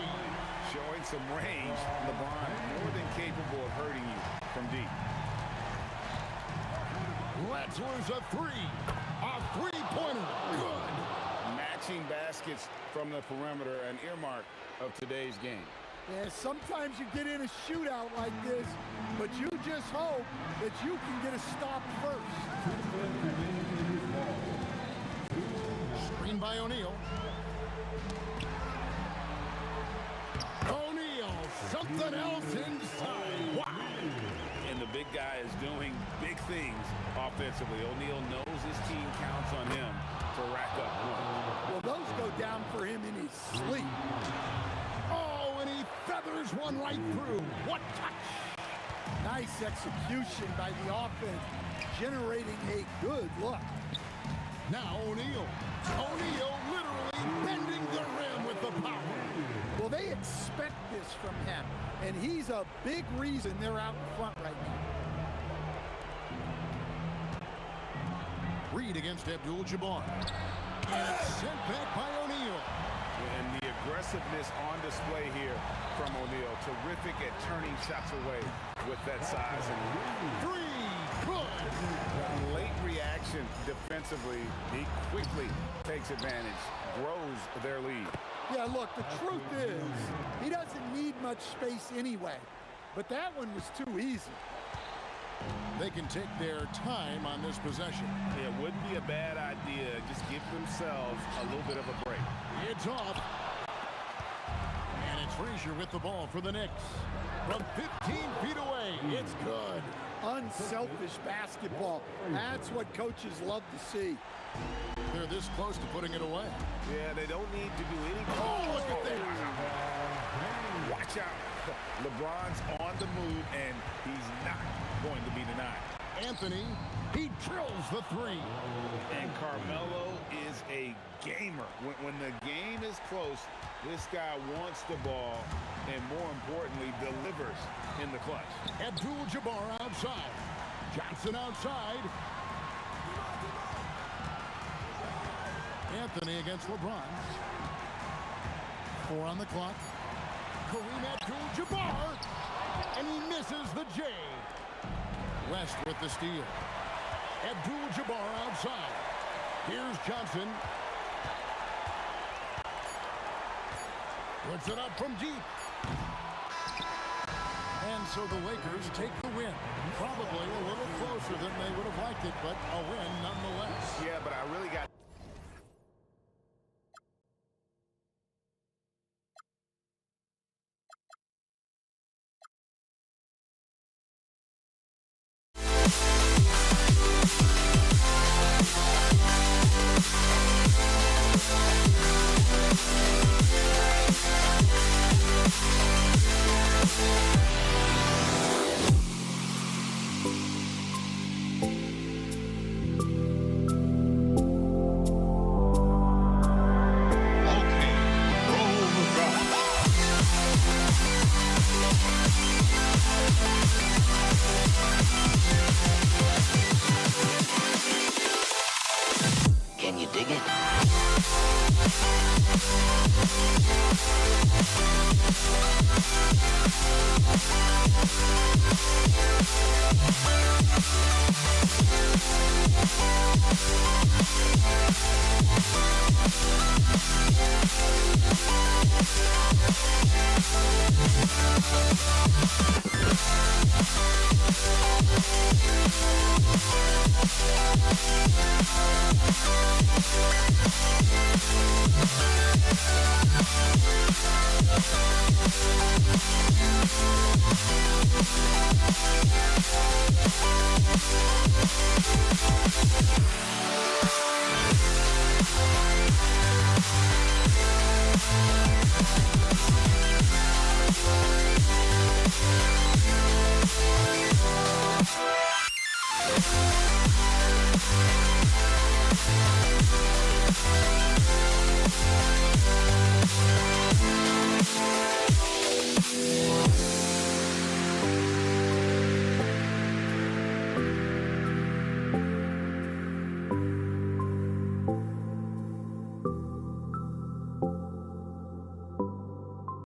Showing some range, LeBron more than capable of hurting you from deep. Letzler's a 3. A 3-pointer. Good. Matching baskets from the perimeter, an earmark of today's game. Yeah, sometimes you get in a shootout like this, but you just hope that you can get a stop first. Screen by O'Neal. O'Neal, something else inside. Wow. And the big guy is doing big things offensively. O'Neal knows his team counts on him to rack up points. Well, those go down for him in his sleep. Oh, and he feathers one right through. What touch! Nice execution by the offense, generating a good look. Now O'Neal. O'Neal literally bending the rim with the power. Well, they expect this from him, and he's a big reason they're out in front right now. Reed against Abdul-Jabbar. And it's sent back by O'Neal. And the aggressiveness on display here from O'Neal. Terrific at turning shots away with that size. And Three, good. late reaction defensively. He quickly takes advantage, grows their lead. Yeah, look, the truth is, he doesn't need much space anyway, but that one was too easy. They can take their time on this possession. It wouldn't be a bad idea. Just give themselves a little bit of a break. It's off. And it's Frazier with the ball for the Knicks. From 15 feet away, it's good. Unselfish basketball. That's what coaches love to see. They're this close to putting it away. Yeah, they don't need to do anything. Oh, look at that. Watch out. LeBron's on the move, and he's not going to be denied. Anthony, he drills the three. And Carmelo is a gamer. When the game is close, this guy wants the ball and, more importantly, delivers in the clutch. Abdul-Jabbar outside. Johnson outside. Anthony against LeBron. 4 on the clock. Kareem Abdul-Jabbar. And he misses the J. West with the steal. Abdul-Jabbar outside. Here's Johnson. Puts it up from deep. And so the Lakers take the win. Probably a little closer than they would have liked it, but a win nonetheless. Yeah, but I really got